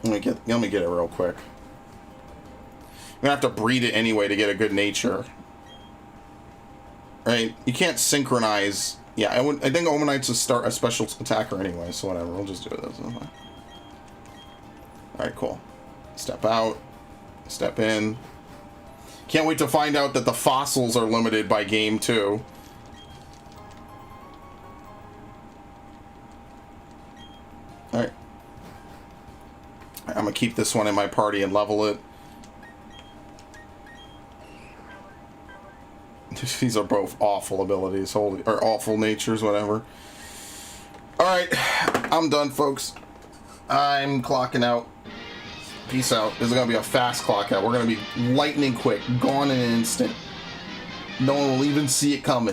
[SPEAKER 1] Let me get it real quick. I'm gonna have to breed it anyway to get a good nature. Right? You can't synchronize... Yeah, I think Omanite's a special attacker anyway, so whatever. We'll just do it. Alright, cool. Step out. Step in. Can't wait to find out that the fossils are limited by game 2. Alright. I'm gonna keep this one in my party and level it. These are both awful abilities, or awful natures, whatever. Alright, I'm done, folks. I'm clocking out. Peace out. This is gonna be a fast clock out. We're gonna be lightning quick, gone in an instant. No one will even see it coming.